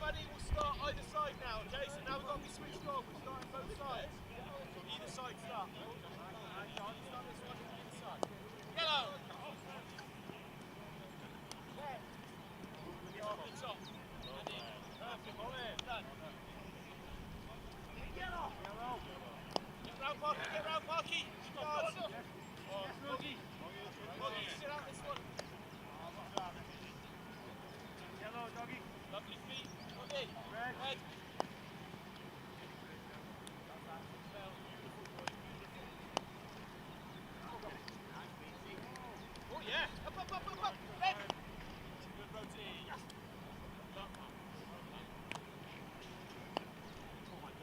Everybody will start either side now, okay? So now we've got to be switched on. We're starting both sides. Either side start. Start this one, either side. Yellow! Off the top. And in. Perfect. Done. Yellow! Get round, Parky. Get round, Parky. Yards. Moggy. Moggy, sit out this one. Yellow, doggy. Lovely feet. Moggy. Red. Red. Oh yeah. Up, up, up, up, up. Red. Good routine.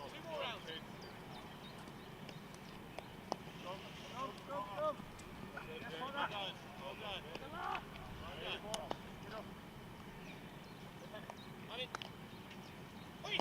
Two more rounds. Go. Well done. Well done. I mean, oi!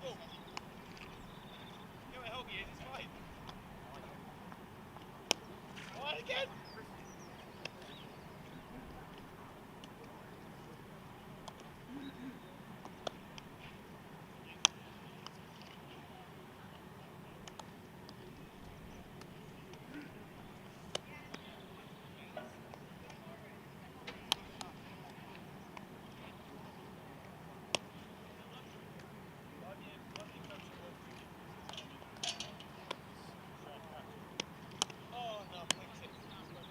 ball. Get where Helgi is, it's fine. Alright, again. Oh no, makes it.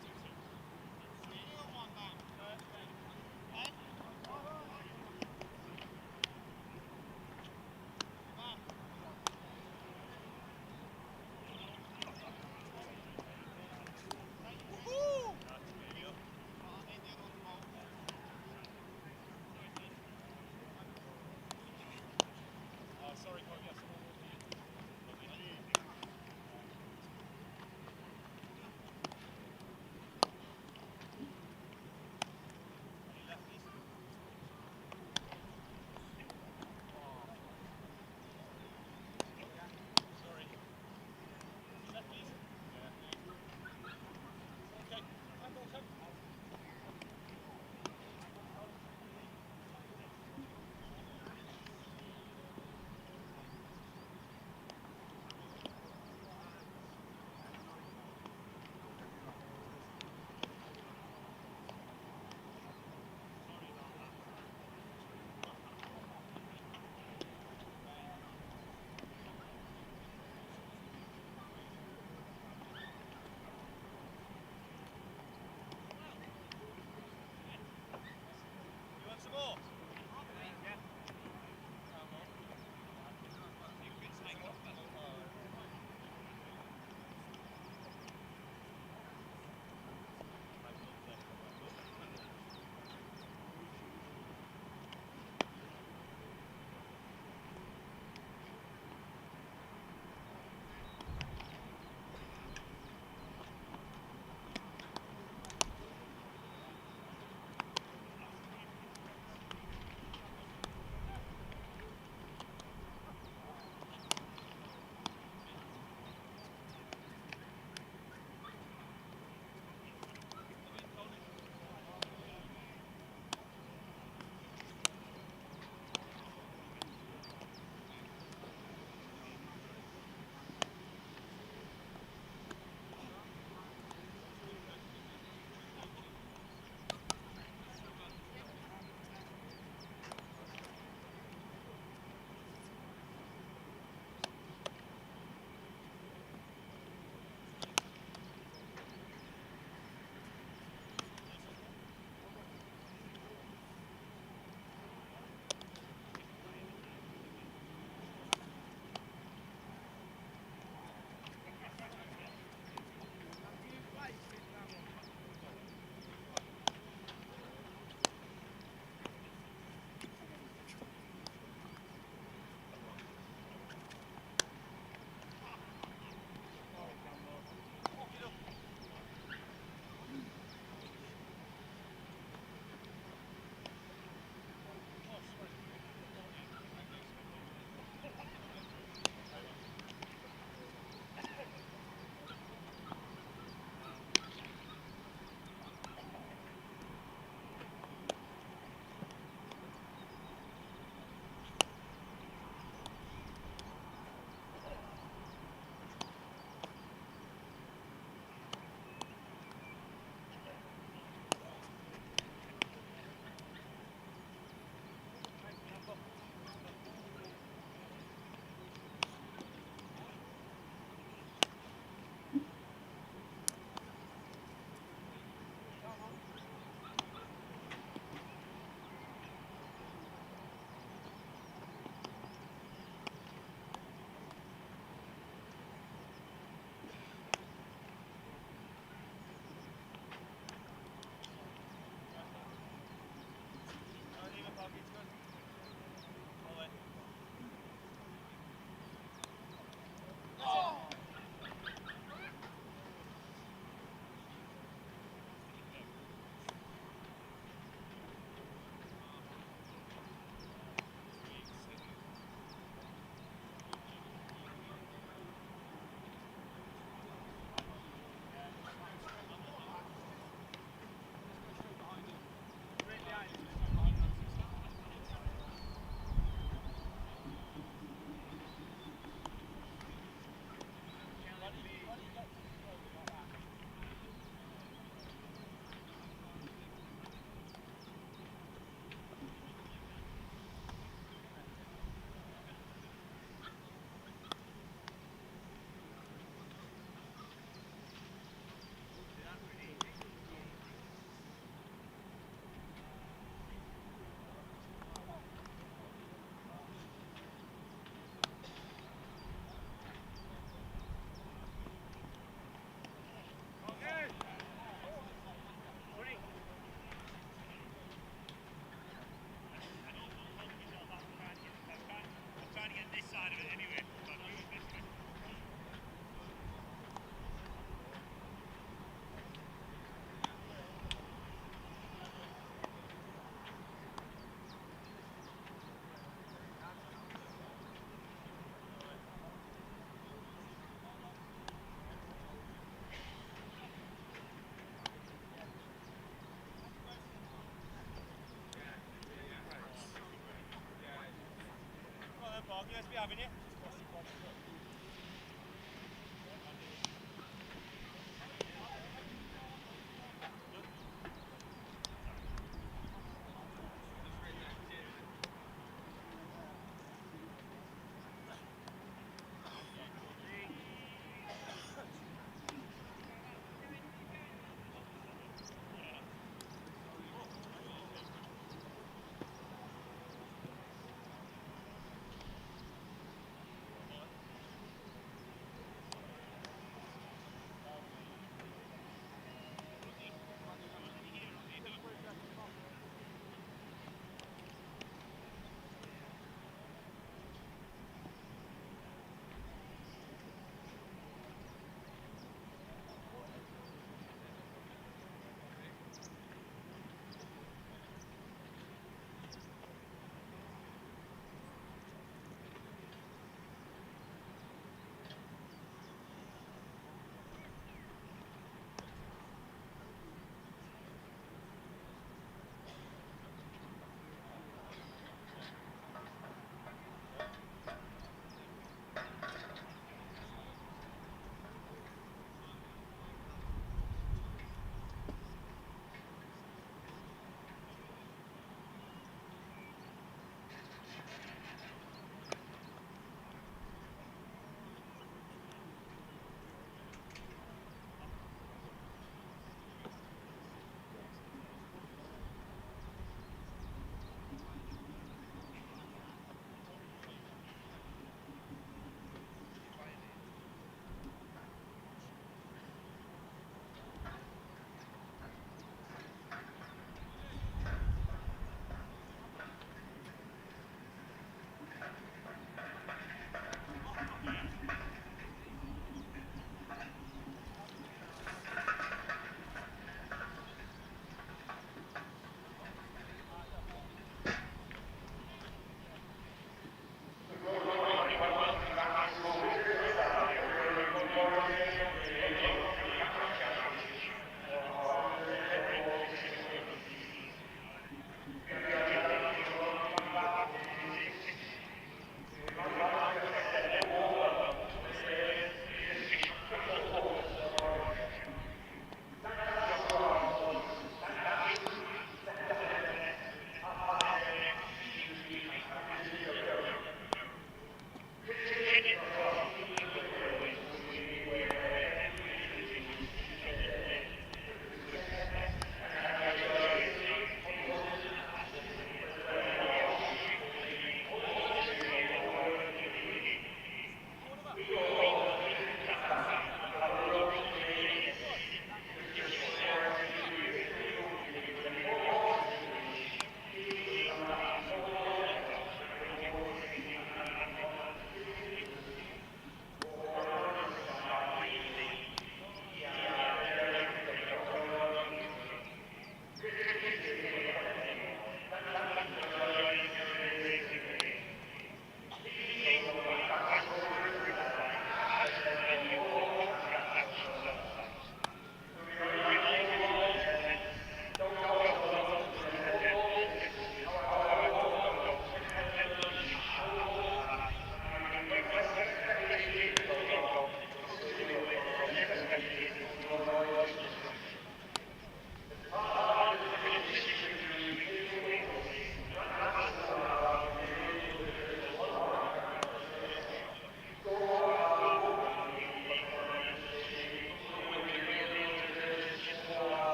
Mark, USB having you?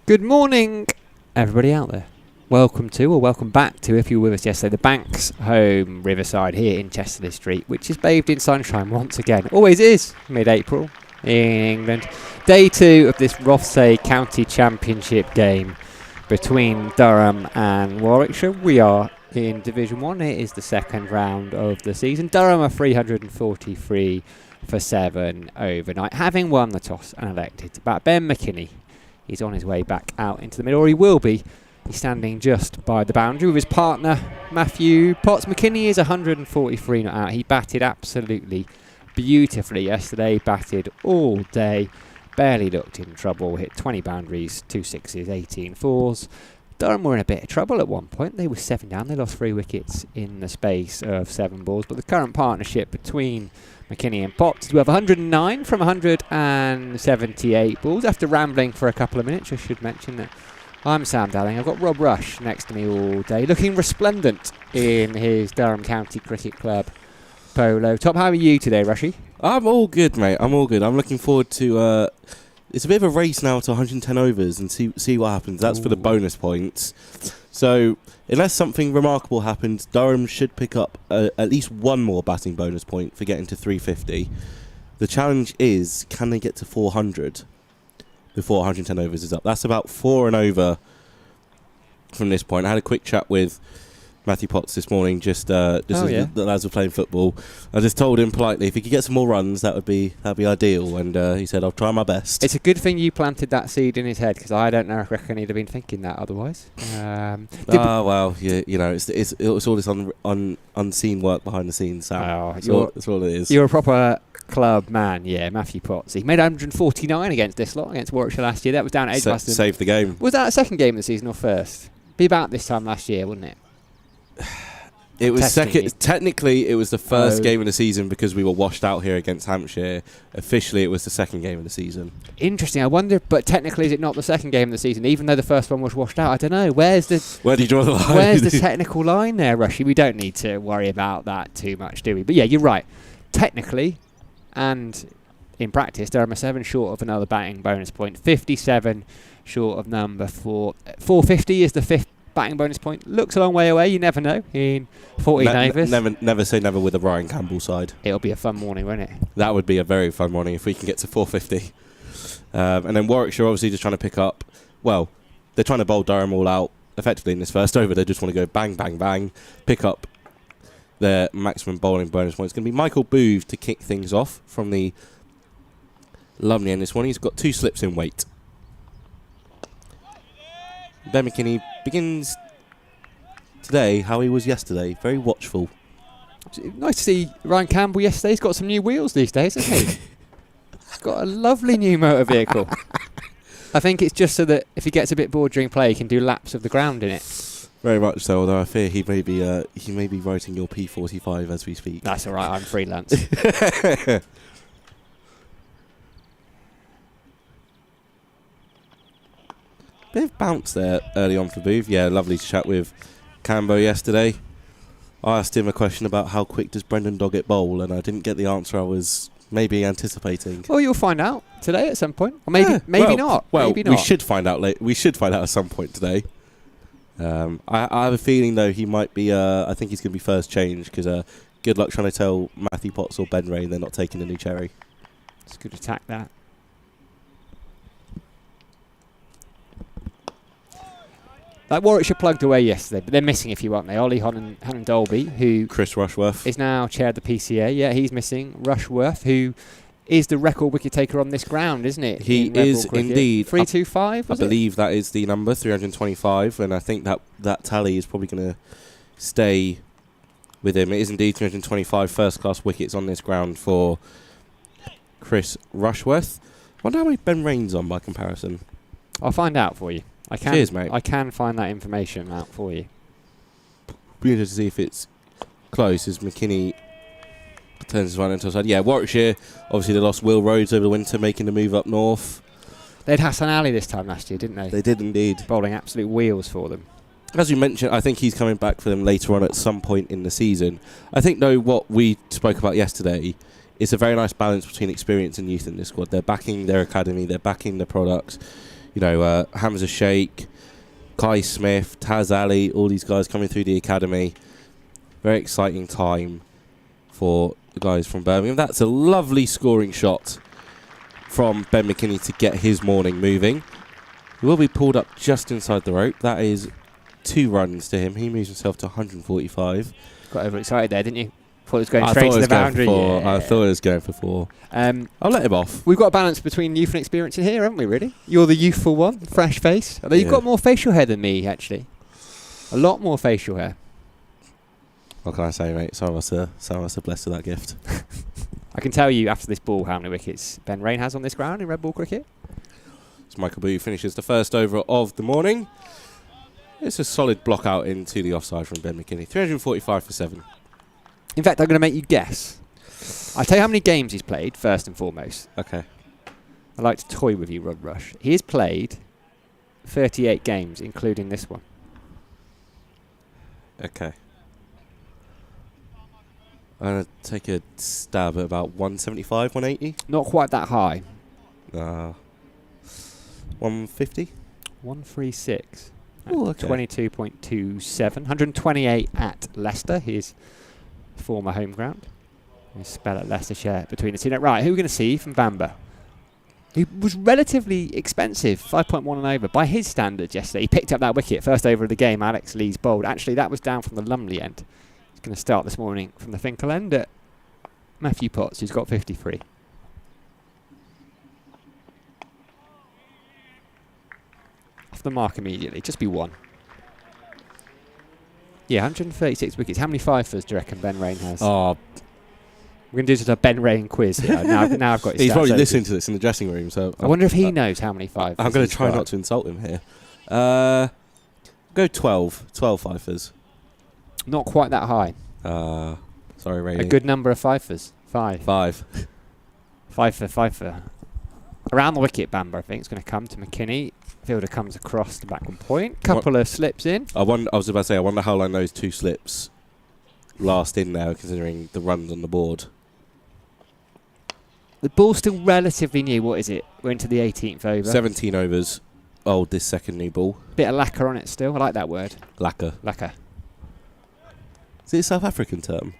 Good morning, everybody out there. Welcome to, or welcome back to, if you were with us yesterday, the Banks Home Riverside here in Chesterley Street, which is bathed in sunshine once again. Always is, mid-April in England. Day 2 of this Rothesay County Championship game between Durham and Warwickshire. We are in Division 1. It is the second round of the season. Durham are 343 for 7 overnight, having won the toss and elected to bat. Ben McKinney, he's on his way back out into the middle, or he will be. He's standing just by the boundary with his partner, Matthew Potts. McKinney is 143 not out. He batted absolutely beautifully yesterday, batted all day, barely looked in trouble, hit 20 boundaries, 2 sixes, 18 fours. Durham were in a bit of trouble at one point. They were 7 down. They lost 3 wickets in the space of 7 balls. But the current partnership between McKinney and Potts is worth 109 from 178 balls. After rambling for a couple of minutes, I should mention that I'm Sam Dalling. I've got Rob Rush next to me all day, looking resplendent in his Durham County Cricket Club polo top. How are you today, Rushy? I'm all good, mate. I'm all good. I'm looking forward to... it's a bit of a race now to 110 overs and see what happens. That's for the bonus points. So, unless something remarkable happens, Durham should pick up at least one more batting bonus point for getting to 350. The challenge is, can they get to 400 before 110 overs is up? That's about 4 and over from this point. I had a quick chat with Matthew Potts this morning, just as the lads were playing football. I just told him politely if he could get some more runs, that'd be ideal. And he said, "I'll try my best." It's a good thing you planted that seed in his head, because I don't reckon he'd have been thinking that otherwise. Well, you know, it's all this unseen work behind the scenes. Sam. That's all it is. You're a proper club man, yeah. Matthew Potts. He made 149 against this lot, against Warwickshire last year. That was down at Edgbaston. Saved the game. Was that a second game of the season or first? Be about this time last year, wouldn't it? It was second. Technically, it was the first game of the season because we were washed out here against Hampshire. Officially, it was the second game of the season. Interesting. I wonder, but technically, is it not the second game of the season, even though the first one was washed out? I don't know. Where do you draw the line? Where's the technical line there, Rushy? We don't need to worry about that too much, do we? But yeah, you're right. Technically, and in practice, Durham are 7 short of another batting bonus point. 57 short of number 4. 450 is the 5th batting bonus point. Looks a long way away. You never know in 14 overs. Never say never with a Ryan Campbell side. It'll be a fun morning, won't it? That would be a very fun morning if we can get to 450. And then Warwickshire obviously just trying to pick up. Well, they're trying to bowl Durham all out effectively in this first over. They just want to go bang, bang, bang, pick up their maximum bowling bonus point. It's going to be Michael Booth to kick things off from the lovely end this one. He's got 2 slips in weight. Ben McKinney begins today how he was yesterday, very watchful. Nice to see Ryan Campbell yesterday. He's got some new wheels these days, hasn't he? He's got a lovely new motor vehicle. I think it's just so that if he gets a bit bored during play, he can do laps of the ground in it. Very much so, although I fear he may be writing your P45 as we speak. That's all right, I'm freelance. Bit of bounce there early on for Booth. Yeah, lovely to chat with Cambo yesterday. I asked him a question about how quick does Brendan Doggett bowl, and I didn't get the answer I was maybe anticipating. Well, you'll find out today at some point, or maybe not. Well, maybe not. We should find out We should find out at some point today. I have a feeling though he might be. I think he's going to be first change because good luck trying to tell Matthew Potts or Ben Rain they're not taking a new cherry. It's a good attack that. Like Warwickshire plugged away yesterday, but they're missing a few, aren't they? Ollie Hannon Dolby, who Chris Rushworth is now chair of the PCA. Yeah, he's missing. Rushworth, who is the record wicket taker on this ground, isn't it? He is indeed. 325. I believe that is the number 325, and I think that tally is probably going to stay with him. It is indeed 325 first-class wickets on this ground for Chris Rushworth. Wonder how many Ben Rain's on by comparison. I'll find out for you. Cheers, mate. I can find that information out for you. Be interested to see if it's close as McKinney turns his right into the side. Yeah, Warwickshire, obviously they lost Will Rhodes over the winter, making the move up north. They had Hassan Ali this time last year, didn't they? They did indeed. Bowling absolute wheels for them. As you mentioned, I think he's coming back for them later on at some point in the season. I think, though, what we spoke about yesterday is a very nice balance between experience and youth in this squad. They're backing their academy, they're backing their products. Hamza Sheikh, Kai Smith, Taz Ali, all these guys coming through the academy. Very exciting time for the guys from Birmingham. That's a lovely scoring shot from Ben McKinney to get his morning moving. He will be pulled up just inside the rope. That is 2 runs to him. He moves himself to 145. Got overexcited there, didn't you? Thought it was going straight to the boundary. I thought it was going for 4. I'll let him off. We've got a balance between youth and experience in here, haven't we, really? You're the youthful one, fresh face. Although you've got more facial hair than me, actually. A lot more facial hair. What can I say, mate? Some of us are blessed with that gift. I can tell you after this ball how many wickets Ben Rain has on this ground in red ball cricket. So Michael Boo finishes the first over of the morning. It's a solid block out into the offside from Ben McKinney. 345 for 7. In fact, I'm going to make you guess. I'll tell you how many games he's played, first and foremost. Okay. I like to toy with you, Rod Rush. He has played 38 games, including this one. Okay. I'm going to take a stab at about 175, 180. Not quite that high. 150? 136. Ooh, okay. 22.27. 128 at Leicester, his former home ground. His spell at Leicestershire between the two. Right, who are we going to see from Bamber? He was relatively expensive, 5.1 and over. By his standards yesterday, he picked up that wicket, first over of the game, Alex Lee's bowled. Actually, that was down from the Lumley end. He's going to start this morning from the Finkel end at Matthew Potts, who's got 53. Off the mark immediately, just be 1. Yeah, 136 wickets. How many fifers do you reckon Ben Rain has? Oh, we're going to do just a Ben Rain quiz here. now I've got his he's stats probably open. listening to this in the dressing room. So I wonder if he knows how many fifers. I'm going to he's try got. not to insult him here. Go 12 fifers. Not quite that high. Sorry, Ray. A good number of fifers. 5. 5. Fifer. Around the wicket, Bamber, I think, it's going to come to McKinney. Fielder comes across the backward point. Couple of slips in. I was about to say, I wonder how long those 2 slips last in there, considering the runs on the board. The ball's still relatively new. What is it? We're into the 18th over. 17 overs. Oh, this second new ball. Bit of lacquer on it still. I like that word. Lacquer. Lacquer. Is it a South African term?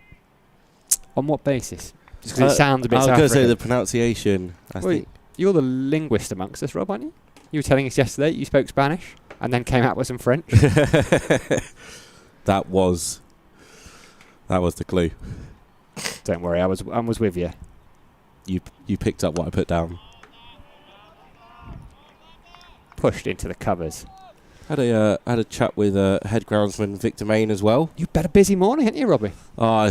On what basis? Just because it sounds a bit South I was going to say African. the pronunciation. I think. You're the linguist amongst us, Rob, aren't you? You were telling us yesterday you spoke Spanish and then came out with some French. That was the clue. Don't worry, I was with you. You picked up what I put down. Pushed into the covers. Had a chat with head groundsman Victor Main as well. You've had a busy morning, haven't you, Robbie? Oh,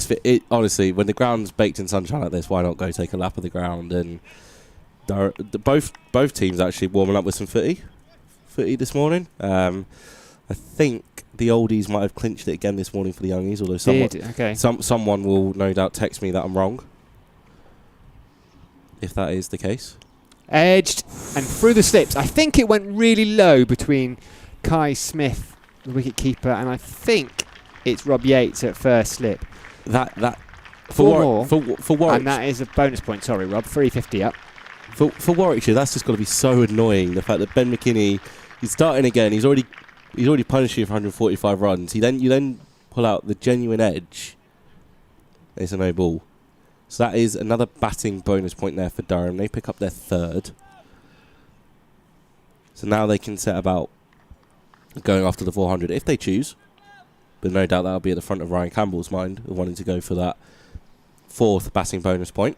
honestly, when the ground's baked in sunshine like this, why not go take a lap of the ground? And both teams actually warming up with some footy this morning. I think the oldies might have clinched it again this morning for the youngies, although someone will no doubt text me that I'm wrong, if that is the case. Edged and through the slips. I think it went really low between Kai Smith, the wicket keeper, and I think it's Rob Yates at first slip. For Warwickshire, and that is a bonus point. Sorry, Rob. 350 up. For Warwickshire, that's just got to be so annoying. The fact that Ben McKinney, he's starting again. He's already punished you for 145 runs. You then pull out the genuine edge. It's a no ball. So that is another batting bonus point there for Durham. They pick up their 3rd. So now they can set about going after the 400 if they choose. But no doubt that'll be at the front of Ryan Campbell's mind of wanting to go for that 4th batting bonus point.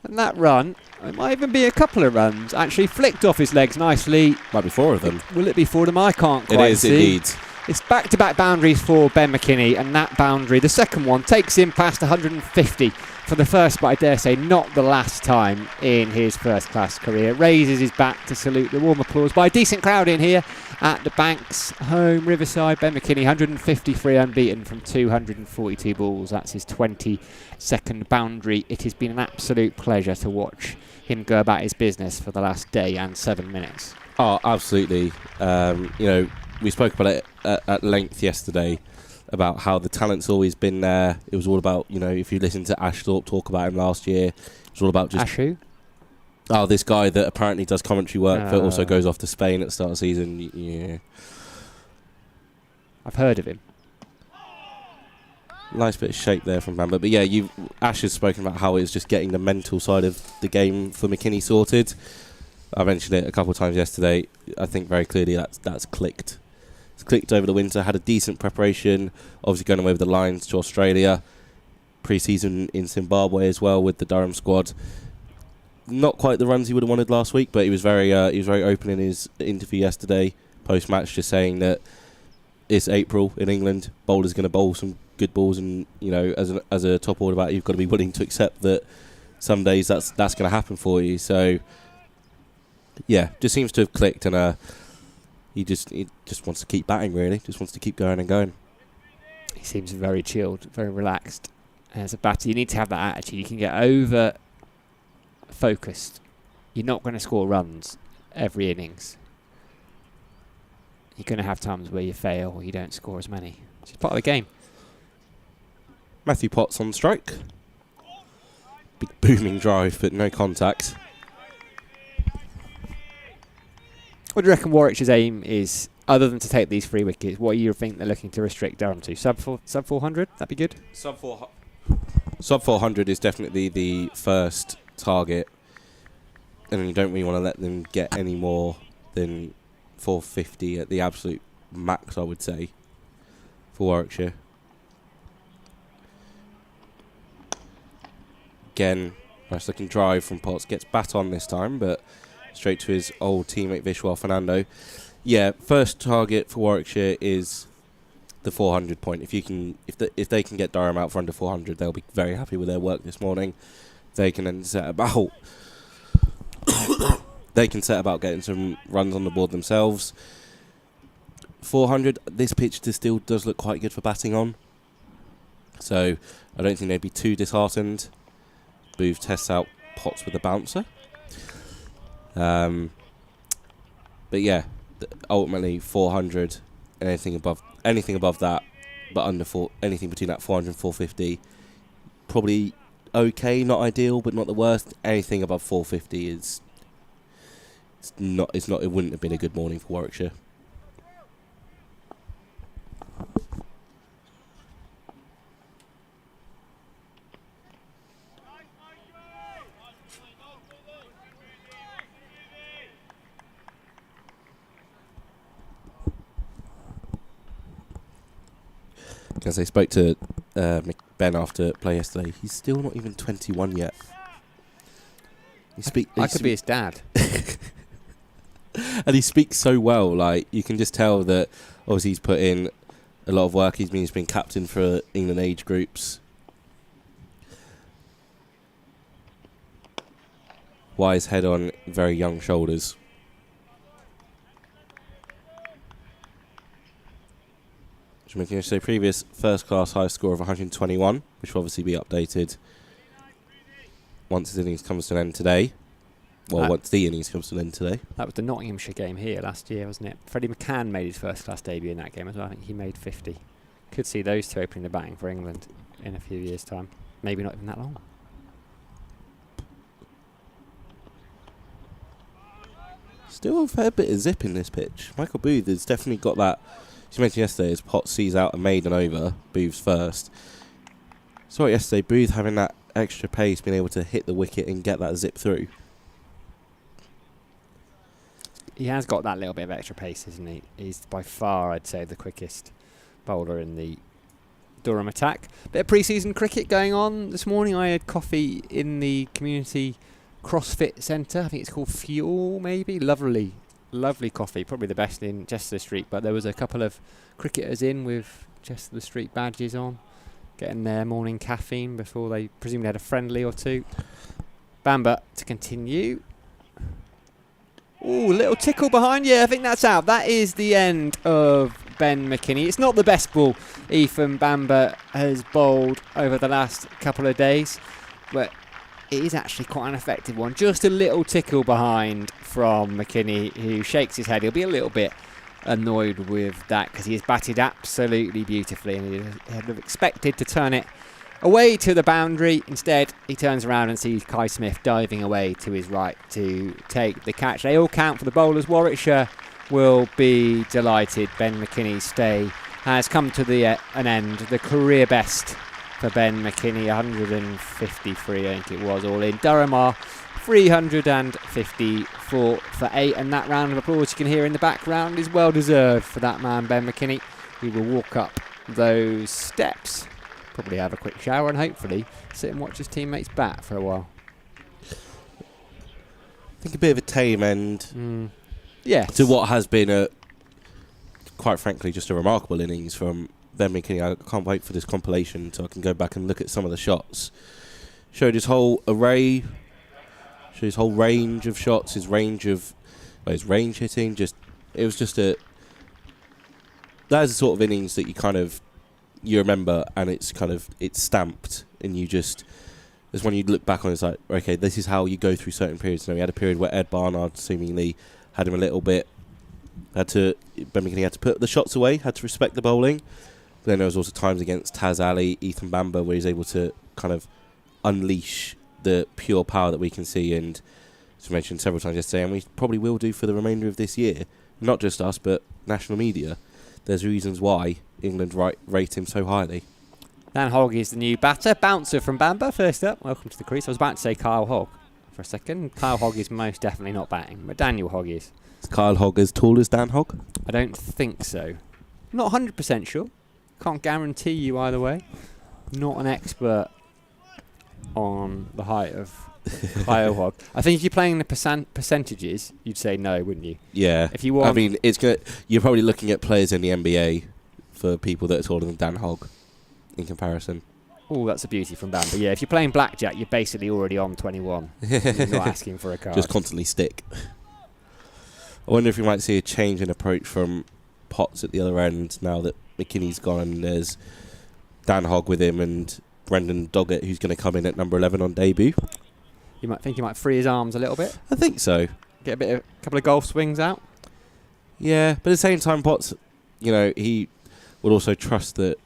And that run, it might even be a couple of runs, actually flicked off his legs nicely. Might be 4 of them. Will it be 4 of them? I can't quite see. It is indeed. It's back-to-back boundaries for Ben McKinney, and that boundary, the second one, takes him past 150 for the first, but I dare say not the last time in his first-class career. Raises his back to salute the warm applause by a decent crowd in here at the Banks Home Riverside. Ben McKinney, 153 unbeaten from 242 balls. That's his 22nd boundary. It has been an absolute pleasure to watch him go about his business for the last day and 7 minutes. Oh, absolutely. We spoke about it at length yesterday about how the talent's always been there. It was all about, if you listen to Ash Thorpe talk about him last year, it was all about just... Ash who? Oh, this guy that apparently does commentary work but also goes off to Spain at the start of the season. Yeah. I've heard of him. Nice bit of shape there from Bamba. But yeah, Ash has spoken about how it's just getting the mental side of the game for McKinney sorted. I mentioned it a couple of times yesterday. I think very clearly that's clicked. It's clicked over the winter, had a decent preparation, obviously going away with the Lions to Australia. Pre-season in Zimbabwe as well with the Durham squad. Not quite the runs he would have wanted last week, but he was very open in his interview yesterday, post-match, just saying that it's April in England. Bowler's going to bowl some good balls, and as a top order batter, you've got to be willing to accept that some days that's going to happen for you. So yeah, just seems to have clicked, and he just wants to keep batting, really. Just wants to keep going and going. He seems very chilled, very relaxed. As a batter, you need to have that attitude. You can get over focused. You're not going to score runs every innings. You're going to have times where you fail or you don't score as many. It's just part of the game. Matthew Potts on strike. Big booming drive, but no contact. What do you reckon Warwickshire's aim is, other than to take these 3 wickets? What do you think they're looking to restrict Durham to? Sub 400? That'd be good. Sub 400 is definitely the first target, and you don't really want to let them get any more than 450 at the absolute max, I would say, for Warwickshire. Again, nice looking drive from Potts, gets bat on this time, but straight to his old teammate Vishwal Fernando. Yeah, first target for Warwickshire is the 400 point. If they can get Durham out for under 400, they'll be very happy with their work this morning. They can then set about getting some runs on the board themselves. 400, this pitch still does look quite good for batting on, so I don't think they'd be too disheartened. Booth tests out Potts with a bouncer. But yeah, ultimately 400, anything above that, but under anything between that 400 and 450, probably okay, not ideal, but not the worst. Anything above 450 it wouldn't have been a good morning for Warwickshire. As I spoke to Ben after play yesterday, he's still not even 21 yet. I could be his dad. And he speaks so well, like you can just tell that obviously he's put in a lot of work. He's been captain for England age groups. Wise head on very young shoulders. So previous first class high score of 121, which will obviously be updated once his innings comes to an end today. Well, once the innings comes to an end today. That was the Nottinghamshire game here last year, wasn't it? Freddie McCann made his first class debut in that game as well. I think he made 50. Could see those two opening the batting for England in a few years' time. Maybe not even that long. Still a fair bit of zip in this pitch. Michael Booth has definitely got that. As you mentioned yesterday, as Potts sees out a maiden over, Booth's first. Saw it yesterday, Booth having that extra pace, being able to hit the wicket and get that zip through. He has got that little bit of extra pace, isn't he? He's by far, I'd say, the quickest bowler in the Durham attack. Bit of pre-season cricket going on this morning. I had coffee in the community CrossFit Centre. I think it's called Fuel, maybe. Lovely coffee, probably the best in Chester Street. But there was a couple of cricketers in with Chester Street badges on, getting their morning caffeine before they presumably had a friendly or two. Bamba to continue. Ooh, little tickle behind. Yeah, I think that's out. That is the end of Ben McKinney. It's not the best ball Ethan Bamba has bowled over the last couple of days, but it is actually quite an effective one. Just a little tickle behind from McKinney, who shakes his head. He'll be a little bit annoyed with that because he has batted absolutely beautifully, and he had expected to turn it away to the boundary. Instead, he turns around and sees Kai Smith diving away to his right to take the catch. They all count for the bowlers. Warwickshire will be delighted. Ben McKinney's stay has come to an end. The career best for Ben McKinney, 153, I think it was, all in. Durham are 354 for 8, and that round of applause you can hear in the background is well deserved for that man, Ben McKinney. He will walk up those steps, probably have a quick shower, and hopefully sit and watch his teammates bat for a while. I think a bit of a tame end Yes. to what has been quite frankly, just a remarkable innings from Ben McKinney. I can't wait for this compilation so I can go back and look at some of the shots. Showed his whole array, showed his whole range of shots, his range hitting. It was just that is the sort of innings that you remember, and it's stamped, and it's when you look back on it, it's like, okay, this is how you go through certain periods. We had a period where Ed Barnard seemingly had him a little bit. Ben McKinney had to put the shots away, had to respect the bowling. But then there was also times against Taz Ali, Ethan Bamber, where he's able to kind of unleash the pure power that we can see, and as we mentioned several times yesterday, and we probably will do for the remainder of this year, not just us, but national media. There's reasons why England rate him so highly. Dan Hogg is the new batter. Bouncer from Bamber, first up. Welcome to the crease. I was about to say Kyle Hogg for a second. Kyle Hogg is most definitely not batting, but Daniel Hogg is. Is Kyle Hogg as tall as Dan Hogg? I don't think so. Not 100% sure. Can't guarantee you either way. Not an expert on the height of Kyle Hogg. I think if you're playing the percentages, you'd say no, wouldn't you? Yeah. If you want, I mean, you're probably looking at players in the NBA for people that are taller than Dan Hogg in comparison. Oh, that's a beauty from Bamber. Yeah, if you're playing blackjack, you're basically already on 21. You're not asking for a card. Just constantly stick. I wonder if we might see a change in approach from Potts at the other end now that McKinney's gone and there's Dan Hogg with him and Brendan Doggett, who's going to come in at number 11 on debut. You might think he might free his arms a little bit. I think so. Get a couple of golf swings out. Yeah, but at the same time, Potts, he will also trust that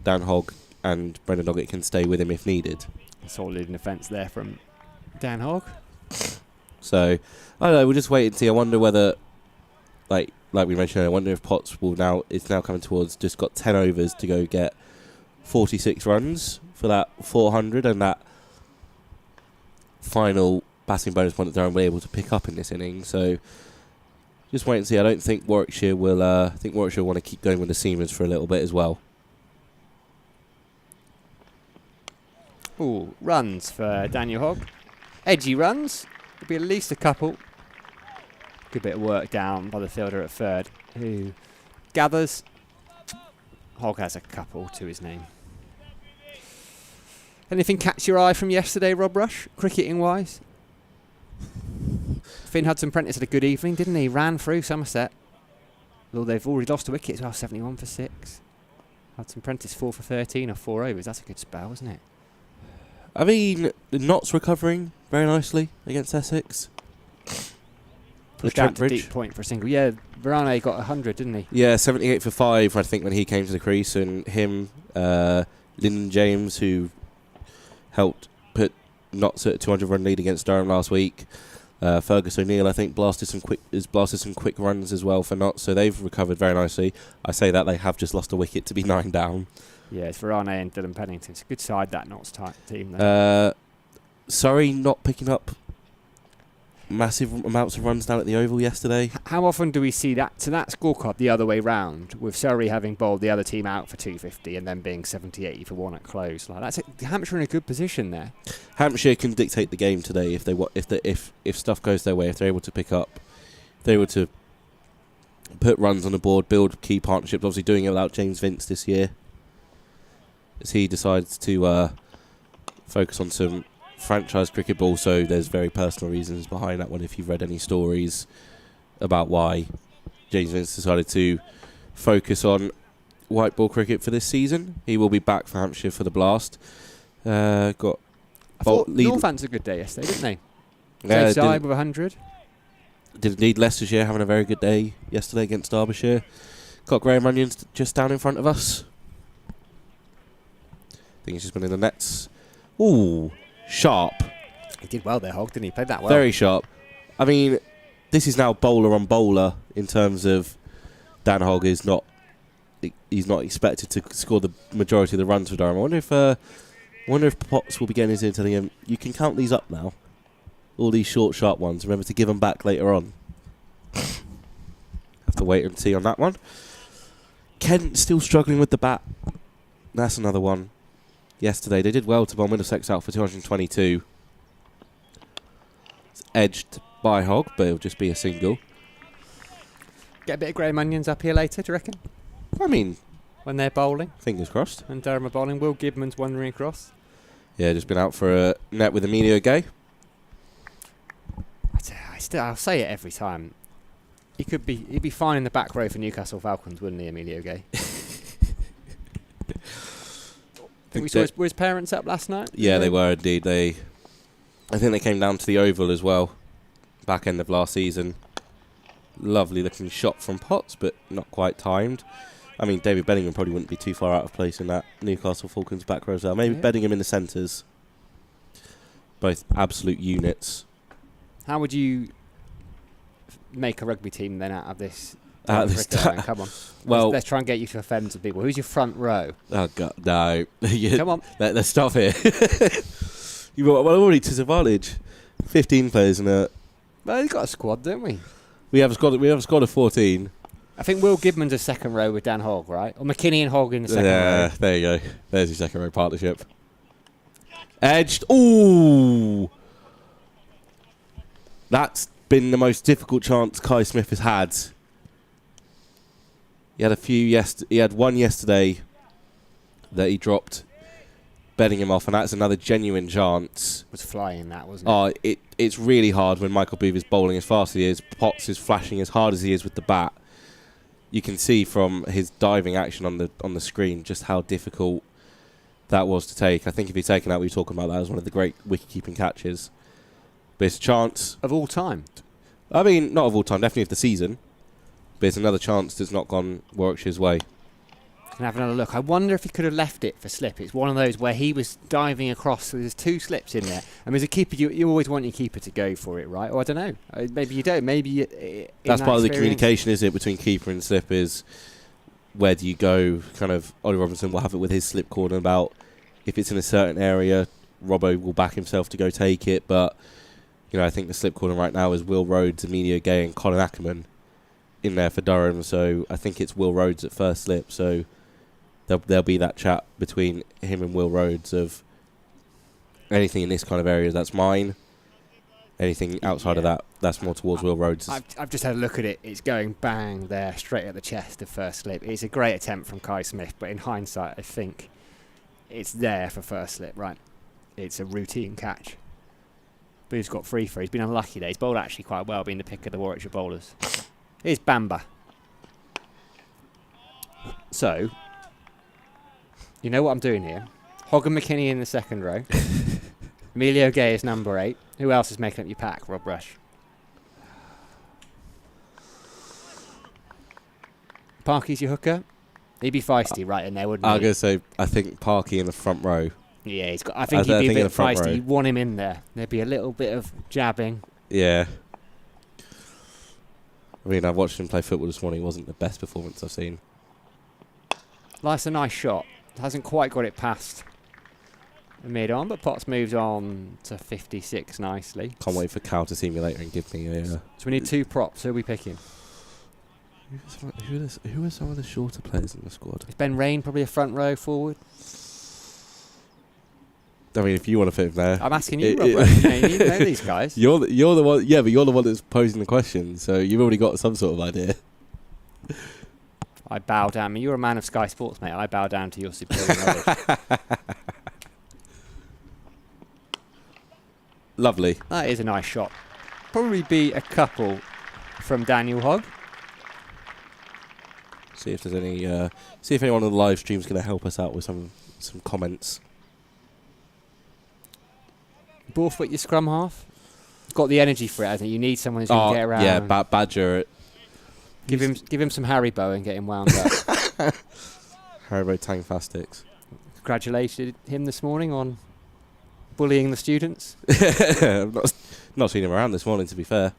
Dan Hogg and Brendan Doggett can stay with him if needed. Solid in defence there from Dan Hogg. So I don't know. We'll just wait and see. I wonder whether, like we mentioned, I wonder if Potts is now coming towards just got 10 overs to go get 46 runs for that 400 and that final batting bonus point that they're able to pick up in this inning. So just wait and see. I don't think Warwickshire will. I think Warwickshire want to keep going with the seamers for a little bit as well. Ooh, runs for Daniel Hogg. Edgy runs. There'll be at least a couple. Good bit of work down by the fielder at third, who gathers. Hogg has a couple to his name. Anything catch your eye from yesterday, Rob Rush, cricketing-wise? Finn Hudson-Prentice had a good evening, didn't he? Ran through Somerset. Though they've already lost a wicket as well, 71 for 6. Hudson-Prentice 4 for 13 or 4 overs. That's a good spell, isn't it? I mean, the Notts recovering very nicely against Essex. Pushed out to deep point for a single. Yeah, Varane got 100, didn't he? Yeah, 78 for 5, I think, when he came to the crease. And him, Lyndon James, who helped put Notts at a 200-run lead against Durham last week. Fergus O'Neill, I think, blasted some quick runs as well for Notts. So they've recovered very nicely. I say that they have just lost a wicket to be 9 down. Yeah, it's Varane and Dylan Pennington. It's a good side, that Notts team, though. Surrey not picking up massive amounts of runs down at the Oval yesterday. How often do we see that scorecard the other way round, with Surrey having bowled the other team out for 250 and then being 70-80 for 1 at close? Like Hampshire in a good position there. Hampshire can dictate the game today if stuff goes their way. If they're able to pick up, if they're able to put runs on the board, build key partnerships. Obviously, doing it without James Vince this year, as he decides to focus on some franchise cricket, but also there's very personal reasons behind that one. If you've read any stories about why James Vince decided to focus on white ball cricket for this season, he will be back for Hampshire for the Blast. I thought Northants a good day yesterday, didn't they? Yeah, side with 100. Did indeed. Leicestershire having a very good day yesterday against Derbyshire. Got Graham Onions just down in front of us. I think he's just been in the nets. Ooh, sharp. He did well there, Hogg, didn't he? Played that well. Very sharp. I mean, this is now bowler on bowler in terms of Dan Hogg is not. He's not expected to score the majority of the runs for Durham. I wonder if Potts will be getting his in telling him, you can count these up now. All these short, sharp ones. Remember to give them back later on. Have to wait and see on that one. Kent still struggling with the bat. That's another one. Yesterday, they did well to bowl Middlesex out for 222. It's edged by Hogg, but it'll just be a single. Get a bit of Graham Onions up here later, do you reckon? I mean, when they're bowling. fingers crossed. And Durham are bowling. Will Gibman's wandering across. Yeah, just been out for a net with Emilio Gay. I'll say it every time. He'd be fine in the back row for Newcastle Falcons, wouldn't he, Emilio Gay? Were his parents up last night? Yeah, they were indeed. I think they came down to the Oval as well, back end of last season. Lovely looking shot from Potts, but not quite timed. I mean, David Bellingham probably wouldn't be too far out of place in that Newcastle Falcons back row as well. Maybe Bellingham in the centres. Both absolute units. How would you make a rugby team then out of this? Come on. Well, let's try and get you to offend some people. Who's your front row? Oh God, no! Come on. Let's stop here. You've got already to disadvantage. 15 players in a. Well, we've got a squad, don't we? We have a squad of 14. I think Will Gibman's a second row with Dan Hogg, right? Or McKinney and Hogg in the second row. Yeah, there you go. There's your second row partnership. Edged. Ooh! That's been the most difficult chance Kai Smith has had. He had he had one yesterday that he dropped, betting him off, and that's another genuine chance. Was flying that, wasn't it? It's really hard when Michael Booth is bowling as fast as he is. Potts is flashing as hard as he is with the bat. You can see from his diving action on the screen just how difficult that was to take. I think if he'd taken that, we were talking about that as one of the great wicket-keeping catches. But it's a chance. Of all time? I mean, not of all time, definitely of the season. But it's another chance that's not gone Warwickshire's way. Can have another look. I wonder if he could have left it for slip. It's one of those where he was diving across, so there's two slips in there. And as a keeper, you always want your keeper to go for it, right? Or I don't know. Maybe you don't. Maybe that's part of the communication, is it, between keeper and slip, is where do you go? Kind of, Ollie Robinson will have it with his slip corner about if it's in a certain area, Robbo will back himself to go take it. But, I think the slip corner right now is Will Rhodes, Emilio Gay and Colin Ackerman in there for Durham. So I think it's Will Rhodes at first slip. So there'll be that chat between him and Will Rhodes of anything in this kind of area, that's mine. Anything outside of that, that's more towards Will Rhodes. I've just had a look at it. It's going bang there, straight at the chest of first slip. It's a great attempt from Kai Smith, but in hindsight, I think it's there for first slip, right? It's a routine catch. Booth's got free for. He's been unlucky there. He's bowled actually quite well, being the pick of the Warwickshire bowlers. Here's Bamba. So, you know what I'm doing here? Hogg and McKinney in the second row. Emilio Gay is number 8. Who else is making up your pack? Rob Rush. Parky's your hooker. He'd be feisty right in there, wouldn't he? I'm going to say, I think Parky in the front row. Yeah, I think he'd be a bit feisty. You want him in there. There'd be a little bit of jabbing. Yeah. I mean, I watched him play football this morning. It wasn't the best performance I've seen. That's a nice shot. Hasn't quite got it past mid-on, but Potts moves on to 56 nicely. Can't wait for Cal to see me later and give me a... So we need 2 props. Who are we picking? Who are some of the shorter players in the squad? Is Ben Rain probably a front row forward? I mean, if you want to fit him there... I'm asking you, Rob. You know these guys. You're the one... Yeah, but you're the one that's posing the question, so you've already got some sort of idea. I bow down. I mean, you're a man of Sky Sports, mate. I bow down to your superior knowledge. Lovely. That is a nice shot. Probably be a couple from Daniel Hogg. See if there's any... see if anyone on the live stream's going to help us out with some comments. Borthwick, your scrum half. Got the energy for it, hasn't he? You need someone who's going to get around. Yeah, Badger. Give him some Haribo and get him wound up. Haribo Tang Fastics. congratulated him this morning on bullying the students. I've not seen him around this morning, to be fair.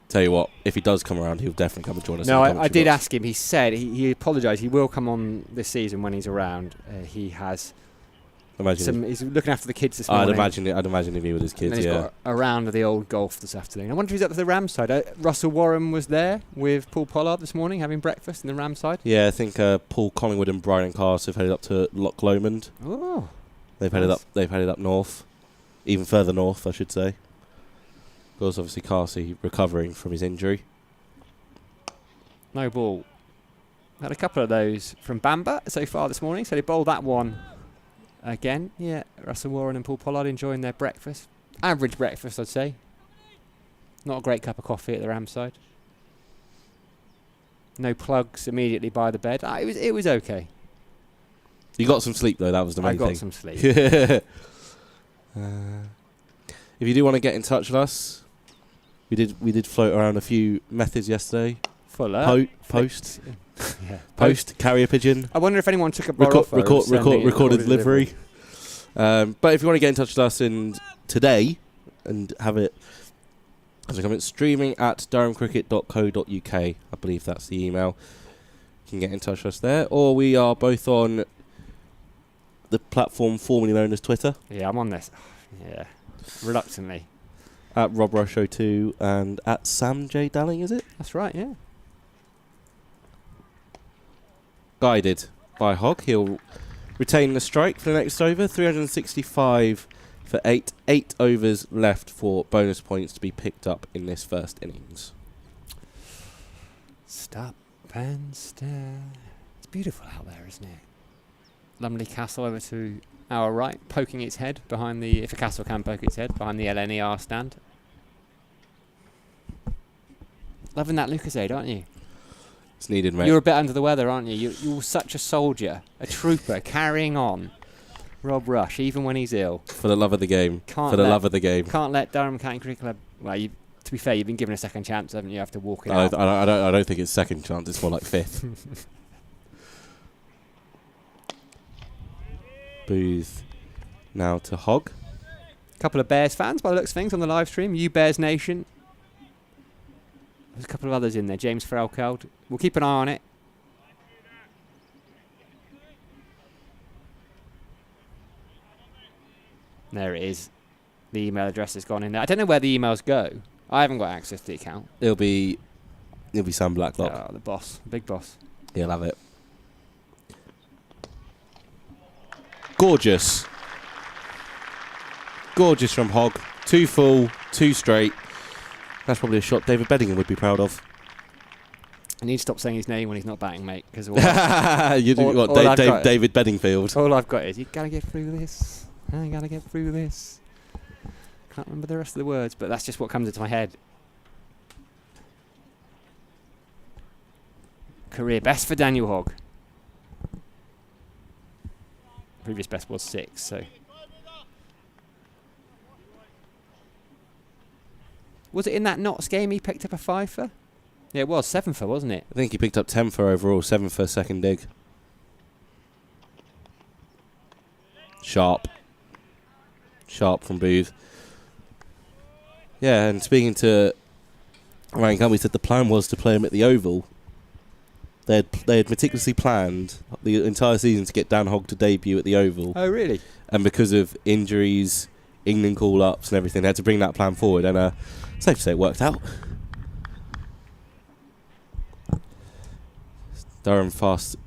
Tell you what, if he does come around, he'll definitely come and join us. No, I did ask him. He said he apologised. He will come on this season when he's around. He has he's looking after the kids this morning. I'd imagine if he with his kids. And he's got a round of the old golf this afternoon. I wonder if he's up to the Rams side. Russell Warren was there with Paul Pollard this morning having breakfast in the Rams side. Yeah, I think Paul Collingwood and Brian Carse have headed up to Loch Lomond. Oh, they've headed up north, even further north, I should say. Because obviously Carsey recovering from his injury. No ball. Had a couple of those from Bamba so far this morning, so they bowled that one again. Yeah, Russell Warren and Paul Pollard enjoying their breakfast. Average breakfast, I'd say. Not a great cup of coffee at the Rams side. No plugs immediately by the bed. It was okay. You got some sleep though, that was the main thing. I got some sleep. If you do want to get in touch with us, we did float around a few methods yesterday. Fuller. Post. Yeah. Post, carrier pigeon. I wonder if anyone took a recorded delivery. But if you want to get in touch with us today and have it as a comment, streaming at durhamcricket.co.uk, I believe that's the email. You can get in touch with us there. Or we are both on the platform formerly known as Twitter. Yeah, I'm on this. Yeah, reluctantly. At Rob Rusho 2 and at Sam J. Dalling, is it? That's right, yeah. Guided by Hogg. He'll retain the strike for the next over. 365 for 8. 8 overs left for bonus points to be picked up in this first innings. Stop and stare. It's beautiful out there, isn't it? Lumley Castle over to our right, poking its head behind the, if a castle can poke its head, behind the LNER stand. Loving that Lucasade, aren't you? It's needed, mate. You're a bit under the weather, aren't you? You're such a soldier, a trooper, carrying on. Rob Rush, even when he's ill. For the love of the game. Love of the game. Can't let Durham County Cricket Club... Well, to be fair, you've been given a second chance, haven't you? After walking out. I don't think it's second chance. It's more like fifth. Booth now to Hogg. A couple of Bears fans, by the looks of things, on the live stream. You Bears Nation. There's a couple of others in there. James Frelkeld. We'll keep an eye on it. There it is. The email address has gone in there. I don't know where the emails go. I haven't got access to the account. It'll be Sam Blacklock. Oh, the boss. Big boss. He'll have it. Gorgeous. Gorgeous from Hogg. 2 full, 2 straight. That's probably a shot David Beddingham would be proud of. I need to stop saying his name when he's not batting, mate. Because David Beddingfield. All I've got is, you gotta get through this. I gotta get through this. Can't remember the rest of the words, but that's just what comes into my head. Career best for Daniel Hogg. Previous best was 6, so. Was it in that Notts game he picked up a 5 for? Yeah, it was 7 for, wasn't it? I think he picked up 10 for overall, 7 for second dig. Sharp from Booth. Yeah, and speaking to Ryan Cummings, said the plan was to play him at the Oval. They had meticulously planned the entire season to get Dan Hogg to debut at the Oval. Oh, really? And because of injuries, England call-ups and everything, they had to bring that plan forward. And safe to say it worked out. Durham fast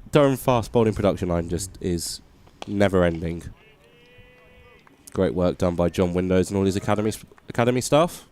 bowling production line just is never-ending. Great work done by John Windows and all his academy staff.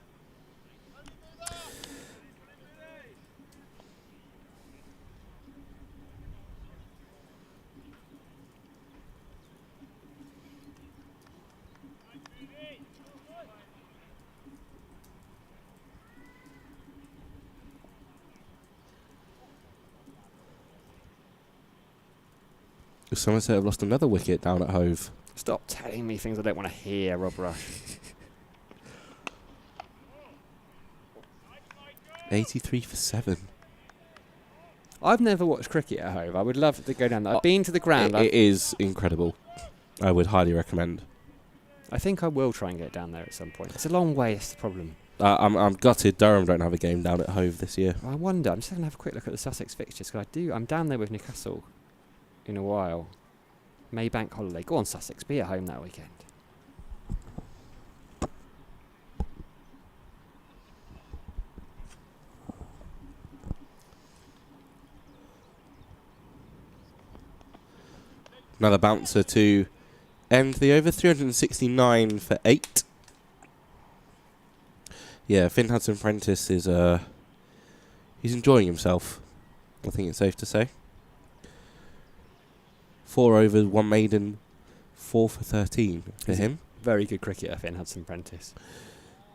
Somerset have lost another wicket down at Hove. Stop telling me things I don't want to hear, Rob Rush. 83 for 7. I've never watched cricket at home. I would love to go down there. I've been to the ground. It is incredible. I would highly recommend. I think I will try and get down there at some point. It's a long way, that's the problem. I'm gutted Durham don't have a game down at Hove this year. I wonder, I'm just going to have a quick look at the Sussex fixtures, because I'm down there with Newcastle in a while. Maybank holiday. Go on, Sussex, be at home that weekend. Another bouncer to end the over. 369 for 8. Yeah, Finn Hudson-Prentice is he's enjoying himself. I think it's safe to say. 4 overs, 1 maiden, 4 for 13 for him. Very good cricketer, Finn Hudson-Prentice.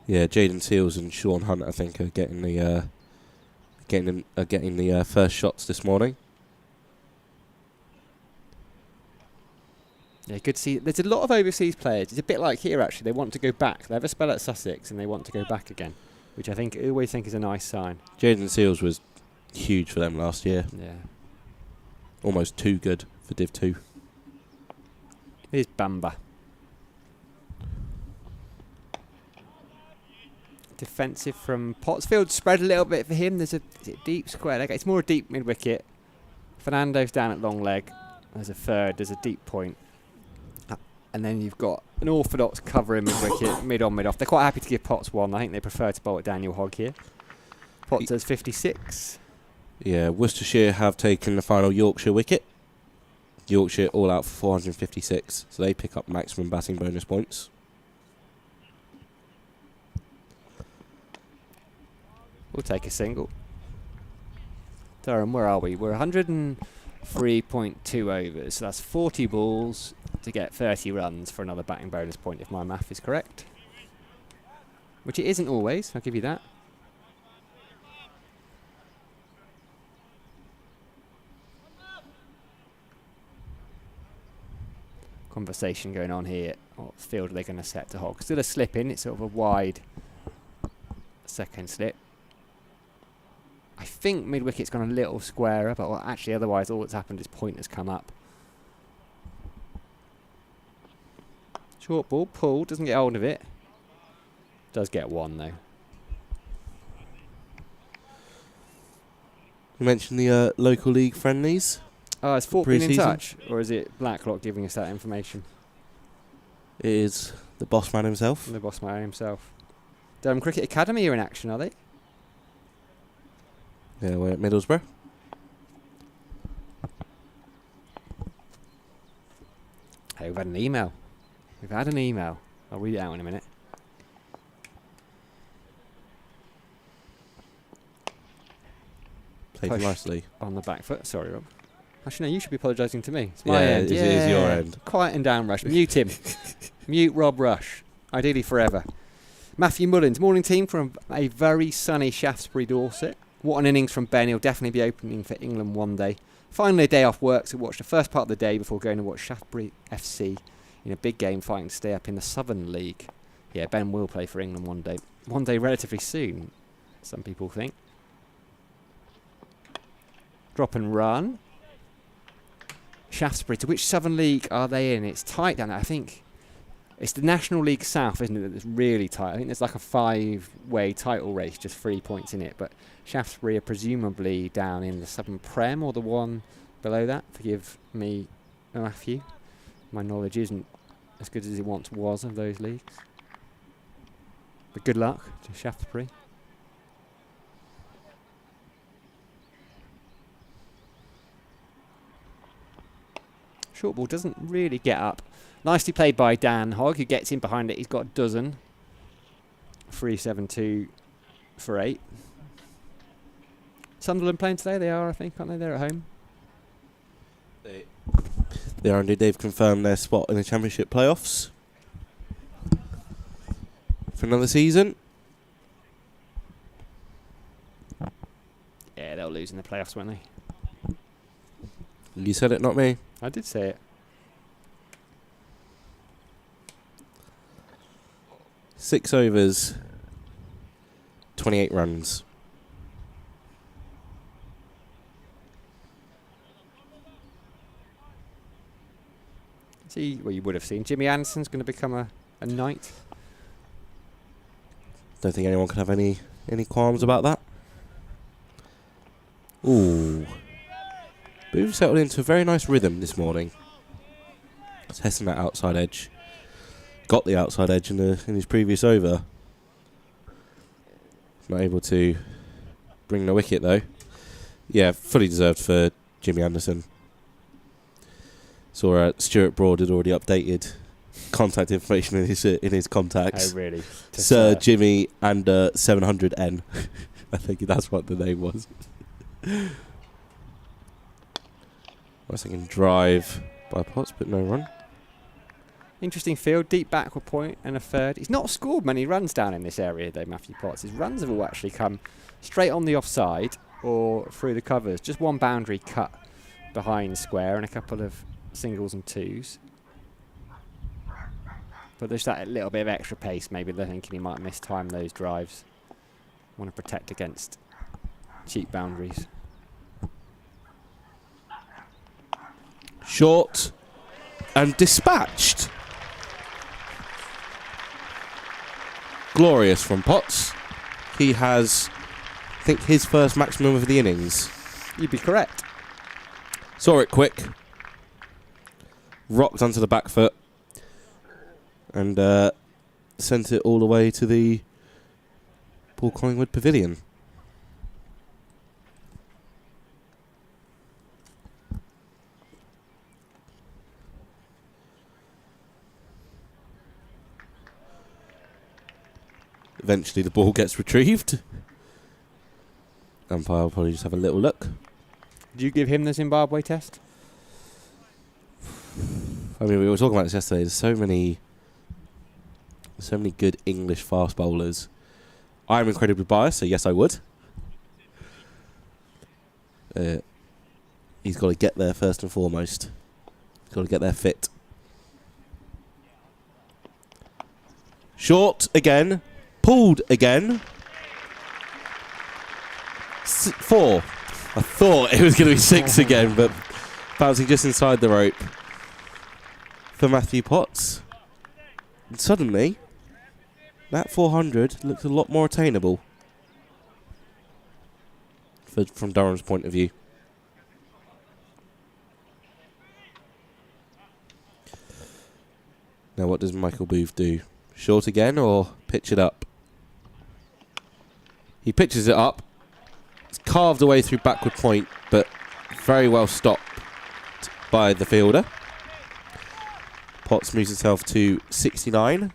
Yeah, Jaden Seals and Sean Hunt, I think, are getting the first shots this morning. Yeah, good to see. There's a lot of overseas players. It's a bit like here, actually. They want to go back. They have a spell at Sussex and they want to go back again, which I always think is a nice sign. Jaden Seals was huge for them last year. Yeah. Almost too good for Div 2. Here's Bamba. Defensive from Pottsfield. Spread a little bit for him. There's a deep square leg. It's more a deep mid-wicket. Fernando's down at long leg. There's a third. There's a deep point. And then you've got an orthodox covering mid-wicket, mid-on, mid-off. They're quite happy to give Potts one. I think they prefer to bowl at Daniel Hogg here. Potts has 56. Yeah, Worcestershire have taken the final Yorkshire wicket. Yorkshire all out for 456, so they pick up maximum batting bonus points. We'll take a single. Durham, where are we? We're 103.2 overs, so that's 40 balls to get 30 runs for another batting bonus point, if my math is correct. Which it isn't always, I'll give you that. Conversation going on here. What field are they going to set to Hogg? Still a slip in, it's sort of a wide second slip. I think mid-wicket's gone a little squarer, but actually otherwise all that's happened is point has come up. Short ball, pulled, doesn't get hold of it. Does get one though. You mentioned the local league friendlies. Oh, has Fort been in Pre-season? touch? Or is it Blacklock giving us that information? It is the boss man himself. The boss man himself. Durham Cricket Academy are in action, are they? Yeah, we're at Middlesbrough. Hey, we've had an email. I'll read it out in a minute. Played Push nicely. on the back foot. Sorry, Rob. Actually, no, you should be apologising to me. It's my Yeah, end. it is your end. Quieten down, Rush. Mute him. Mute Rob Rush. Ideally forever. Matthew Mullins. Morning team from a very sunny Shaftesbury, Dorset. What an innings from Ben. He'll definitely be opening for England one day. Finally a day off work to watch the first part of the day before going to watch Shaftesbury FC in a big game fighting to stay up in the Southern League. Yeah, Ben will play for England one day. One day relatively soon, some people think. Drop and run. Shaftesbury, to which Southern League are they in? It's tight down there. I think it's the National League South, isn't it, that's really tight. I think there's like a 5-way title race, just 3 points in it. But Shaftesbury are presumably down in the Southern Prem or the one below that. Forgive me, Matthew. My knowledge isn't as good as it once was of those leagues. But good luck to Shaftesbury. Short ball doesn't really get up. Nicely played by Dan Hogg, who gets in behind it. He's got a dozen. 3-7-2 for 8. Sunderland playing today? They are, I think, aren't they? They're at home. They are indeed. They've confirmed their spot in the Championship playoffs for another season. Yeah, they'll lose in the playoffs, won't they? You said it, not me. I did say it. 6 overs, 28 runs. See, well, you would have seen Jimmy Anderson's going to become a knight. Don't think anyone can have any qualms about that. Ooh. Booth settled into a very nice rhythm this morning. Testing that outside edge. Got the outside edge in his previous over. Not able to bring the wicket though. Yeah, fully deserved for Jimmy Anderson. Saw Stuart Broad had already updated contact information in his contacts. Oh, really? Sir Jimmy and 700N. I think that's what the name was. I was thinking drive by Potts, but no run. Interesting field, deep backward point and a third. He's not scored many runs down in this area though, Matthew Potts. His runs have all actually come straight on the offside or through the covers. Just one boundary cut behind square and a couple of singles and twos. But there's that little bit of extra pace. Maybe they're thinking he might mistime those drives. Want to protect against cheap boundaries. Short and dispatched. Glorious from Potts. He has, I think, his first maximum of the innings. You'd be correct. Saw it quick. Rocked onto the back foot. And sent it all the way to the Paul Collingwood Pavilion. Eventually the ball gets retrieved. Umpire will probably just have a little look. Did you give him the Zimbabwe test? I mean, we were talking about this yesterday. There's so many good English fast bowlers. I'm incredibly biased, so yes, I would. He's got to get there first and foremost. He's got to get there fit. Short again. Pulled again. 4. I thought it was going to be 6 again, but bouncing just inside the rope for Matthew Potts. And suddenly, that 400 looks a lot more attainable from Durham's point of view. Now what does Michael Booth do? Short again or pitch it up? He pitches it up. It's carved away through backward point, but very well stopped by the fielder. Potts moves himself to 69.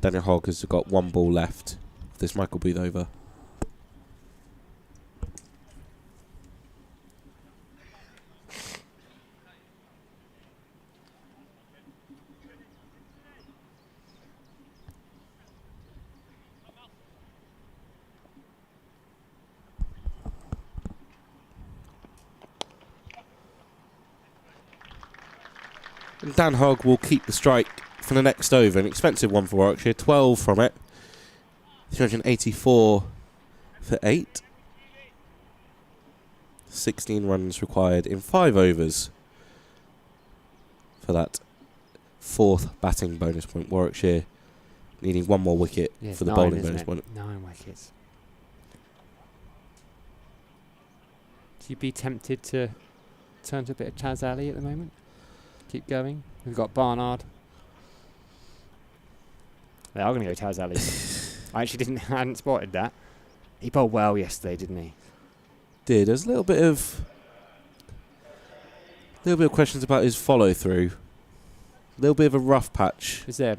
Daniel Hogg has got one ball left of this Michael Booth over. And Dan Hogg will keep the strike for the next over. An expensive one for Warwickshire. 12 from it. 384 for 8. 16 runs required in 5 overs for that 4th batting bonus point. Warwickshire needing one more wicket for the bowling bonus point. 9 wickets. Do you be tempted to turn to a bit of Taz Ali at the moment? Keep going. We've got Barnard. They are going to go Taz Ali. I actually hadn't spotted that. He bowled well yesterday, didn't he? Did. There's a little bit of questions about his follow through. A little bit of a rough patch. Is there?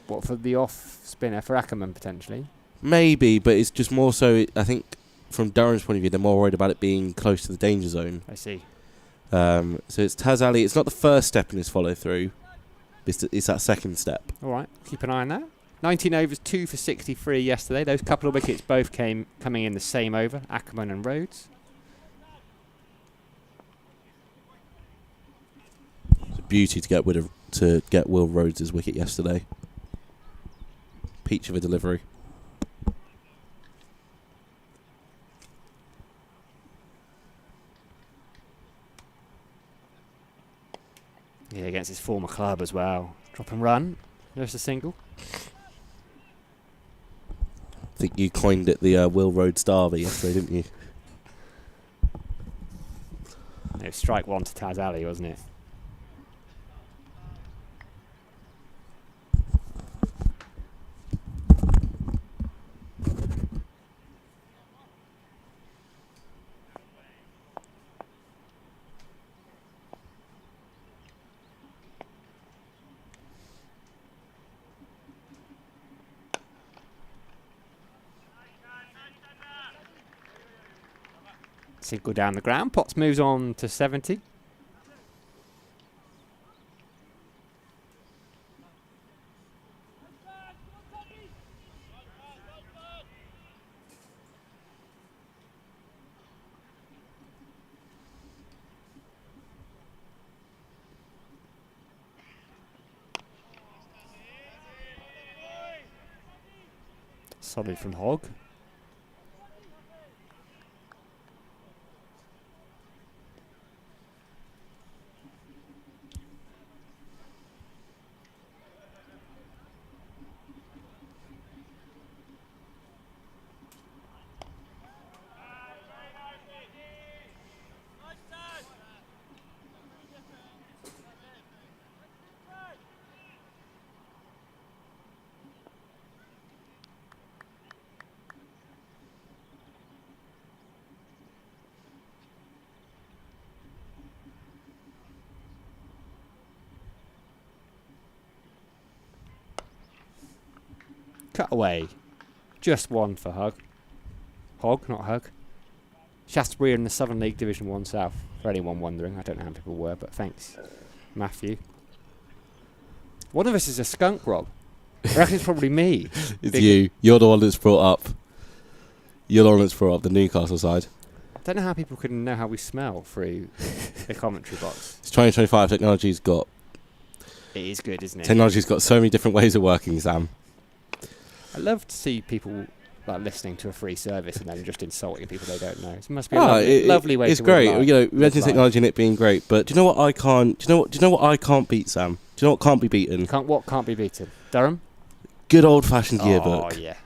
What, for the off spinner for Ackerman potentially? Maybe, but it's just more so. I think from Durham's point of view, they're more worried about it being close to the danger zone. I see. So it's Taz Ali. It's not the first step in his follow through. It's that second step. All right, keep an eye on that. 19 overs, 2 for 63 yesterday. Those couple of wickets both coming in the same over, Ackerman and Rhodes. It's a beauty to get Will Rhodes' wicket yesterday. Peach of a delivery. Yeah, against his former club as well. Drop and run. There's a single. I think you coined it the Will Rhodes Derby yesterday, didn't you? It was strike one to Taz Ali, wasn't it? Single down the ground. Potts moves on to 70. Solid from Hogg. Cut away. Just one for Hogg. Hogg, not Hugg. Shaftesbury in the Southern League Division 1 South. For anyone wondering, I don't know how people were, but thanks, Matthew. One of us is a skunk, Rob. I reckon it's probably me. It's you. You're the one that's brought up. You're the one that's brought up the Newcastle side. I don't know how people can know how we smell through the commentary box. It's 2025. Technology's got. It is good, isn't it? Technology's got so many different ways of working, Sam. I love to see people like listening to a free service and then just insulting people they don't know. It must be a lovely way. It's to great. live. You know, we mentioned technology and it being great, but do you know what I can't? Do you know what I can't beat, Sam? Do you know what can't be beaten? What can't be beaten? Durham. Good old-fashioned yearbook. Oh yeah.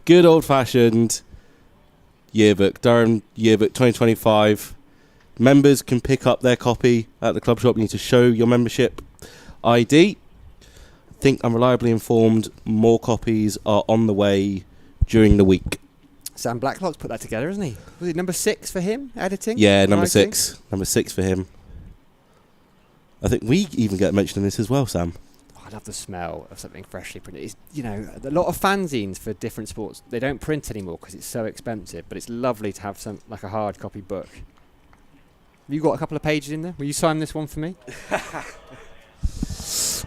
Good old-fashioned yearbook. Durham yearbook 2025. Members can pick up their copy at the club shop. You need to show your membership ID. I think I'm reliably informed more copies are on the way during the week. Sam Blacklock's put that together, isn't he? Was it number 6 for him, editing? Yeah, number writing? 6. Number 6 for him. I think we even get mentioned in this as well, Sam. Oh, I love the smell of something freshly printed. It's, you know, a lot of fanzines for different sports, they don't print anymore because it's so expensive, but it's lovely to have some like a hard copy book. Have you got a couple of pages in there? Will you sign this one for me?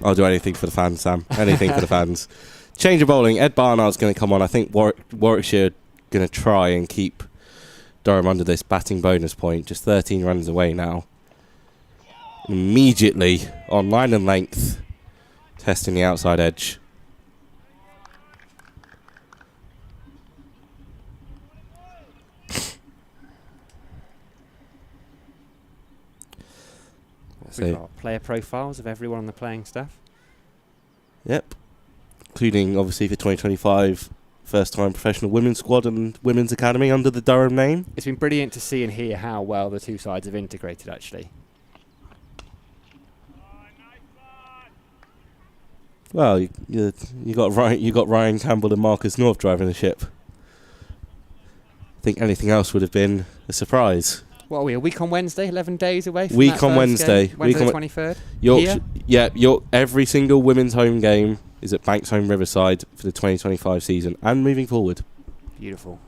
I'll do anything for the fans, Sam. Anything for the fans. Change of bowling. Ed Barnard's going to come on. I think Warwickshire going to try and keep Durham under this batting bonus point. Just 13 runs away now. Immediately on line and length, testing the outside edge. We've got player profiles of everyone on the playing staff. Yep. Including, obviously, for 2025, first-time professional women's squad and women's academy under the Durham name. It's been brilliant to see and hear how well the two sides have integrated, actually. Well, you got Ryan Campbell and Marcus North driving the ship. I think anything else would have been a surprise. What are we, a week on Wednesday, 11 days away from week that on first Wednesday. Game? Wednesday the 23rd? Your every single women's home game is at Banks Homes Riverside for the 2025 season and moving forward. Beautiful.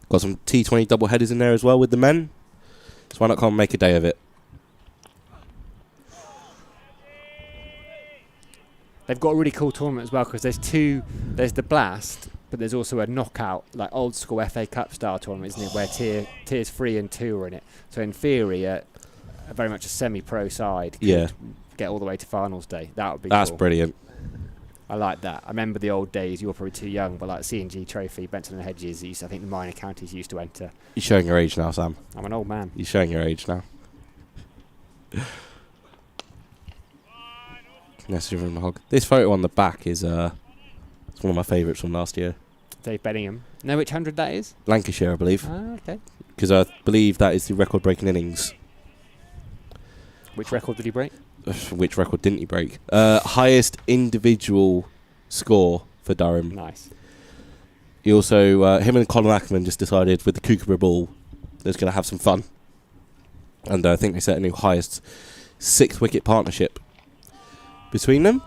Got some T20 double headers in there as well with the men. So why not come and make a day of it? They've got a really cool tournament as well because there's the Blast, but there's also a knockout, like old school FA Cup style tournament, isn't it, where tiers 3 and 2 are in it. So in theory, very much a semi-pro side could get all the way to finals day. That would be That's cool. brilliant. I like that. I remember the old days. You were probably too young, but like C&G Trophy, Benton and Hedges, I think the minor counties used to enter. You're showing your age now, Sam. I'm an old man. You're showing your age now. Nessie from the hog. This photo on the back is it's one of my favourites from last year. Dave Bellingham. Know which 100 that is? Lancashire, I believe. Ah, okay. Because I believe that is the record-breaking innings. Which record did he break? Which record didn't he break? Highest individual score for Durham. Nice. He also, him and Colin Ackerman just decided with the Kookaburra ball, they're just going to have some fun. And I think they set a new highest 6-wicket partnership between them.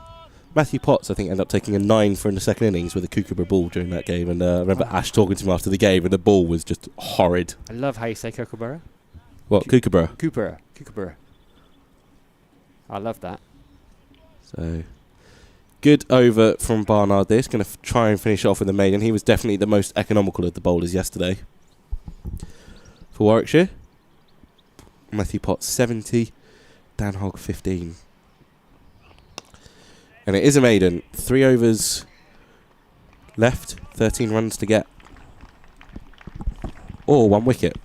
Matthew Potts, I think, ended up taking a 9 for in the second innings with a Kookaburra ball during that game. And I remember Ash talking to him after the game, and the ball was just horrid. I love how you say Kookaburra. What, Kookaburra? Kookaburra. I love that. So, good over from Barnard. This going to try and finish off with the maiden. He was definitely the most economical of the bowlers yesterday. For Warwickshire, Matthew Potts 70, Dan Hogg 15. And it is a maiden. 3 overs left, 13 runs to get. Or 1 wicket.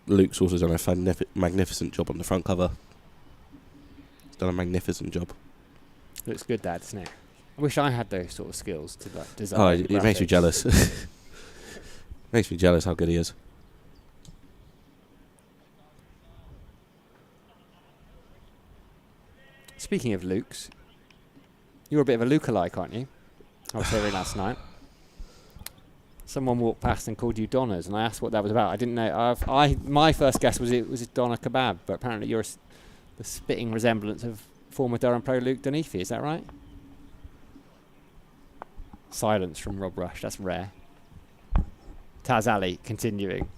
Luke's also done a magnificent job on the front cover. He's done a magnificent job. Looks good, Dad, doesn't it? I wish I had those sort of skills to like, design. Oh, it makes me jealous. Makes me jealous how good he is. Speaking of Luke's, you're a bit of a Luke-alike, aren't you? I was hearing last night. Someone walked past and called you Donna's, and I asked what that was about. I didn't know. My first guess was it was a Donna kebab, but apparently you're the spitting resemblance of former Durham pro Luke Dunphy. Is that right? Silence from Rob Rush. That's rare. Taz Ali continuing.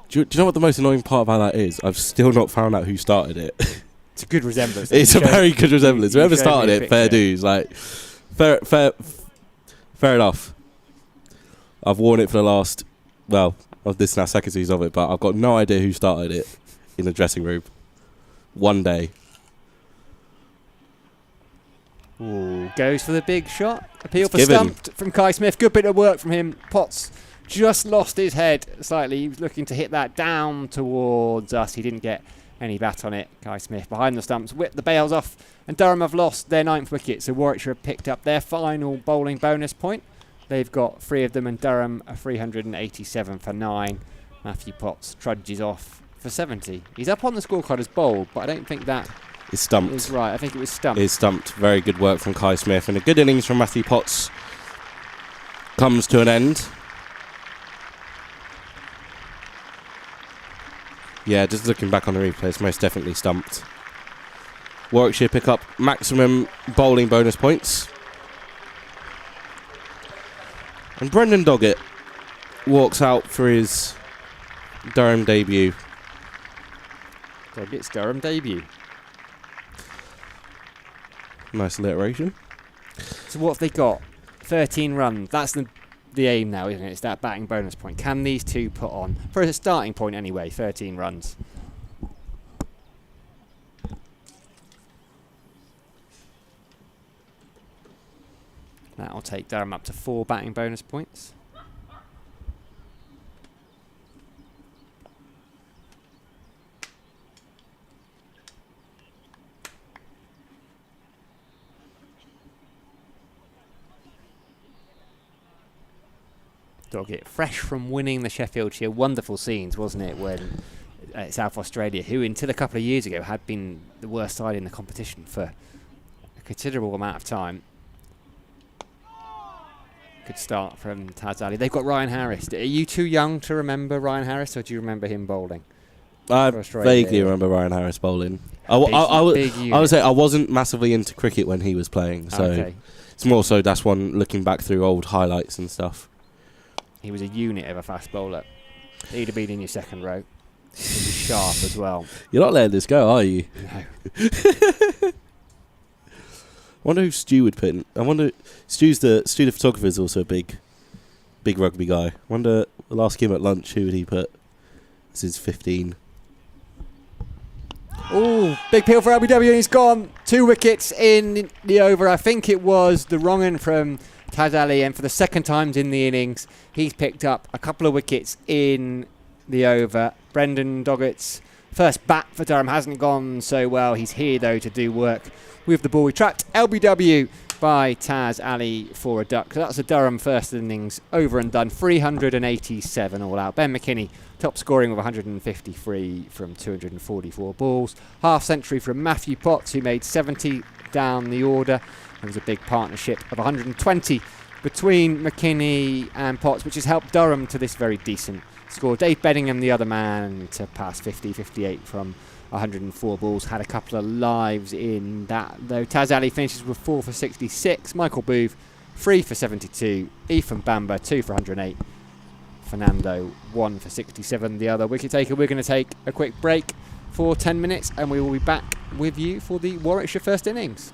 Do you know what the most annoying part about that is? I've still not found out who started it. It's a good resemblance. It's a very good resemblance. Whoever started it, fair dues. Like, fair enough. I've worn it for the last, this is now second season of it, but I've got no idea who started it in the dressing room. One day. Ooh, goes for the big shot. Appeal for stumped from Kai Smith. Good bit of work from him. Potts just lost his head slightly. He was looking to hit that down towards us. He didn't get any bat on it. Kai Smith behind the stumps, whipped the bails off, and Durham have lost their 9th wicket. So Warwickshire have picked up their final bowling bonus point. They've got 3 of them, and Durham are 387 for 9. Matthew Potts trudges off for 70. He's up on the scorecard as bowled, but I don't think that is stumped. Is right. I think it was stumped. It is stumped. Very good work from Kai Smith, and a good innings from Matthew Potts comes to an end. Yeah, just looking back on the replay, it's most definitely stumped. Warwickshire pick up maximum bowling bonus points. And Brendan Doggett walks out for his Durham debut. Doggett's Durham debut. Nice alliteration. So what have they got? 13 runs. That's the aim now, isn't it? It's that batting bonus point. Can these two put on, for a starting point anyway, 13 runs? That'll take Durham up to 4 batting bonus points. Doggett, fresh from winning the Sheffieldshire, wonderful scenes, wasn't it, when South Australia, who until a couple of years ago had been the worst side in the competition for a considerable amount of time. Good start from Taz Ali. They've got Ryan Harris. Are you too young to remember Ryan Harris, or do you remember him bowling? I vaguely remember Ryan Harris bowling. I would say I wasn't massively into cricket when he was playing, so it's more so that's one looking back through old highlights and stuff. He was a unit of a fast bowler. He'd have been in your second row. He was sharp as well. You're not letting this go, are you? No. I wonder who Stu would put in. I wonder, Stu the photographer is also a big rugby guy. I wonder, I'll ask him at lunch, who would he put as his 15? Oh, big peel for LBW and he's gone. 2 wickets in the over. I think it was the wrong end from Taz Ali, and for the second time in the innings, he's picked up a couple of wickets in the over. Brendan Doggett's first bat for Durham hasn't gone so well. He's here, though, to do work with the ball. We trapped LBW by Taz Ali for a duck. So that's a Durham first innings over and done. 387 all out. Ben McKinney top scoring with 153 from 244 balls. Half century from Matthew Potts, who made 70 down the order. There was a big partnership of 120 between McKinney and Potts, which has helped Durham to this very decent score. Dave Bedingham, the other man, to pass 50, 58 from 104 balls. Had a couple of lives in that, though. Taz Ali finishes with 4 for 66. Michael Booth, 3 for 72. Ethan Bamber, 2 for 108. Fernando, 1 for 67. The other wicket taker. We're going to take a quick break for 10 minutes, and we will be back with you for the Warwickshire first innings.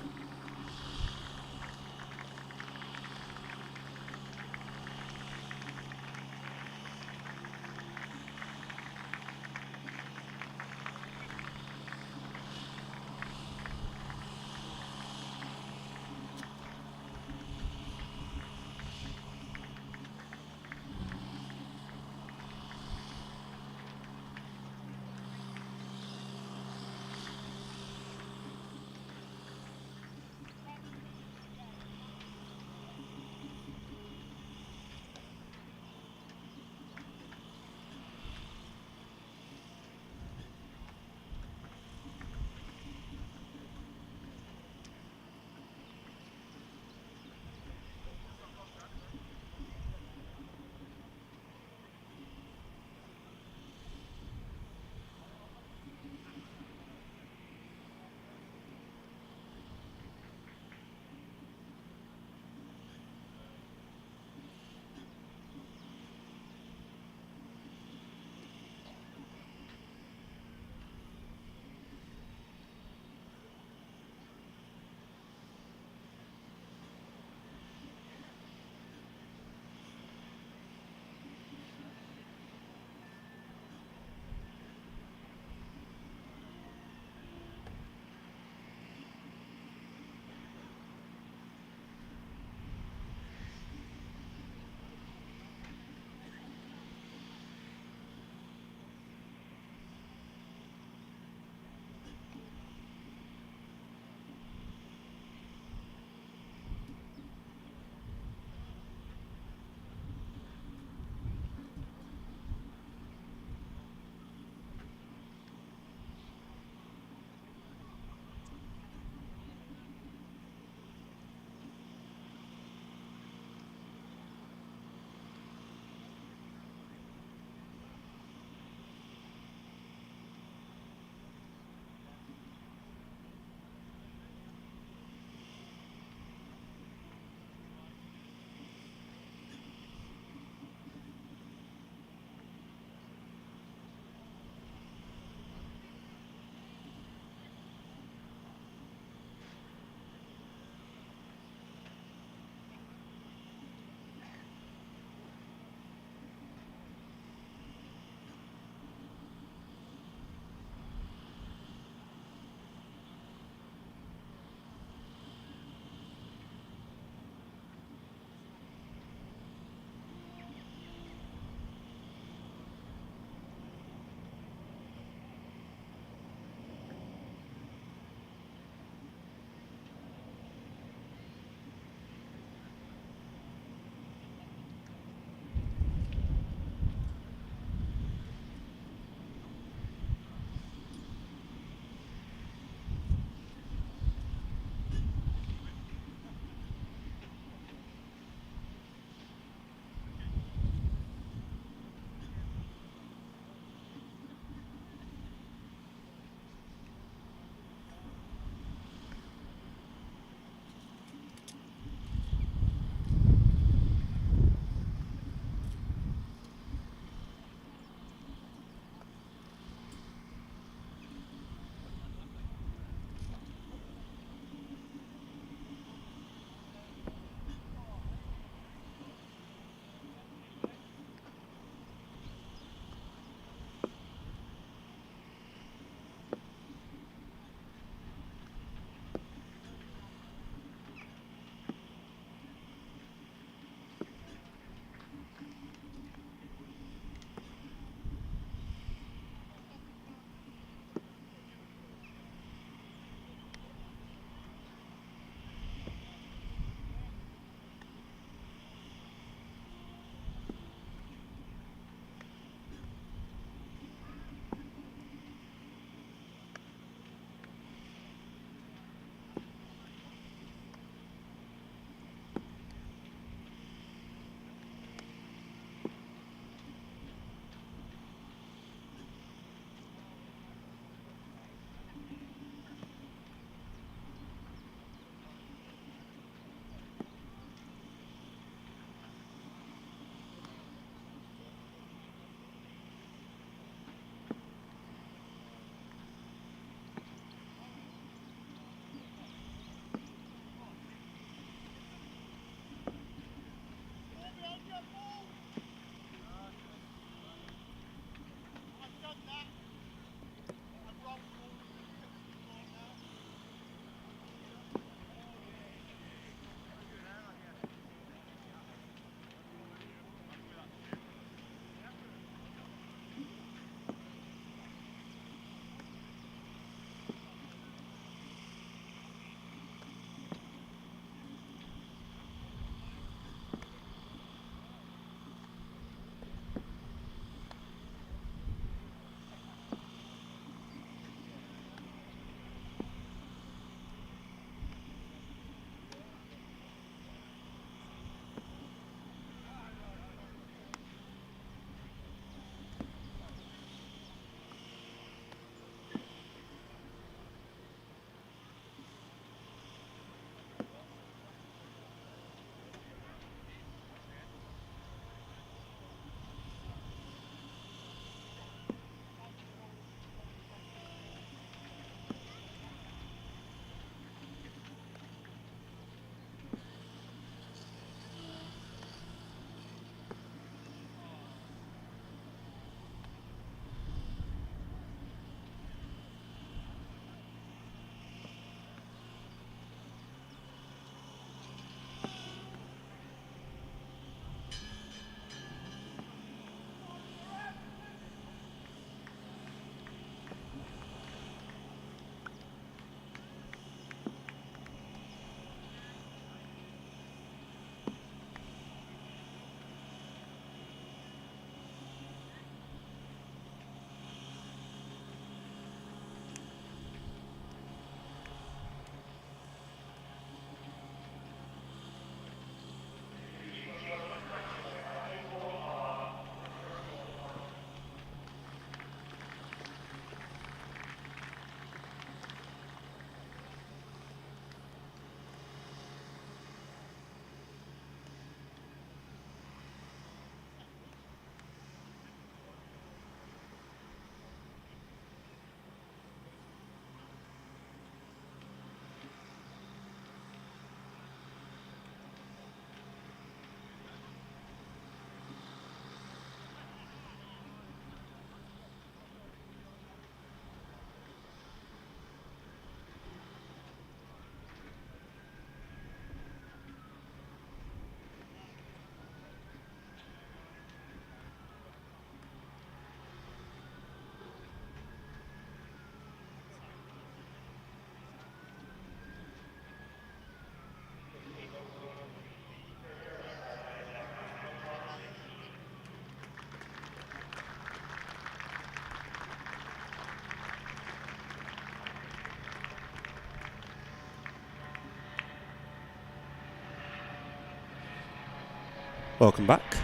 Welcome back.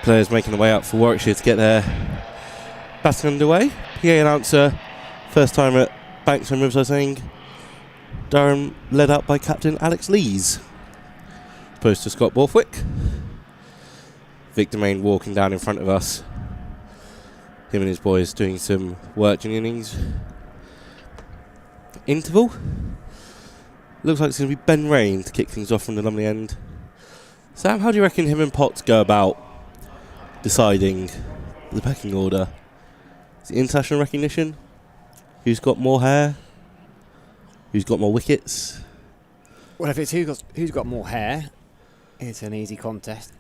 Players making their way up for Warwickshire to get their batting underway. PA announcer, first time at Banks Homes Riverside, saying Durham led out by captain Alex Lees. Opposed to Scott Borthwick. Victor Main walking down in front of us. Him and his boys doing some work in innings. Interval. Looks like it's going to be Ben Rain to kick things off from the Lumley end. Sam, how do you reckon him and Potts go about deciding the pecking order? Is it international recognition? Who's got more hair? Who's got more wickets? Well, if it's who's got more hair, it's an easy contest.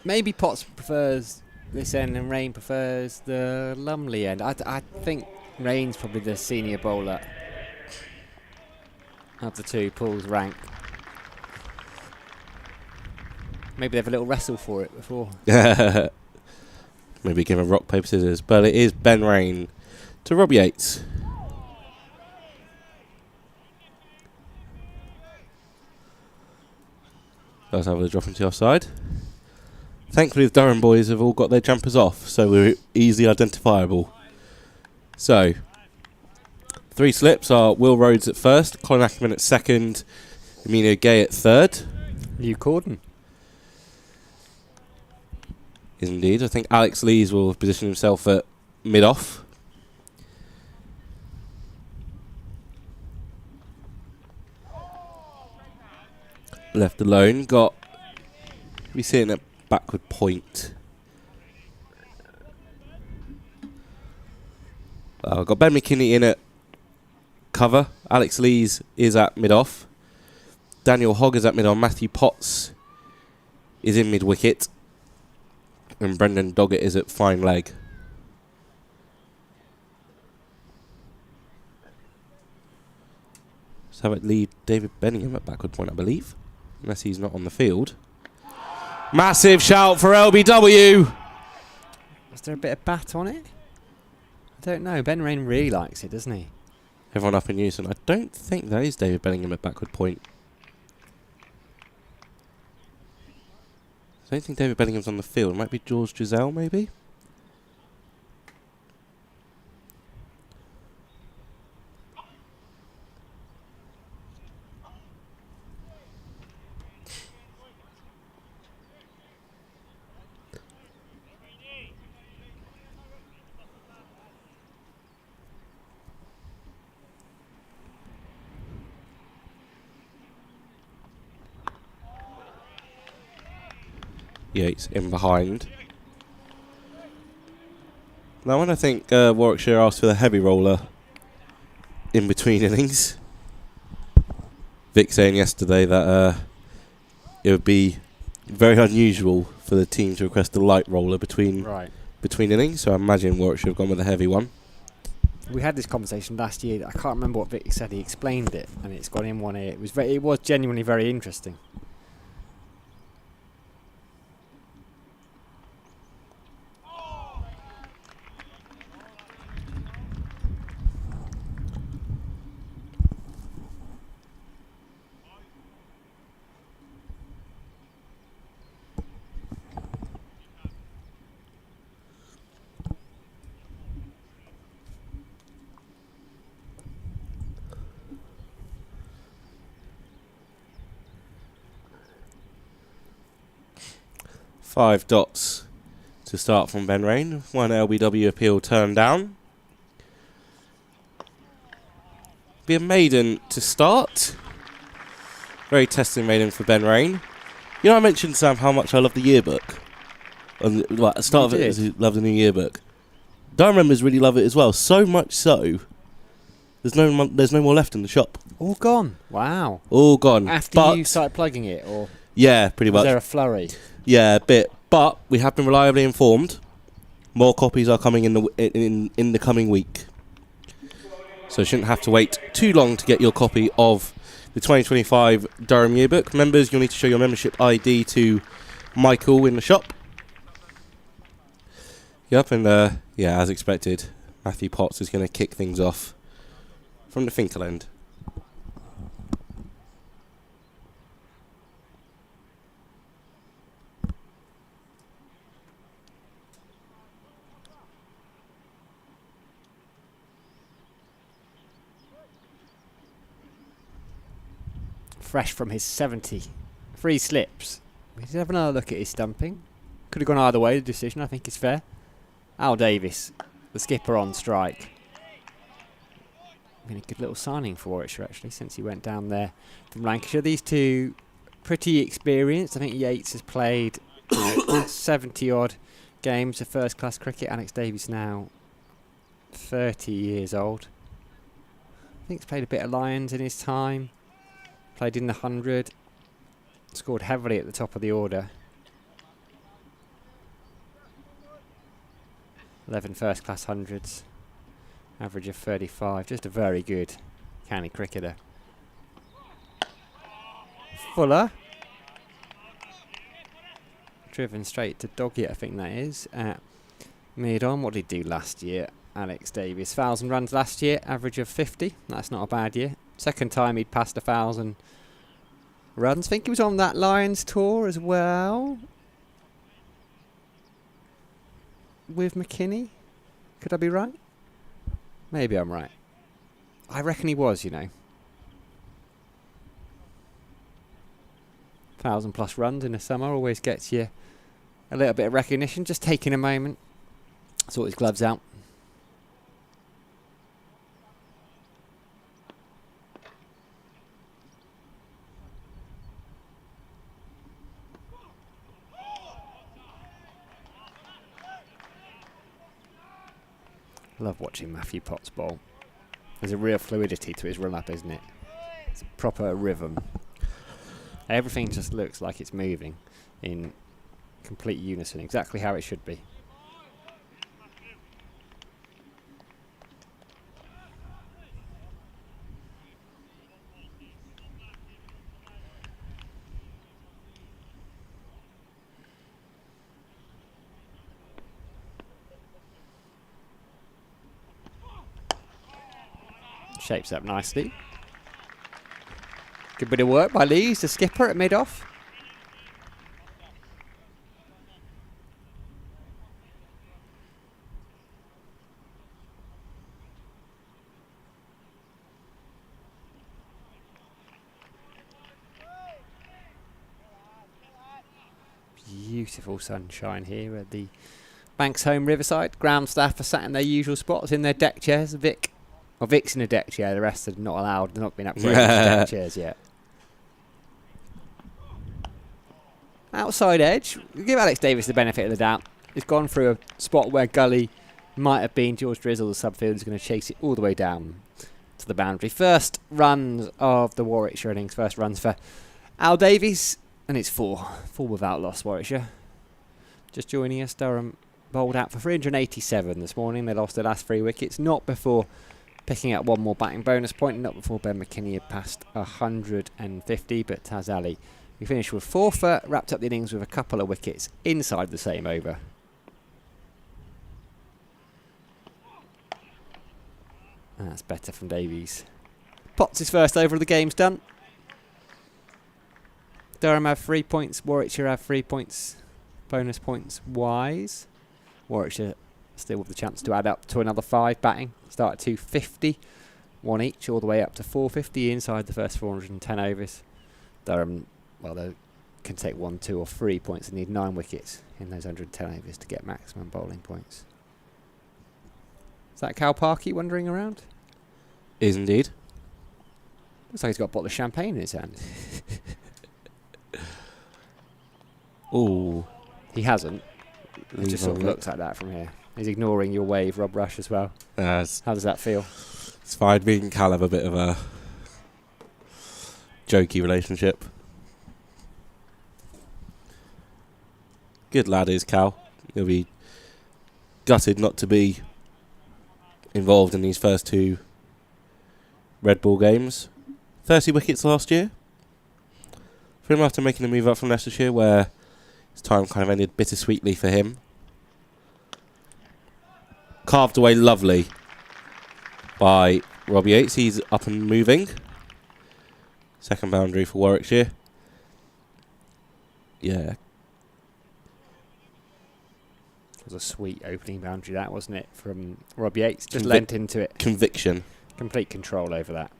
Maybe Potts prefers this end and Rain prefers the Lumley end. I think Rain's probably the senior bowler of the two pools rank. Maybe they have a little wrestle for it before. Maybe give him rock, paper, scissors. But it is Ben Rain to Rob Yates. Let's have a drop into the offside. Thankfully, the Durham boys have all got their jumpers off, so we're easily identifiable. So, 3 slips are Will Rhodes at first, Colin Ackerman at second, Emilio Gay at third. Hugh Corden. Is indeed. I think Alex Lees will position himself at mid-off. Left alone, got we sitting at backward point. I've got Ben McKinney in at cover. Alex Lees is at mid-off. Daniel Hogg is at mid-on. Matthew Potts is in mid-wicket. And Brendan Doggett is at fine leg. Let's have it lead David Benningham at backward point, I believe. Unless he's not on the field. Massive shout for LBW. Was there a bit of bat on it? I don't know. Ben Rain really likes it, doesn't he? Everyone up in unison. I don't think that is David Bellingham at backward point. I don't think David Bellingham's on the field. It might be George Giselle, maybe? Yates in behind. Now, when I think Warwickshire asked for the heavy roller in between innings, Vic saying yesterday that it would be very unusual for the team to request the light roller between innings. So I imagine Warwickshire have gone with a heavy one. We had this conversation last year. I can't remember what Vic said. He explained it, and it's gone in one ear. It was genuinely very interesting. Five dots to start from Ben Rain. One LBW appeal turned down. Be a maiden to start. Very testing maiden for Ben Rain. You know, I mentioned, Sam, how much I love the yearbook. At the start of it, I love the new yearbook. Durham members really love it as well. So much so, there's no more left in the shop. All gone. Wow. All gone. After you started plugging it, or yeah, pretty much. Was there a flurry? Yeah, a bit. But we have been reliably informed. More copies are coming in the coming week. So you shouldn't have to wait too long to get your copy of the 2025 Durham Yearbook. Members, you'll need to show your membership ID to Michael in the shop. Yep, and yeah, as expected, Matthew Potts is going to kick things off from the Finkel end. fresh from his 73 slips. He's having another look at his stumping. Could have gone either way, the decision, I think, is fair. Al Davis, the skipper, on strike. Been a good little signing for Warwickshire, actually, since he went down there from Lancashire. These two pretty experienced. I think Yates has played 70-odd games of first-class cricket. Alex Davies now 30 years old. I think he's played a bit of Lions in his time. Played in the 100. Scored heavily at the top of the order. 11 first-class hundreds. Average of 35. Just a very good county cricketer. Fuller. Driven straight to Doggett, I think that is, at mid-on. What did he do last year? Alex Davies. 1,000 runs last year, average of 50. That's not a bad year. Second time he'd passed 1,000 runs. I think he was on that Lions tour as well. With McKinney. Could I be right? Maybe I'm right. I reckon he was, you know. 1,000+ runs in the summer always gets you a little bit of recognition. Just taking a moment. Sort his gloves out. Love watching Matthew Potts bowl. There's a real fluidity to his run-up, isn't it? It's a proper rhythm. Everything just looks like it's moving in complete unison, exactly how it should be. Shapes up nicely. Good bit of work by Lees, the skipper, at mid-off. Beautiful sunshine here at the Banks Home Riverside. Ground staff are sat in their usual spots in their deck chairs. Vic's in a deck chair, the rest are not allowed. They've not been upgraded to deck chairs yet. Outside edge. We'll give Alex Davis the benefit of the doubt. He's gone through a spot where Gully might have been. George Drizzle, the subfielder, is going to chase it all the way down to the boundary. First runs of the Warwickshire innings. First runs for Al Davies. And it's 4. 4 without loss, Warwickshire. Just joining us, Durham bowled out for 387 this morning. They lost their last 3 wickets. Not before picking up one more batting bonus point. Not before Ben McKinney had passed 150. But Taz Ali, we finished with 4 for, wrapped up the innings with a couple of wickets inside the same over. That's better from Davies. Potts' his first over of the game's done. Durham have 3 points. Warwickshire have 3 points. Bonus points wise. Warwickshire still with the chance to add up to another 5 batting. Start at 250. 1 each all the way up to 450 inside the first 410 overs. Durham, well, they can take 1, 2 or 3 points. They need 9 wickets in those 110 overs to get maximum bowling points. Is that Cal Parkey wandering around? Is indeed. Looks like he's got a bottle of champagne in his hand. Ooh. He hasn't. He just sort of looks like that from here. He's ignoring your wave, Rob Rush, as well. How does that feel? It's fine. Me and Cal have a bit of a jokey relationship. Good lad is Cal. He'll be gutted not to be involved in these first 2 Red Bull games. 30 wickets last year. For him after making the move up from Leicestershire, where his time kind of ended bittersweetly for him. Carved away lovely by Robbie Yates. He's up and moving. Second boundary for Warwickshire. Yeah. It was a sweet opening boundary, that, wasn't it, from Robbie Yates. Just lent into it. Conviction. Complete control over that.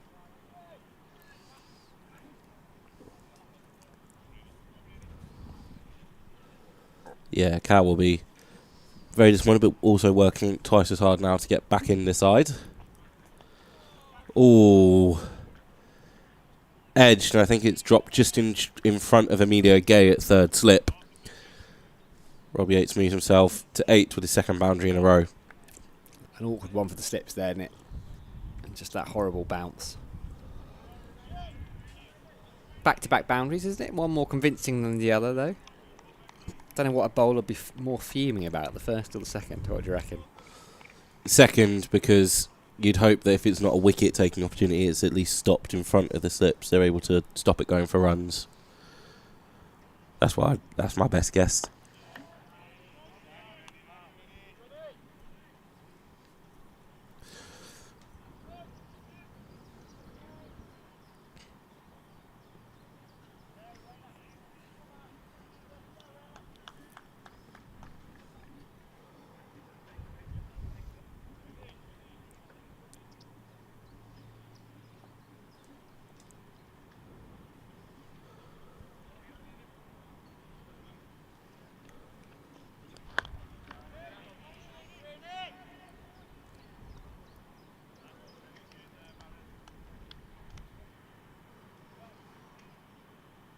Yeah, Cal will be very disappointed, but also working twice as hard now to get back in the side. Ooh. Edged, and I think it's dropped just in front of Emilio Gay at third slip. Robbie Yates moves himself to 8 with his second boundary in a row. An awkward one for the slips there, isn't it? And just that horrible bounce. Back-to-back boundaries, isn't it? One more convincing than the other, though. Don't know what a bowler would be more fuming about, the first or the second. What do you reckon? Second, because you'd hope that if it's not a wicket-taking opportunity, it's at least stopped in front of the slips. They're able to stop it going for runs. That's my best guess.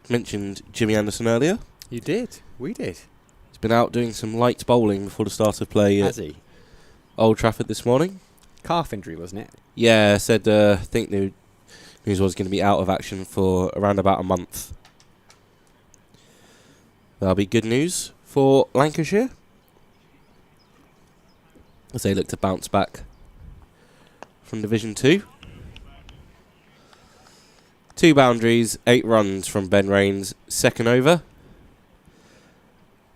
Mentioned Jimmy Anderson earlier. You did. We did. He's been out doing some light bowling before the start of play Has at he? Old Trafford this morning. Calf injury, wasn't it? Yeah, said I think the news was going to be out of action for around about a month. That'll be good news for Lancashire as they look to bounce back from Division 2. 2 boundaries, 8 runs from Ben Raines, second over.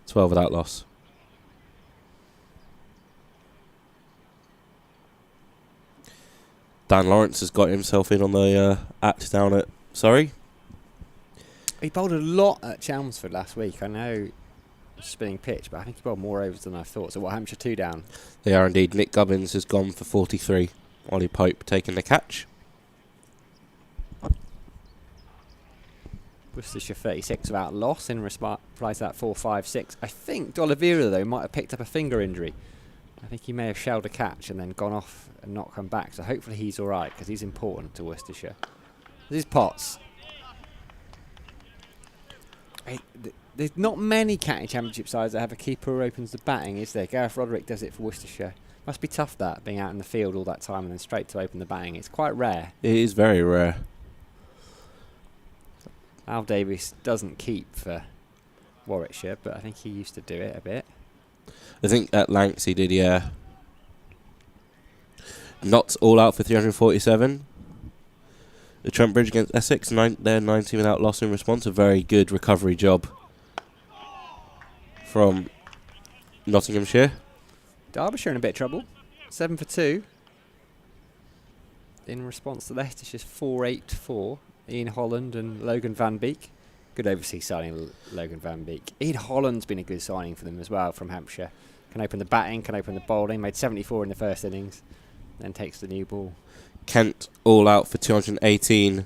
12 without loss. Dan Lawrence has got himself in on the act down at Surrey. He bowled a lot at Chelmsford last week. I know spinning pitch, but I think he bowled more overs than I thought. So what, Hampshire 2 down? They are indeed. Nick Gubbins has gone for 43. Ollie Pope taking the catch. Worcestershire 36 without loss in reply to that 4-5-6. I think D'Oliveira, though, might have picked up a finger injury. I think he may have shelled a catch and then gone off and not come back. So hopefully he's all right, because he's important to Worcestershire. This is Potts. There's not many county championship sides that have a keeper who opens the batting, is there? Gareth Roderick does it for Worcestershire. Must be tough, that, being out in the field all that time and then straight to open the batting. It's quite rare. It is very rare. Al Davies doesn't keep for Warwickshire, but I think he used to do it a bit. I think at Lancs he did, yeah. Not all out for 347. The Trent Bridge against Essex, they're 19 without loss in response. A very good recovery job from Nottinghamshire. Derbyshire in a bit of trouble. 7 for 2. In response to Leicestershire's 4-8-4. Ian Holland and Logan Van Beek. Good overseas signing, Logan Van Beek. Ian Holland's been a good signing for them as well from Hampshire. Can open the batting, can open the bowling. Made 74 in the first innings. Then takes the new ball. Kent all out for 218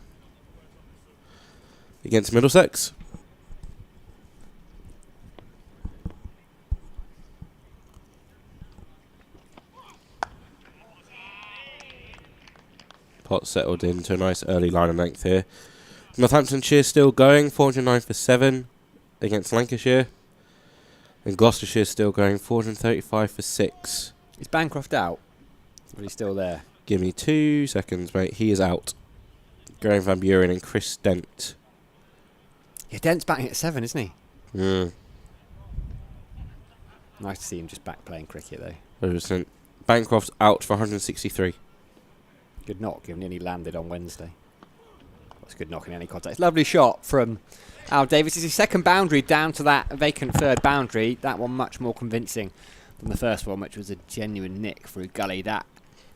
against Middlesex. Potts settled into a nice early line of length here. Northamptonshire still going, 409 for 7 against Lancashire. And Gloucestershire still going, 435 for 6. Is Bancroft out? Or is he still there? Give me 2 seconds, mate. He is out. Graham Van Buren and Chris Dent. Yeah, Dent's batting at 7, isn't he? Mm. Nice to see him just back playing cricket, though. 100%. Bancroft's out for 163. Good knock, given he only landed on Wednesday. That's good knock in any context. Lovely shot from Al Davies. It's his second boundary down to that vacant third boundary. That one much more convincing than the first one, which was a genuine nick through gully. That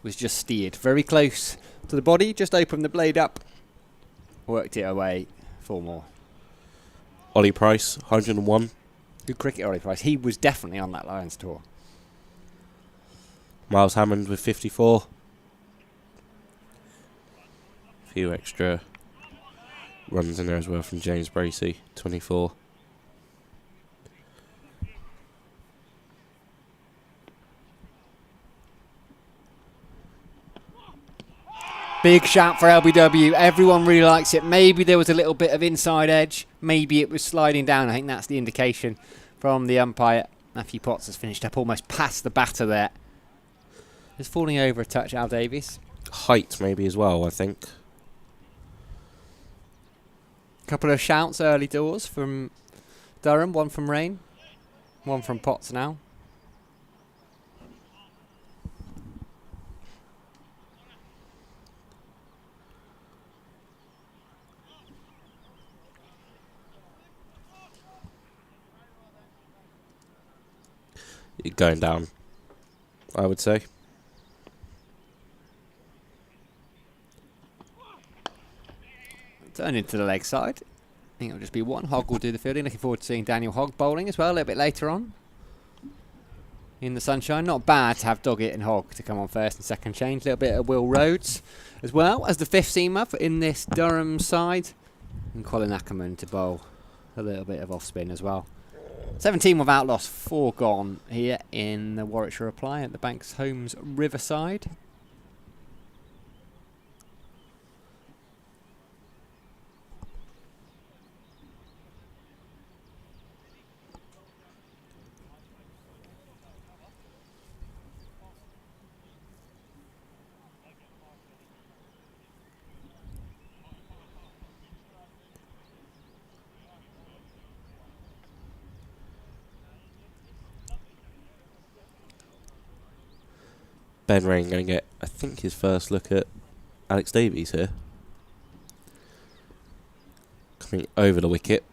was just steered very close to the body. Just opened the blade up. Worked it away. 4 more. Ollie Price, 101. Good cricket, Ollie Price. He was definitely on that Lions tour. Miles Hammond with 54. A few extra runs in there as well from James Bracey, 24. Big shout for LBW. Everyone really likes it. Maybe there was a little bit of inside edge. Maybe it was sliding down. I think that's the indication from the umpire. Matthew Potts has finished up almost past the batter there. Just falling over a touch, Al Davies. Height maybe as well, I think. Couple of shouts early doors from Durham. One from Rain. One from Potts now. Going down, I would say. Turn into the leg side. I think it'll just be one. Hogg will do the fielding. Looking forward to seeing Daniel Hogg bowling as well a little bit later on. In the sunshine. Not bad to have Doggett and Hogg to come on first and second change. A little bit of Will Rhodes as well as the fifth seamer in this Durham side. And Colin Ackerman to bowl a little bit of off spin as well. 17 without loss, 4 gone here in the Warwickshire reply at the Banks Homes Riverside. Ben Rain going to get, I think, his first look at Alex Davies here. Coming over the wicket.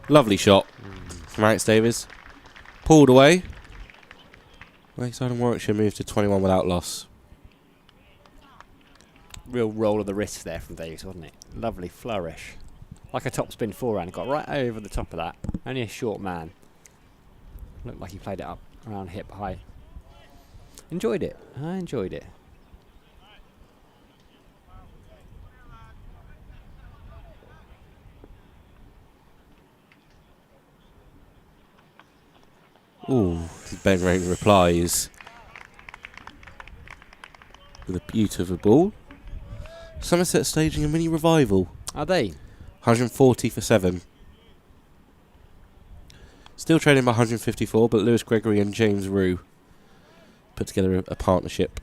Lovely shot from Alex Davies. Pulled away. Lakeside and Warwickshire moved to 21 without loss. Real roll of the wrist there from Davies, wasn't it? Lovely flourish. Like a top spin forehand. Got right over the top of that. Only a short man. Looked like he played it up around hip height. Enjoyed it. I enjoyed it. Ooh, Ben Rain replies with a beautiful ball. Somerset staging a mini revival. Are they? 140 for 7. Still trailing by 154, but Lewis Gregory and James Rue put together a partnership.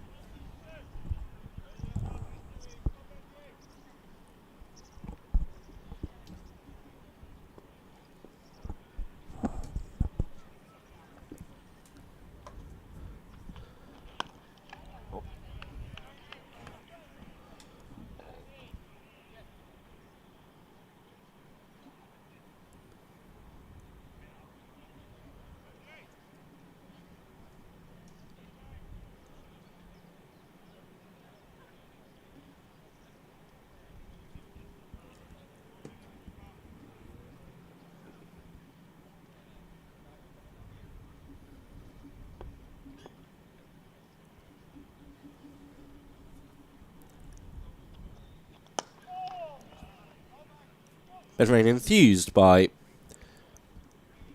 Ben Rain enthused by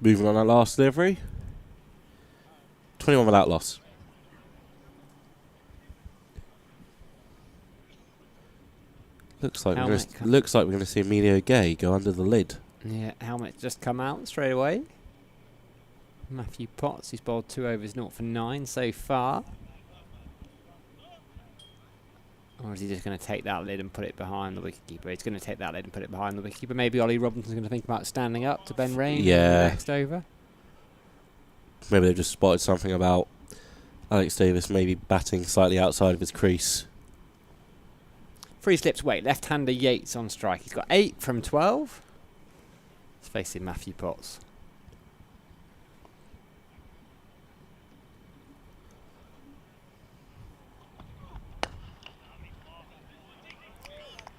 moving on that last delivery. 21 without loss. Looks like we're going to see Emilio Gay go under the lid. Yeah, helmet just come out straight away. Matthew Potts, he's bowled 2 overs, 0 for 9 so far. Or is he just going to take that lid and put it behind the wicketkeeper? He's going to take that lid and put it behind the wicketkeeper. Maybe Ollie Robinson's going to think about standing up to Ben Rain in the next over. Maybe they've just spotted something about Alex Davis maybe batting slightly outside of his crease. Free slips wait. Left-hander Yates on strike. He's got 8 from 12. He's facing Matthew Potts.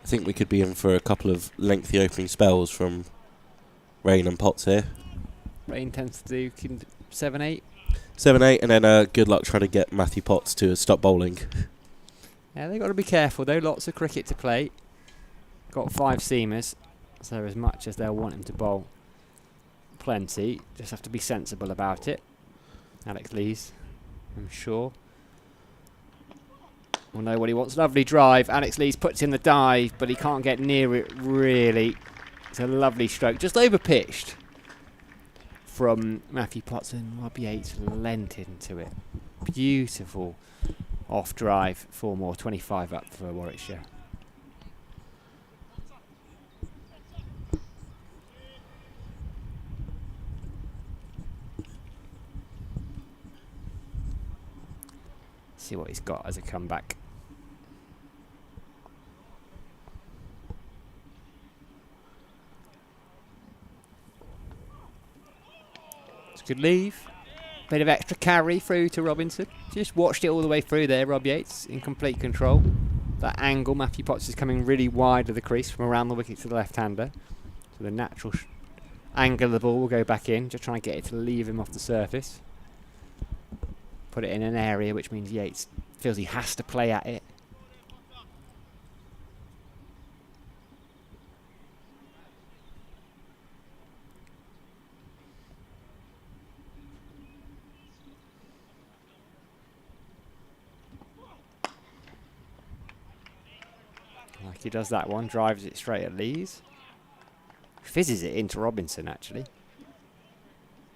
I think we could be in for a couple of lengthy opening spells from Rain and Potts here. Rain tends to do 7-8. 7-8, and then good luck trying to get Matthew Potts to stop bowling. Yeah, they've got to be careful though. Lots of cricket to play. Got 5 seamers, so as much as they'll want him to bowl plenty, just have to be sensible about it. Alex Lees, I'm sure, will know what he wants. Lovely drive. Alex Lees puts in the dive, but he can't get near it really. It's a lovely stroke. Just over pitched from Matthew Potts, and Rob Yates lent into it. Beautiful off drive. 4 more. 25 up for Warwickshire. See what he's got as a comeback. Good leave. Bit of extra carry through to Robinson. Just watched it all the way through there. Rob Yates in complete control. That angle, Matthew Potts is coming really wide of the crease from around the wicket to the left-hander. So the natural angle of the ball will go back in. Just trying to get it to leave him off the surface. Put it in an area which means Yates feels he has to play at it. Like he does that one, drives it straight at Lees. Fizzes it into Robinson actually.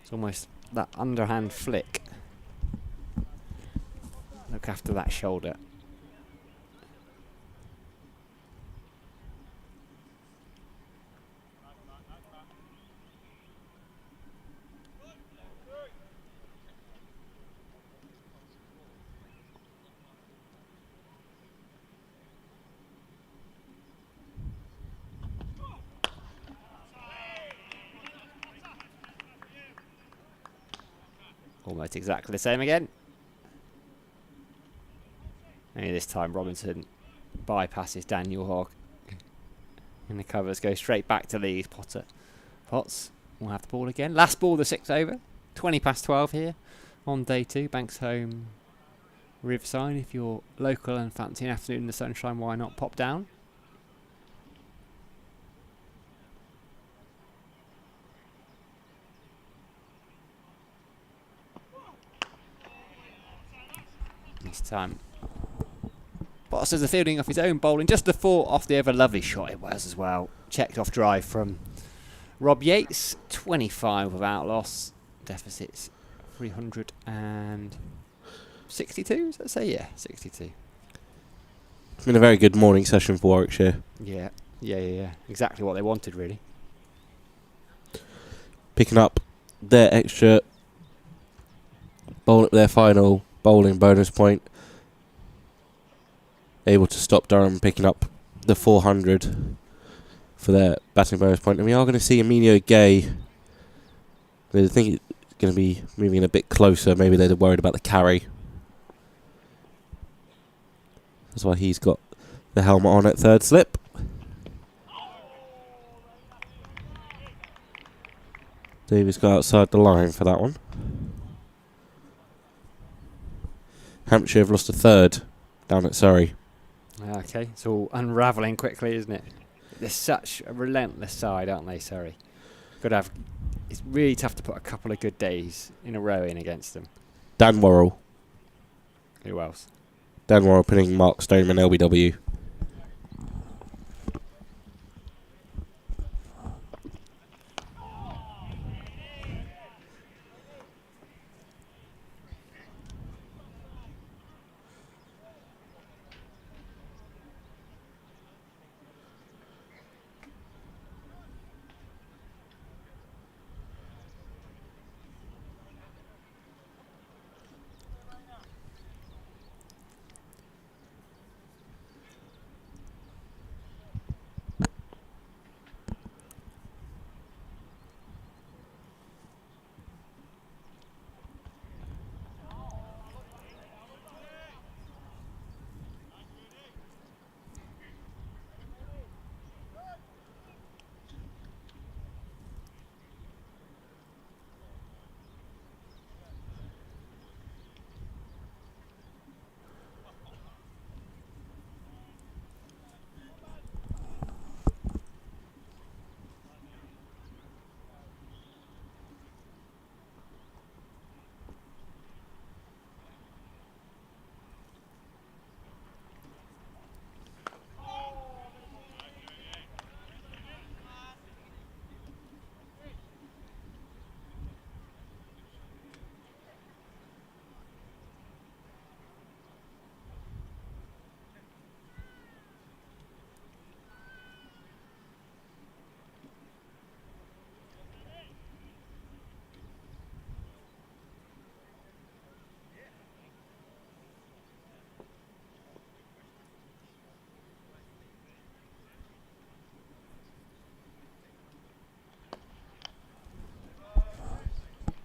It's almost that underhand flick. Look after that shoulder. Almost exactly the same again. Only this time Robinson bypasses Daniel Hogg. And the covers go straight back to Lees. Potts will have the ball again. Last ball, the 6th over. 20 past 12 here on day 2. Banks Home Riverside. If you're local and fancy an afternoon in the sunshine, why not pop down? This time Potts does the fielding off his own bowling. Just the 4 off the over. Lovely shot it was as well. Checked off drive from Rob Yates. 25 without loss. Deficits 362. Does that say? Yeah, 62. It's been a very good morning session for Warwickshire. Yeah. Exactly what they wanted, really. Picking up their extra their final bowling bonus point. Able to stop Durham picking up the 400 for their batting bonus point. And we are going to see Emilio Gay. I think it's going to be moving a bit closer. Maybe they're worried about the carry. That's why he's got the helmet on at 3rd slip. Davies got outside the line for that one. Hampshire have lost a 3rd down at Surrey. Okay, it's all unravelling quickly, isn't it? They're such a relentless side, aren't they, Surrey? It's really tough to put a couple of good days in a row in against them. Dan Worrell. Who else? Dan Worrell pinning Mark Stoneman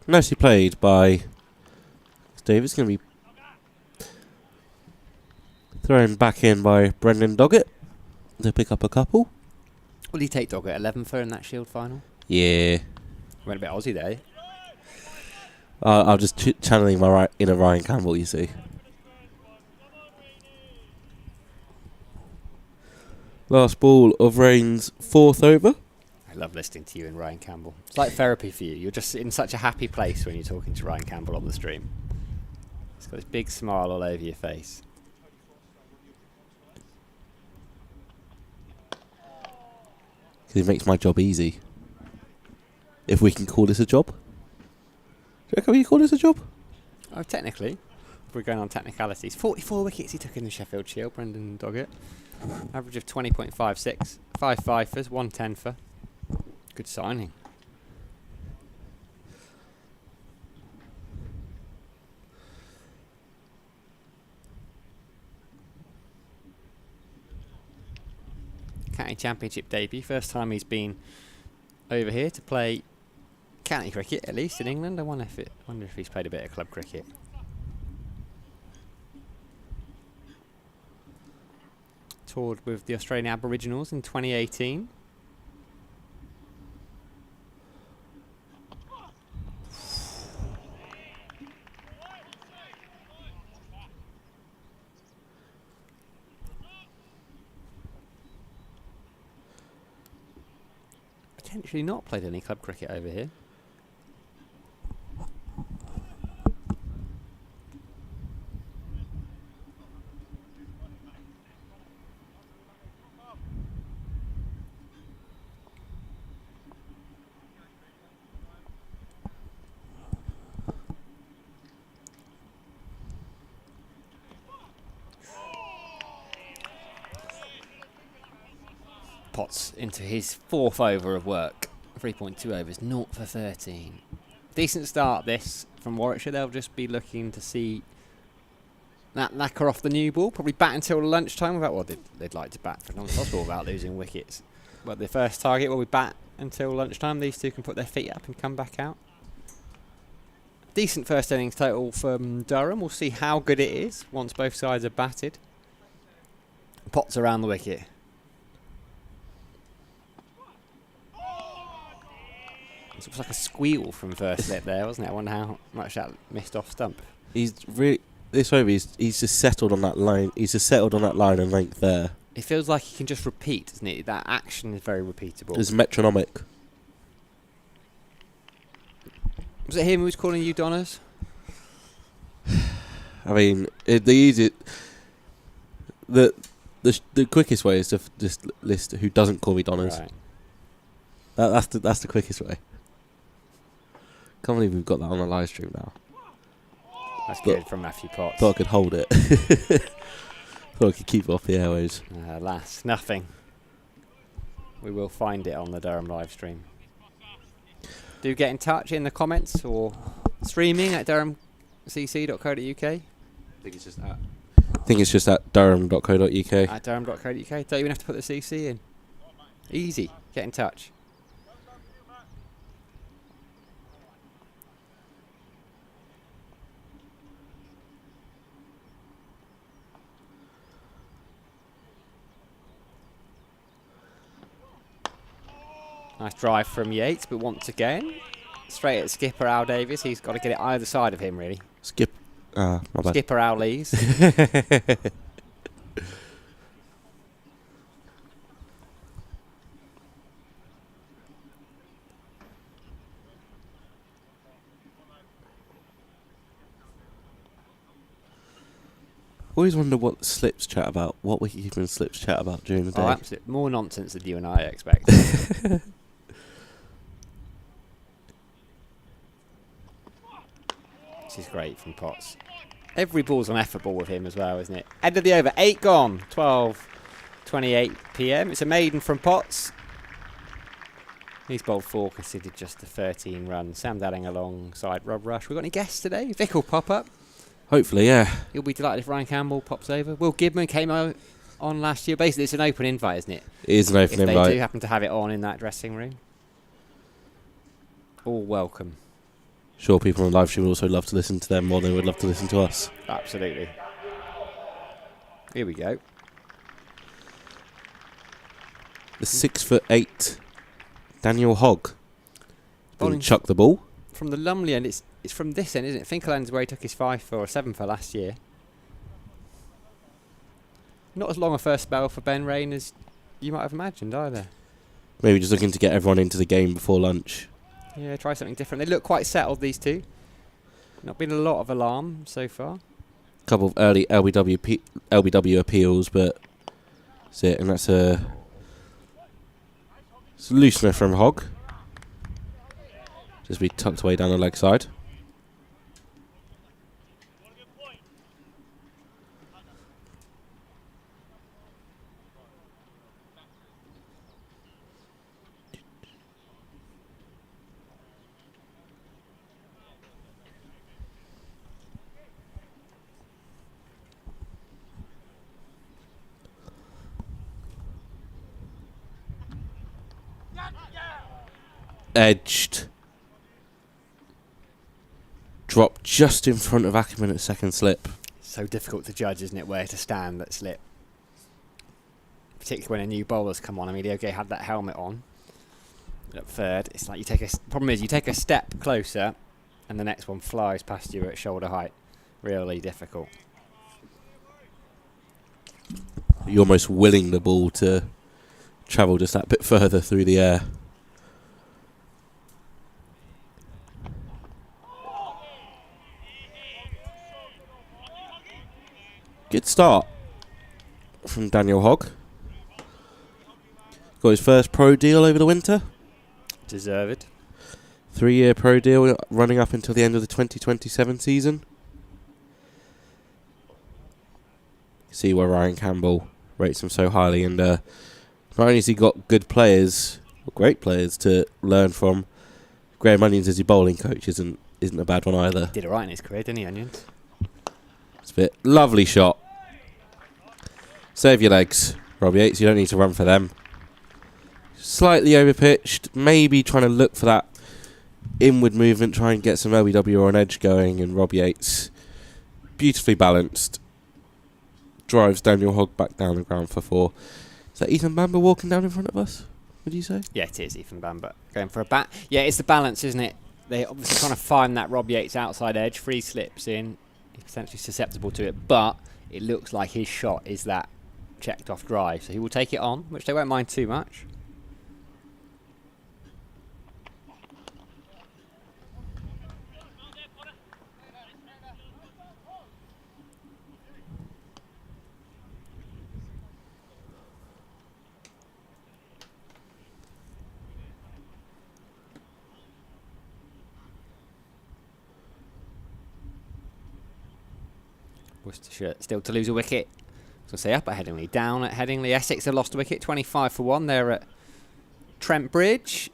Nicely played by Davis. Going to be thrown back in by Brendan Doggett to pick up a couple. Will he take Doggett 11th in that Shield final? Yeah. Went a bit Aussie there. I'm just channeling my inner Ryan Campbell, you see. Last ball of Rain's 4th over. I love listening to you and Ryan Campbell. It's like therapy for you. You're just in such a happy place when you're talking to Ryan Campbell on the stream. He's got this big smile all over your face. Because it makes my job easy. If we can call this a job. Do you reckon we can call this a job? Oh, technically. If we're going on technicalities. 44 wickets he took in the Sheffield Shield, Brendan Doggett. Average of 20.56. 5 fifers, 1 tenfer. Good signing. County Championship debut. First time he's been over here to play county cricket, at least in England. I wonder if he's played a bit of club cricket. Toured with the Australian Aboriginals in 2018. Potentially not played any club cricket over here. Potts into his 4th over of work. 3.2 overs, 0 for 13. Decent start this from Warwickshire. They'll just be looking to see that lacquer off the new ball. Probably bat until lunchtime. They'd like to bat for as long as possible without losing wickets. But the first target will be bat until lunchtime. These two can put their feet up and come back out. Decent first innings total from Durham. We'll see how good it is once both sides are batted. Potts around the wicket. It was like a squeal from first slip there, wasn't it? I wonder how much that missed off stump. He's really this over. He's just settled on that line. He's just settled on that line and length there. It feels like he can just repeat, doesn't it? That action is very repeatable. It's metronomic. Was it him who was calling you Donners? I mean, the quickest way is to just list who doesn't call me Donners. Right. That's the quickest way. Can't believe we've got that on a live stream now. That's good from Matthew Potts. Thought I could hold it. Thought I could keep it off the airwaves. Alas, nothing. We will find it on the Durham live stream. Do get in touch in the comments or streaming at durhamcc.co.uk. I think it's just at durham.co.uk. At durham.co.uk. Don't even have to put the CC in. Easy. Get in touch. Nice drive from Yates, but once again, straight at skipper Al Davies. He's got to get it either side of him, really. My bad. Skipper Al Lees. Always wonder what slips chat about. What wicketkeeping slips chat about during the day. Oh, absolutely. More nonsense than you and I expect. This is great from Potts. Every ball's an effort ball with him as well, isn't it? End of the over. 8 gone. 12:28 p.m. It's a maiden from Potts. He's bowled 4, conceded just the 13 runs. Sam Dalling alongside Rob Rush. We got any guests today? Vic will pop up. Hopefully, yeah. You'll be delighted if Ryan Campbell pops over. Will Gibman came on last year. Basically, it's an open invite, isn't it? It is an open if invite. They do happen to have it on in that dressing room. All welcome. Sure, people on live stream would also love to listen to them more than they would love to listen to us. Absolutely. Here we go. The 6'8" Daniel Hogg Bowling didn't chuck the ball. from the Lumley end. It's from this end, isn't it? Finkerland's where he took his 5 for or 7 for last year. Not as long a first spell for Ben Rain as you might have imagined either. Maybe just looking to get everyone into the game before lunch. Yeah, try something different. They look quite settled, these two. Not been a lot of alarm so far. Couple of early LBW appeals, but that's it. And that's a loosener from Hogg. Just be tucked away down the leg side. Edged. Dropped just in front of Ackerman at second slip. So difficult to judge, isn't it, where to stand that slip. Particularly when a new bowler's come on. I mean, Diogo had that helmet on at third. It's like you take problem is you take a step closer and the next one flies past you at shoulder height. Really difficult. You're almost willing the ball to travel just that bit further through the air. Good start from Daniel Hogg. Got his first pro deal over the winter. Deserved. 3-year pro deal running up until the end of the 2027 season. See why Ryan Campbell rates him so highly, and not only has he got good players, great players to learn from, Graham Onions as your bowling coach isn't a bad one either. Did alright in his career, didn't he, Onions? It's a bit lovely shot. Save your legs, Robbie Yates. You don't need to run for them. Slightly overpitched, maybe trying to look for that inward movement, try and get some LBW or an edge going, and Robbie Yates, beautifully balanced, drives Daniel Hogg back down the ground for 4. Is that Ethan Bamber walking down in front of us, would you say? Yeah, it is Ethan Bamber going for a bat. Yeah, it's the balance, isn't it? They're obviously trying to find that Rob Yates outside edge. 3 slips in. He's potentially susceptible to it, but it looks like his shot is that checked off drive, so he will take it on, which they won't mind too much. Worcestershire still to lose a wicket. So say up at Headingley, down at Headingley. Essex have lost a wicket, 25 for 1. They're at Trent Bridge.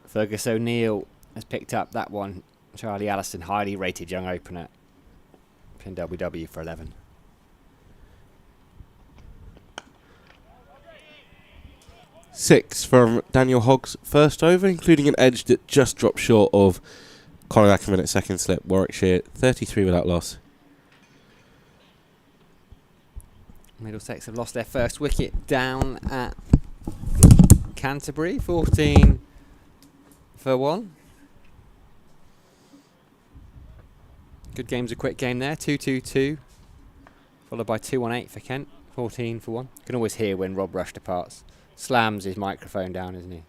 Fergus O'Neill has picked up that one. Charlie Allison, highly rated young opener. Pinned WW for 11. Six from Daniel Hogg's first over, including an edge that just dropped short of Colin Ackerman at second slip. Warwickshire 33 without loss. Middlesex have lost their first wicket down at Canterbury, 14 for 1. Good game's a quick game there, 2-2-2, followed by 2-1-8 for Kent, 14 for 1. You can always hear when Rob Rush departs. Slams his microphone down, isn't he?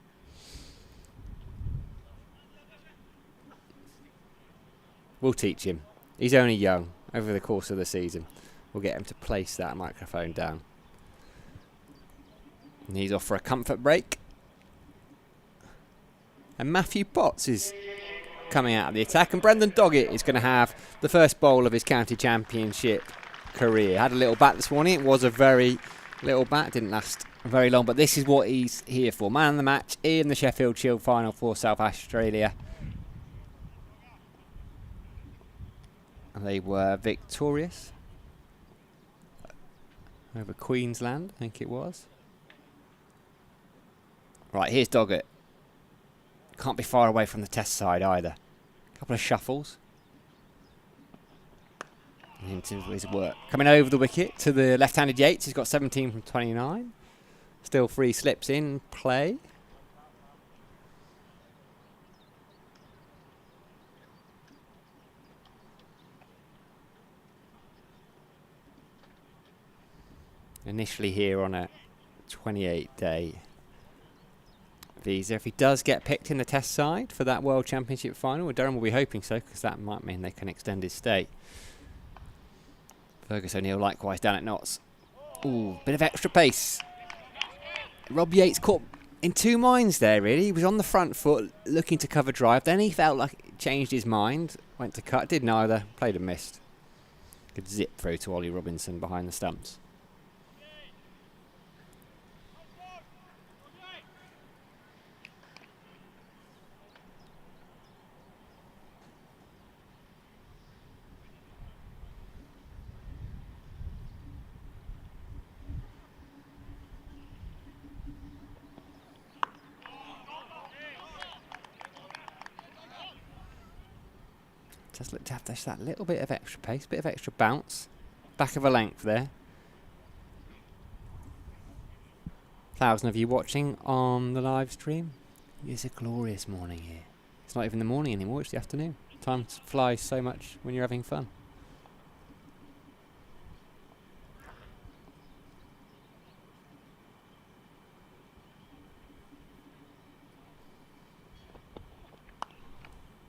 We'll teach him. He's only young. Over the course of the season, we'll get him to place that microphone down. And he's off for a comfort break. And Matthew Potts is coming out of the attack. And Brendan Doggett is going to have the first bowl of his county championship career. Had a little bat this morning. It was a very little bat. Didn't last very long. But this is what he's here for. Man of the match in the Sheffield Shield final for South Australia. And they were victorious over Queensland, I think it was. Right, here's Doggett. Can't be far away from the test side either. Couple of shuffles. Into his work. Coming over the wicket to the left-handed Yates. He's got 17 from 29. Still 3 slips in play. Initially here on a 28-day visa. If he does get picked in the test side for that World Championship final, Durham will be hoping so, because that might mean they can extend his stay. Fergus O'Neill likewise down at Notts. Ooh, bit of extra pace. Rob Yates caught in 2 minds there, really. He was on the front foot, looking to cover drive. Then he felt like he changed his mind, went to cut, did neither, played and missed. Good zip through to Ollie Robinson behind the stumps. Just look to have just that little bit of extra pace, bit of extra bounce. Back of a length there. 1,000 of you watching on the live stream. It's a glorious morning here. It's not even the morning anymore, it's the afternoon. Time flies so much when you're having fun.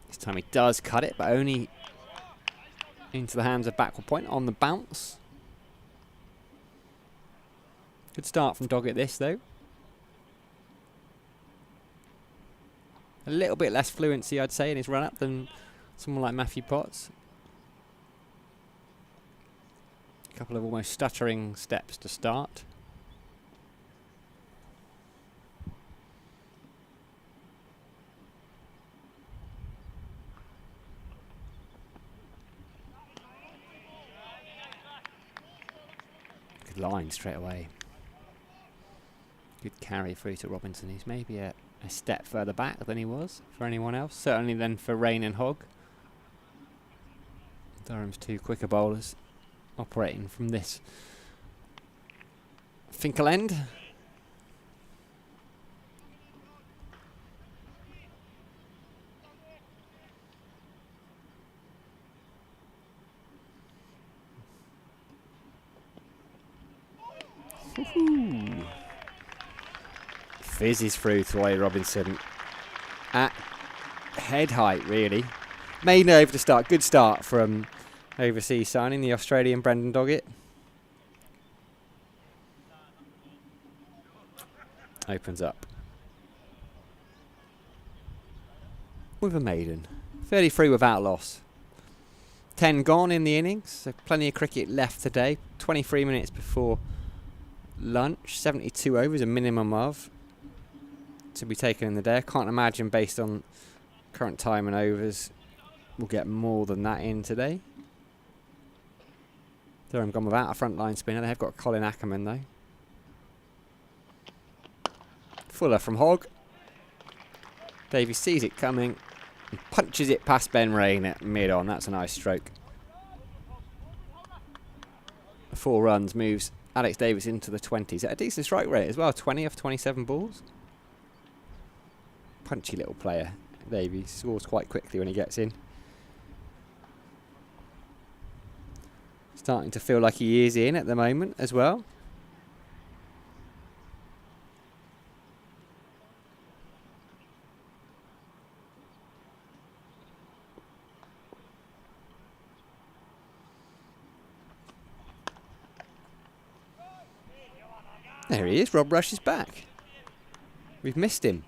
This time he does cut it, but only into the hands of backward point on the bounce. Good start from Doggett this though. A little bit less fluency, I'd say, in his run-up than someone like Matthew Potts. A couple of almost stuttering steps to start. Good line straight away. Good carry through to Robinson, who's maybe a step further back than he was for anyone else. Certainly then for Rain and Hogg. Durham's 2 quicker bowlers operating from this Finkel end. Fizzes through to Ollie Robinson at head height, really. Maiden over to start. Good start from overseas signing, the Australian Brendan Doggett. Opens up with a maiden. 33 without loss. 10 gone in the innings, so plenty of cricket left today. 23 minutes before lunch. 72 overs, a minimum of, to be taken in the day. I can't imagine, based on current time and overs, we'll get more than that in today. Durham gone without a frontline spinner. They have got Colin Ackerman though. Fuller from Hogg. Davies sees it coming and punches it past Ben Rain at mid-on. That's a nice stroke. 4 runs, moves Alex Davies into the 20s at a decent strike rate as well. 20 off 27 balls. Punchy little player. Davies scores quite quickly when he gets in. Starting to feel like he is in at the moment as well. There he is. Rob Rush is back. We've missed him.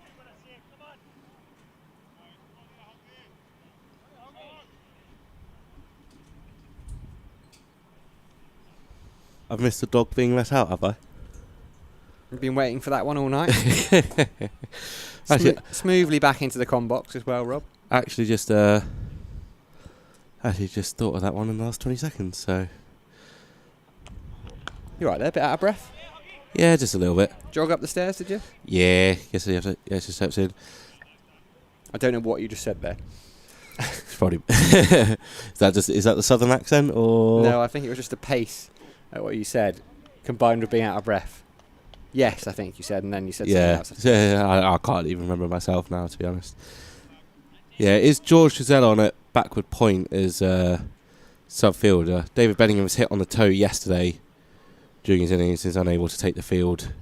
I've missed the dog being let out, have I? We've been waiting for that one all night. Actually, Smoothly back into the com box as well, Rob. actually just thought of that one in the last 20 seconds, so... You right there? Bit out of breath? Yeah, just a little bit. Jog up the stairs, did you? Yeah, guess you have to, yeah, just steps in. I don't know what you just said there. Probably. Is that the southern accent or? No, I think it was just the pace at what you said, combined with being out of breath. Yes, I think you said, and then you said something else. Yeah, I can't even remember myself now, to be honest. Yeah, is George Giselle on at backward point as sub-fielder. David Bellingham was hit on the toe yesterday during his innings. He's unable to take the field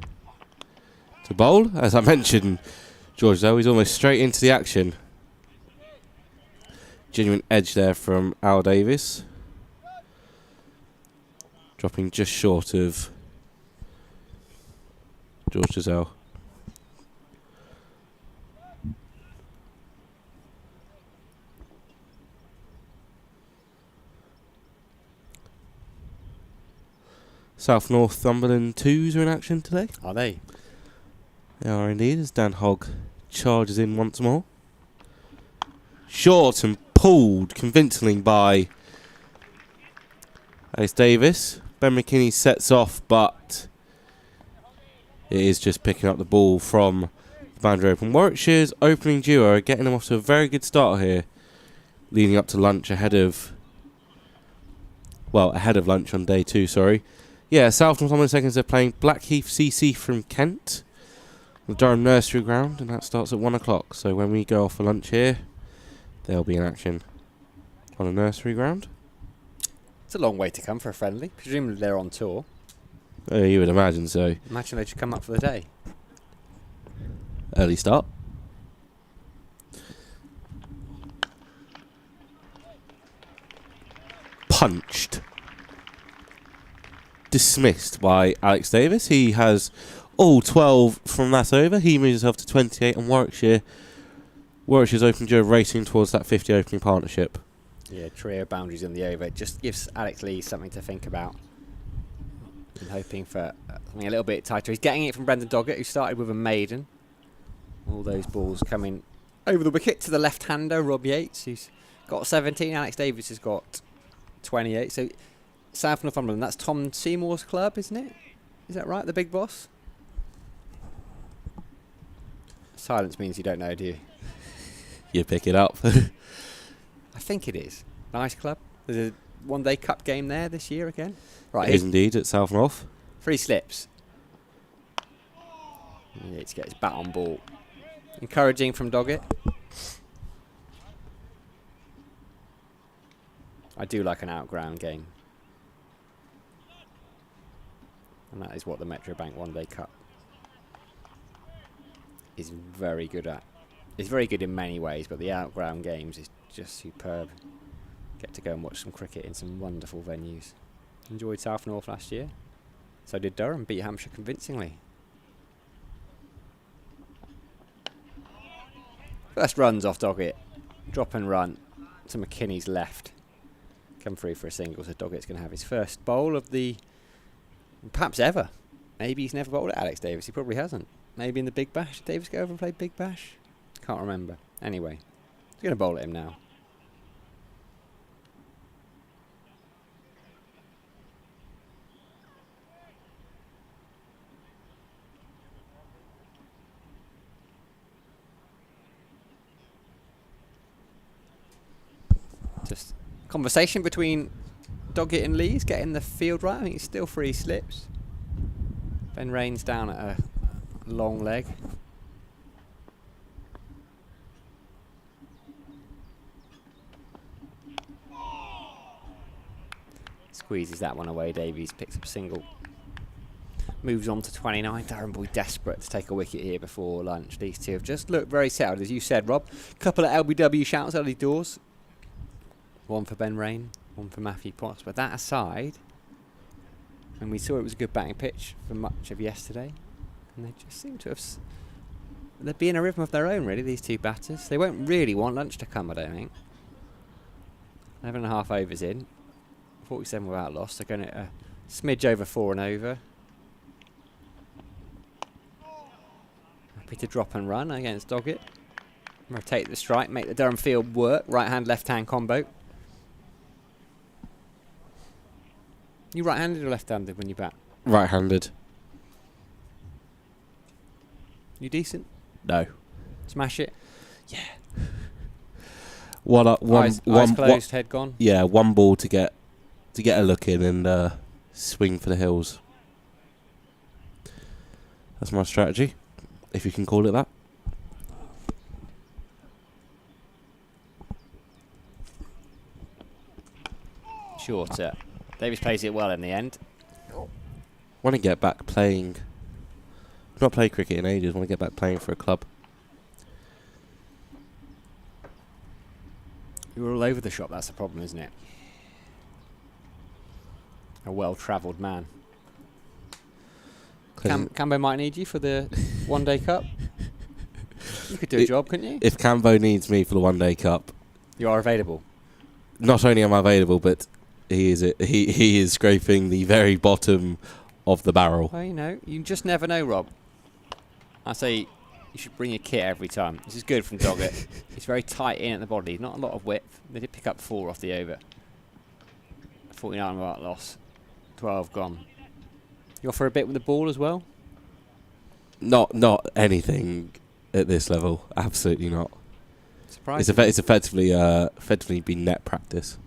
to bowl. As I mentioned, George Giselle, he's almost straight into the action. Genuine edge there from Al Davis. Dropping just short of George Giselle. South Northumberland 2s are in action today. Are they? They are indeed, as Dan Hogg charges in once more. Short and pulled convincingly by Alex Davis. Ben McKinney sets off, but it is just picking up the ball from the boundary open. Warwickshire's opening duo are getting them off to a very good start here, leading up to lunch ahead of lunch on day 2, sorry. Yeah, South Northumberland seconds, they're playing Blackheath CC from Kent, the Durham Nursery Ground, and that starts at 1 o'clock. So when we go off for lunch here, they'll be in action on a nursery ground. It's a long way to come for a friendly. Presumably they're on tour. You would imagine so. Imagine they should come up for the day. Early start. Punched. Dismissed by Alex Davis. He has all 12 from that over. He moves himself to 28, and Warwickshire's open duo racing towards that 50 opening partnership. Yeah, trio boundaries in the over. It just gives Alex Lee something to think about. I'm hoping for something a little bit tighter. He's getting it from Brendan Doggett, who started with a maiden. All those balls coming over the wicket to the left-hander, Rob Yates, who's got 17. Alex Davis has got 28. So South Northumberland, that's Tom Seymour's club, isn't it? Is that right, the big boss? Silence means you don't know, do you? You pick it up. I think it is. Nice club. There's a one-day cup game there this year again. Right, It is indeed at South North. 3 slips. Yates gets bat on ball. Encouraging from Doggett. I do like an outground game. And that is what the Metro Bank One Day Cup is very good at. It's very good in many ways, but the outground games is just superb. Get to go and watch some cricket in some wonderful venues. Enjoyed South North last year. So did Durham, beat Hampshire convincingly. First runs off Doggett. Drop and run to McKinney's left. Come through for a single, so Doggett's going to have his first bowl of the... perhaps ever. Maybe he's never bowled at Alex Davis. He probably hasn't. Maybe in the Big Bash. Did Davis go over and play Big Bash? Can't remember. Anyway, he's going to bowl at him now. Just conversation between Doggett and Lees, getting the field right. I think it's still 3 slips. Ben Rain's down at a long leg. Squeezes that one away. Davies picks up a single. Moves on to 29. Durham Boy desperate to take a wicket here before lunch. These two have just looked very settled, as you said, Rob. Couple of LBW shouts early doors. One for Ben Rain, one for Matthew Potts. But that aside, and we saw it was a good batting pitch for much of yesterday, and they just seem to have... they're being a rhythm of their own, really, these two batters. They won't really want lunch to come, I don't think. 11.5 overs in. 47 without loss. They're going to smidge over 4 and over. Happy to drop and run against Doggett. Rotate the strike, make the Durham field work. Right-hand, left-hand combo. You right-handed or left-handed when you bat? Right-handed. You decent? No. Smash it? Yeah. Eyes closed, head gone. Yeah, one ball to get a look in and swing for the hills. That's my strategy, if you can call it that. Shorter. Davies plays it well in the end. Want to get back playing. Not played cricket in ages. Want to get back playing for a club. You're all over the shop. That's the problem, isn't it? A well-travelled man. Cambo might need you for the one-day cup. You could do a job, couldn't you? If Cambo needs me for the one-day cup, you are available. Not only am I available, but he is scraping the very bottom of the barrel. Well, you just never know, Rob. I say you should bring your kit every time. This is good from Doggett. He's very tight in at the body. Not a lot of width. They did pick up 4 off the over. 49 mark loss. 12 gone. You offer a bit with the ball as well? Not anything at this level. Absolutely not. Surprising. It's effectively been net practice.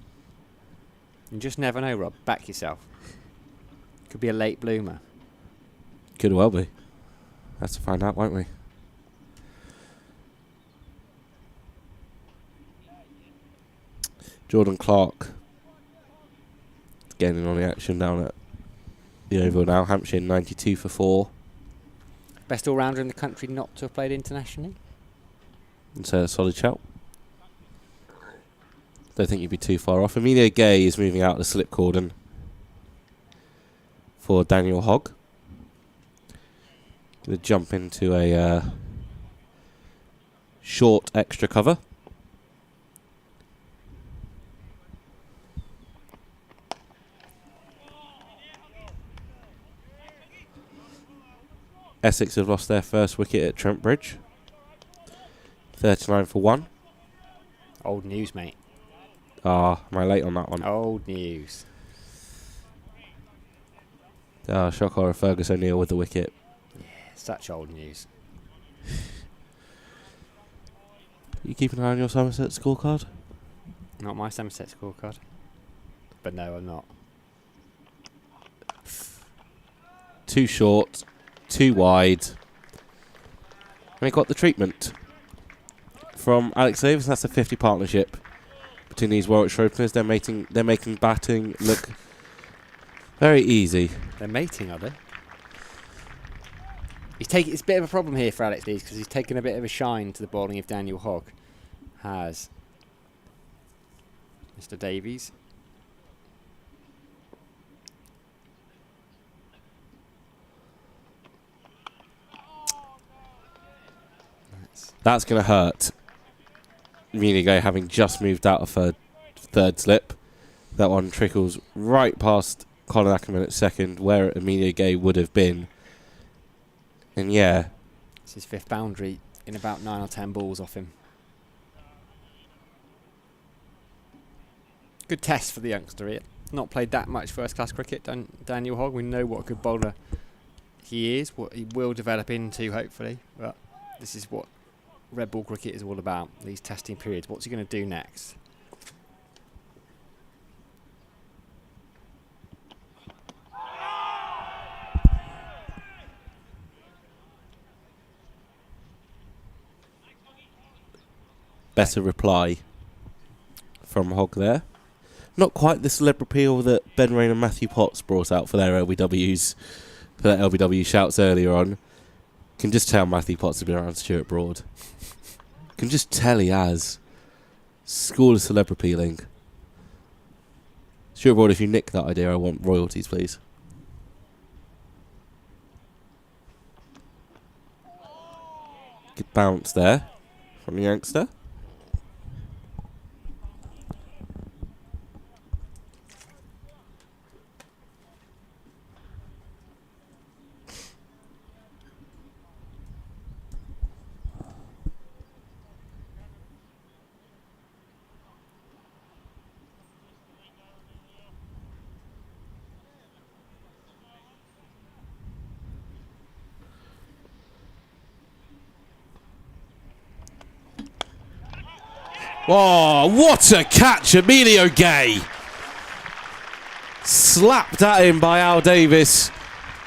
You just never know, Rob. Back yourself. Could be a late bloomer. Could well be. Have to find out, won't we? Jordan Clark getting in on the action down at the Oval now. Hampshire 92 for 4. Best all-rounder in the country not to have played internationally? And so a solid shout. Don't think you'd be too far off. Amelia Gay is moving out the slip cordon for Daniel Hogg. Going to jump into a short extra cover. Essex have lost their first wicket at Trent Bridge. 39 for 1. Old news, mate. Am I late on that one? Old news. Shock horror, Fergus O'Neill with the wicket. Yeah, such old news. You keeping an eye on your Somerset scorecard? Not my Somerset scorecard. But no, I'm not. Too short, too wide. And we got the treatment from Alex Davis. That's a 50 partnership between these Warwickshire openers. They're making batting look very easy. They're mating, are they? It's a bit of a problem here for Alex Lees because he's taken a bit of a shine to the bowling of Daniel Hogg. Has Mr. Davies. That's going to hurt. Munigo having just moved out of third slip. That one trickles right past Colin Ackerman at second, where Amelia Gay would have been. And yeah. It's his 5th boundary in about 9 or 10 balls off him. Good test for the youngster here. Not played that much first-class cricket, Daniel Hogg. We know what a good bowler he is, what he will develop into, hopefully. But this is what red ball cricket is all about, these testing periods. What's he going to do next? Better reply from Hogg there. Not quite the celeb appeal that Ben Rain and Matthew Potts brought out for their LBWs, for their LBW shouts earlier on. Can just tell Matthew Potts has been around Stuart Broad. Can just tell he has. School of celeb appealing. Stuart Broad, if you nick that idea, I want royalties, please. Good bounce there from the youngster. Oh, what a catch, Emilio Gay. Slapped at him by Al Davis.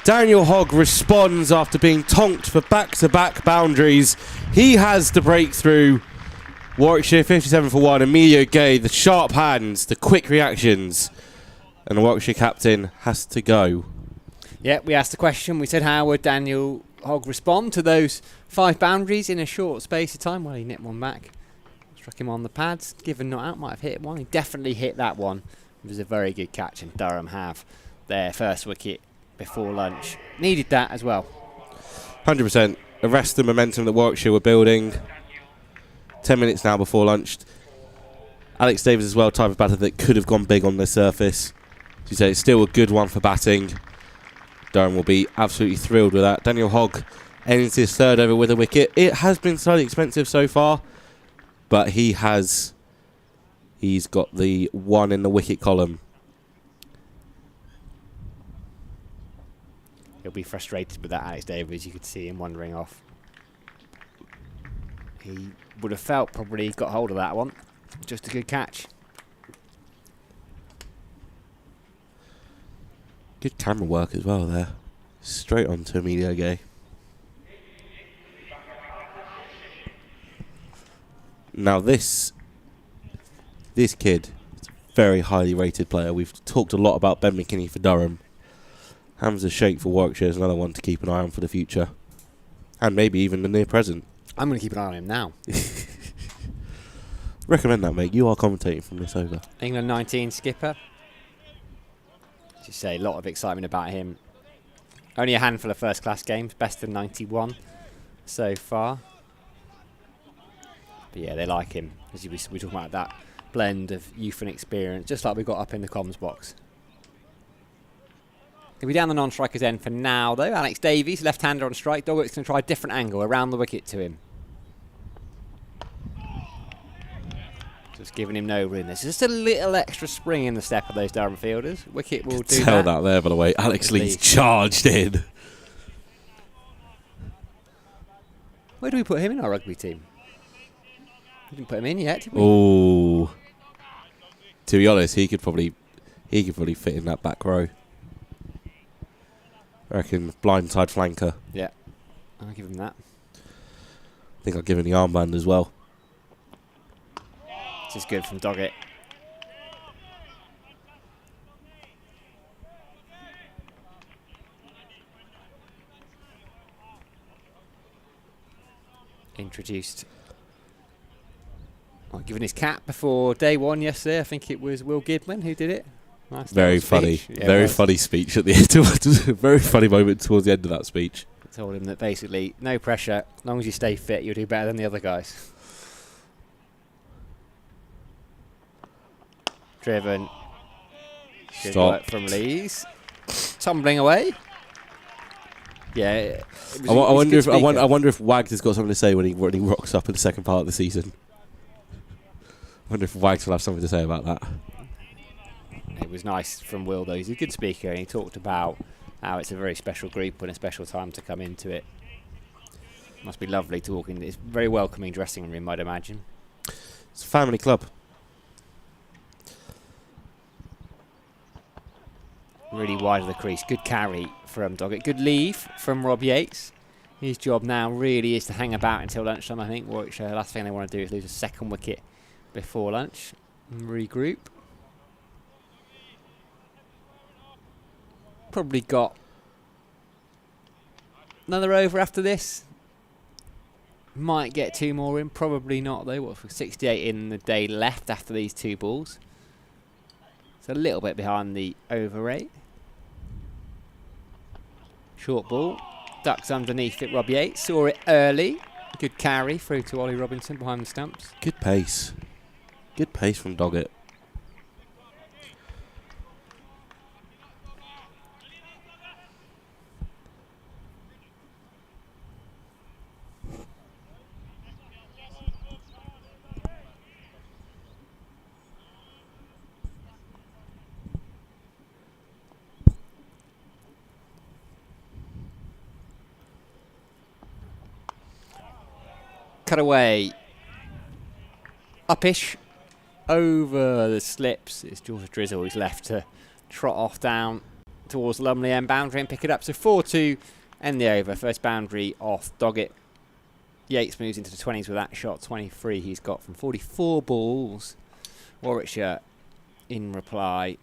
Daniel Hogg responds after being tonked for back-to-back boundaries. He has the breakthrough. Warwickshire 57 for 1. Emilio Gay, the sharp hands, the quick reactions. And the Warwickshire captain has to go. Yeah, we asked the question. We said, how would Daniel Hogg respond to those 5 boundaries in a short space of time? Well, he nipped one back. Struck him on the pads. Given not out, might have hit one. He definitely hit that one. It was a very good catch, and Durham have their first wicket before lunch. Needed that as well. 100%. Arrest the momentum that Warwickshire were building. 10 minutes now before lunch. Alex Davis as well, type of batter that could have gone big on the surface. As you say, it's still a good one for batting. Durham will be absolutely thrilled with that. Daniel Hogg ends his third over with a wicket. It has been slightly expensive so far, but he's got the 1 in the wicket column. He'll be frustrated with that, Alex Davis. You could see him wandering off. He would have felt probably he got hold of that one. Just a good catch. Good camera work as well there. Straight on to Emilio Gay. Now this kid is a very highly rated player. We've talked a lot about Ben McKinney for Durham. Hamza Sheikh for Warwickshire is another one to keep an eye on for the future. And maybe even the near present. I'm going to keep an eye on him now. Recommend that, mate. You are commentating from this over. England 19 skipper. As you say, a lot of excitement about him. Only a handful of first-class games. Best of 91 so far. But yeah, they like him. As we talk about that blend of youth and experience, just like we got up in the comms box. He'll be down the non-striker's end for now, though. Alex Davies, left-hander on strike. Dogwick's going to try a different angle around the wicket to him. Just giving him no room. There's just a little extra spring in the step of those Durham fielders. Wicket will do Tell that there, by the way. Alex Lee's charged in. Where do we put him in our rugby team? We didn't put him in yet, did we? Oh, to be honest, he could probably fit in that back row. I reckon blindside flanker. Yeah, I'll give him that. I think I'll give him the armband as well. This is good from Doggett. Introduced. Well, given his cap before day one yesterday, I think it was Will Gidman who did it. Nice very funny. Yeah, very funny speech at the end. A very funny moment towards the end of that speech. I told him that basically, no pressure. As long as you stay fit, you'll do better than the other guys. Driven. Good work from Lees. Tumbling away. Yeah. I wonder if Wags has got something to say when he rocks up in the second part of the season. I wonder if Wags will have something to say about that. It was nice from Will, though. He's a good speaker, and he talked about how it's a very special group and a special time to come into it. Must be lovely to walk in. It's a very welcoming dressing room, I'd imagine. It's a family club. Really wide of the crease. Good carry from Doggett. Good leave from Rob Yates. His job now really is to hang about until lunchtime, I think. Warwickshire, the last thing they want to do is lose a second wicket before lunch. And regroup. Probably got another over after this. Might get 2 more in. Probably not, though. What, for 68 in the day left after these 2 balls. It's a little bit behind the over rate. Short ball. Ducks underneath it. Rob Yates saw it early. Good carry through to Ollie Robinson behind the stumps. Good pace. Good pace from Doggett. Cut away. Uppish over the slips. It's George Drizzle who's left to trot off down towards the Lumley end boundary and pick it up. So 4-2, end the over. First boundary off Doggett. Yates moves into the 20s with that shot. 23 he's got from 44 balls. Warwickshire in reply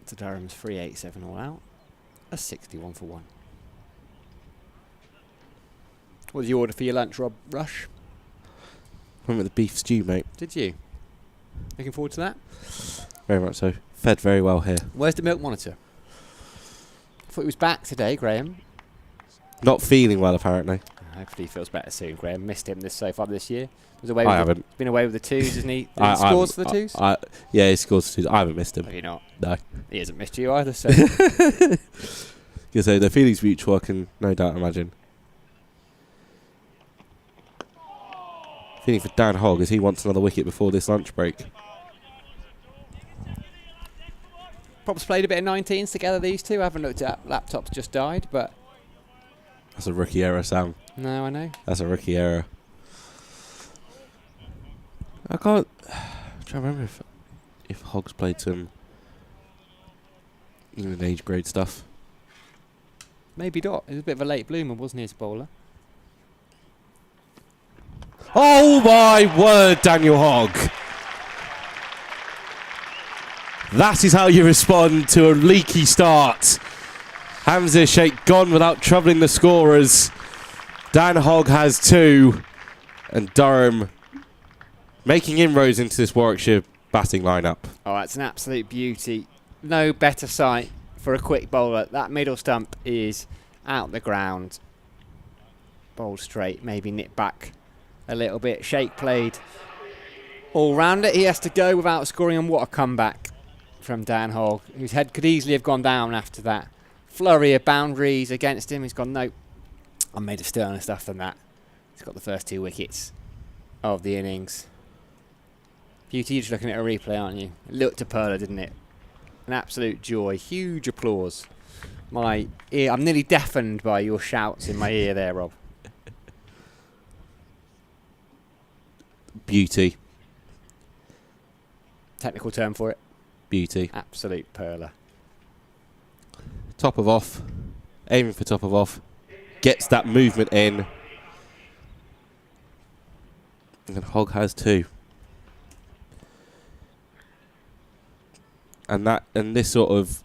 to Durham's 3-8-7 all out. A 61 for 1. What did you order for your lunch, Rob Rush? Went with the beef stew, mate. Did you? Looking forward to that? Very much so. Fed very well here. Where's the milk monitor? I thought he was back today, Graham. Not feeling well, apparently. Hopefully he feels better soon, Graham. Missed him so far this year. I haven't. Been away with the twos, isn't he? He scores for the twos? Yeah, he scores for twos. I haven't missed him. Have you not? No. He hasn't missed you either, so. You say the feelings mutual, I can no doubt imagine. Feeling for Dan Hogg as he wants another wicket before this lunch break. Props played a bit of 19s together, these two. I haven't looked at laptops just died, but. That's a rookie error, Sam. No, I know. That's a rookie error. I'm trying to remember if Hogg's played some England age grade stuff. Maybe not. He was a bit of a late bloomer, wasn't he, as a bowler? Oh my word, Daniel Hogg. That is how you respond to a leaky start. Hamza Sheikh gone without troubling the scorers. Dan Hogg has 2. And Durham making inroads into this Warwickshire batting lineup. Oh, that's an absolute beauty. No better sight for a quick bowler. That middle stump is out the ground. Bowled straight, maybe nip back a little bit. Sheikh played all round it. He has to go without scoring, and what a comeback from Dan Hogg, whose head could easily have gone down after that flurry of boundaries against him. He's gone, no, I made a sterner stuff than that. He's got the first 2 wickets of the innings. Beauty, you're just looking at a replay, aren't you? It looked to Perla, didn't it? An absolute joy. Huge applause. My ear, I'm nearly deafened by your shouts in my ear there, Rob. Beauty. Technical term for it. Beauty. Absolute Perla. Top of off. Aiming for top of off. Gets that movement in. And Hogg has 2. And this sort of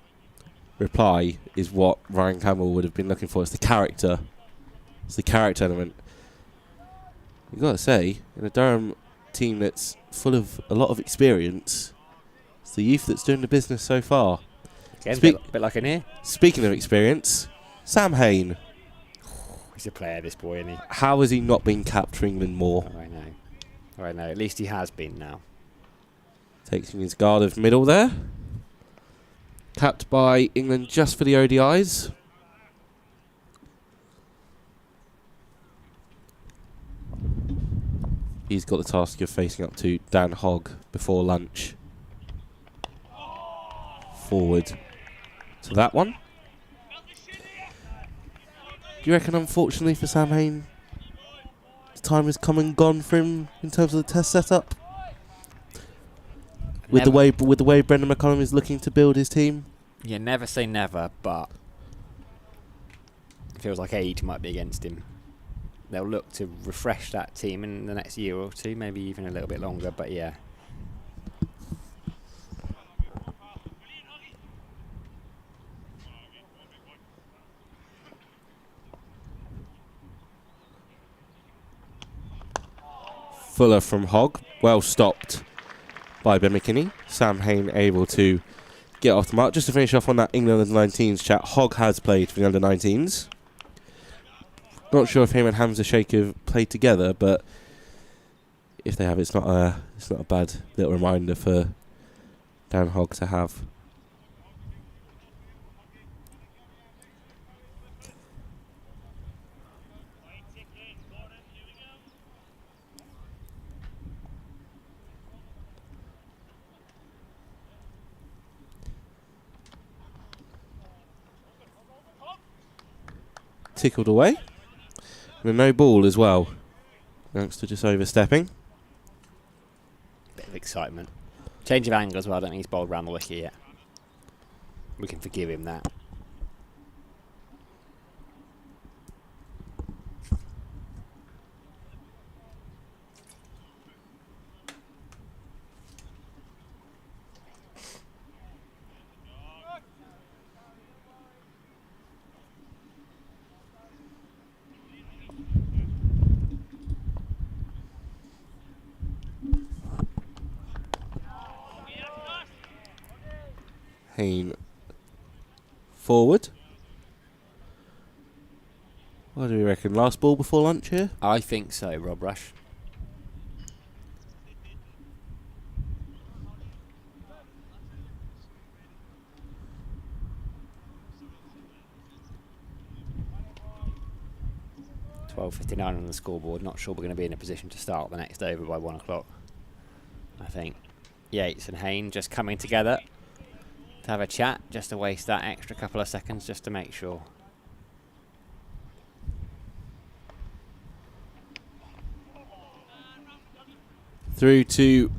reply is what Ryan Campbell would have been looking for. It's the character. It's the character element. You've got to say, in a Durham team that's full of a lot of experience, it's the youth that's doing the business so far. Again, bit like in here. Speaking of experience, Sam Hain. He's a player, this boy, isn't he? How has he not been capped for England more? Oh, I know. At least he has been now. Taking his guard of middle there. Capped by England just for the ODIs. He's got the task of facing up to Dan Hogg before lunch. Forward to that one. Do you reckon, unfortunately for Sam Hain, the time has come and gone for him in terms of the test setup? With the way Brendan McCullum is looking to build his team? Yeah, never say never, but it feels like age might be against him. They'll look to refresh that team in the next year or two, maybe even a little bit longer, but yeah. Fuller from Hogg, well stopped by Ben McKinney. Sam Hain able to get off the mark. Just to finish off on that England under-19s chat, Hogg has played for the under-19s. Not sure if him and Hamza Sheikh have played together, but if they have, it's not a bad little reminder for Dan Hogg to have. Tickled away. And a no ball as well. Youngster just overstepping. excitement. Change of angle as well. I don't think he's bowled round the wicket yet. We can forgive him that. Hayne forward. What do we reckon? Last ball before lunch here? I think so, Rob Rush. .59 on the scoreboard. Not sure we're going to be in a position to start the next over by 1 o'clock. I think Yates and Hayne just coming together to have a chat, just to waste that extra couple of seconds just to make sure. Through to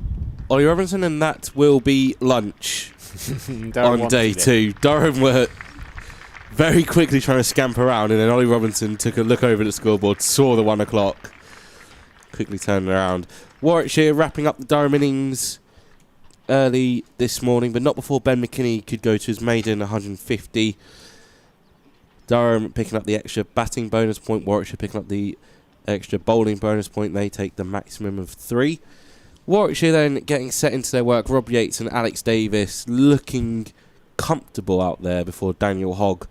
Ollie Robinson, and that will be lunch on day 2. Durham were very quickly trying to scamper around, and then Ollie Robinson took a look over at the scoreboard, saw the 1 o'clock, quickly turned around. Warwickshire wrapping up the Durham innings early this morning, but not before Ben McKinney could go to his maiden 150. Durham picking up the extra batting bonus point, Warwickshire picking up the extra bowling bonus point. They take the maximum of 3. Warwickshire then getting set into their work. Rob Yates and Alex Davis looking comfortable out there before Daniel Hogg,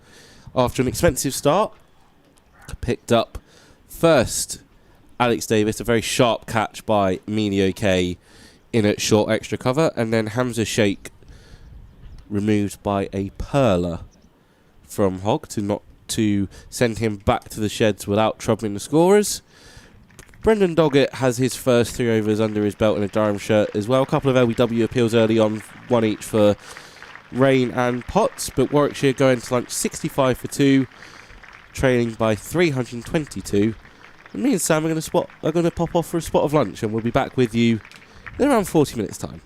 after an expensive start, picked up first. Alex Davis, a very sharp catch by Emilio Kay in at short extra cover, and then Hamza Sheikh removed by a perler from Hogg to send him back to the sheds without troubling the scorers. Brendan Doggett has his first 3 overs under his belt in a Durham shirt as well. A couple of LBW appeals early on, 1 each for Rain and Potts, but Warwickshire going to lunch 65 for 2, trailing by 322. And me and Sam are going to pop off for a spot of lunch, and we'll be back with you in around 40 minutes' time.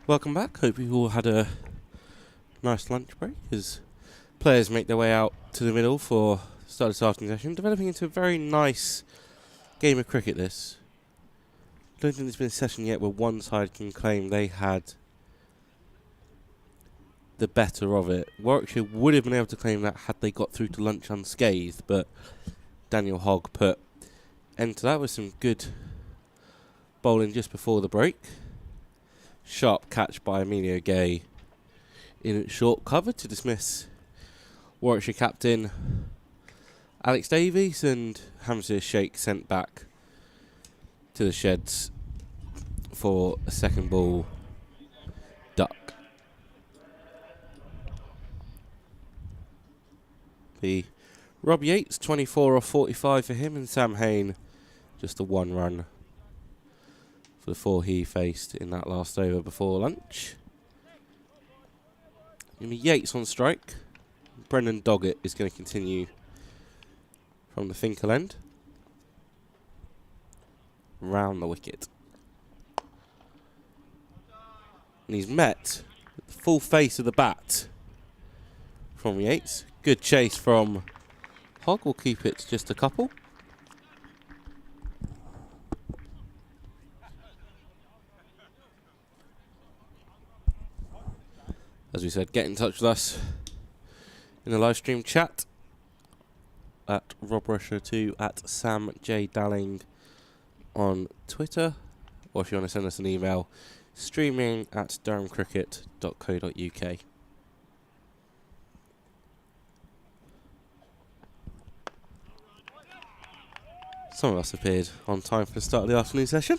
Welcome back. Hope you all had a nice lunch break as players make their way out to the middle for the start of this afternoon session, developing into a very nice game of cricket this. I don't think there's been a session yet where one side can claim they had the better of it. Warwickshire would have been able to claim that had they got through to lunch unscathed, but Daniel Hogg put end to that with some good bowling just before the break. Sharp catch by Emilio Gay in short cover to dismiss Warwickshire captain Alex Davies, and Hamza Sheikh sent back to the sheds for a second ball duck. The Rob Yates 24 off 45 for him, and Sam Hain just a 1 run for the 4 he faced in that last over before lunch. Yates on strike. Brendan Doggett is going to continue from the Finkel end. Round the wicket. And he's met with the full face of the bat from Yates. Good chase from Hogg. Will keep it just a couple. As we said, get in touch with us in the live stream chat at RobRusher2, at Sam J. Dalling on Twitter, or if you want to send us an email, streaming at durhamcricket.co.uk. Some of us appeared on time for the start of the afternoon session.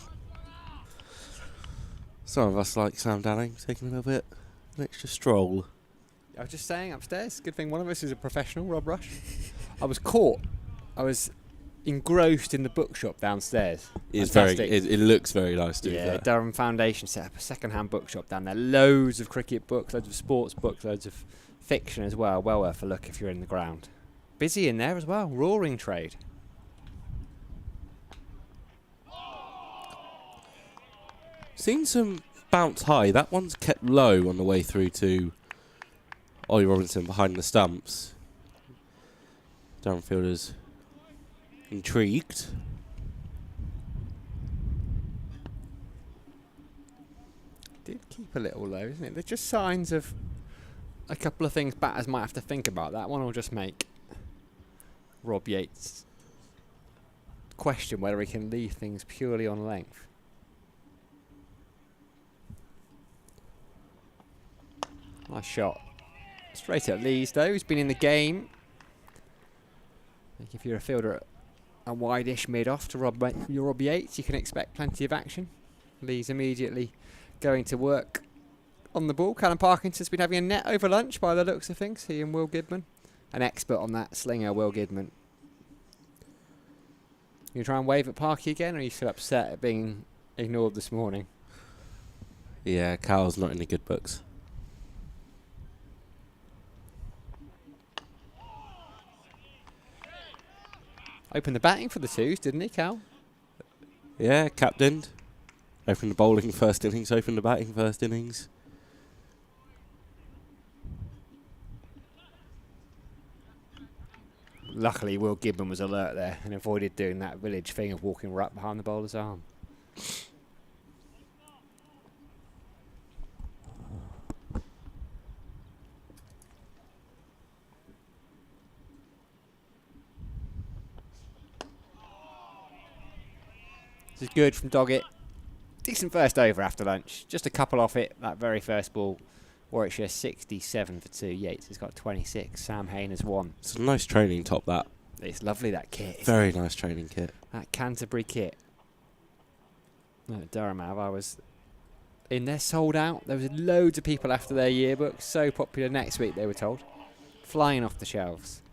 Some of us, like Sam Dalling, taking a little bit an extra stroll. I was just saying upstairs, good thing one of us is a professional, Rob Rush. I was caught. I was engrossed in the bookshop downstairs. It's very, it looks very nice to Yeah, Durham Foundation set up a second-hand bookshop down there. Loads of cricket books, loads of sports books, loads of fiction as well. Well worth a look if you're in the ground. Busy in there as well, roaring trade. Seen some bounce high. That one's kept low on the way through to Ollie Robinson behind the stumps. Durham fielders intrigued. Did keep a little low, isn't it? There's just signs of a couple of things batters might have to think about. That one will just make Rob Yates question whether he can leave things purely on length. Nice shot. Straight at Lees though, who's been in the game. I think if you're a fielder at a wide-ish mid-off to Rob Yates, you can expect plenty of action. Lees immediately going to work on the ball. Callum Parkinson's been having a net over lunch by the looks of things. He and Will Gidman. An expert on that slinger, Will Gidman. You try and wave at Parky again, or are you still upset at being ignored this morning? Yeah, Cal's not in the good books. Opened the batting for the twos, didn't he, Cal? Yeah, captained. Opened the bowling first innings, opened the batting first innings. Luckily, Will Gidman was alert there and avoided doing that village thing of walking right behind the bowler's arm. This is good from Doggett. Decent first over after lunch. Just a couple off it. That very first ball. Warwickshire 67 for 2. Yates has got 26. Sam Hain has 1. It's a nice training top, that. It's lovely, that kit. Very nice training kit. That Canterbury kit. No, Durham have. I was in there, sold out. There was loads of people after their yearbook. So popular next week, they were told. Flying off the shelves.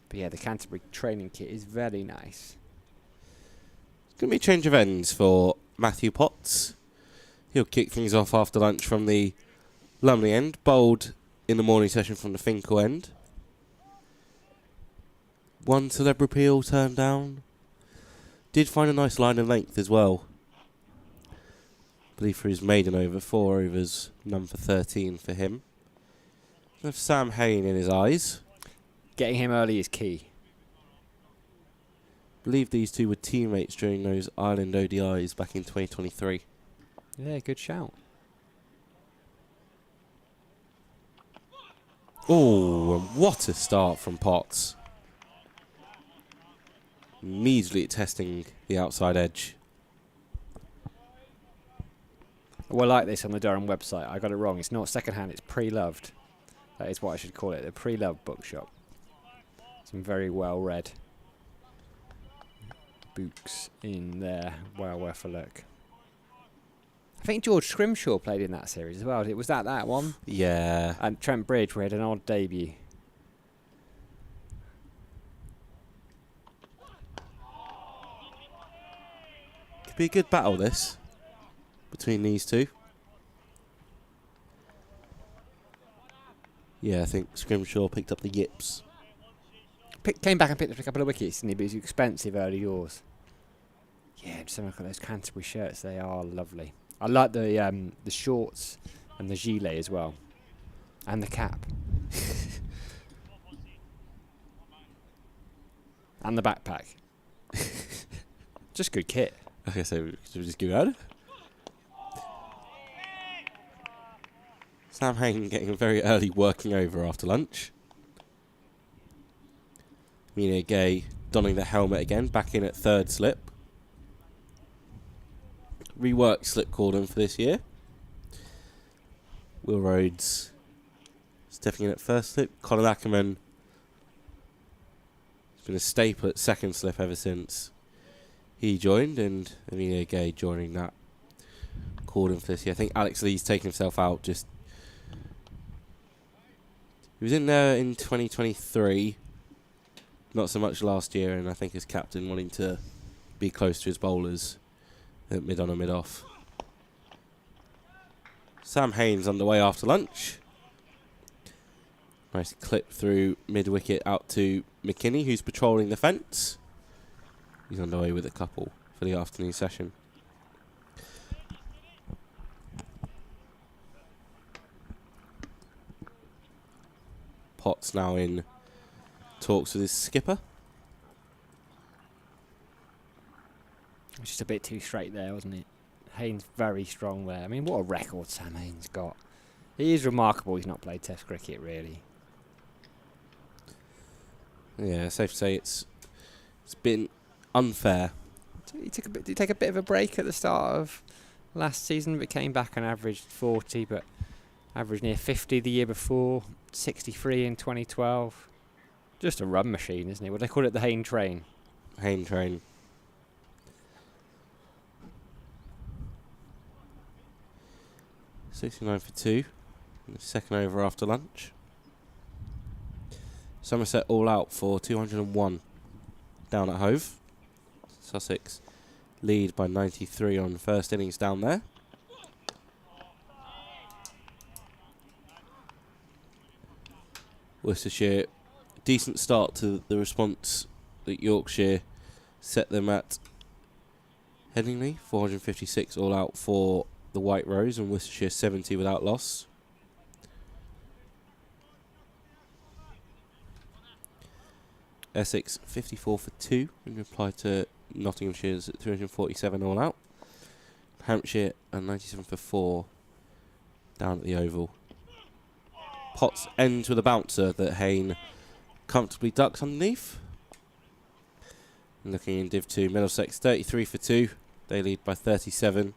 But yeah, the Canterbury training kit is very nice. Going to be a change of ends for Matthew Potts. He'll kick things off after lunch from the Lumley end. Bowled in the morning session from the Finkel end. One celebrity appeal turned down. Did find a nice line of length as well. believe for his maiden over, 4 overs, none for 13 for him. With Sam Hain in his eyes. Getting him early is key. Believe these two were teammates during those Ireland ODIs back in 2023. Yeah, good shout. Oh, and what a start from Potts. Immediately testing the outside edge. Well, I like this on the Durham website. I got it wrong. It's not second-hand, it's pre-loved. That is what I should call it, the pre-loved bookshop. Some very well-read books in there. Well worth a look. I think George Scrimshaw played in that series as well. Was that one? Yeah. And Trent Bridge, we had an odd debut. Could be a good battle, this, between these two. Yeah, I think Scrimshaw picked up the yips. Came back and picked up a couple of wickets, didn't he? But it was expensive early doors. Yeah, just look at those Canterbury shirts. They are lovely. I like the shorts and the gilet as well. And the cap. And the backpack. Just good kit. Okay, so should we just give it out? Sam Hain getting a very early working over after lunch. Mina Gay donning the helmet again, back in at third slip. Reworked slip cordon for this year. Will Rhodes stepping in at first slip. Colin Ackerman has been a staple at second slip ever since he joined, and Amelia Gay joining that cordon for this year. I think Alex Lee's taken himself out. He was in there in 2023, not so much last year, and I think as captain wanting to be close to his bowlers at mid on and mid off. Sam Hain's underway after lunch. Nice clip through mid wicket out to McKinney, who's patrolling the fence. He's underway with a couple for the afternoon session. Potts now in talks with his skipper. It was just a bit too straight there, wasn't it? Haynes very strong there. I mean, what a record Sam Haynes got. He is remarkable he's not played Test cricket, really. Yeah, safe to say it's been unfair. Did he take a bit of a break at the start of last season, but came back and averaged 40, but averaged near 50 the year before, 63 in 2012. Just a run machine, isn't he? What they call it, the Hayne train. Hayne train. .69 for 2 in the second over after lunch. Somerset all out for 201 down at Hove. Sussex lead by 93 on first innings down there. Worcestershire, decent start to the response that Yorkshire set them at Headingley. 456 all out for the White Rose, and Worcestershire 70 without loss. Essex 54 for 2 in reply to Nottinghamshire's at 347 all out. Hampshire 97 for 4 down at the Oval. Potts ends with a bouncer that Hayne comfortably ducks underneath. And looking in Div 2, Middlesex 33 for 2. They lead by 37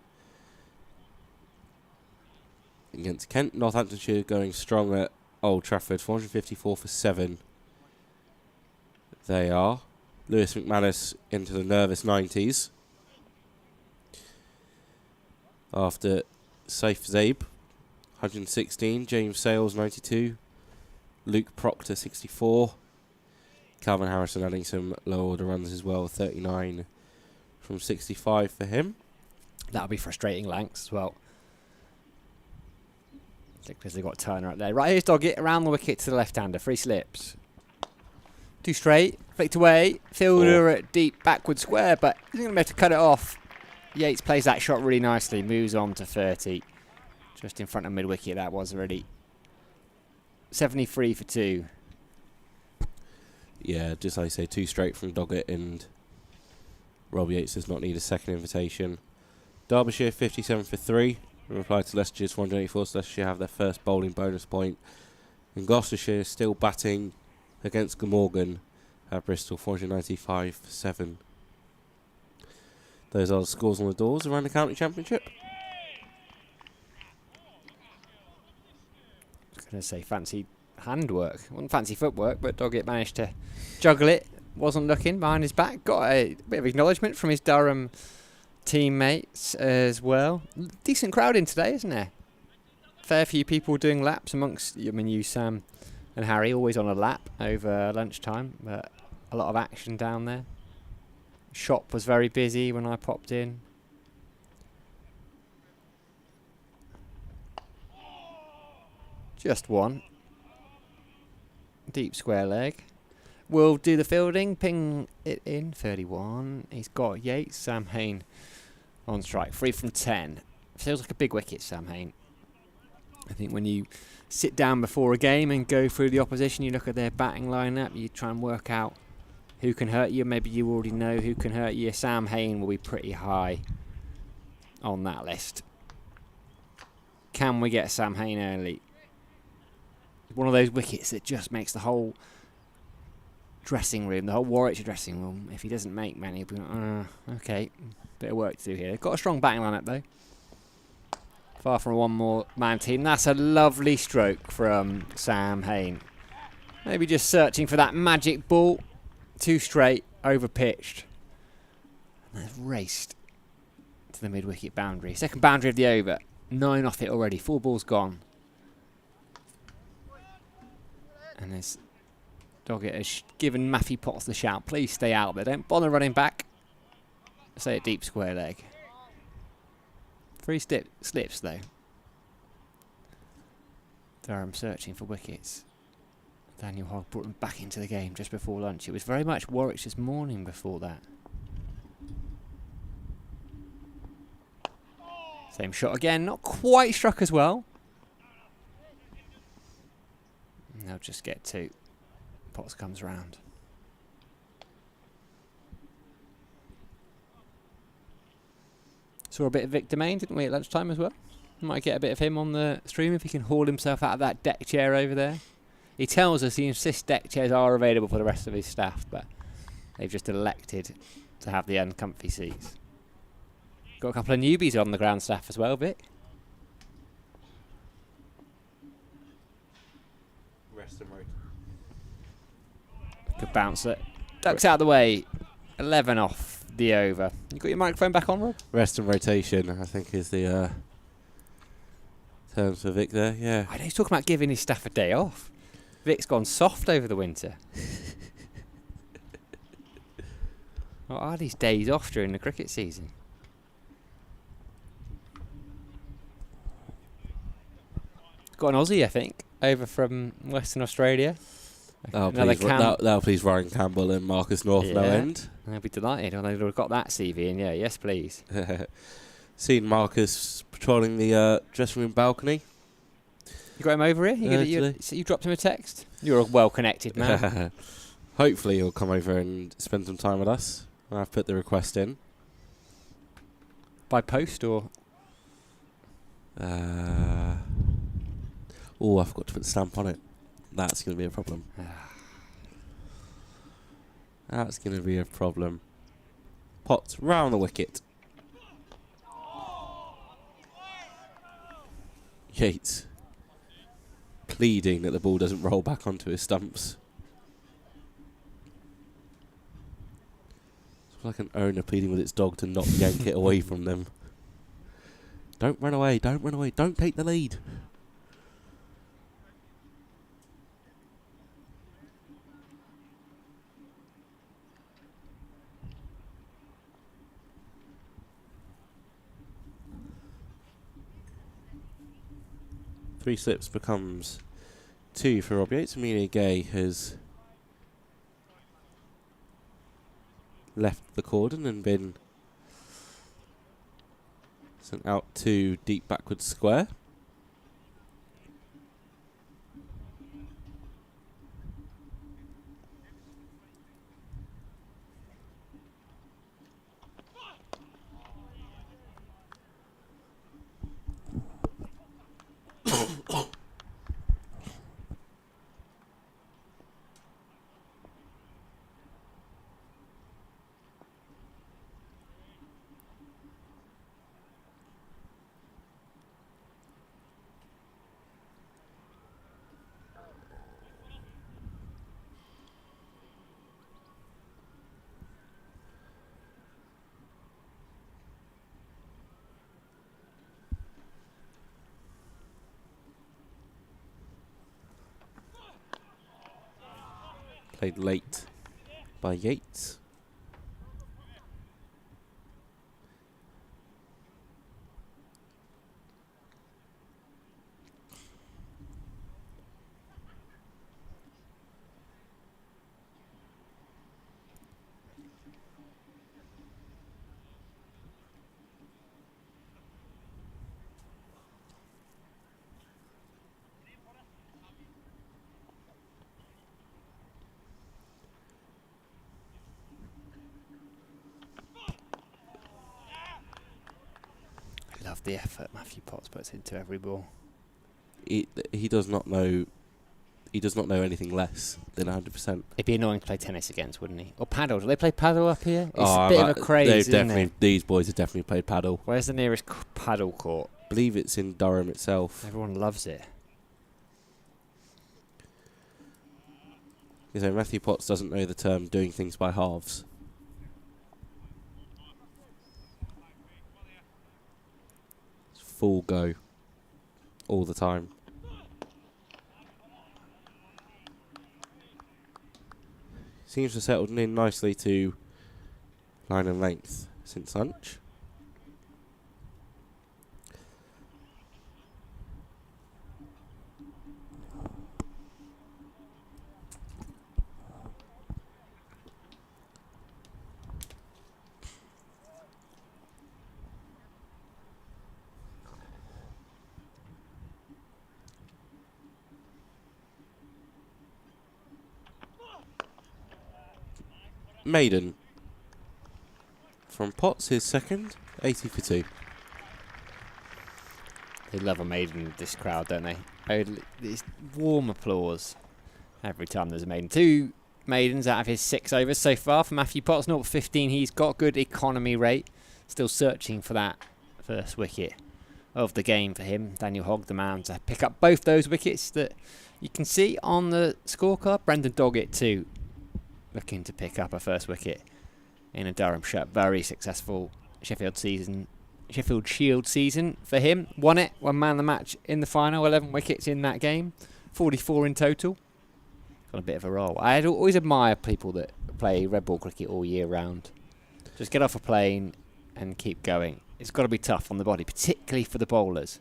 against Kent. Northamptonshire going strong at Old Trafford, 454 for 7. They are. Lewis McManus into the nervous 90s. After Saif Zabe, 116. James Sales, 92. Luke Proctor, 64. Calvin Harrison adding some low order runs as well, 39 from 65 for him. That'll be frustrating, Lanks, as well. Because they've got Turner up there. Right, here's Doggett around the wicket to the left-hander. 3 slips. 2 straight. Flicked away. Fielder at deep backward square, but isn't going to be able to cut it off. Yates plays that shot really nicely, moves on to 30. Just in front of mid-wicket, that was already. 73 for 2. Yeah, just like I say, 2 straight from Doggett, and Rob Yates does not need a second invitation. Derbyshire 57 for 3. In reply to Leicester's 484, so Leicestershire have their first bowling bonus point. And Gloucestershire still batting against Glamorgan at Bristol, 495 for 7. Those are the scores on the doors around the county championship. I was going to say fancy handwork. Wasn't fancy footwork, but Doggett managed to juggle it. Wasn't looking behind his back. Got a bit of acknowledgement from his Durham teammates as well. Decent crowd in today, isn't there? Fair few people doing laps amongst, I mean, you, Sam and Harry, always on a lap over lunchtime, but a lot of action down there. Shop was very busy when I popped in. Just one. Deep square leg. Will do the fielding, ping it in, 31. He's got Yates, Sam Hain on strike, 3 from 10. Feels like a big wicket, Sam Hain. I think when you sit down before a game and go through the opposition, you look at their batting lineup, you try and work out who can hurt you. Maybe you already know who can hurt you. Sam Hain will be pretty high on that list. Can we get Sam Hain early? One of those wickets that just makes the whole dressing room, the whole Warwickshire dressing room, if he doesn't make many, he'll be like, okay, bit of work to do here. They've got a strong batting lineup though. Far from a one more man team. That's a lovely stroke from Sam Hain. Maybe just searching for that magic ball. 2 straight, over pitched. And they've raced to the mid-wicket boundary. Second boundary of the over. 9 off it already. 4 balls gone. And there's Doggett has given Matthew Potts the shout. Please stay out there. Don't bother running back. Say a deep square leg. 3 slips though. Durham searching for wickets. Daniel Hogg brought them back into the game just before lunch. It was very much Warwickshire's morning before that. Same shot again. Not quite struck as well. And they'll just get 2. Potts comes round. Saw a bit of Vic Domain, didn't we, at lunchtime as well? Might get a bit of him on the stream if he can haul himself out of that deck chair over there. He tells us he insists deck chairs are available for the rest of his staff, but they've just elected to have the uncomfy seats. Got a couple of newbies on the ground staff as well, Vic. Rest and rotate. Good bouncer. Ducks out of the way. 11 off the over. You got your microphone back on, Rob? Rest and rotation, I think, is the terms for Vic there, yeah. I know he's talking about giving his staff a day off. Vic's gone soft over the winter. What are these days off during the cricket season? Got an Aussie, I think, over from Western Australia. That'll please Ryan Campbell and Marcus North no end. I'll be delighted when they've got that CV in. Yeah, yes please. Seen Marcus patrolling the dressing room balcony. You got him over here? You dropped him a text? You're a well-connected man. Hopefully he'll come over and spend some time with us. I've put the request in. By post or? I forgot to put the stamp on it. That's going to be a problem. That's going to be a problem. Potts round the wicket. Yates pleading that the ball doesn't roll back onto his stumps. It's like an owner pleading with its dog to not yank it away from them. Don't run away, don't run away, don't take the lead. Three slips becomes 2 for Rob Yates. Amelia Gay has left the cordon and been Sent out to deep backward square. Played late by Yates. Love the effort Matthew Potts puts into every ball. He does not know. He does not know anything less than 100%. It'd be annoying to play tennis against, wouldn't he? Or paddle. Do they play paddle up here? It's a bit of a craze, isn't it? These boys have definitely played paddle. Where's the nearest paddle court? I believe it's in Durham itself. Everyone loves it. You know, Matthew Potts doesn't know the term doing things by halves. It's full go. All the time. Seems to have settled in nicely to line and length since lunch. Maiden. From Potts, his second, 80 for 2. They love a maiden, this crowd, don't they? It's warm applause every time there's a maiden. 2 maidens out of his 6 overs so far for Matthew Potts. 0-15, he's got good economy rate. Still searching for that first wicket of the game for him. Daniel Hogg, the man to pick up both those wickets that you can see on the scorecard. Brendan Doggett too, looking to pick up a first wicket in a Durham shirt. Very successful Sheffield Shield season for him. Won it, one man of the match in the final, 11 wickets in that game, 44 in total. Got a bit of a roll. I always admire people that play red ball cricket all year round. Just get off a plane and keep going. It's got to be tough on the body, particularly for the bowlers.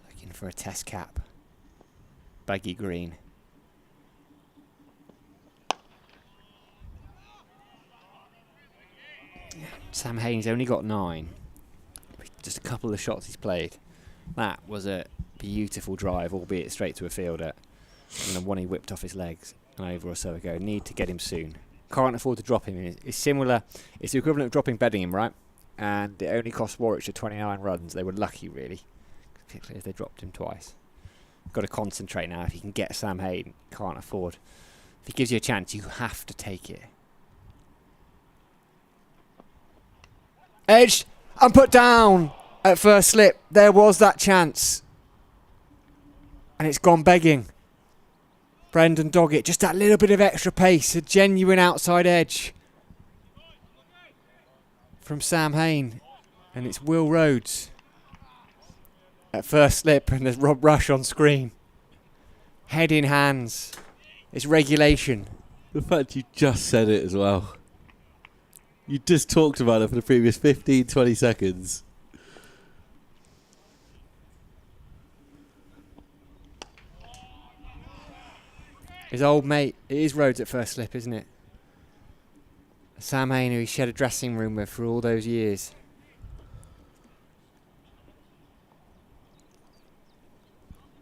Looking for a test cap. Baggy green. Sam Haynes only got 9. Just a couple of shots he's played. That was a beautiful drive, albeit straight to a fielder. And the one he whipped off his legs an over or so ago. Need to get him soon. Can't afford to drop him. It's similar. It's the equivalent of dropping Beddingham, right? And it only cost Warwickshire 29 runs. They were lucky, really, particularly as they dropped him twice. Got to concentrate now. If you can get Sam Hayden, can't afford. If he gives you a chance, you have to take it. Edged and put down at first slip. There was that chance. And it's gone begging. Brendan Doggett, just that little bit of extra pace, a genuine outside edge from Sam Hayne. And it's Will Rhodes at first slip, and there's Rob Rush on screen. Head in hands. It's regulation. The fact you just said it as well. You just talked about it for the previous 15, 20 seconds. His old mate. It is Rhodes at first slip, isn't it? Sam Hain, who he shared a dressing room with for all those years.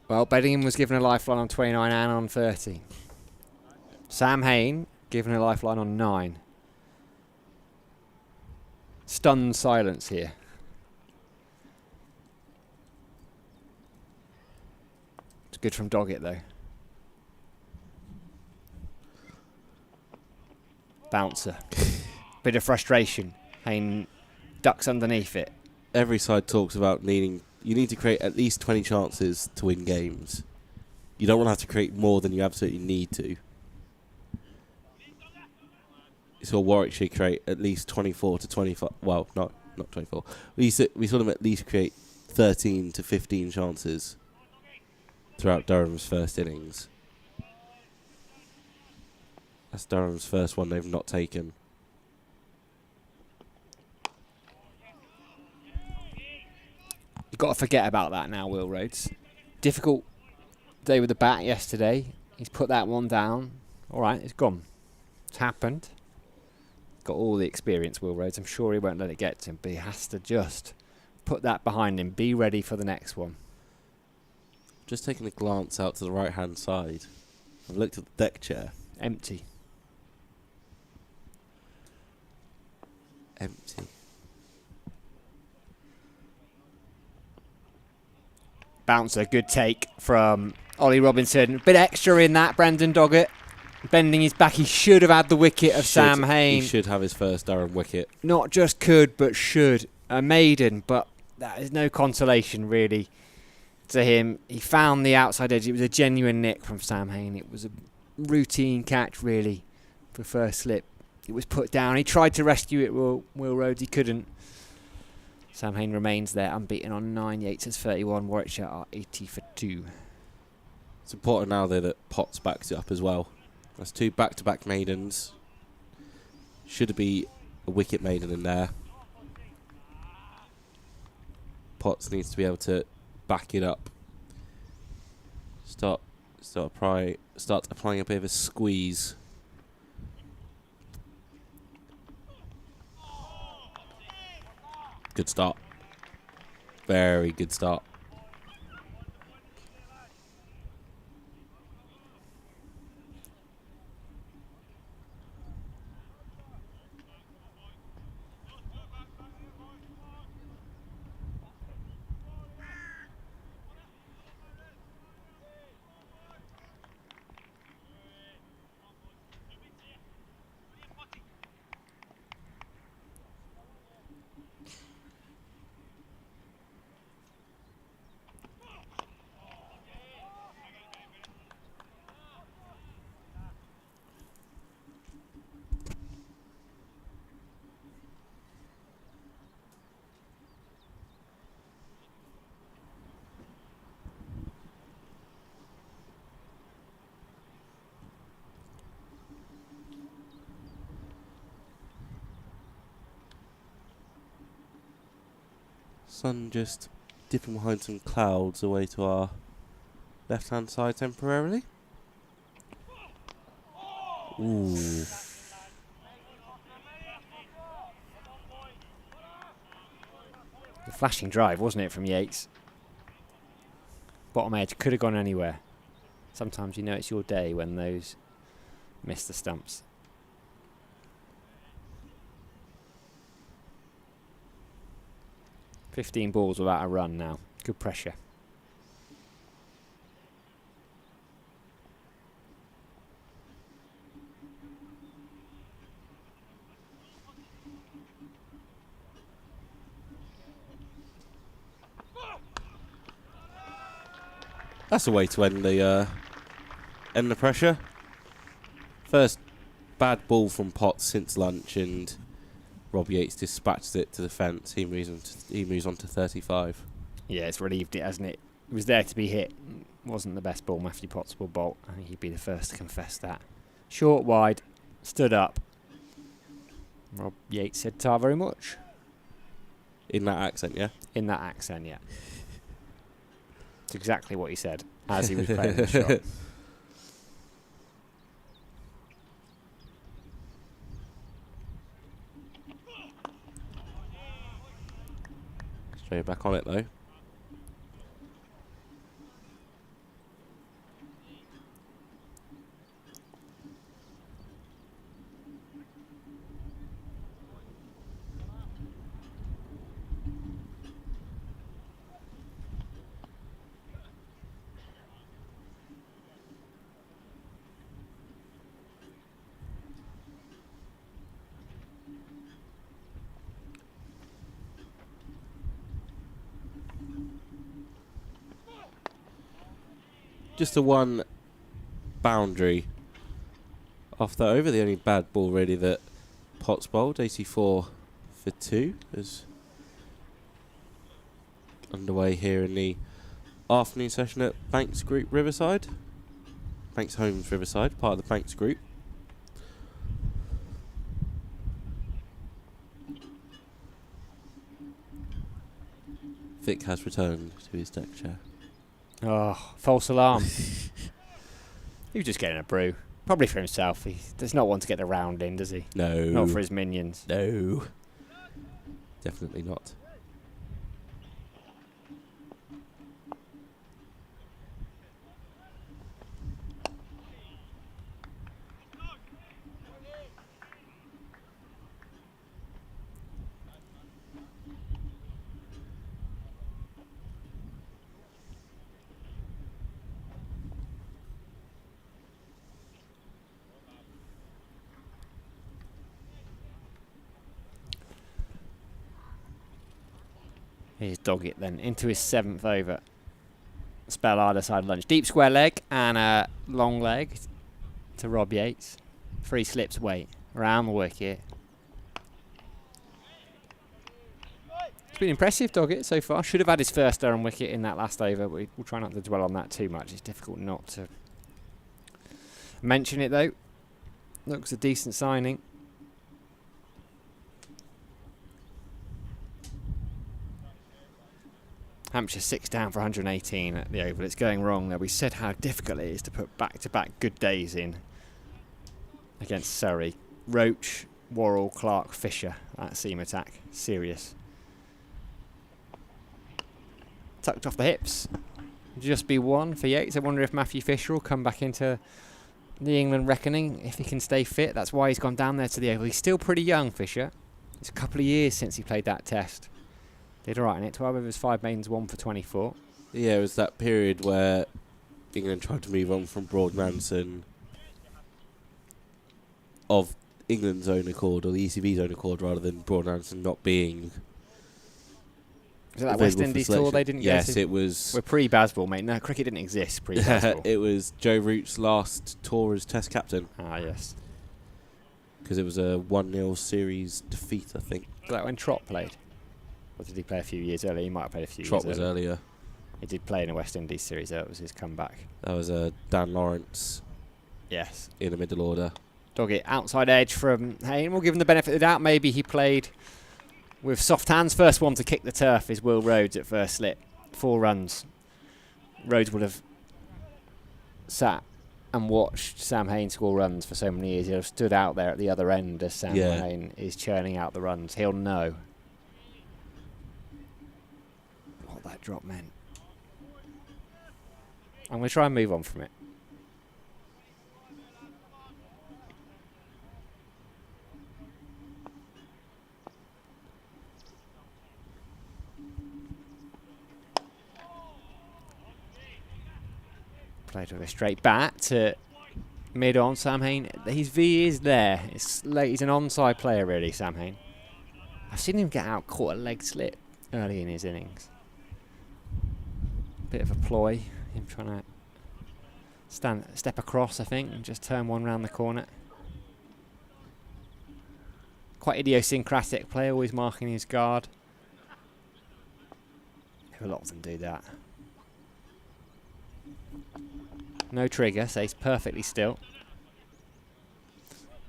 Well, Beddingham was given a lifeline on 29 and on 30. Sam Hain given a lifeline on 9. Stunned silence here. It's good from Doggett though. Bouncer. Bit of frustration. Hain ducks underneath it. Every side talks about you need to create at least 20 chances to win games. You don't want to have to create more than you absolutely need to. You saw Warwickshire create at least 24 to 25. Well, not 24. We saw them at least create 13 to 15 chances throughout Durham's first innings. That's Durham's first one they've not taken. You've got to forget about that now, Will Rhodes. Difficult day with the bat yesterday. He's put that one down. All right, it's gone. It's happened. Got all the experience, Will Rhodes. I'm sure he won't let it get to him, but he has to just put that behind him. Be ready for the next one. Just taking a glance out to the right-hand side. I've looked at the deck chair. Empty. Empty. Bouncer, good take from Ollie Robinson. A bit extra in that, Brendan Doggett. Bending his back. He should have had the wicket of Sam Hain. He should have his first Durham wicket. Not just could, but should. A maiden, but that is no consolation, really, to him. He found the outside edge. It was a genuine nick from Sam Hain. It was a routine catch, really, for first slip. It was put down. He tried to rescue it, Will Rhodes. He couldn't. Sam Hain remains there, unbeaten on 9. Yates has 31. Warwickshire are 80 for 2. It's important now, though, that Potts backs it up as well. That's 2 back-to-back maidens. Should be a wicket maiden in there. Potts needs to be able to back it up. Start applying a bit of a squeeze. Good start. Very good start. Sun just dipping behind some clouds away to our left-hand side temporarily. Ooh. A flashing drive, wasn't it, from Yates? Bottom edge, could have gone anywhere. Sometimes you know it's your day when those miss the stumps. "15 balls without a run now. Good pressure." That's a way to end the pressure. First bad ball from Potts since lunch, and Rob Yates dispatches it to the fence. He moves on to 35. Yeah, it's relieved it, hasn't it? It was there to be hit. Wasn't the best ball Matthew Potts will bolt. I think he'd be the first to confess that. Short, wide, stood up. Rob Yates said, "Ta very much." In that accent, yeah? In that accent, yeah. It's exactly what he said as he was playing the shot. Straight back on it though. Just a one boundary off that over. The only bad ball really that Potts bowled. 84 for 2 is underway here in the afternoon session at Banks Group Riverside. Banks Homes Riverside, part of the Banks Group. Vic has returned to his deck chair. Oh, false alarm. He was just getting a brew. Probably for himself. He does not want to get the round in, does he? No. Not for his minions. No. Definitely not. Here's Doggett then into his 7th over. Spell either side lunge. Deep square leg and a long leg to Rob Yates. 3 slips weight around the wicket. It's been impressive, Doggett, so far. Should have had his first Durham wicket in that last over, but we'll try not to dwell on that too much. It's difficult not to mention it, though. Looks a decent signing. Hampshire 6 down for 118 at the Oval. It's going wrong there. We said how difficult it is to put back-to-back good days in against Surrey. Roach, Worrell, Clark, Fisher. That seam attack. Serious. Tucked off the hips. Just be 1 for Yates. I wonder if Matthew Fisher will come back into the England reckoning if he can stay fit. That's why he's gone down there to the Oval. He's still pretty young, Fisher. It's a couple of years since he played that test. Did all right in it. 12 of his 5 maidens, 1 for 24. Yeah, it was that period where England tried to move on from Broad Manson of England's own accord, or the ECB's own accord, rather than Broad Manson not being. Was it that West Indies tour they didn't get to? Yes, it was. We're pre-Basball, mate. No, cricket didn't exist pre-Basball. It was Joe Root's last tour as Test captain. Ah, yes. Because it was a 1-0 series defeat, I think. Was that when Trott played? Or did he play a few years earlier? He might have played a few Trott years was earlier. He did play in a West Indies series. That was his comeback. That was Dan Lawrence. Yes. In the middle order. Doggett, outside edge from Hayne. We'll give him the benefit of the doubt. Maybe he played with soft hands. First one to kick the turf is Will Rhodes at first slip. 4 runs. Rhodes would have sat and watched Sam Hayne score runs for so many years. He'll have stood out there at the other end as Sam Hayne is churning out the runs. He'll know what that drop meant. I'm going to try and move on from it. Played with a straight bat to mid-on. Sam Hayne, his V is there. It's like he's an onside player, really, Sam Hayne. I've seen him get out, caught a leg slip early in his innings. Bit of a ploy, him trying to step across, I think, and just turn one round the corner. Quite idiosyncratic player, always marking his guard. A lot of them do that. No trigger, stays perfectly still.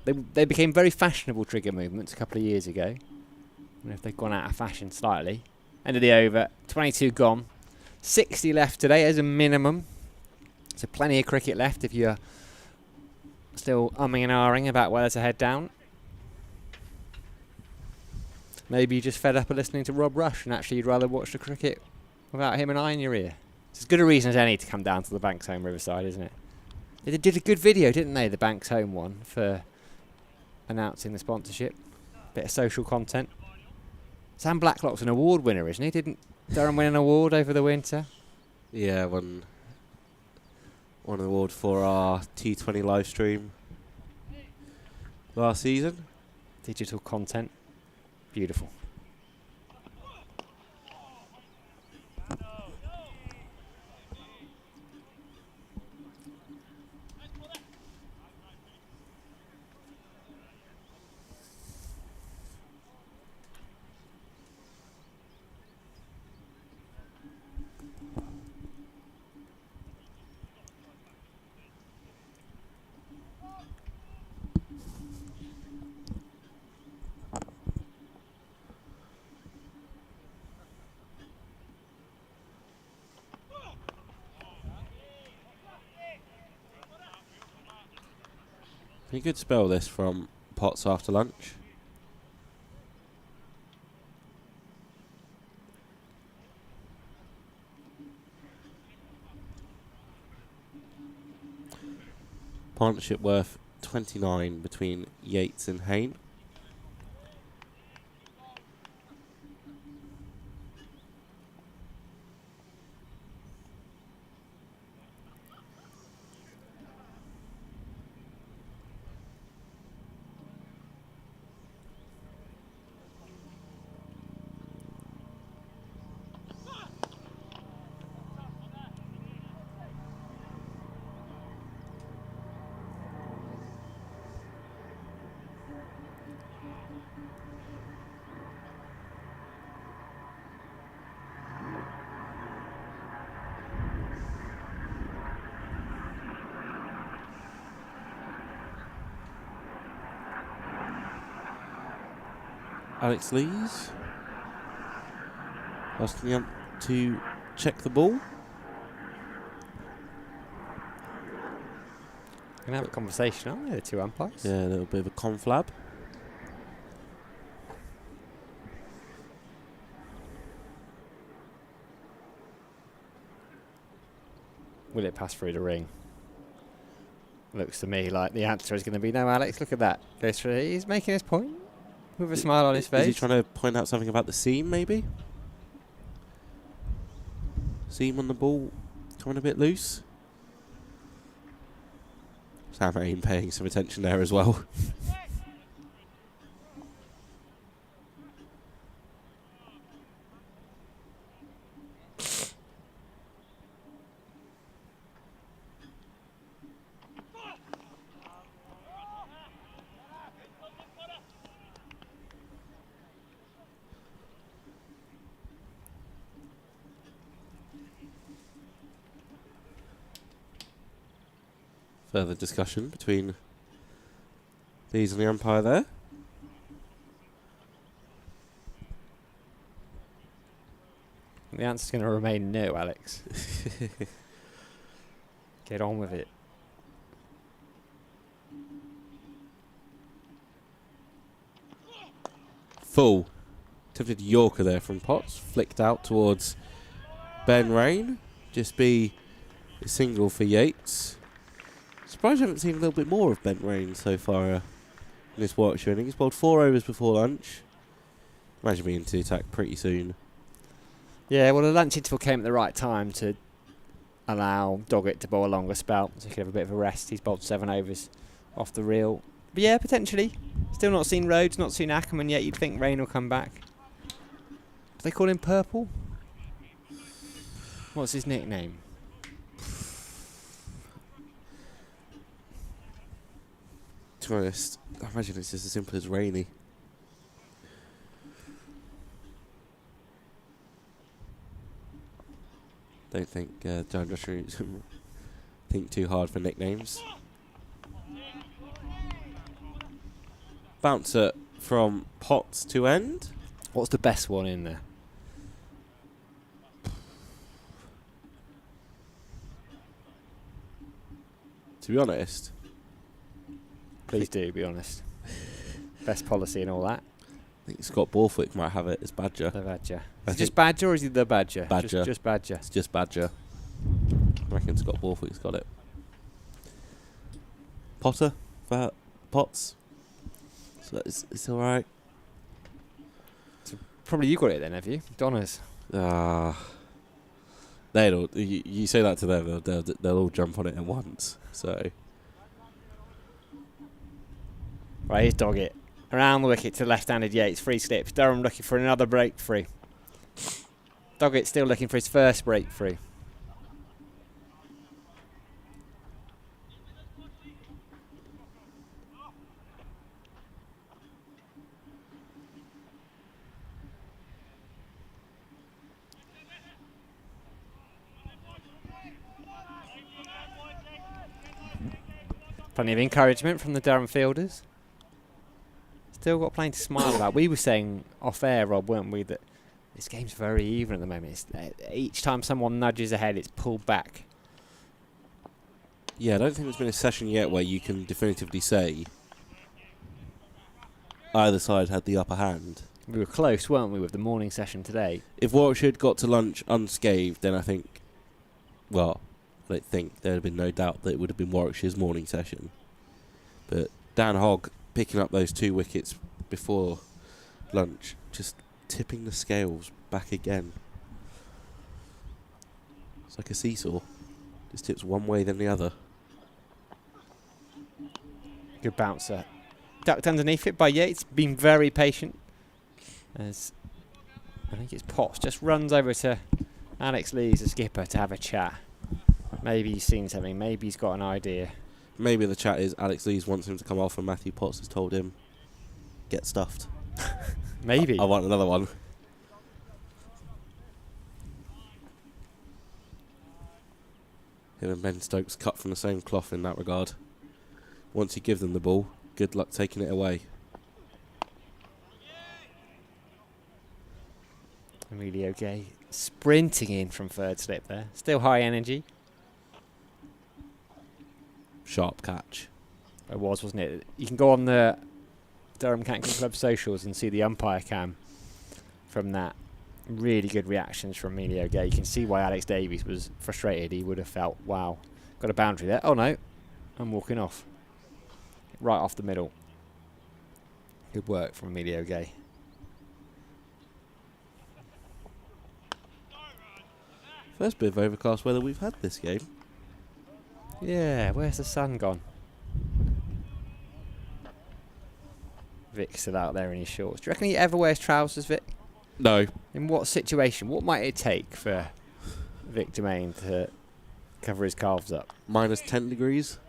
They became very fashionable trigger movements a couple of years ago. I don't know if they've gone out of fashion slightly. End of the over, 22 gone. 60 left today as a minimum. So plenty of cricket left if you're still umming and ahhing about whether to head down. Maybe you just fed up of listening to Rob Rush and actually you'd rather watch the cricket without him and I in your ear. It's as good a reason as any to come down to the Banks Home Riverside, isn't it? They did a good video, didn't they, the Banks Home one, for announcing the sponsorship. Bit of social content. Sam Blacklock's an award winner, isn't he? Didn't Durham win an award over the winter? Yeah, won an award for our T20 live stream last season. Digital content. Beautiful. You could spell this from Potts after lunch. Partnership worth 29 between Yates and Hayne. Alex Lees asking him to check the ball. Gonna have a conversation, aren't they, the two umpires? Yeah, a little bit of a conflab. Will it pass through the ring? Looks to me like the answer is going to be no, Alex. Look at that. Goes through. He's making his point with a smile on his face. Is he trying to point out something about the seam, maybe? Seam on the ball coming a bit loose. Sam Ain paying some attention there as well. Further discussion between these and the umpire there. The answer's going to remain no, Alex. Get on with it. Full. Attempted Yorker there from Potts. Flicked out towards Ben Rain. Just be a single for Yates. Surprised I haven't seen a little bit more of Ben Rain so far in this Warwickshire inning. He's bowled 4 overs before lunch. Imagine being to attack pretty soon. Yeah, well, the lunch interval came at the right time to allow Doggett to bowl a longer spell, so he could have a bit of a rest. He's bowled 7 overs off the reel. But yeah, potentially. Still not seen Rhodes, not seen Ackerman yet. You'd think Rain will come back. Do they call him Purple? What's his nickname? To be honest, I imagine it's just as simple as Rainy. Don't think John Joshua think too hard for nicknames. Bouncer from Potts to end. What's the best one in there? To be honest, Please do, be honest. Best policy and all that. think Scott Borthwick might have it as Badger. The Badger. I Is it just think- Badger or is he the Badger? Badger. Just Badger. It's just Badger. I reckon Scott Borthwick's got it. Potter for Potts. So it's all right. Probably you got it then, have you? Donners. They'll you say that to them, they'll all jump on it at once. So Right, here's Doggett. Around the wicket to left-handed Yates. Free slips. Durham looking for another breakthrough. Doggett still looking for his first breakthrough. Plenty of encouragement from the Durham fielders. Still got plenty to smile about. We were saying off air, Rob, weren't we, that this game's very even at the moment. It's, each time someone nudges ahead, it's pulled back. yeah, I don't think there's been a session yet where you can definitively say either side had the upper hand. We were close, weren't we, with the morning session today? If Warwickshire had got to lunch unscathed, then I think, well, I don't think there would have been no doubt that it would have been Warwickshire's morning session. But Dan Hogg picking up those 2 wickets before lunch, just tipping the scales back again. It's like a seesaw. Just tips one way then the other. Good bouncer. Ducked underneath it by Yates, been very patient. As I think it's Potts, just runs over to Alex Lees, the skipper, to have a chat. Maybe he's seen something, maybe he's got an idea. Maybe the chat is Alex Lees wants him to come off and Matthew Potts has told him, get stuffed. Maybe. I want another one. Him and Ben Stokes cut from the same cloth in that regard. Once you give them the ball, good luck taking it away. Emilio Gay sprinting in from third slip there. Still high energy. Sharp catch. It was, wasn't it? You can go on the Durham County Club socials and see the umpire cam from that. Really good reactions from Emilio Gay. You can see why Alex Davies was frustrated. He would have felt, wow, got a boundary there. Oh no, I'm walking off. Right off the middle. Good work from Emilio Gay. First bit of overcast weather we've had this game. Yeah, where's the sun gone? Vic's still out there in his shorts. Do you reckon he ever wears trousers, Vic? No. In what situation? What might it take for Vic Domain to cover his calves up? Minus 10 degrees.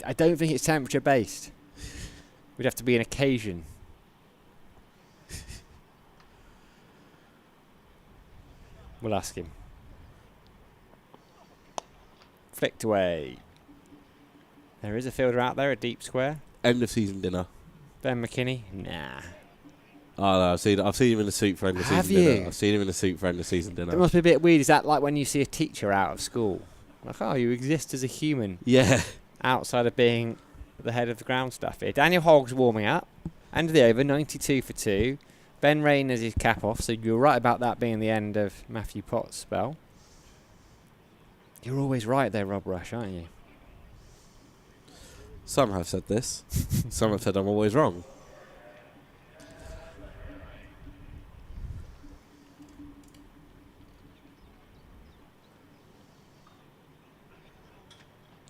I don't think it's temperature based. We'd have to be an occasion. We'll ask him. Flicked away. There is a fielder out there, a deep square. End of season dinner. Ben McKinney? Nah. Oh no, I've seen him in a suit for end of Have season you? dinner. I've seen him in a suit for end of season dinner. It must be a bit weird. Is that like when you see a teacher out of school? Like, oh, you exist as a human Yeah. outside of being the head of the ground staff here. Daniel Hogg's warming up. End of the over, 92 for 2. Ben Rain has his cap off, so you're right about that being the end of Matthew Potts' spell. You're always right there, Rob Rush, aren't you? Some have said this. Some have said I'm always wrong.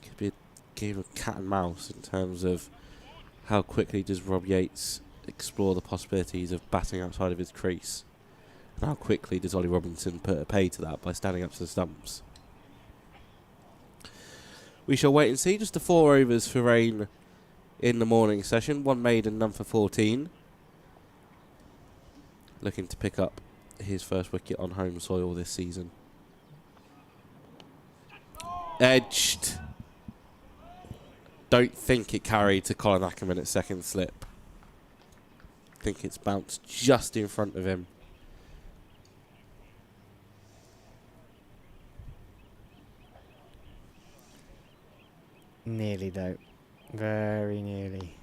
Could be a game of cat and mouse in terms of how quickly does Rob Yates explore the possibilities of batting outside of his crease, and how quickly does Ollie Robinson put a pay to that by standing up to the stumps. We shall wait and see. Just the 4 overs for rain in the morning session. 1 made and none for 14. Looking to pick up his first wicket on home soil this season. Edged. Don't think it carried to Colin Ackerman at second slip. Think it's bounced just in front of him. Nearly, though. Very nearly.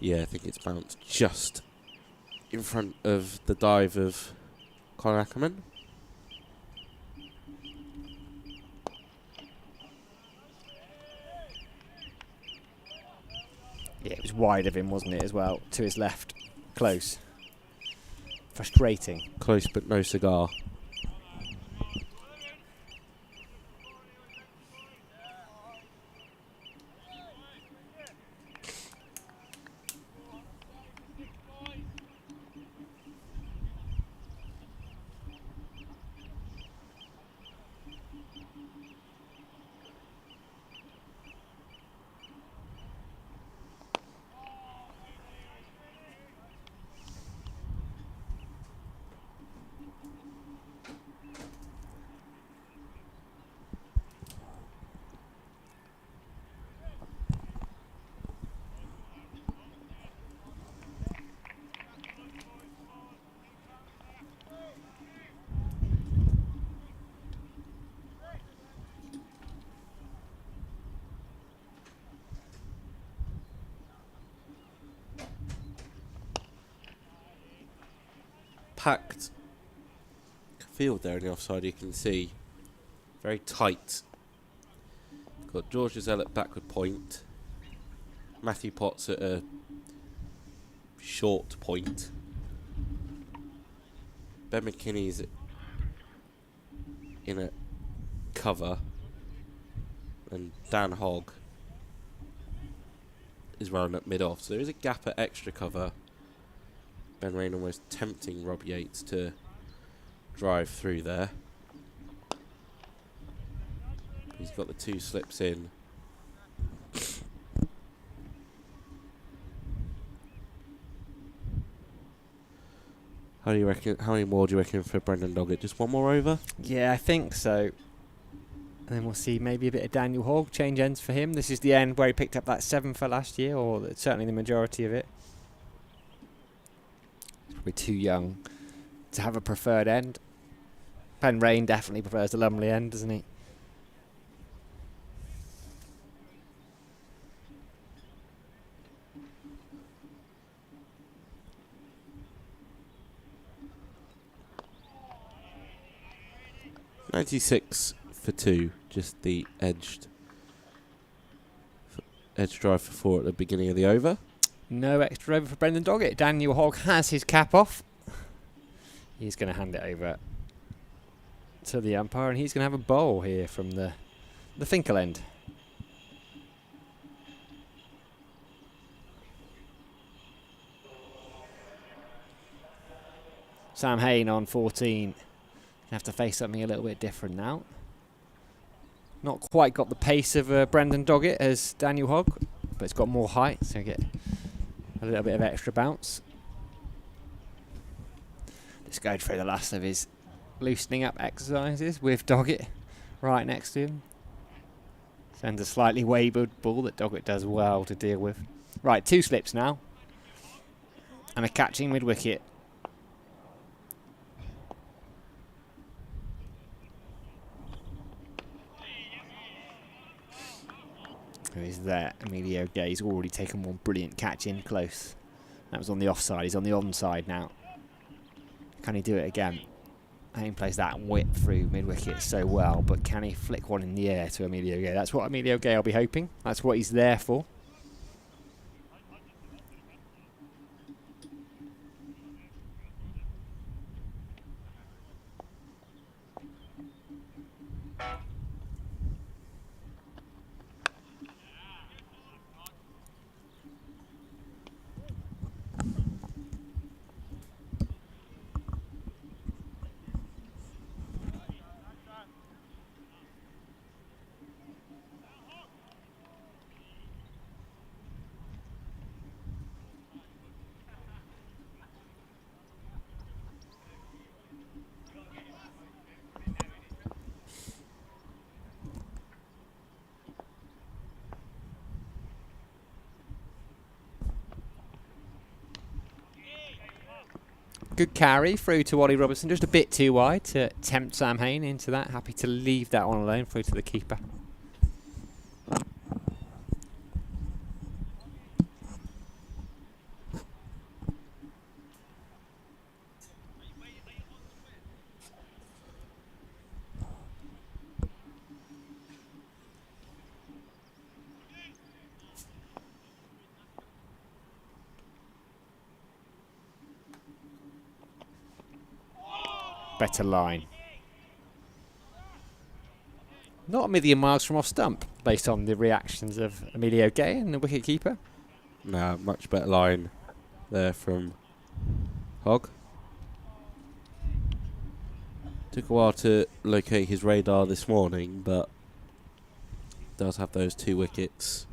Yeah, I think it's bounced just in front of the dive of Colin Ackerman. Yeah, it was wide of him, wasn't it, as well? To his left. Close. Frustrating. Close but no cigar. Packed field there on the offside, you can see. Very tight. Got George Giselle at backward point. Matthew Potts at a short point. Ben McKinney's in a cover. And Dan Hogg is running at mid-off. So there is a gap at extra cover. Ben Rain almost tempting Rob Yates to drive through there. He's got the 2 slips in. How do you reckon? How many more do you reckon for Brendan Doggett? Just one more over? Yeah, I think so. And then we'll see maybe a bit of Daniel Hogg, change ends for him. This is the end where he picked up that 7 for last year, or certainly the majority of it. He's probably too young to have a preferred end. Ben Rain definitely prefers the Lumley end, doesn't he? .96 for 2, just the edge drive for 4 at the beginning of the over. No extra over for Brendan Doggett. Daniel Hogg has his cap off. He's going to hand it over to the umpire, and he's going to have a bowl here from the Finkel end. Sam Hain on 14. Have to face something a little bit different now. Not quite got the pace of Brendan Doggett as Daniel Hogg, but it's got more height, so you get a little bit of extra bounce. Just going through the last of his loosening up exercises with Doggett right next to him. Sends a slightly wayward ball that Doggett does well to deal with. Right, 2 slips now. And a catching mid-wicket. Who is there? Emilio Gay's already taken one brilliant catch in close. That was on the offside. He's on the onside now. Can he do it again? Hain plays that whip through mid-wicket so well, but can he flick one in the air to Emilio Gay? That's what Emilio Gay will be hoping. That's what he's there for. Good carry through to Ollie Robertson, just a bit too wide to tempt Sam Hain into that. Happy to leave that one alone through to the keeper. better line. Not a million miles from off stump, based on the reactions of Emilio Gay and the wicket-keeper. Nah, much better line there from Hogg. Took a while to locate his radar this morning, but does have those 2 wickets.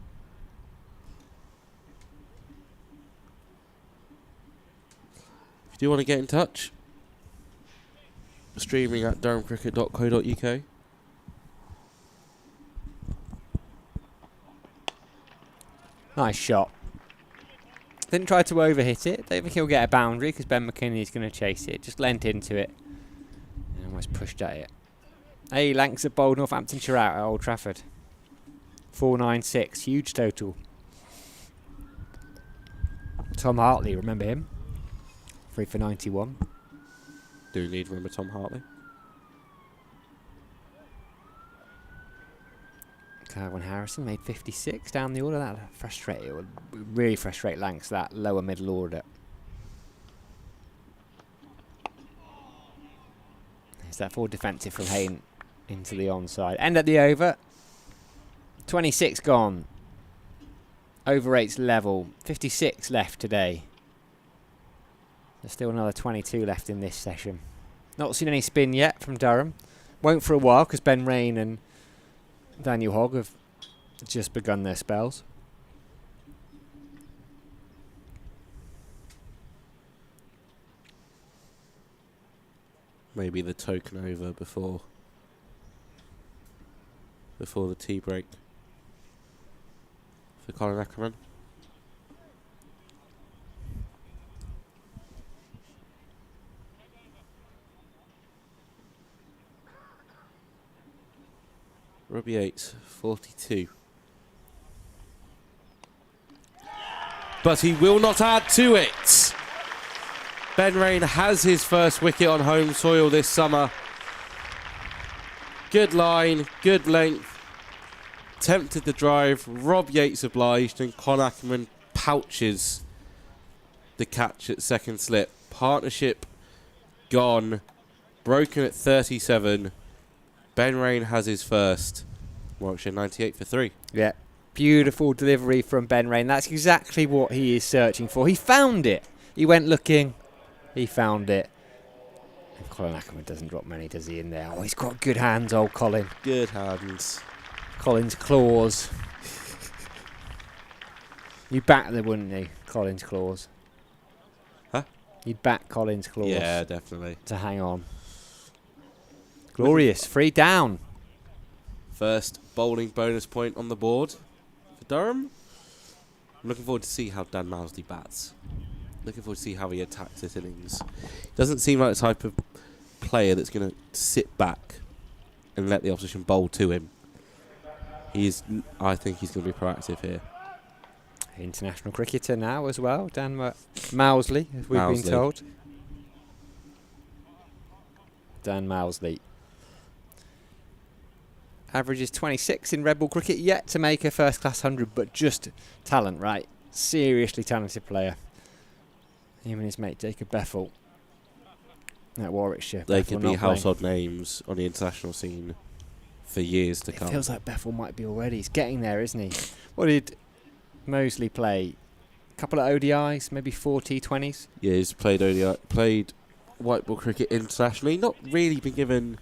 If you do want to get in touch, streaming at durhamcricket.co.uk. Nice shot. Didn't try to overhit it. Don't think he'll get a boundary because Ben McKinney's going to chase it. Just leant into it and almost pushed at it. Hey, Lancs have bowled Northamptonshire out at Old Trafford. 496, huge total. Tom Hartley, remember him? 3 for 91. Do you need to remember Tom Hartley? Carwyn Harrison made 56 down the order. That frustrated, would really frustrate Lancs, that lower middle order. There's that forward defensive from Hayne into the onside. End at the over. 26 gone. Over 8's level. 56 left today. There's still another 22 left in this session. Not seen any spin yet from Durham. Won't for a while because Ben Rain and Daniel Hogg have just begun their spells. Maybe the token over before the tea break for Colin Ackerman. Robbie Yates, 42. But he will not add to it. Ben Rain has his first wicket on home soil this summer. Good line, good length. Tempted the drive, Rob Yates obliged, and Con Ackerman pouches the catch at second slip. Partnership gone. Broken at 37. Ben Rain has his first. Warwickshire 98 for 3. Yeah. Beautiful delivery from Ben Rain. That's exactly what he is searching for. He found it. He went looking. He found it. And Colin Ackerman doesn't drop many, does he, in there? Oh, he's got good hands, old Colin. Good hands. Colin's claws. You'd back them, wouldn't you? Colin's claws. Huh? You'd back Colin's claws. Yeah, definitely. To hang on. Glorious. 3 down. First bowling bonus point on the board for Durham. I'm looking forward to see how Dan Mousley bats. Looking forward to see how he attacks this innings. Doesn't seem like the type of player that's going to sit back and let the opposition bowl to him. I think he's going to be proactive here. International cricketer now as well, Dan Mousley, as we've been told. Dan Mousley. Averages 26 in red ball cricket, yet to make a first class 100, but just talent, right? Seriously talented player. Him and his mate Jacob Beffel at Warwickshire. They Beffel could be not household names on the international scene for years to come. It feels like Beffel might be already. He's getting there, isn't he? What did Mosley play? A couple of ODIs, maybe 4 T20s? Yeah, he's played ODI, played white ball cricket internationally. Not really been given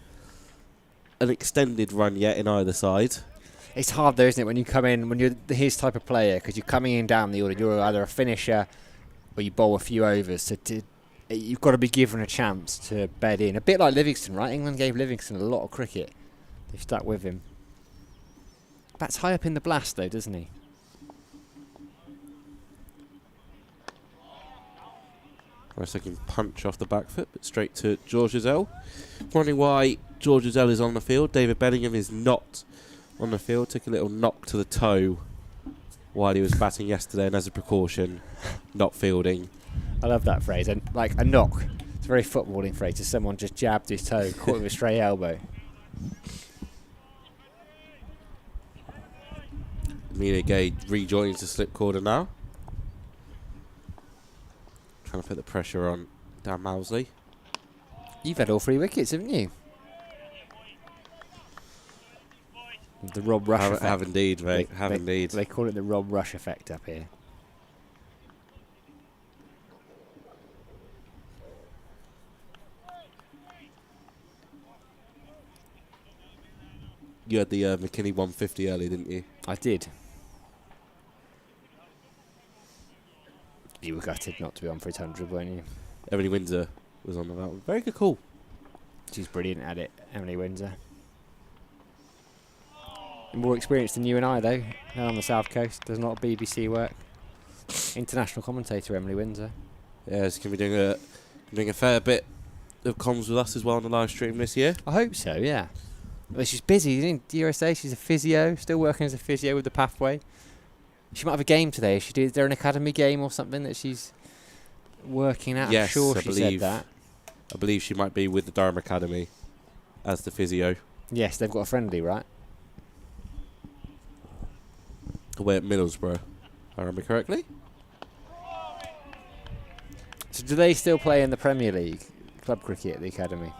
an extended run yet in either side. It's hard though, isn't it, when you come in, when you're his type of player, because you're coming in down the order, you're either a finisher or you bowl a few overs. So you've got to be given a chance to bed in. A bit like Livingston, right? England gave Livingston a lot of cricket. They've stuck with him. Bats high up in the blast though, doesn't he? Nice looking punch off the back foot, but straight to George Giselle. Wondering why George Giselle is on the field. David Bellingham is not on the field. Took a little knock to the toe while he was batting yesterday, and as a precaution, not fielding. I love that phrase. And like a knock. It's a very footballing phrase. As someone just jabbed his toe, caught him with a stray elbow. Amelia Gay rejoins the slip corner now. Trying to put the pressure on Dan Mousley. You've had all 3 wickets, haven't you? The Rob Rush effect. Have indeed, mate. Have indeed. They call it the Rob Rush effect up here. You had the McKinney 150 earlier, didn't you? I did. You were gutted not to be on for his 100, weren't you? Emily Windsor was on the that one. Very good call. She's brilliant at it, Emily Windsor. More experienced than you and I, though. Down on the south coast, does a lot of BBC work. International commentator, Emily Windsor. Yeah, she's going to be doing a fair bit of comms with us as well on the live stream this year. I hope so, yeah. Well, she's busy, isn't USA? She's a physio, still working as a physio with the Pathway. She might have a game today. Is there an academy game or something that she's working at? Yes, I'm sure I she believe, said that. I believe she might be with the Durham Academy as the physio. Yes, they've got a friendly, right? Away at Middlesbrough, if I remember correctly. So do they still play in the Premier League, club cricket at the academy?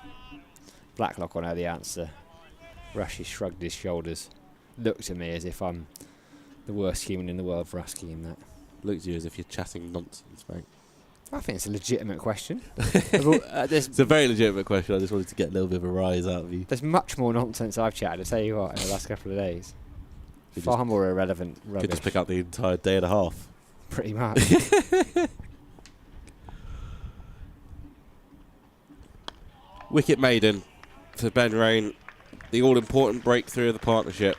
Blacklock will know the answer. Rushy shrugged his shoulders, looked at me as if I'm the worst human in the world for asking him that. Looked at you as if you're chatting nonsense, mate. I think it's a legitimate question. It's a very legitimate question. I just wanted to get a little bit of a rise out of you. There's much more nonsense I've chatted, I tell you what, in the last couple of days. Far more irrelevant rubbish. Could just pick up the entire day and a half. Pretty much. Wicket maiden for Ben Rain. The all-important breakthrough of the partnership.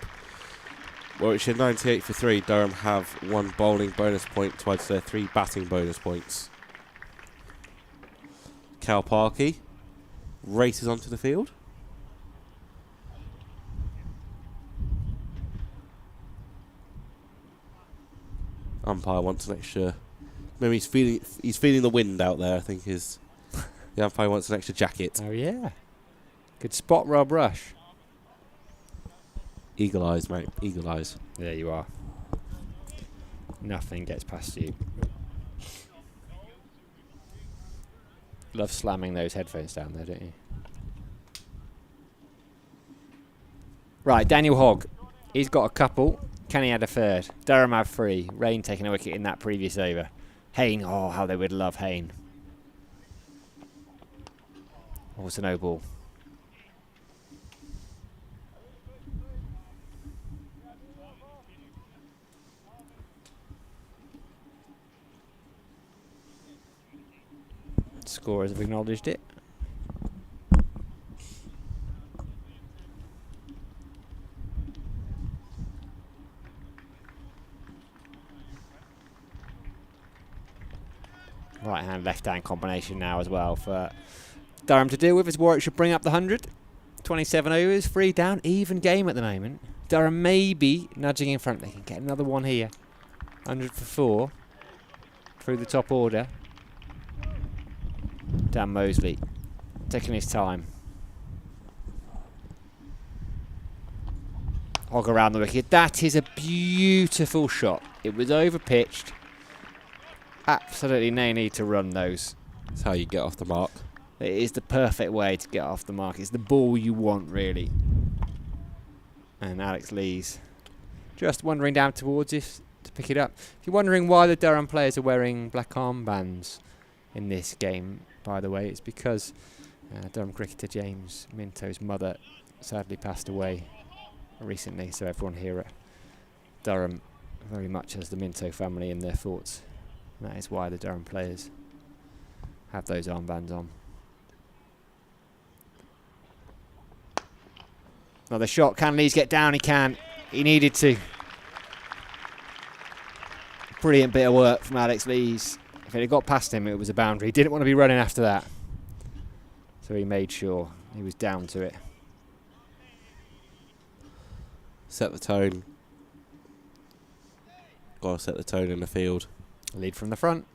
Warwickshire 98 for 3. Durham have 1 bowling bonus point to add to their 3 batting bonus points. Cal Parkey races onto the field. Umpire wants an extra. Maybe he's feeling the wind out there. I think the umpire wants an extra jacket. Oh yeah, good spot, Rob Rush. Eagle eyes, mate. Eagle eyes. There you are. Nothing gets past you. Love slamming those headphones down there, don't you? Right, Daniel Hogg. He's got a couple. Can he add a third? Durham have 3. Rain taking a wicket in that previous over. Hayne, oh, how they would love Hayne. Oh, it's a no ball. Scorers have acknowledged it. Right hand, left hand combination now as well for Durham to deal with as Warwick should bring up the 100. 27 overs, 3 down, even game at the moment. Durham may be nudging in front. They can get another one here. 100 for 4 through the top order. Dan Mosley taking his time. Hogg around the wicket. That is a beautiful shot. It was over pitched. Absolutely no need to run those. That's how you get off the mark. It is the perfect way to get off the mark. It's the ball you want, really. And Alex Lees just wandering down towards us to pick it up. If you're wondering why the Durham players are wearing black armbands in this game, by the way, it's because Durham cricketer James Minto's mother sadly passed away recently, so everyone here at Durham very much has the Minto family in their thoughts. And that is why the Durham players have those armbands on. Another shot. Can Lees get down? He can. He needed to. Brilliant bit of work from Alex Lees. If it had got past him, it was a boundary. He didn't want to be running after that. So he made sure he was down to it. Set the tone. Got to set the tone in the field. Lead from the front.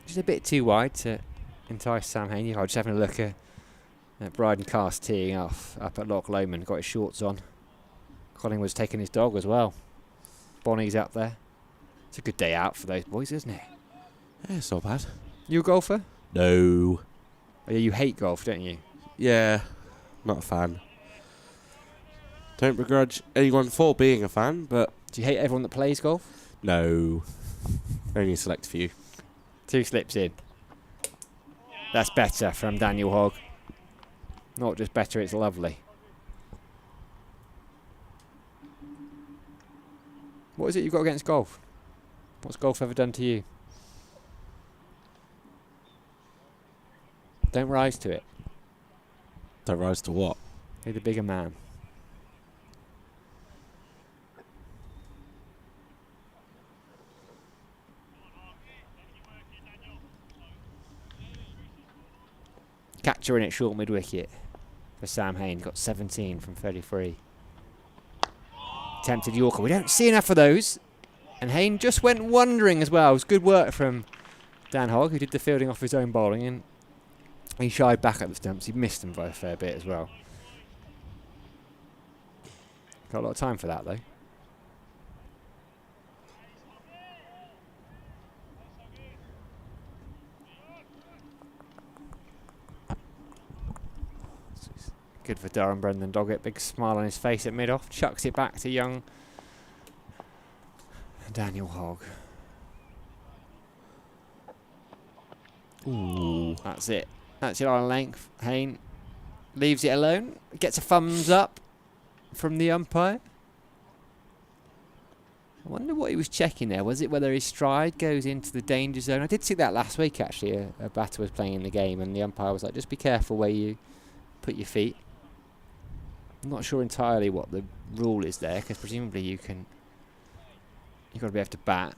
Just a bit too wide to entice Sam Hayne. I was just having a look at Bryden Cast teeing off up at Loch Lomond. Got his shorts on. Collingwood's taking his dog as well. Bonnie's up there. It's a good day out for those boys, isn't it? Yeah, it's not bad. You a golfer? No. Oh, yeah, you hate golf, don't you? Yeah, not a fan. Don't begrudge anyone for being a fan, but Do you hate everyone that plays golf? no. Only a select few. 2 slips in. That's better from Daniel Hogg. Not just better, it's lovely. What is it you've got against golf? What's golf ever done to you? Don't rise to it. Don't rise to what? You're the bigger man. Catcher in at short mid-wicket for Sam Hain. Got 17 from 33. Attempted Yorker. We don't see enough of those. And Hain just went wandering as well. It was good work from Dan Hogg, who did the fielding off his own bowling. And he shied back at the stumps. He missed them by a fair bit as well. Got a lot of time for that, though. Good for Durham, Brendan Doggett. Big smile on his face at mid-off. Chucks it back to young Daniel Hogg. Ooh. That's it. That's it on length. Hain leaves it alone. Gets a thumbs up from the umpire. I wonder what he was checking there. Was it whether his stride goes into the danger zone? I did see that last week, actually. A batter was playing in the game and the umpire was like, just be careful where you put your feet. I'm not sure entirely what the rule is there, because presumably you've got to be able to bat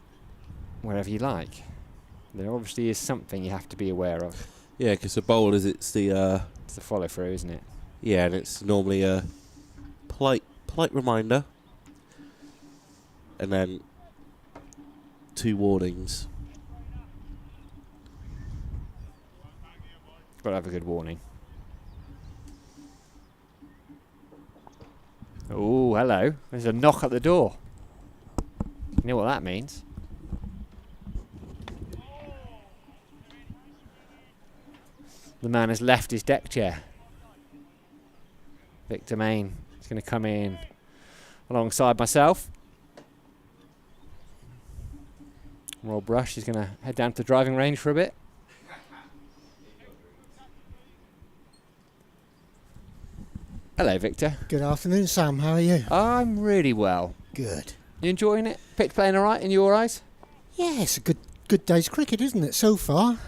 wherever you like. There obviously is something you have to be aware of. Yeah, because the bowlers, it's the follow through, isn't it? yeah, and it's normally a polite reminder, and then 2 warnings. Got to have a good warning. Oh, hello. There's a knock at the door. You know what that means? The man has left his deck chair. Victor Main is going to come in alongside myself. Rob Brush is going to head down to the driving range for a bit. Hello, Victor. Good afternoon, Sam. How are you? I'm really well. Good. You enjoying it? Pitch playing all right in your eyes? Yeah, it's a good day's cricket, isn't it, so far?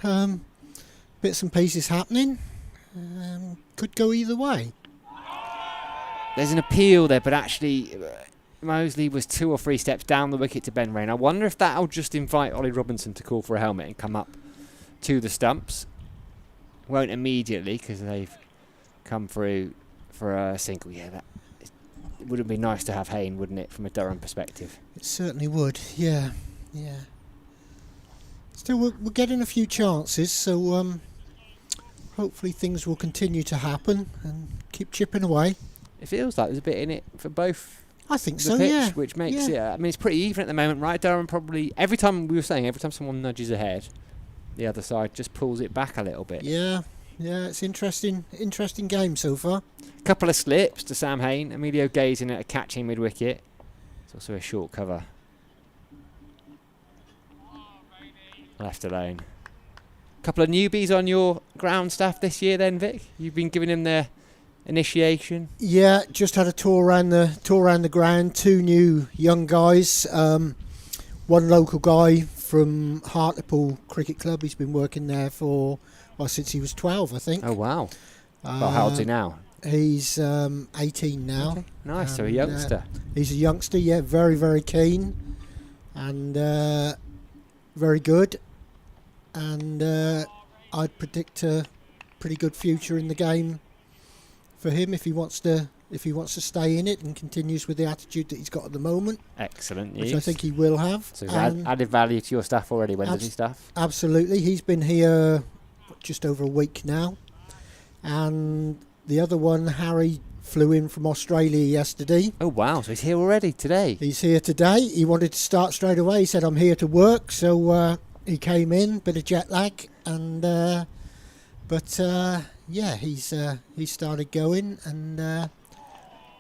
Bits and pieces happening. Could go either way. There's an appeal there, but actually Mosley was 2 or 3 steps down the wicket to Ben Rain. I wonder if that'll just invite Ollie Robinson to call for a helmet and come up to the stumps. Won't immediately, because they've come through for a single. Yeah, it would have been nice to have Hain, wouldn't it, from a Durham perspective? It certainly would, yeah. Still, we're getting a few chances, so hopefully things will continue to happen and keep chipping away. It feels like there's a bit in it for both. I think the so, pitch, yeah. which makes it. I mean, it's pretty even at the moment, right? Durham probably every time someone nudges ahead, the other side just pulls it back a little bit. Yeah, it's interesting game so far. Couple of slips to Sam Hain. Emilio gazing at a catching mid-wicket. It's also a short cover. Left alone. Couple of newbies on your ground staff this year then, Vic? You've been giving them their initiation? Yeah, just had a tour around the ground. 2 new young guys. One local guy from Hartlepool Cricket Club. He's been working there since he was 12, I think. Oh, wow. Well, how old's he now? He's 18 now. Okay. Nice, so a youngster. He's a youngster, yeah, very, very keen and very good. And I'd predict a pretty good future in the game for him if he wants to stay in it and continues with the attitude that he's got at the moment. Excellent Which news. I think he will have. So he's added value to your staff already. When does he staff? Absolutely. He's been here just over a week now. And the other one, Harry, flew in from Australia yesterday. Oh, wow. So he's here already today. He's here today. He wanted to start straight away. He said, I'm here to work. So he came in, bit of jet lag. And he started going. And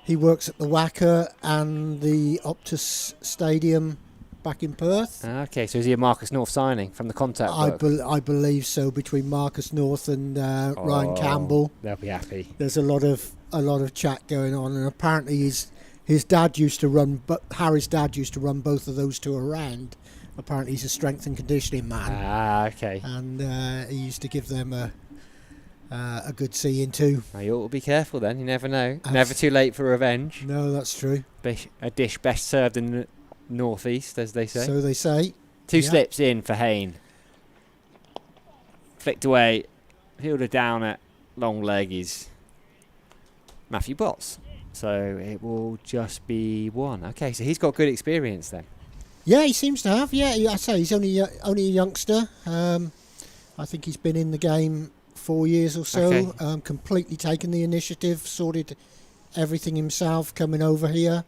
he works at the Wacker and the Optus Stadium back in Perth. Okay, so is he a Marcus North signing from the contact book? I believe so. Between Marcus North and Ryan Campbell, They'll be happy. there's a lot of chat going on, and apparently his dad used to run, but Harry's dad used to run both of those two around. Apparently, he's a strength and conditioning man. Okay. And he used to give them a good seeing too. Well, you ought to be careful then. You never know. Never too late for revenge. No, that's true. A dish best served in the northeast, as they say. So they say. Two Yeah. slips in for Hayne. Flicked away. Fielder down at long leg is Matthew Botts. So it will just be one. Okay, so he's got good experience then. Yeah, he seems to have. Yeah, I say he's only a youngster. I think he's been in the game 4 years or so. Okay. Completely taken the initiative, sorted everything himself coming over here.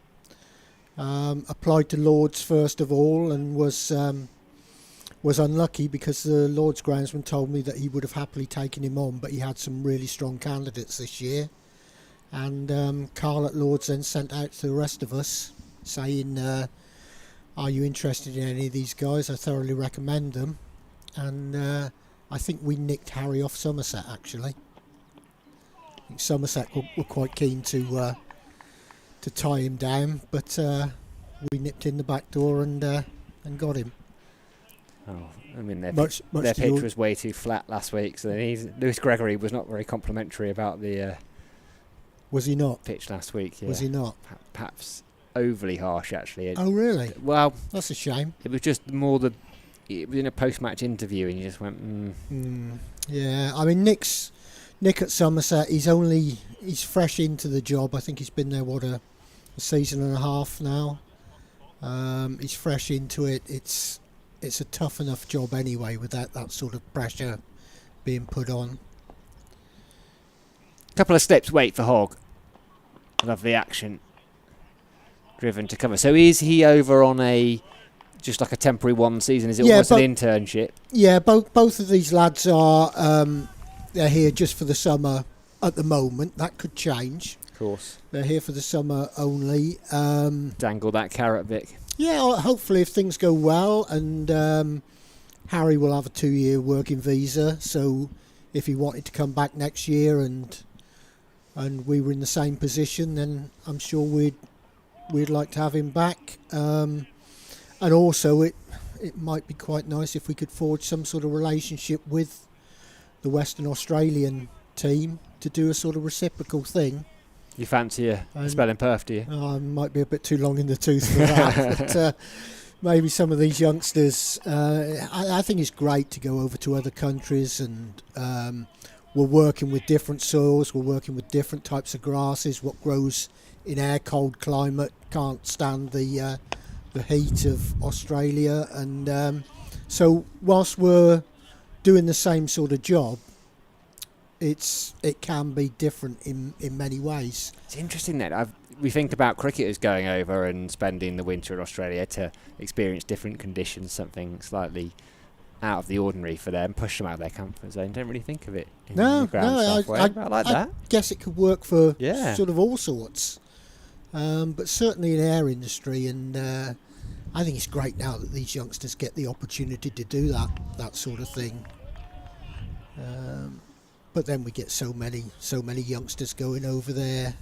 Applied to Lord's first of all and was unlucky because the Lord's groundsman told me that he would have happily taken him on, but he had some really strong candidates this year. And Carl at Lord's then sent out to the rest of us saying, are you interested in any of these guys? I thoroughly recommend them. And I think we nicked Harry off Somerset, actually. I think Somerset were quite keen to tie him down, but we nipped in the back door and got him. Oh, I mean, their Much their to pitch your- was way too flat last week, so Lewis Gregory was not very complimentary about the Was he not? pitch last week. Yeah. Was he not? Perhaps overly harsh, actually. Oh, really? Well, That's a shame. it was just more it was in a post-match interview, and you just went, Yeah, I mean, Nick at Somerset, he's fresh into the job. I think he's been there, a season and a half now. He's fresh into it. It's a tough enough job anyway without that sort of pressure being put on. couple of slips, wait for Hogg. Lovely action. Driven to cover. So is he over on just like a temporary one season? Is it almost an internship? Yeah, both of these lads are they're here just for the summer at the moment. That could change. Of course. They're here for the summer only. Dangle that carrot, Vic. Yeah, hopefully if things go well, and Harry will have a 2-year working visa, so if he wanted to come back next year and we were in the same position, then I'm sure we'd like to have him back. And also it might be quite nice if we could forge some sort of relationship with the Western Australian team to do a sort of reciprocal thing. You fancy a spell in Perth, do you? I might be a bit too long in the tooth for that, but maybe some of these youngsters, I think it's great to go over to other countries, and we're working with different soils, we're working with different types of grasses. What grows in our cold climate can't stand the heat of Australia, and so whilst we're doing the same sort of job, it can be different in many ways. It's interesting that we think about cricketers going over and spending the winter in Australia to experience different conditions, something slightly out of the ordinary for them, push them out of their comfort zone. Don't really think of it in the ground staff way. I like that. I guess it could work for Yeah. sort of all sorts, but certainly in our industry, and I think it's great now that these youngsters get the opportunity to do that sort of thing. But then we get so many youngsters going over there.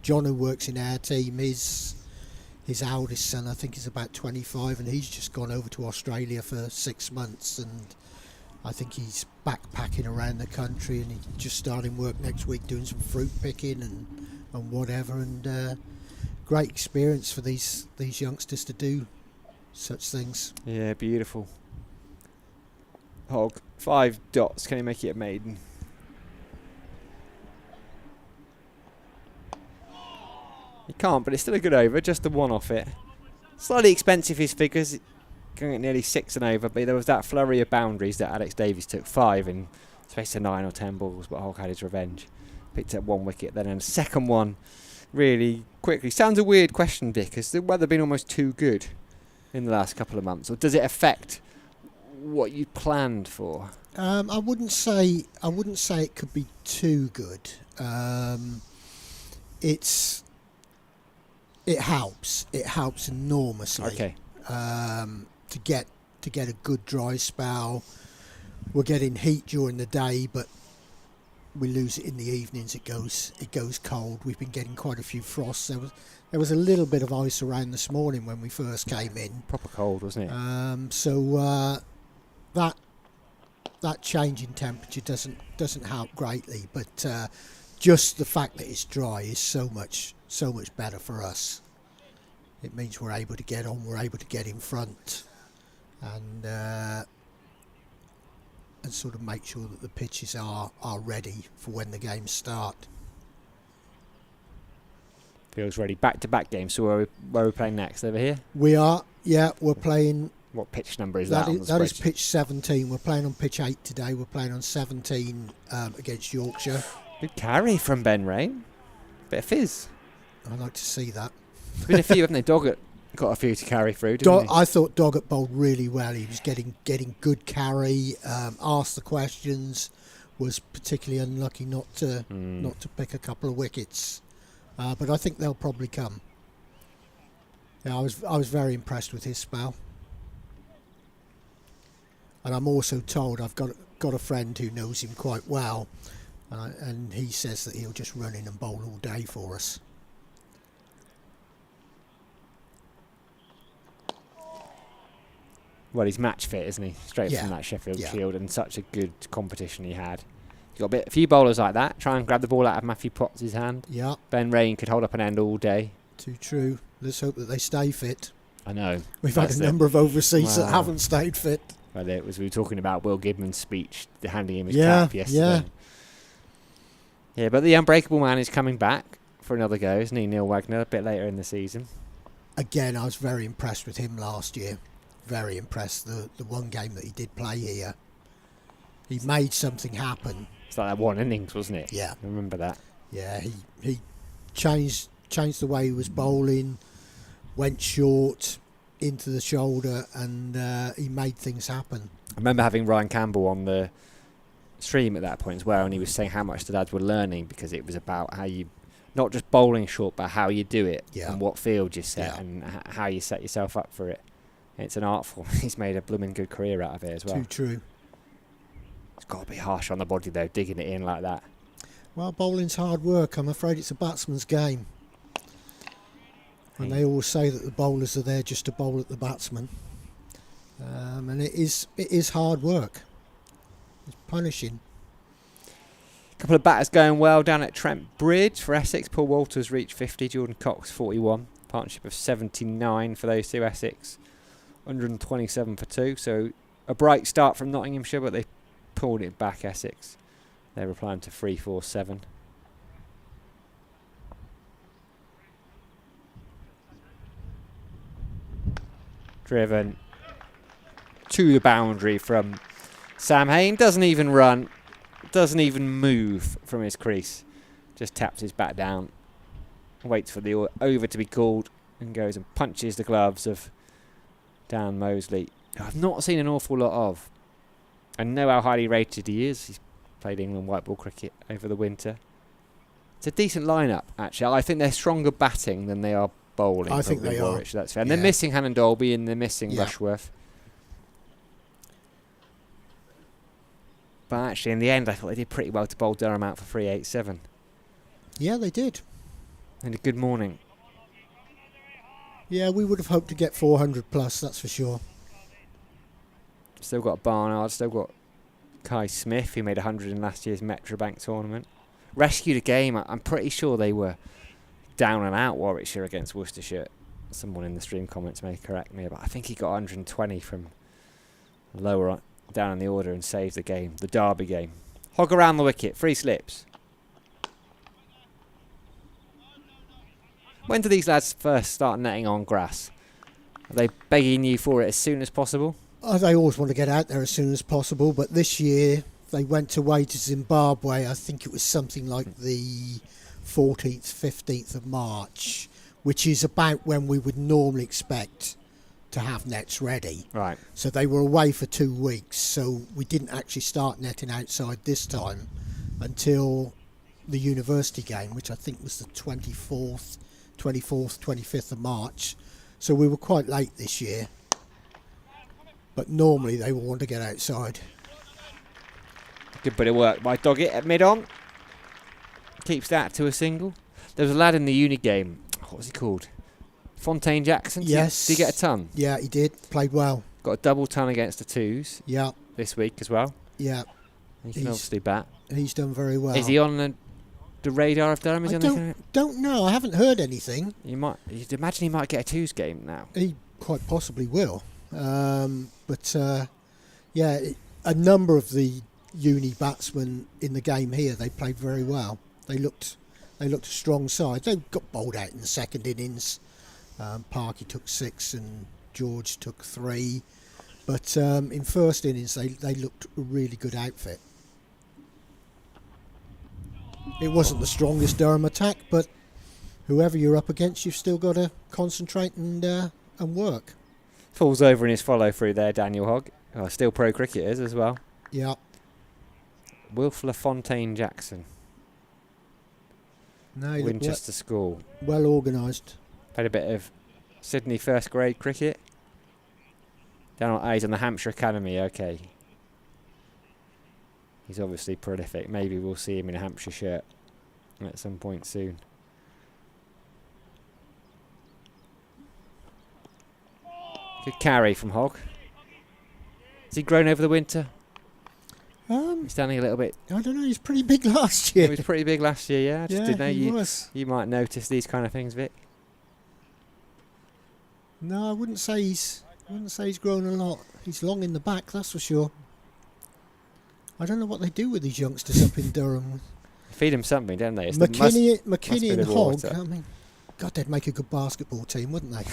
John, who works in our team, his eldest son, I think, is about 25, and he's just gone over to Australia for 6 months, and I think he's backpacking around the country, and he's just starting work next week doing some fruit picking and whatever, and great experience for these youngsters to do such things. Yeah, beautiful. Hogg, 5 dots. Can he make it a maiden? He can't, but it's still a good over. Just the one off it. Slightly expensive, his figures. Going at nearly 6 and over, but there was that flurry of boundaries that Alex Davies took 5 in space to 9 or 10 balls, but Hogg had his revenge. Picked up 1 wicket, then a second one really quickly. Sounds a weird question, Dick. Has the weather been almost too good in the last couple of months, or does it affect what you planned for? I wouldn't say it could be too good. It helps. It helps enormously. Okay. To get a good dry spell. We're getting heat during the day, but we lose it in the evenings. It goes cold. We've been getting quite a few frosts. There was a little bit of ice around this morning when we first came in. Proper cold, wasn't it? So that change in temperature doesn't help greatly, but just the fact that it's dry is so much better for us. It means we're able to get on, we're able to get in front, and sort of make sure that the pitches are ready for when the games start. Feels ready. Back-to-back games. So where are we playing next? Over here? We are. Yeah, we're playing. What pitch number is that? That is pitch 17. We're playing on pitch 8 today. We're playing on 17 against Yorkshire. Good carry from Ben Rain. Bit of fizz. I'd like to see that. There's been a few, haven't they? Doggett got a few to carry through, didn't he? I thought Doggett bowled really well. He was getting good carry, asked the questions, was particularly unlucky not to pick a couple of wickets. But I think they'll probably come. Yeah, I was very impressed with his spell. And I'm also told I've got a friend who knows him quite well, and he says that he'll just run in and bowl all day for us. Well, he's match fit, isn't he? Straight Yeah. from that Sheffield Yeah. Shield, and such a good competition he had. You got a few bowlers like that. Try and grab the ball out of Matthew Potts' hand. Yeah, Ben Rain could hold up an end all day. too true. Let's hope that they stay fit. I know. We've had a number of overseas that haven't stayed fit. Well, we were talking about Will Gidman's speech, handing him his Yeah, cap yesterday. Yeah, but the unbreakable man is coming back for another go, isn't he? Neil Wagner, a bit later in the season. Again, I was very impressed with him last year. Very impressed. The one game that he did play here, he made something happen. It's like that 1 innings, wasn't it? Yeah. I remember that. Yeah, he changed the way he was bowling, went short into the shoulder, and he made things happen. I remember having Ryan Campbell on the stream at that point as well, and he was saying how much the lads were learning, because it was about how you, not just bowling short, but how you do it, and what field you set, and how you set yourself up for it. It's an art form. He's made a blooming good career out of it as well. Too true. It's got to be harsh on the body though, digging it in like that. Well, bowling's hard work. I'm afraid it's a batsman's game. And they always say that the bowlers are there just to bowl at the batsman. And it is hard work. It's punishing. A couple of batters going well down at Trent Bridge for Essex. Paul Walters reached 50, Jordan Cox 41. Partnership of 79 for those two, Essex. 127 for 2. So a bright start from Nottinghamshire, but they pulled it back, Essex. They replying to 3-4-7. Driven to the boundary from Sam Hain. Doesn't even run. Doesn't even move from his crease. Just taps his bat down. Waits for the over to be called. And goes and punches the gloves of Dan Mosley, who I've not seen an awful lot of. I know how highly rated he is. He's played England white ball cricket over the winter. It's a decent lineup, actually. I think they're stronger batting than they are bowling. I think they Warwickshire, are. that's fair. And they're missing Hannon Dolby and they're missing Rushworth. But actually, in the end, I thought they did pretty well to bowl Durham out for 387. Yeah, they did. And a good morning. Yeah, we would have hoped to get 400 plus, that's for sure. Still got Barnard, still got Kai Smith, who made 100 in last year's Metrobank tournament. Rescued a game. I'm pretty sure they were down and out, Warwickshire against Worcestershire. Someone in the stream comments may correct me, but I think he got 120 from lower on, down in the order and saved the game, the Derby game. Hogg around the wicket, 3 slips. When do these lads first start netting on grass? Are they begging you for it as soon as possible? They always want to get out there as soon as possible, but this year they went away to Zimbabwe. I think it was something like the 14th, 15th of March, which is about when we would normally expect to have nets ready. Right. So they were away for 2 weeks, so we didn't actually start netting outside this time until the university game, which I think was the 24th, 25th of March. So we were quite late this year. But normally they will want to get outside. Good bit of work by Doggett at mid-on. Keeps that to a single. There was a lad in the uni game. What was he called? Fontaine Jackson? Yes. Did he get a ton? Yeah, he did. Played well. Got a double ton against the twos. Yeah. This week as well. Yeah. He can obviously bat. He's done very well. Is he on the radar of Durham? I don't know. I haven't heard anything. You'd imagine he might get a twos game now. He quite possibly will. But a number of the uni batsmen in the game here, they played very well. They looked a strong side. They got bowled out in the second innings. Parky took 6 and George took 3. But in first innings, they looked a really good outfit. It wasn't the strongest Durham attack, but whoever you're up against, you've still got to concentrate and work. Falls over in his follow through there, Daniel Hogg. Oh, still pro cricketers as well. Yeah. Wilf LaFontaine Jackson. No, Winchester School. Well organised. Played a bit of Sydney first grade cricket. He's on the Hampshire Academy, okay. He's obviously prolific. Maybe we'll see him in a Hampshire shirt at some point soon. Good carry from Hogg. Has he grown over the winter? He's standing a little bit. I don't know. He's pretty big last year. He was pretty big last year, yeah. I just didn't know he was. You might notice these kind of things, Vic. No, I wouldn't say he's grown a lot. He's long in the back, that's for sure. I don't know what they do with these youngsters up in Durham. Feed them something, don't they? It's McKinney and Hogg. water. I mean, God, they'd make a good basketball team, wouldn't they?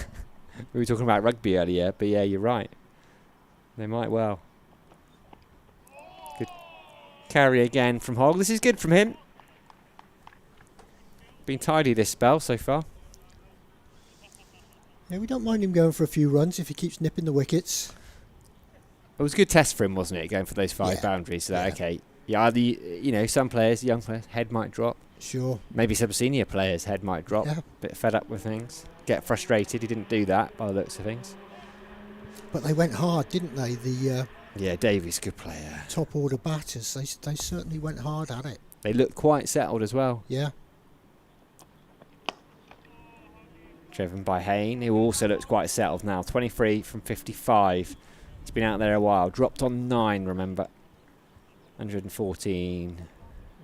We were talking about rugby earlier, but yeah, you're right. They might well. Good carry again from Hogg. This is good from him. Been tidy this spell so far. Yeah, we don't mind him going for a few runs if he keeps nipping the wickets. It was a good test for him, wasn't it? Going for those 5 boundaries. So okay. Yeah, some players, young players, head might drop. Sure. Maybe some senior players' head might drop. Yeah. Bit fed up with things. Get frustrated. He didn't do that by the looks of things. But they went hard, didn't they? The Davies, good player. top order batters, they certainly went hard at it. They looked quite settled as well. Yeah. Driven by Hayne, who also looks quite settled now. 23 from 55. He's been out there a while. Dropped on 9, remember. 114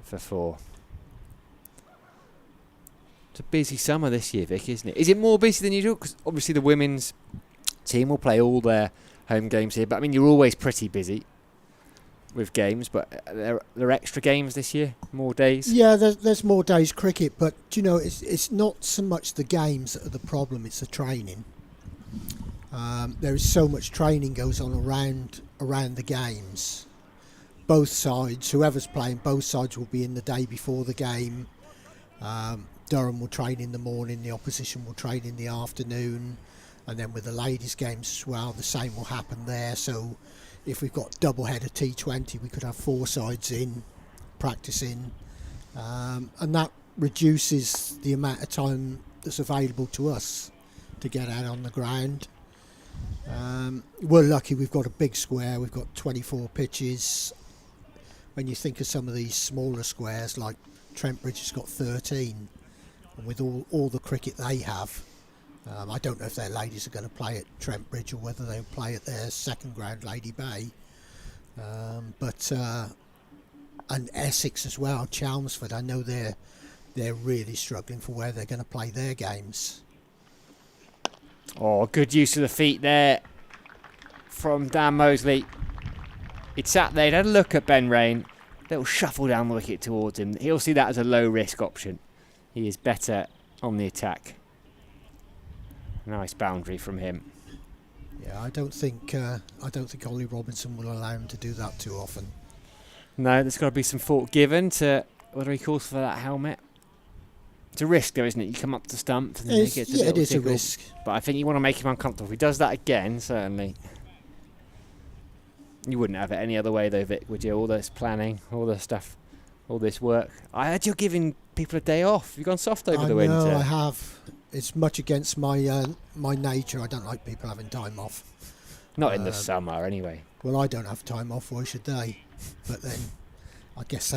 for 4. It's a busy summer this year, Vic, isn't it? Is it more busy than usual? Because obviously the women's team will play all their home games here. But I mean, you're always pretty busy with games. But there are extra games this year? More days? Yeah, there's more days cricket. But, it's not so much the games that are the problem. It's the training. There is so much training goes on around the games. Both sides, whoever's playing, both sides will be in the day before the game. Durham will train in the morning, the opposition will train in the afternoon, and then with the ladies' games as well, the same will happen there. So if we've got double-header T20, we could have 4 sides in, practicing, and that reduces the amount of time that's available to us to get out on the ground. We're lucky we've got a big square, we've got 24 pitches. When you think of some of these smaller squares, like Trentbridge has got 13, and with all the cricket they have, I don't know if their ladies are going to play at Trentbridge or whether they'll play at their second ground, Lady Bay. And Essex as well, Chelmsford, I know they're really struggling for where they're going to play their games. Oh, good use of the feet there from Dan Mosley. He'd sat there, he'd had a look at Ben Rain. Little shuffle down the wicket towards him. He'll see that as a low risk option. He is better on the attack. Nice boundary from him. Yeah, I don't think Ollie Robinson will allow him to do that too often. No, there's got to be some thought given to whether he calls for that helmet. It's a risk, though, isn't it? You come up to stump and then it gets a little it is tickle. a risk. But I think you want to make him uncomfortable. If he does that again, certainly. You wouldn't have it any other way, though, Vic, would you? All this planning, all this stuff, all this work. I heard you're giving people a day off. You've gone soft over the winter. I know, I have. It's much against my my nature. I don't like people having time off. Not in the summer, anyway. Well, I don't have time off. Why should they? But then, I guess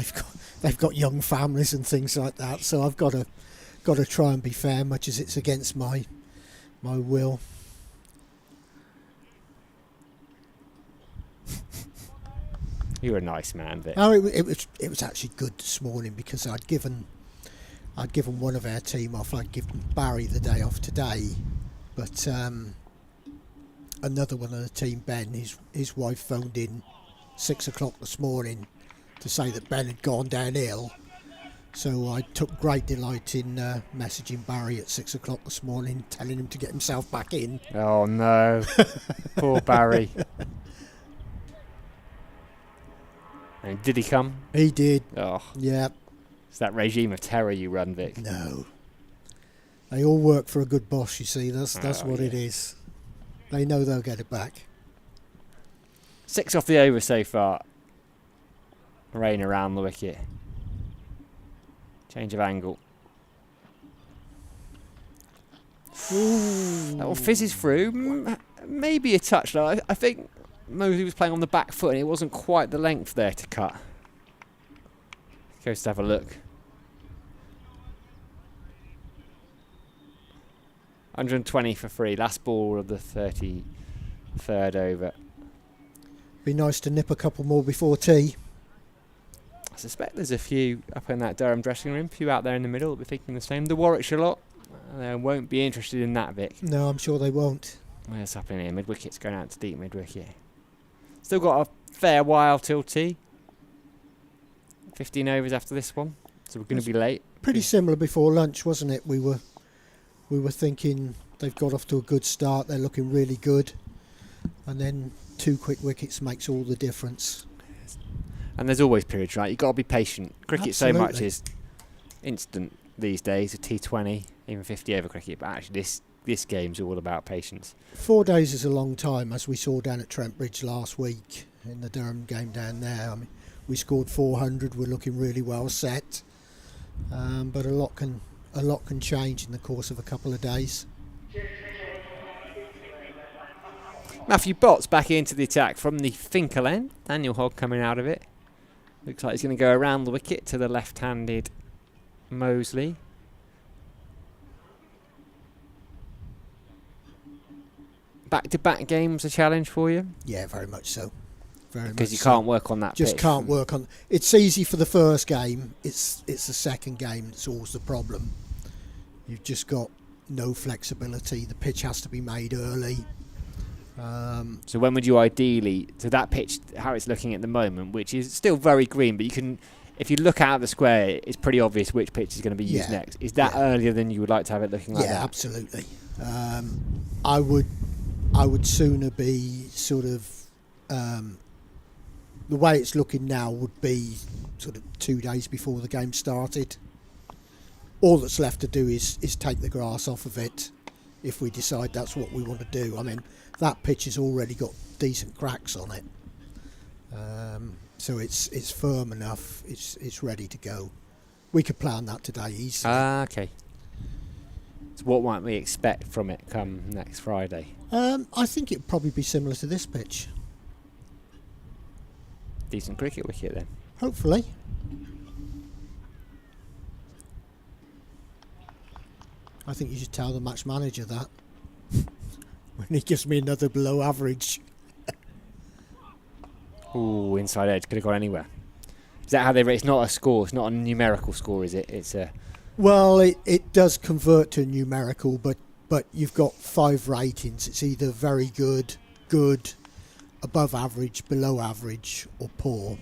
they've got young families and things like that. So I've got to try and be fair, much as it's against my will. You're a nice man, Vic. Oh, it was actually good this morning because I'd given one of our team off. I'd given Barry the day off today, but another one of the team, Ben, his wife phoned in 6 o'clock this morning to say that Ben had gone down ill. So I took great delight in messaging Barry at 6 o'clock this morning, telling him to get himself back in. Oh no, poor Barry. And did he come? He did. Oh, Yeah. it's that regime of terror you run, Vic. No. They all work for a good boss, you see. That's Oh, what it yeah. is. They know they'll get it back. 6 off the over so far. Rain around the wicket. Change of angle. That one fizzes through. Maybe a touch. Though. I think Mosley was playing on the back foot and it wasn't quite the length there to cut. Goes to have a look. 120 for free. Last ball of the 33rd over. Be nice to nip a couple more before tea. I suspect there's a few up in that Durham dressing room. A few out there in the middle will be thinking the same. The Warwickshire lot, they won't be interested in that, Vic. No, I'm sure they won't. What's happening here? Mid-wicket's going out to deep mid-wicket. Still got a fair while till tea. 15 overs after this one, so we're going to be late. Pretty similar before lunch, wasn't it? We were thinking they've got off to a good start. They're looking really good, and then 2 quick wickets makes all the difference. And there's always periods, right? You've got to be patient. Cricket so much Absolutely. is instant these days. A T20, even 50 over cricket, but actually this game's all about patience. 4 days is a long time, as we saw down at Trent Bridge last week in the Durham game down there. I mean, we scored 400. We're looking really well set, but a lot can change in the course of a couple of days. Matthew Bott's back into the attack from the Finkel end. Daniel Hogg coming out of it. Looks like he's going to go around the wicket to the left-handed Mosley. Back-to-back games a challenge for you? Yeah, very much so. Very much. Because you so. can't work on that Just pitch. can't work on. It's easy for the first game. It's the second game that's always the problem. You've just got no flexibility. The pitch has to be made early. So when would you ideally, so that pitch, how it's looking at the moment, which is still very green, but you can, if you look out of the square, it's pretty obvious which pitch is going to be used next. Is that earlier than you would like to have it looking like that? Yeah, absolutely. I would sooner be sort of the way it's looking now would be sort of 2 days before the game started. All that's left to do is take the grass off of it if we decide that's what we want to do. I mean, that pitch has already got decent cracks on it, so it's firm enough. It's ready to go. We could play on that today easily. Okay. So what might we expect from it come next Friday? I think it'd probably be similar to this pitch. Decent cricket wicket then. Hopefully. I think you should tell the match manager that when he gives me another below average. Ooh, inside edge, could have gone anywhere. Is that how they rate? It's not a score, it's not a numerical score, is it? It's a... Well, it does convert to numerical, but you've got 5 ratings. It's either very good, good, above average, below average, or poor.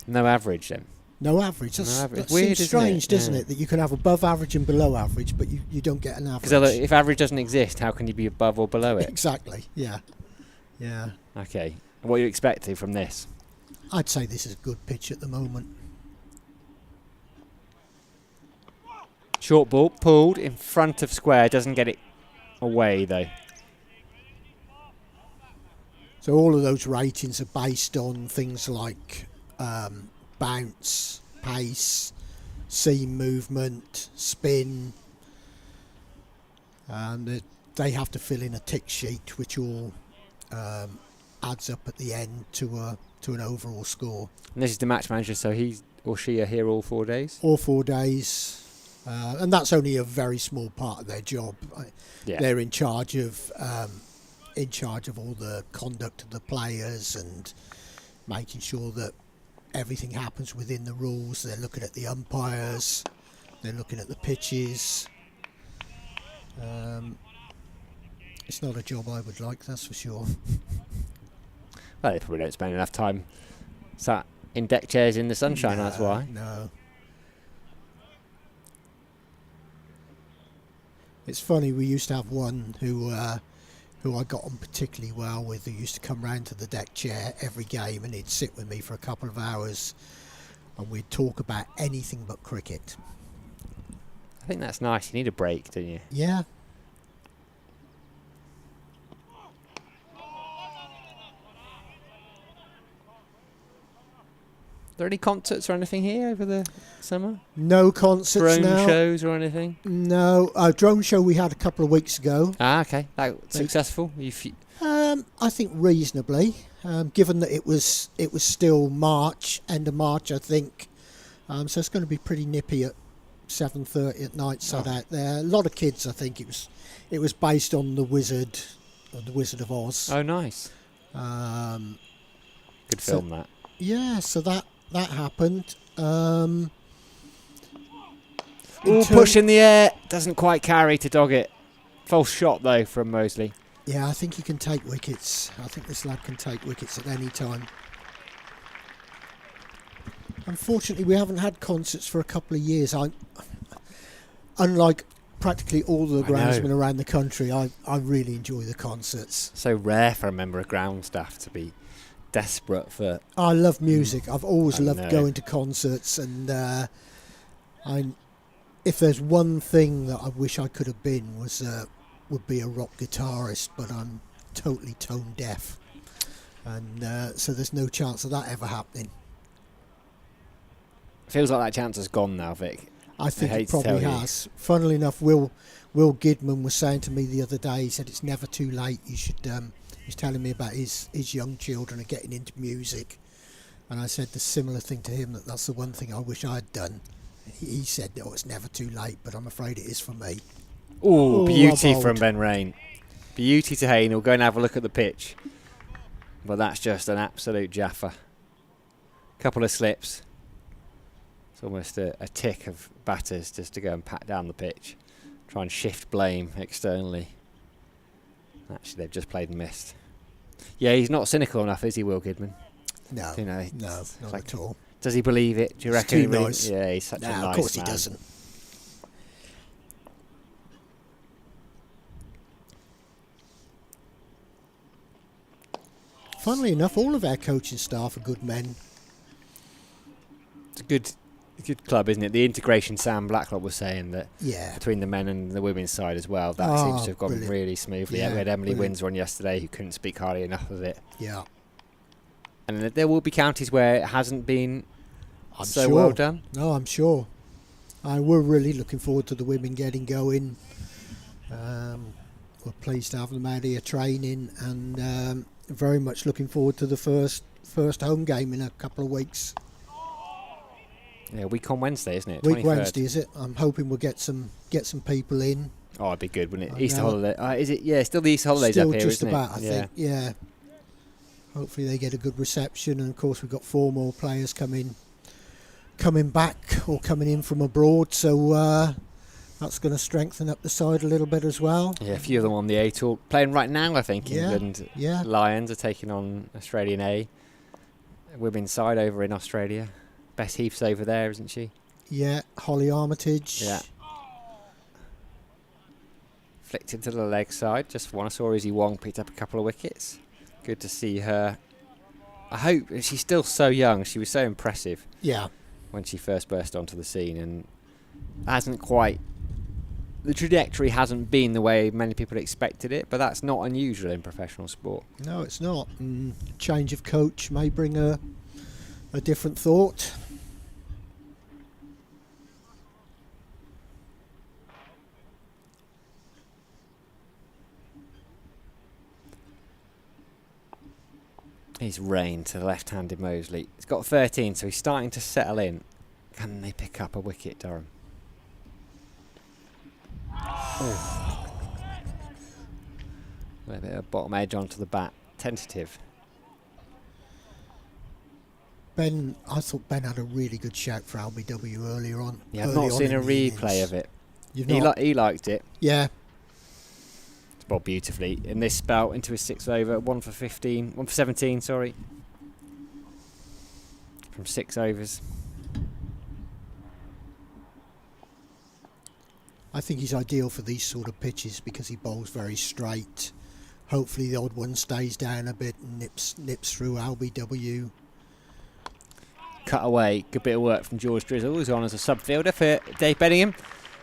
No average then? No average. No average. That Weird, seems isn't it? strange, doesn't Yeah. it? That you can have above average and below average, but you don't get an average. Because if average doesn't exist, how can you be above or below it? Exactly. Yeah. Yeah. Okay. What are you expecting from this? I'd say this is a good pitch at the moment. Short ball pulled in front of square. Doesn't get it away though. So all of those ratings are based on things like bounce, pace, seam movement, spin. And they have to fill in a tick sheet, which all adds up at the end to an overall score. And this is the match manager, so he or she are here all 4 days? All 4 days. And that's only a very small part of their job. Yeah. They're in charge of all the conduct of the players and making sure that everything happens within the rules. They're looking at the umpires. They're looking at the pitches. It's not a job I would like, that's for sure. Well, they probably don't spend enough time sat in deck chairs in the sunshine, that's why. No. It's funny, we used to have one who I got on particularly well with, who used to come round to the deck chair every game, and he'd sit with me for a couple of hours and we'd talk about anything but cricket. I think that's nice. You need a break, don't you? Yeah. Are there any concerts or anything here over the summer? No concerts Drone now. shows or anything? No. Drone show we had a couple of weeks ago. Ah, okay. That successful? I think reasonably, given that it was still March, end of March, I think. So it's going to be pretty nippy at 7:30 at night. Sat out there. A lot of kids. I think it was based on the Wizard of Oz. Oh, nice. Good film, that. Yeah. So that happened. Push in the air. Doesn't quite carry to dog it. False shot though from Mosley. Yeah, I think he can take wickets. I think this lad can take wickets at any time. Unfortunately, we haven't had concerts for a couple of years. Unlike practically all the groundsmen around the country, I really enjoy the concerts. So rare for a member of ground staff to be desperate for... I love music. I've always loved going to concerts, and if there's one thing that I wish I could have been would be a rock guitarist, but I'm totally tone deaf, and so there's no chance of that ever happening. Feels like that chance has gone now, Vic. I think it probably has. Funnily enough, Will Gidman was saying to me the other day, he said it's never too late. You should. He's telling me about his young children are getting into music, and I said the similar thing to him, that's the one thing I wish I'd done. He said, "No, it's never too late," but I'm afraid it is for me. Oh, beauty from Ben Rain. Beauty to Hayne. We'll go and have a look at the pitch, but that's just an absolute jaffer. Couple of slips. It's almost a tick of batters just to go and pat down the pitch, try and shift blame externally. Actually, they've just played and missed. Yeah, he's not cynical enough, is he, Will Gidman? No, you know, no, not like, at all. Does he believe it? Do you reckon? Too nice. Yeah, he's such a nice man. Of course he doesn't. Funnily enough, all of our coaching staff are good men. It's a good club, isn't it? The integration Sam Blacklock was saying that between the men and the women's side as well, that seems to have gone really smoothly. Yeah, we had Emily Windsor on yesterday who couldn't speak hardly enough of it. Yeah. And there will be counties where it hasn't been well done. No, I'm sure. We're really looking forward to the women getting going. We're pleased to have them out here training, and very much looking forward to the first home game in a couple of weeks. Yeah, week on Wednesday, isn't it? Week 23rd. Wednesday, is it? I'm hoping we'll get some people in. Oh, it'd be good, wouldn't it? Easter holiday. Is it? Yeah, still the Easter holidays still up here, just isn't about, it? I think. Yeah. Hopefully they get a good reception, and of course we've got 4 more players coming back or coming in from abroad, so that's going to strengthen up the side a little bit as well. Yeah, a few of them on the A tour playing right now. I think England Yeah. Lions are taking on Australian A. Women's side over in Australia. Bess Heath's over there, isn't she? Yeah, Holly Armitage. Yeah. Flicked into the leg side. Just one. I saw Izzy Wong picked up a couple of wickets. Good to see her I hope she's still so young. She was so impressive Yeah. when she first burst onto the scene, and hasn't quite. The trajectory hasn't been the way many people expected it, but that's not unusual in professional sport. No, it's not. Change of coach may bring a different thought. He's Rain to the left-handed Mosley. He's got 13, so he's starting to settle in. Can they pick up a wicket, Durham? Oh. A little bit of bottom edge onto the bat. Tentative. I thought Ben had a really good shout for LBW earlier on. Yeah, I've not seen a replay of it. He liked it. Yeah. It's bowled beautifully. In this spell, into his 6th over, 1 for 17, sorry. From 6 overs. I think he's ideal for these sort of pitches because he bowls very straight. Hopefully the odd one stays down a bit and nips through LBW. Cut away. Good bit of work from George Drizzle, who's on as a sub-fielder for Dave Bellingham.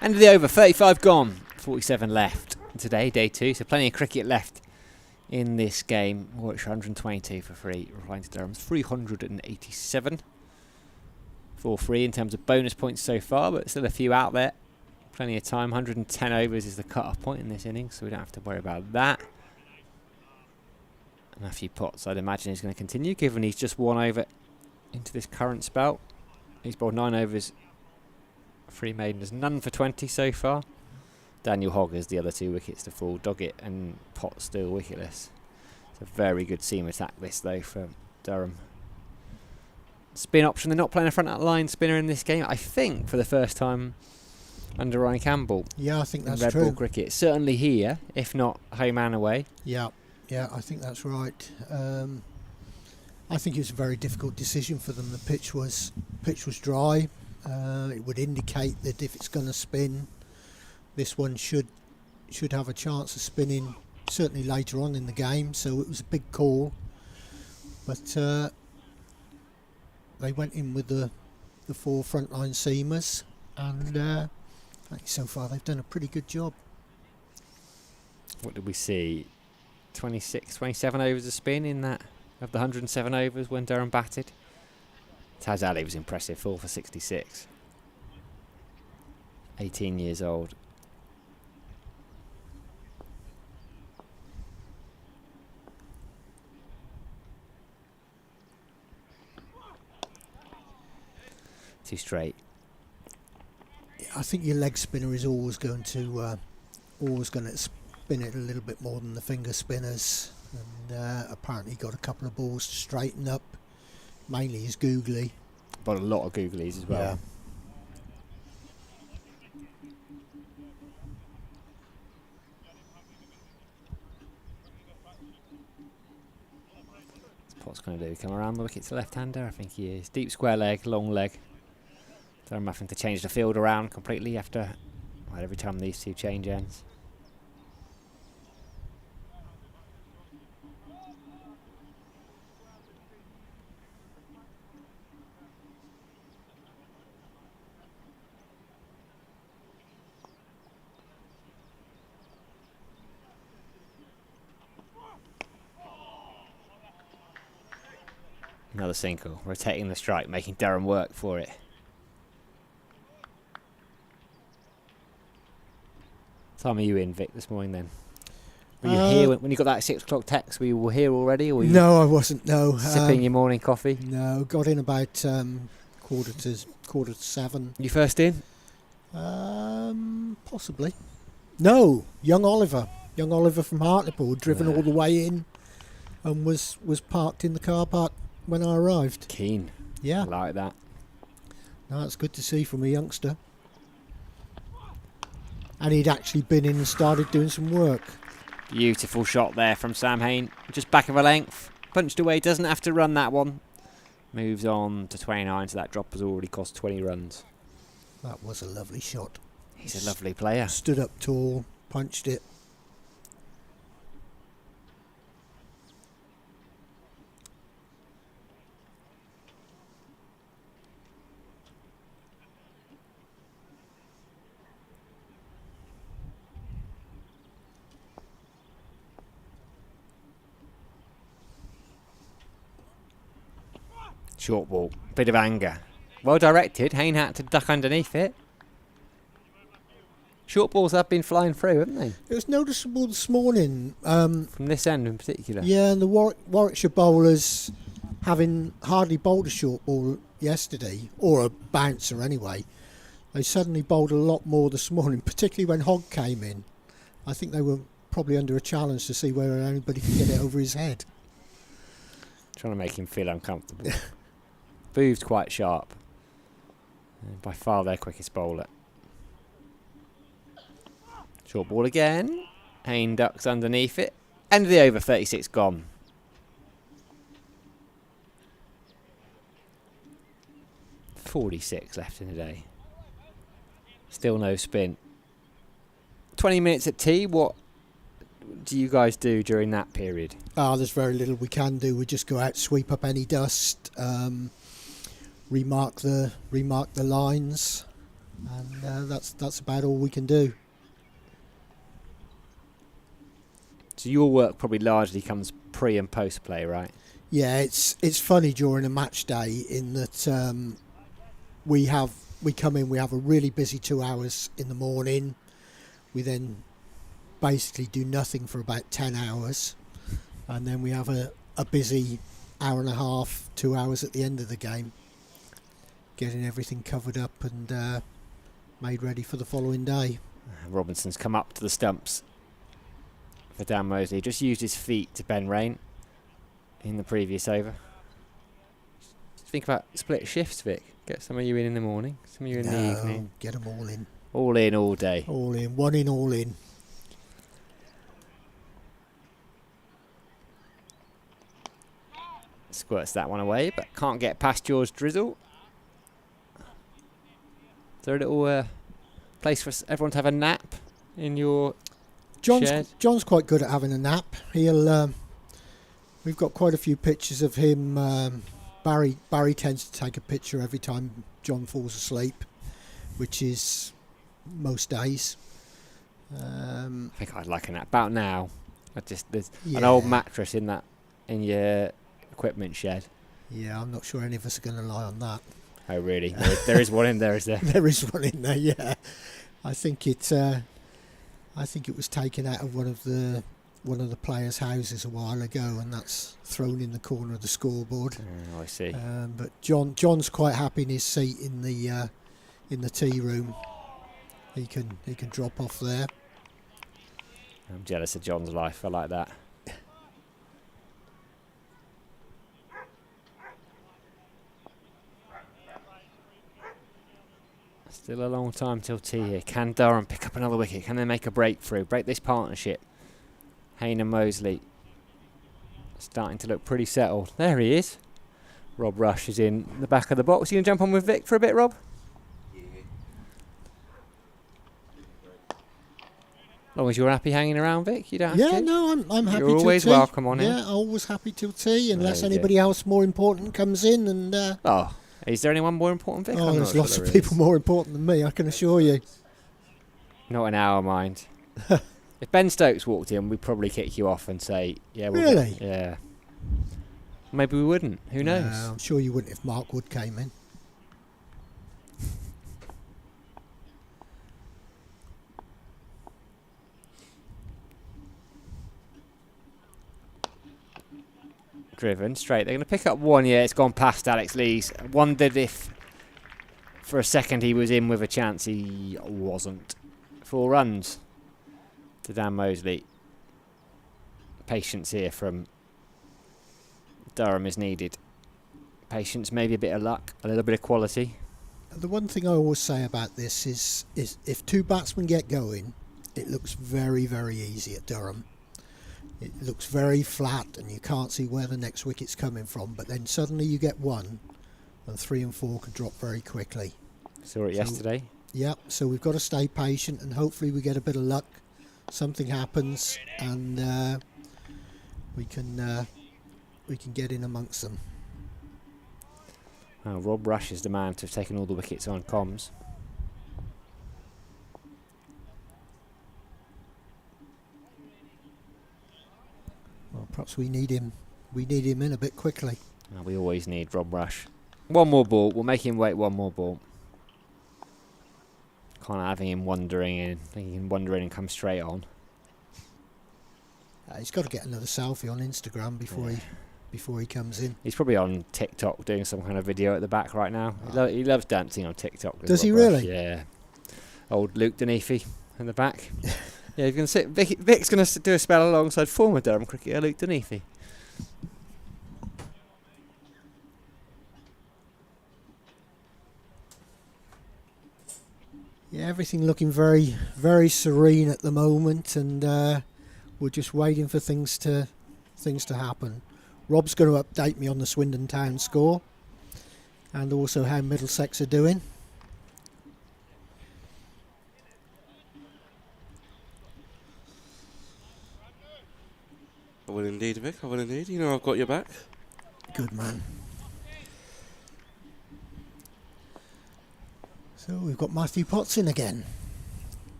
End of the over, 35 gone, 47 left today, day 2. So plenty of cricket left in this game. Warwickshire 122 for free. Replying to Durham's 387 for free in terms of bonus points so far, but still a few out there. Plenty of time. 110 overs is the cut-off point in this innings, so we don't have to worry about that. And a few pots, I'd imagine he's going to continue, given he's just 1 over into this current spell. He's bowled 9 overs, 3 maidens, none for 20 so far. Daniel Hogg has the other 2 wickets to fall. Doggett and Pot still wicketless. It's a very good seam attack this though for Durham. Spin option, they're not playing a front line spinner in this game, I think, for the first time under Ryan Campbell. Yeah, I think that's Red true. Ball cricket, certainly here, if not home and away. Yeah, I think that's right. I think it was a very difficult decision for them. The pitch was dry. It would indicate that if it's going to spin, this one should have a chance of spinning certainly later on in the game. So it was a big call, but they went in with the 4 frontline seamers, and I think so far they've done a pretty good job. What did we see? 26, 27 overs of spin in that of the 107 overs when Durham batted. Taz Ali was impressive, 4 for 66. 18 years old. Too straight. I think your leg spinner is always going to spin it a little bit more than the finger spinners, and apparently got a couple of balls to straighten up, mainly his googly. But a lot of googlies as well. Yeah. What's going to do? Come around the wicket to left-hander? I think he is. Deep square leg, long leg. Durham having to change the field around completely after every time these 2 change ends. Another single, rotating the strike, making Durham work for it. Time are you in, Vic, this morning then? Were you here when you got that 6 o'clock text? Were you here already? Or were you No, I wasn't. No, sipping your morning coffee? No, got in about quarter to 7. You first in? Possibly. No, young Oliver from Hartlepool, driven all the way in, and was parked in the car park when I arrived. Keen. Yeah, I like that. no, it's good to see from a youngster. And he'd actually been in and started doing some work. Beautiful shot there from Sam Hain. Just back of a length. Punched away. Doesn't have to run that one. Moves on to 29. So that drop has already cost 20 runs. That was a lovely shot. He's a lovely player. Stood up tall, punched it. Short ball. Bit of anger. Well directed. Hayne had to duck underneath it. Short balls have been flying through, haven't they? It was noticeable this morning. From this end in particular. Yeah, and the Warwickshire bowlers, having hardly bowled a short ball yesterday, or a bouncer anyway, they suddenly bowled a lot more this morning, particularly when Hogg came in. I think they were probably under a challenge to see whether anybody could get it over his head. Trying to make him feel uncomfortable. Booth's quite sharp. And by far their quickest bowler. Short ball again. Hayne ducks underneath it. End of the over, 36 gone. .46 left in the day. Still no spin. 20 minutes at tea. What do you guys do during that period? There's very little we can do. We just go out, sweep up any dust, remark the lines, and that's about all we can do. So your work probably largely comes pre and post play, right? Yeah, it's funny during a match day in that we come in, we have a really busy 2 hours in the morning. We then basically do nothing for about 10 hours, and then we have a busy hour and a half, 2 hours at the end of the game, getting everything covered up and made ready for the following day. Robinson's come up to the stumps for Dan Mosley. Just used his feet to bend rain in the previous over. Just think about split shifts, Vic. Get some of you in the morning, some of you in the evening. Get them all in. All in, all day. All in, one in, all in. Squirts that one away, but can't get past George Drizzle. Is there a little place for everyone to have a nap in your shed? John's quite good at having a nap. We've got quite a few pictures of him. Barry tends to take a picture every time John falls asleep, which is most days. I think I'd like a nap. About now, there's an old mattress in your equipment shed. Yeah, I'm not sure any of us are going to lie on that. Oh really? There is one in there, is there? There is one in there. Yeah, I think it was taken out of one of the players' houses a while ago, and that's thrown in the corner of the scoreboard. Oh, I see. But John's quite happy in his seat in the tea room. He can drop off there. I'm jealous of John's life. I like that. Still a long time till tea here. Can Durham pick up another wicket? Can they make a breakthrough? Break this partnership? Hayne and Mosley starting to look pretty settled. There he is. Rob Rush is in the back of the box. You going to jump on with Vic for a bit, Rob? Yeah. As long as you're happy hanging around, Vic, you don't have to. Yeah, no, I'm happy. You're always welcome on here. Yeah, always happy till tea, unless anybody else more important comes in. And is there anyone more important, Vic? There's lots of people more important than me, I can assure you. Not in our mind. If Ben Stokes walked in, we'd probably kick you off and say, yeah, really? Yeah. Maybe we wouldn't. Who knows? I'm sure you wouldn't if Mark Wood came in. Driven straight. They're going to pick up one. Yeah, it's gone past Alex Lees. Wondered if for a second he was in with a chance. He wasn't. 4 runs to Dan Mosley. Patience here from Durham is needed. Patience, maybe a bit of luck, a little bit of quality. The one thing I always say about this is if 2 batsmen get going, it looks very, very easy at Durham. It looks very flat and you can't see where the next wicket's coming from, but then suddenly you get one and 3 and 4 can drop very quickly. Saw it yesterday. Yep, so we've got to stay patient and hopefully we get a bit of luck. Something happens and we can get in amongst them. Rob Rush is the man to have taken all the wickets on comms. Well, perhaps we need him in a bit quickly. We always need Rob Rush. One more ball. We'll make him wait one more ball. Kind of having him wondering and come straight on. He's got to get another selfie on Instagram before he comes in. He's probably on TikTok doing some kind of video at the back right now. He loves dancing on TikTok. Does he really? Yeah. Old Luke Deneathy in the back. Yeah, he's going to sit. Vic's going to do a spell alongside former Durham cricketer Luke Deneathy. Yeah, everything looking very, very serene at the moment, and we're just waiting for things to happen. Rob's going to update me on the Swindon Town score, and also how Middlesex are doing. I will indeed, Vic. I will indeed. You know I've got your back. Good man. So we've got Matthew Potts in again.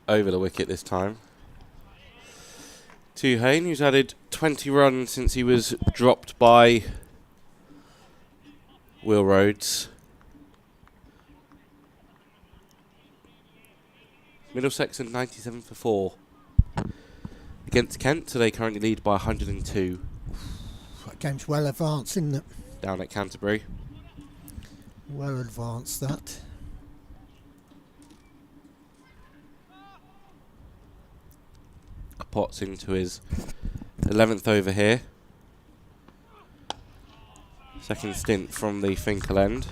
Over the wicket this time. To Hayne, who's added 20 runs since he was dropped by Will Rhodes. Middlesex at 97 for 4. Against Kent, so they currently lead by 102. That game's well advanced, isn't it? Down at Canterbury. Well advanced, that. Potts into his 11th over here. Second stint from the Finkel end.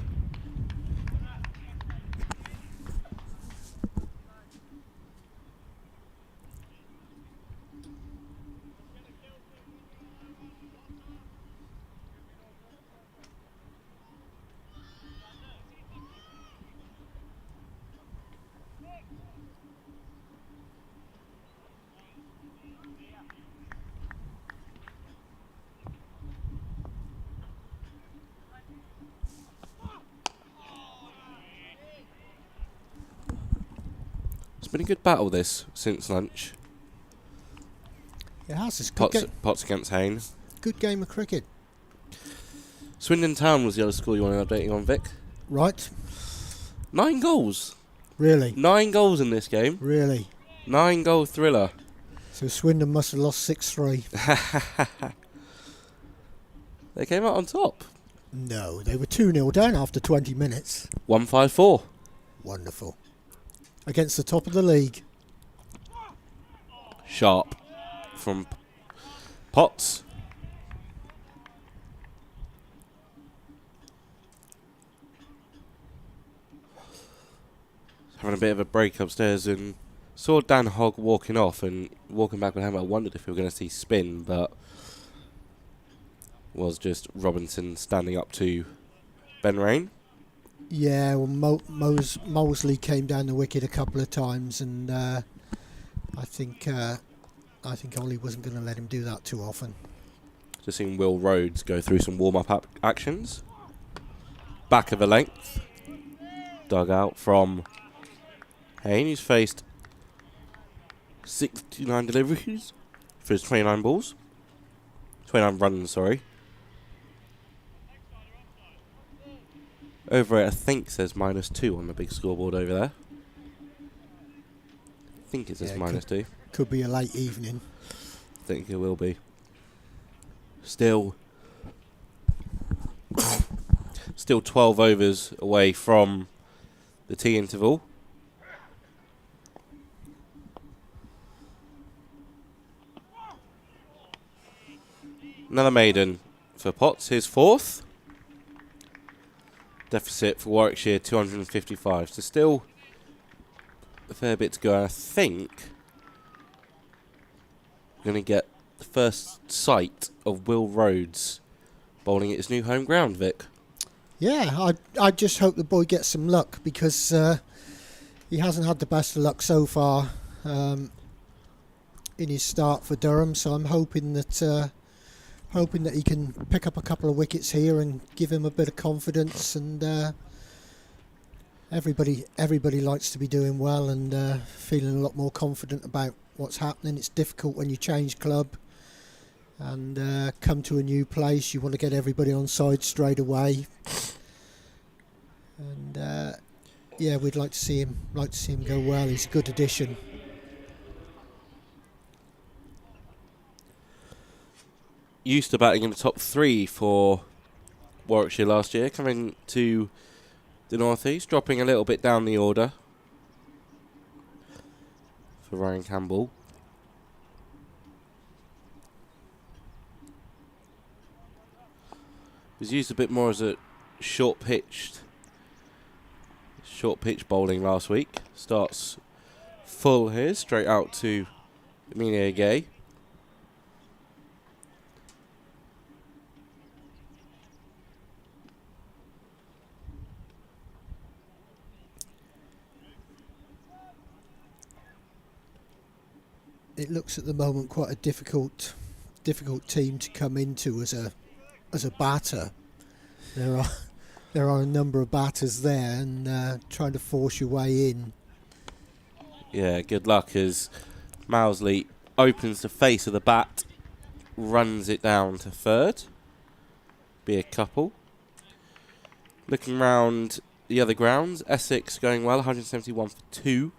It's been a good battle this since lunch. It has. It's good Potts against Hayne. good game of cricket. Swindon Town was the other score you wanted updating on, Vic. Right. 9 goals. Really? 9 goals in this game. Really? 9-goal thriller. So Swindon must have lost 6-3. They came out on top. No, they were 2-0 down after 20 minutes. 154. Wonderful. Against the top of the league. Sharp from Potts. Having a bit of a break upstairs and saw Dan Hogg walking off and walking back with him. I wondered if we were going to see spin, but was just Robinson standing up to Ben Rain. Yeah, well, Mosley came down the wicket a couple of times, and I think Ollie wasn't going to let him do that too often. Just seen Will Rhodes go through some warm-up actions. Back of the length. Dug out from Hayne, who's faced 69 deliveries for his 29 balls. 29 runs, sorry. Over it, I think, says -2 on the big scoreboard over there. I think it says -2. Could be a late evening. I think it will be. Still 12 overs away from the tea interval. Another maiden for Potts, his 4th. Deficit for Warwickshire, 255. So still a fair bit to go. I think we're going to get the first sight of Will Rhodes bowling at his new home ground, Vic. Yeah, I just hope the boy gets some luck, because he hasn't had the best of luck so far in his start for Durham. So I'm hoping that he can pick up a couple of wickets here and give him a bit of confidence. And everybody likes to be doing well and feeling a lot more confident about what's happening. It's difficult when you change club and come to a new place. You want to get everybody on side straight away, and yeah, we'd like to see him go well. He's a good addition. Used to batting in the top 3 for Warwickshire last year, coming to the North East, dropping a little bit down the order for Ryan Campbell. Was used a bit more as a short pitch bowling last week. Starts full here, straight out to Amelia Gay. It looks at the moment quite a difficult team to come into as a batter. There are a number of batters there, and trying to force your way in. Yeah, good luck as Mousley opens the face of the bat, runs it down to third. Be a couple. Looking round the other grounds, Essex going well, 171 for 2.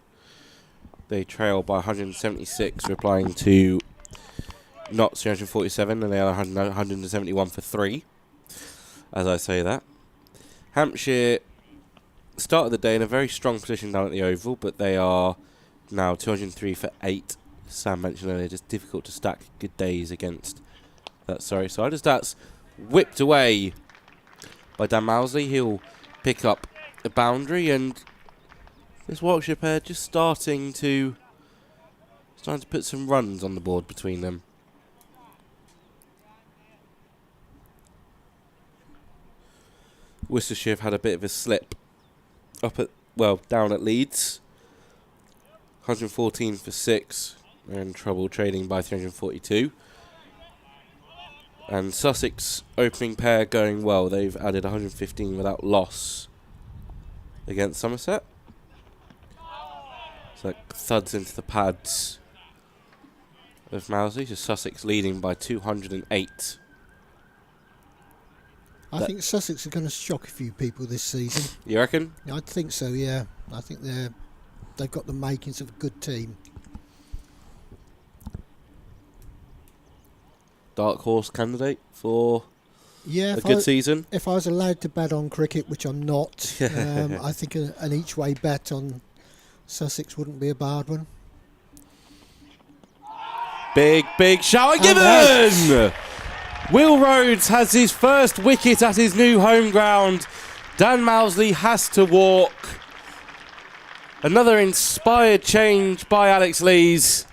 They trail by 176, replying to Notts 347, and they are 171 for 3. As I say that. Hampshire started the day in a very strong position down at the Oval, but they are now 203 for 8. Sam mentioned earlier, just difficult to stack good days against that sorry side. As that's whipped away by Dan Mousley, he'll pick up a boundary, and this Warwickshire pair just starting to put some runs on the board between them. Worcestershire have had a bit of a slip down at Leeds. 114 for 6. They're in trouble, trading by 342. And Sussex opening pair going well. They've added 115 without loss against Somerset. So that thuds into the pads of Mousley. So Sussex leading by 208. I think Sussex are going to shock a few people this season. You reckon? I think so, yeah. I think they've got the makings of a good team. Dark horse candidate for a good season. If I was allowed to bet on cricket, which I'm not, I think an each way bet on Sussex wouldn't be a bad one. Big shower given! Will Rhodes has his first wicket at his new home ground. Dan Mousley has to walk. Another inspired change by Alex Lees.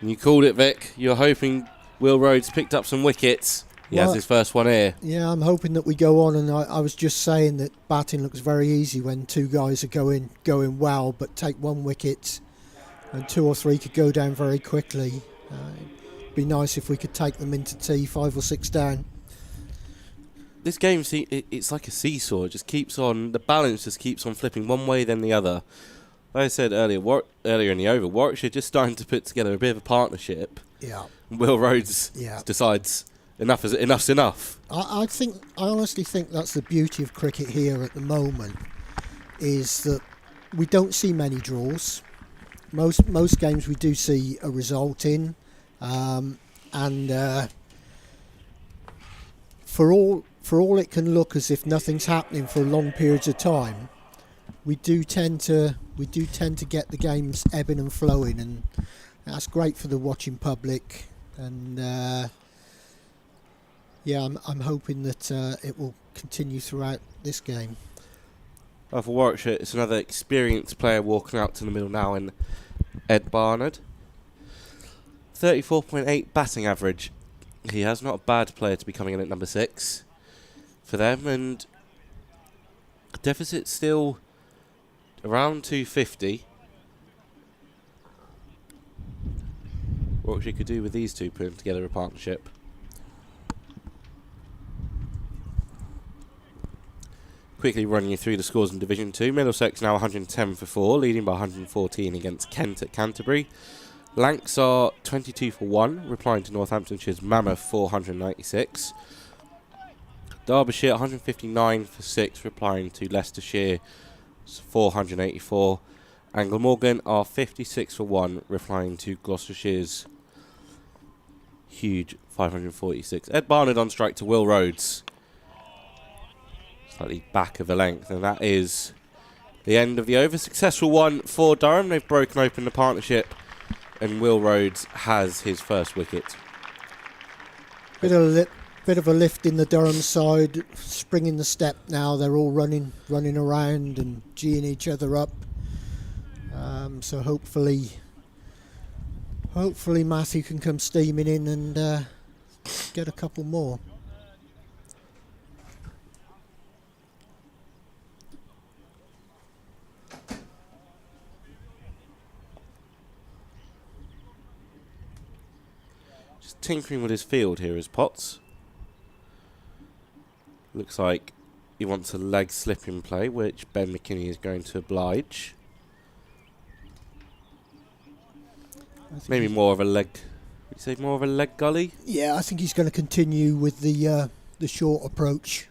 You called it, Vic. You're hoping Will Rhodes picked up some wickets. He has his first one here. Yeah, I'm hoping that we go on, and I was just saying that batting looks very easy when two guys are going well, but take one wicket and 2 or 3 could go down very quickly. It'd be nice if we could take them into tea, 5 or 6 down. This game, it's like a seesaw. It just keeps on, the balance just keeps on flipping one way then the other. Like I said earlier in the over, Warwickshire just starting to put together a bit of a partnership. Yeah. Will Rhodes decides enough's enough. I honestly think that's the beauty of cricket here at the moment, is that we don't see many draws. Most games we do see a result in, and for all it can look as if nothing's happening for long periods of time, we do tend to get the games ebbing and flowing, and that's great for the watching public. And I'm hoping that it will continue throughout this game. For Warwickshire, it's another experienced player walking out to the middle now in Ed Barnard. 34.8 batting average. He has, not a bad player to be coming in at number 6 for them, and deficit still around 250. What she could do with these two putting together a partnership. Quickly running you through the scores in Division 2. Middlesex now 110 for 4, leading by 114 against Kent at Canterbury. Lancs are 22 for 1, replying to Northamptonshire's mammoth 496. Derbyshire 159 for 6, replying to Leicestershire's 484. And Glamorgan are 56 for 1, replying to Gloucestershire's huge 546. Ed Barnard on strike to Will Rhodes. Slightly back of a length, and that is the end of the over. Successful one for Durham. They've broken open the partnership, and Will Rhodes has his first wicket. Bit of a lift in the Durham side, springing the step now. They're all running around and geeing each other up. So hopefully Matthew can come steaming in and get a couple more. Just tinkering with his field here is Potts. Looks like he wants a leg slip in play, which Ben McKinney is going to oblige. Maybe more of a leg. Would you say more of a leg gully? Yeah, I think he's going to continue with the short approach.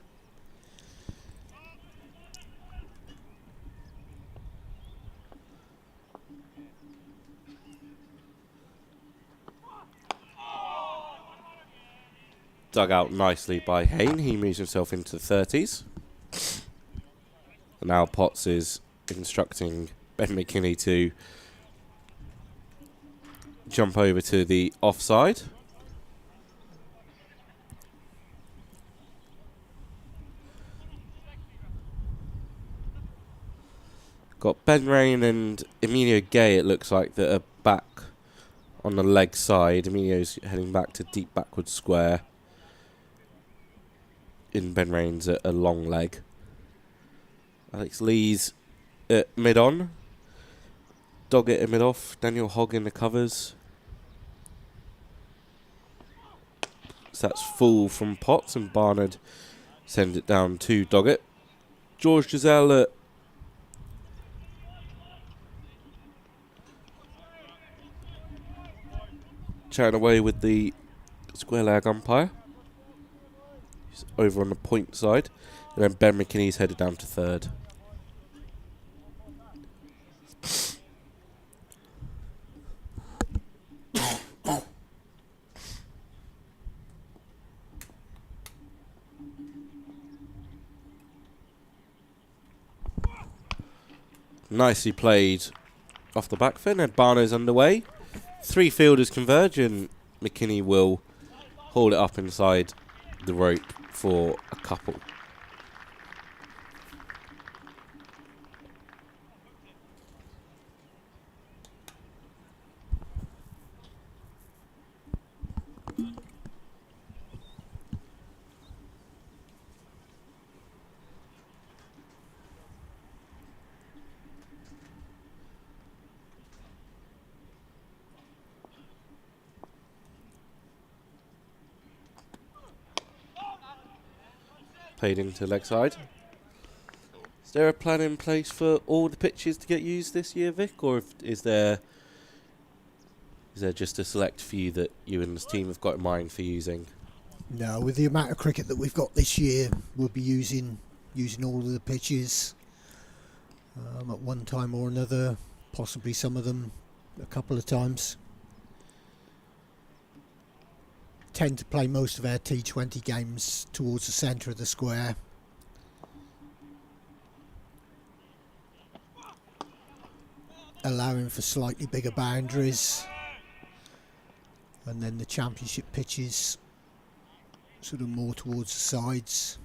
Dug out nicely by Hayne. He moves himself into the 30s. And now Potts is instructing Ben McKinney to jump over to the offside. Got Ben Rain and Emilio Gay, it looks like, that are back on the leg side. Emilio's heading back to deep backward square. In Ben Rain's a long leg. Alex Lee's at mid-on. Doggett at mid-off. Daniel Hogg in the covers. So that's full from Potts, and Barnard sends it down to Doggett. George Giselle at chatting away with the square leg umpire. He's over on the point side. And then Ben McKinney's headed down to third. Nicely played off the back fin, and Barno's underway. 3 fielders converge, and McKinney will haul it up inside the rope for a couple. Played into leg side. Is there a plan in place for all the pitches to get used this year, Vic, or is there just a select few that you and the team have got in mind for using? No, with the amount of cricket that we've got this year, we'll be using all of the pitches at one time or another, possibly some of them a couple of times. Tend to play most of our T20 games towards the centre of the square. Allowing for slightly bigger boundaries. And then the championship pitches sort of more towards the sides.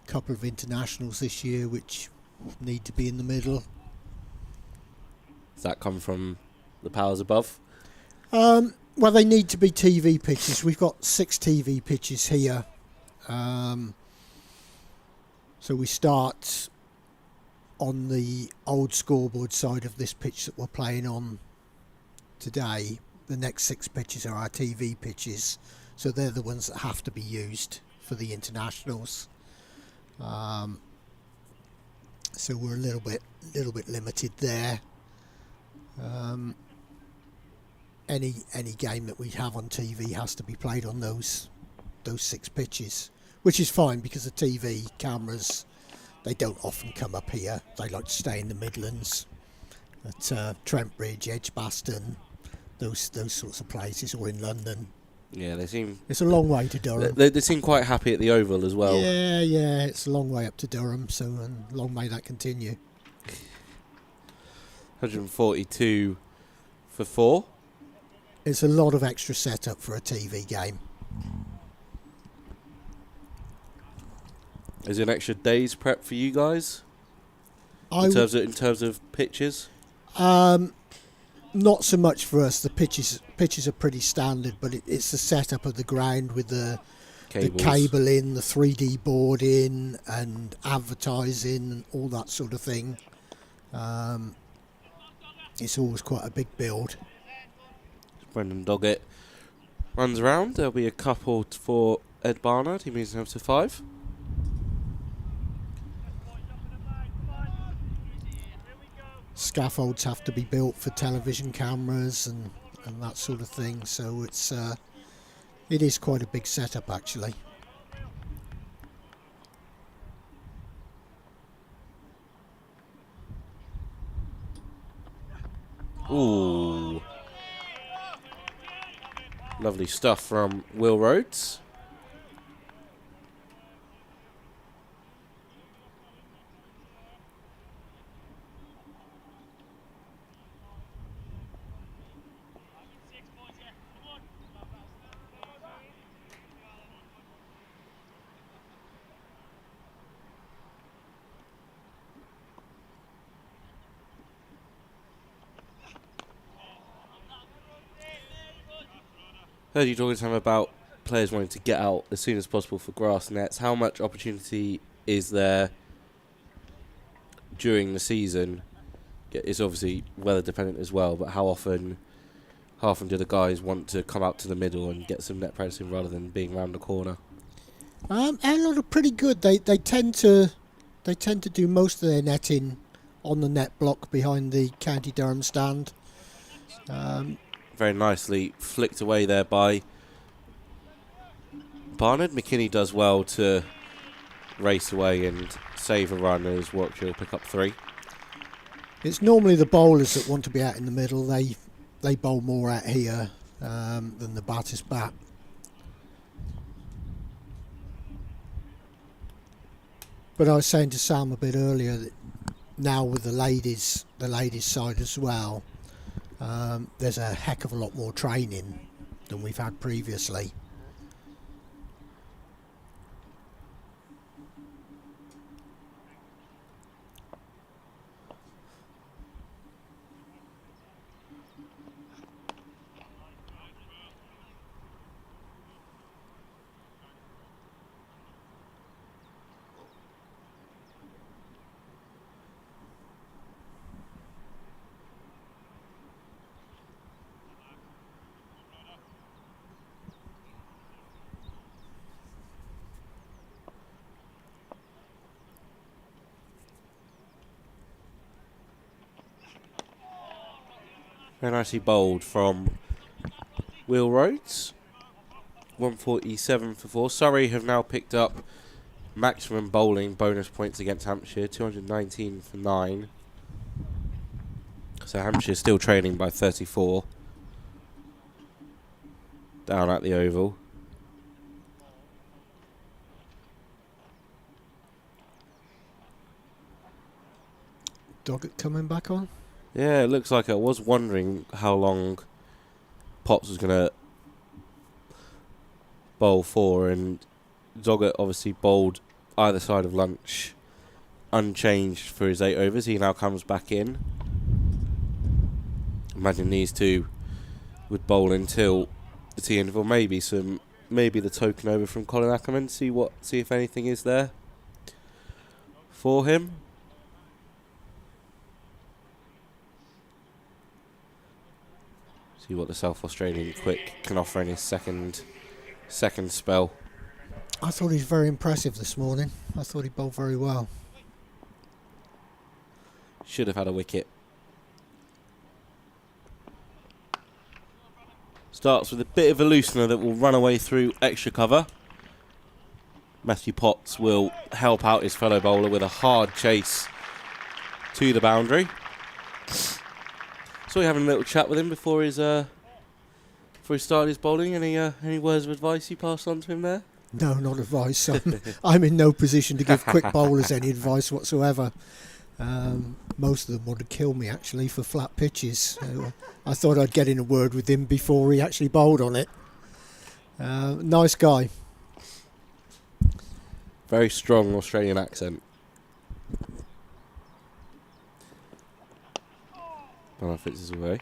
Couple of internationals this year which need to be in the middle. Does that come from the powers above? Well, they need to be TV pitches. We've got 6 TV pitches here. So we start on the old scoreboard side of this pitch that we're playing on today. The next 6 pitches are our TV pitches. So they're the ones that have to be used for the internationals. So we're a little bit limited there. Any game that we have on TV has to be played on those 6 pitches, which is fine because the TV cameras, they don't often come up here. They like to stay in the Midlands, at Trent Bridge, Edgbaston, those sorts of places, or in London. Yeah, they seem... It's a long way to Durham. They seem quite happy at the Oval as well. Yeah, it's a long way up to Durham, so and long may that continue. 142 for 4. It's a lot of extra setup for a TV game. Is it an extra day's prep for you guys? In terms of pitches? Not so much for us. The pitches are pretty standard, but it's the setup of the ground with the cable in, the 3D board in, and advertising and all that sort of thing. It's always quite a big build. Brendan Doggett runs around. There'll be a couple for Ed Barnard. He moves him up to 5. Scaffolds have to be built for television cameras and that sort of thing, so it is quite a big setup actually. Ooh. Lovely stuff from Will Rhodes. Heard you talking to him about players wanting to get out as soon as possible for grass nets. How much opportunity is there during the season? It's obviously weather dependent as well, but how often do the guys want to come out to the middle and get some net pressing rather than being round the corner? A lot are pretty good. They tend to do most of their netting on the net block behind the County Durham stand. Very nicely flicked away there by Barnard. McKinney does well to race away and save a run as Warwickshire will pick up 3. It's normally the bowlers that want to be out in the middle. They bowl more out here than the batters bat. But I was saying to Sam a bit earlier that now with the ladies side as well, there's a heck of a lot more training than we've had previously. Very nicely bowled from Will Rhodes. 147 for 4. Surrey have now picked up maximum bowling bonus points against Hampshire. 219 for 9. So Hampshire still trailing by 34. Down at the Oval. Doggett coming back on? Yeah, it looks like I was wondering how long Potts was going to bowl for, and Doggett obviously bowled either side of lunch unchanged for his 8 overs. He now comes back in. Imagine these two would bowl until the tea interval. Maybe the token over from Colin Ackerman. See if anything is there for him. See what the South Australian quick can offer in his second spell. I thought he was very impressive this morning. I thought he bowled very well. Should have had a wicket. Starts with a bit of a loosener that will run away through extra cover. Matthew Potts will help out his fellow bowler with a hard chase to the boundary. So we're having a little chat with him before he started his bowling. Any words of advice you passed on to him there? No, not advice. I'm in no position to give quick bowlers any advice whatsoever. Most of them would have killed me actually for flat pitches. So I thought I'd get in a word with him before he actually bowled on it. Nice guy. Very strong Australian accent. Fits his away.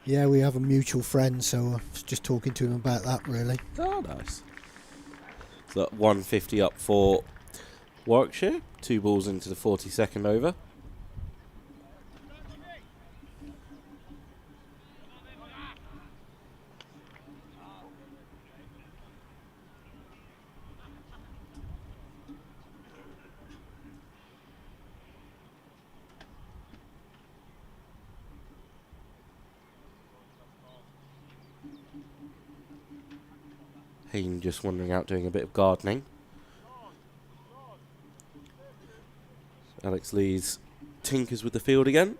Yeah, we have a mutual friend, so I was just talking to him about that really. Oh, nice. So that 150 up for Warwickshire. 2 balls into the 42nd over. Hayne just wandering out doing a bit of gardening. Alex Lees tinkers with the field again.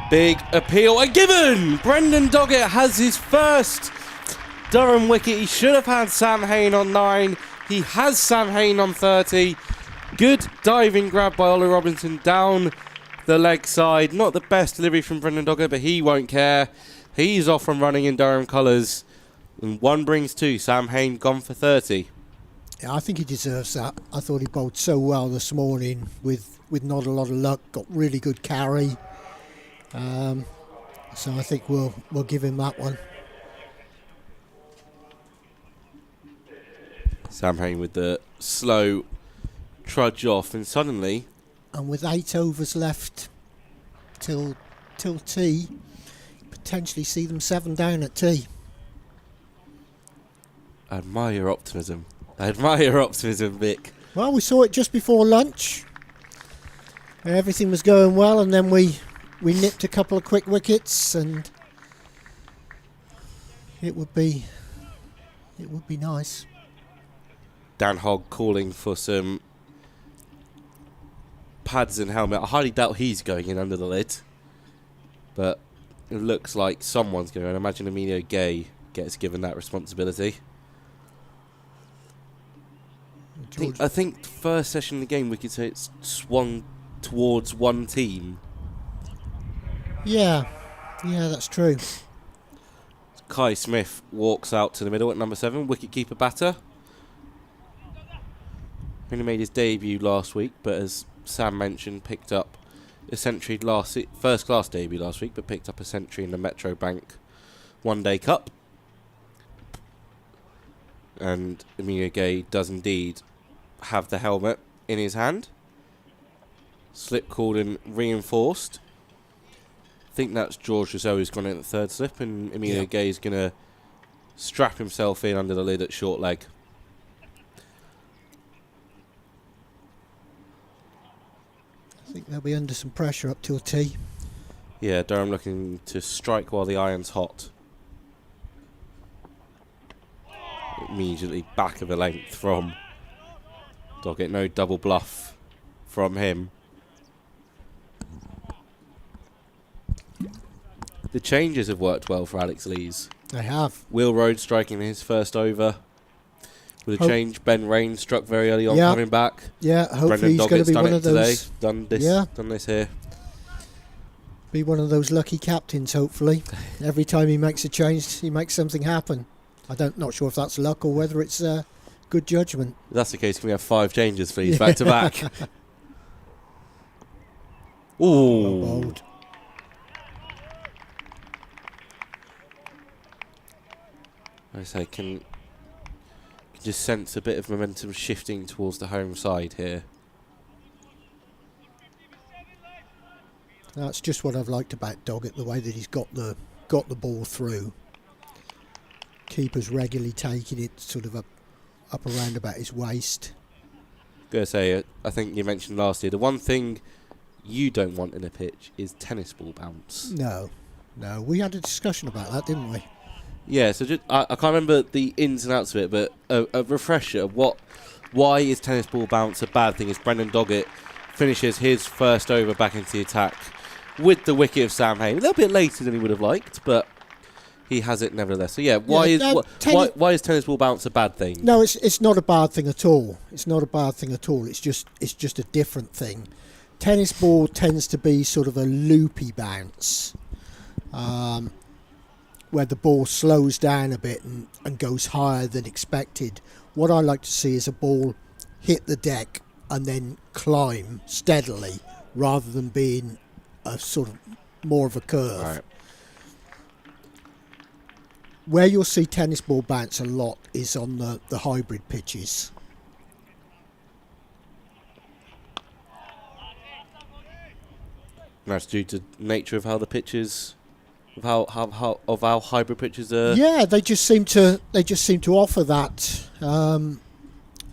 Big appeal and given! Brendan Doggett has his first Durham wicket. He should have had Sam Hayne on 9. He has Sam Hayne on 30. Good diving grab by Ollie Robinson down the leg side. Not the best delivery from Brendan Doggett, but he won't care. He's off and running in Durham colours. And 1 brings 2. Sam Hayne gone for 30. Yeah, I think he deserves that. I thought he bowled so well this morning with not a lot of luck. Got really good carry. So I think we'll give him that one. Sam Hayne with the slow trudge off, and suddenly, and with 8 overs left till tea, potentially see them 7 down at tea. I admire your optimism. Vic. Well, we saw it just before lunch. Everything was going well, and then we nipped a couple of quick wickets, and it would be nice. Dan Hogg calling for some pads and helmet. I highly doubt he's going in under the lid, but it looks like someone's going to. Imagine Emilio Gay gets given that responsibility. I think the first session of the game we could say it's swung towards one team. Yeah, that's true. Kai Smith walks out to the middle at number 7, wicket-keeper batter. Only made his debut last week, but as Sam mentioned, picked up a century first-class debut last week, but picked up a century in the Metro Bank One-Day Cup. And Emilio Gay does indeed have the helmet in his hand. Slip called and reinforced. I think that's George Rousseau who's gone in at the 3rd slip, and Emilio Gay is going to strap himself in under the lid at short leg. I think they'll be under some pressure up till tea. Yeah, Durham looking to strike while the iron's hot. Immediately back of a length from Doggett. No double bluff from him. The changes have worked well for Alex Lees. They have. Will Rhodes striking his first over. With a change, Ben Rain struck very early on, coming back. Yeah, hopefully he's going to be one of those. Done this here. Be one of those lucky captains, hopefully. Every time he makes a change, he makes something happen. Not sure if that's luck or whether it's Good judgment. If that's the case, can we have 5 changes, please, back to back? Ooh. Well bowled. I say, can just sense a bit of momentum shifting towards the home side here. That's just what I've liked about Doggett, the way that he's got the ball through. Keeper's regularly taking it sort of up around about his waist. Gonna say, I think you mentioned last year, the one thing you don't want in a pitch is tennis ball bounce. No, we had a discussion about that, didn't we? Yeah, so just, I can't remember the ins and outs of it, but a refresher. Why is tennis ball bounce a bad thing? Is Brendan Doggett finishes his first over back into the attack with the wicket of Sam Hain. A little bit later than he would have liked, but he has it nevertheless. So yeah, why is tennis ball bounce a bad thing? No, it's not a bad thing at all. It's not a bad thing at all. It's just a different thing. Tennis ball tends to be sort of a loopy bounce. Where the ball slows down a bit and goes higher than expected. What I like to see is a ball hit the deck and then climb steadily rather than being a sort of more of a curve. Right. Where you'll see tennis ball bounce a lot is on the hybrid pitches. And that's due to nature of how the pitches... Of how hybrid pitches are. Yeah, they just seem to offer that.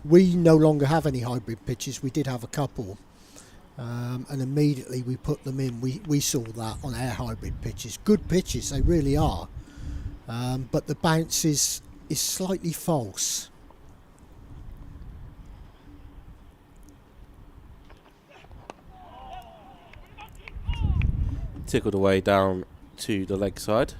We no longer have any hybrid pitches. We did have a couple, and immediately we put them in. We saw that on our hybrid pitches. Good pitches, they really are, but the bounce is slightly false. Tickled away down to the leg side.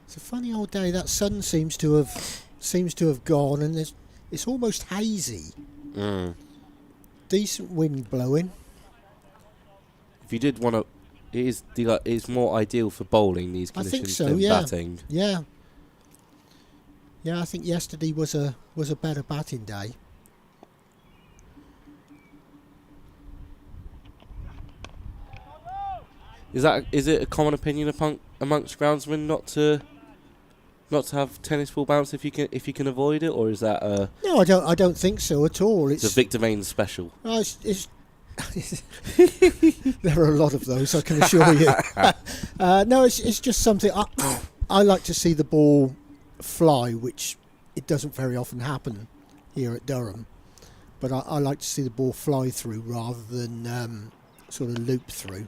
It's a funny old day. That sun seems to have gone, and it's almost hazy. Decent wind blowing. If you did want to, it's more ideal for bowling these I think conditions so, than yeah. batting. Yeah, I think yesterday was a better batting day. Is it a common opinion amongst groundsmen not to have tennis ball bounce if you can avoid it, or is that a... No, I don't think so at all. It's a Victor Mains special. It's there are a lot of those, I can assure you. No, it's just something I like to see the ball fly, which it doesn't very often happen here at Durham, but I like to see the ball fly through rather than sort of loop through.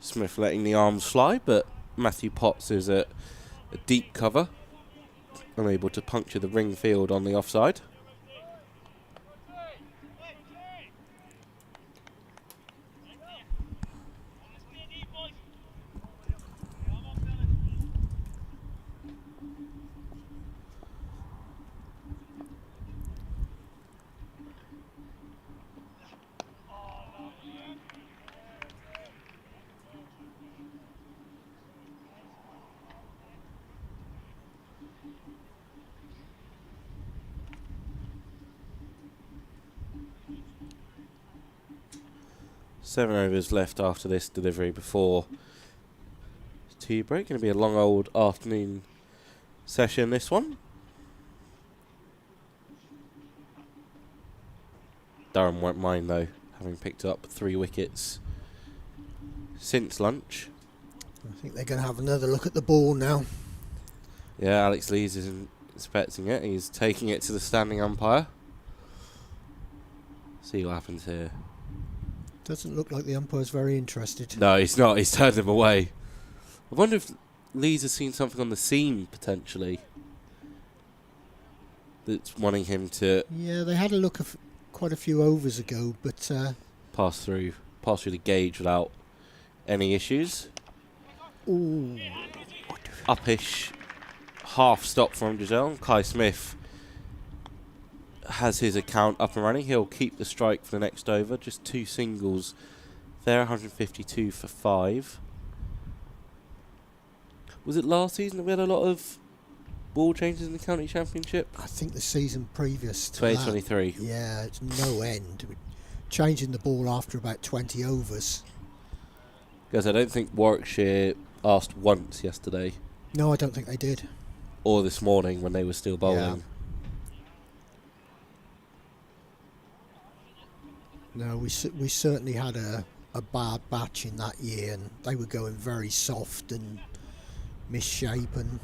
Smith letting the arms fly, but Matthew Potts is a deep cover, unable to puncture the ring field on the offside. Seven overs left after this delivery before tea break. Going to be a long old afternoon session, this one. Durham won't mind, though, having picked up 3 wickets since lunch. I think they're going to have another look at the ball now. Yeah, Alex Lees is inspecting it. He's taking it to the standing umpire. See what happens here. Doesn't look like the umpire's very interested. No, he's not. He's turned him away. I wonder if Lees has seen something on the seam, potentially, that's wanting him to... Yeah, they had a look quite a few overs ago, but... pass through the gauge without any issues. Ooh. Uppish half stop from Giselle. Kai Smith has his account up and running. He'll keep the strike for the next over. Just 2 singles there, 152 for 5. Was it last season that we had a lot of ball changes in the county championship? I think the season previous to 2023. that, yeah, it's no end. Changing the ball after about 20 overs. Because I don't think Warwickshire asked once yesterday. No, I don't think they did. Or this morning when they were still bowling. Yeah. No, we certainly had a bad batch in that year, and they were going very soft and misshapen.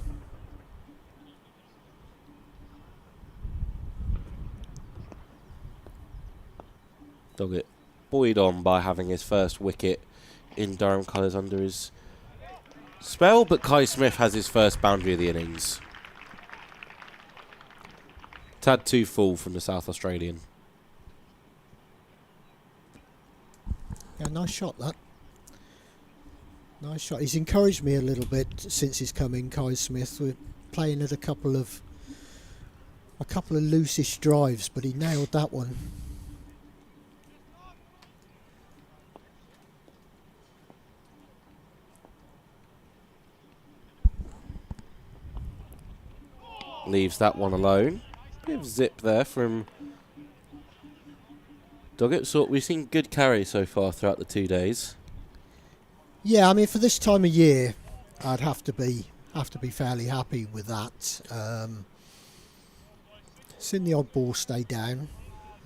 Doggett buoyed on by having his first wicket in Durham colours under his spell, but Kai Smith has his first boundary of the innings. Tad too full from the South Australian. Yeah, nice shot that. Nice shot. He's encouraged me a little bit since he's come in, Kai Smith. We're playing at a couple of loosish drives, but he nailed that one. Leaves that one alone. Bit of zip there from Doggett. So we've seen good carry so far throughout the 2 days. Yeah, I mean, for this time of year, I'd have to be fairly happy with that. Seen the odd ball stay down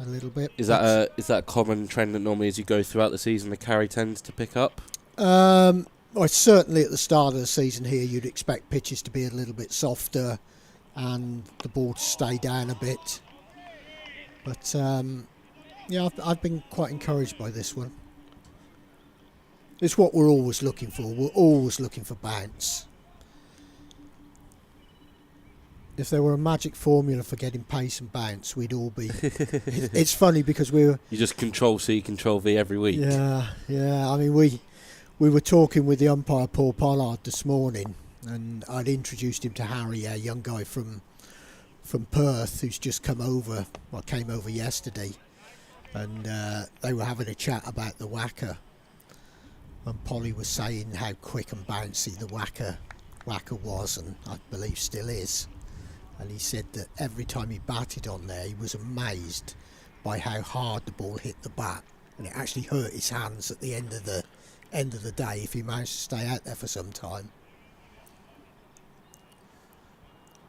a little bit. Is that a common trend that normally as you go throughout the season the carry tends to pick up? Well, certainly at the start of the season here, you'd expect pitches to be a little bit softer and the ball to stay down a bit. But yeah, I've been quite encouraged by this one. It's what we're always looking for. We're always looking for bounce. If there were a magic formula for getting pace and bounce, we'd all be. It's funny because you just Control C, Control V every week. Yeah. I mean, we were talking with the umpire Paul Pollard this morning, and I'd introduced him to Harry, a young guy from Perth who's just came over yesterday, and they were having a chat about the whacker, and Polly was saying how quick and bouncy the whacker was, and I believe still is. And he said that every time he batted on there, he was amazed by how hard the ball hit the bat, and it actually hurt his hands at the end of the day if he managed to stay out there for some time.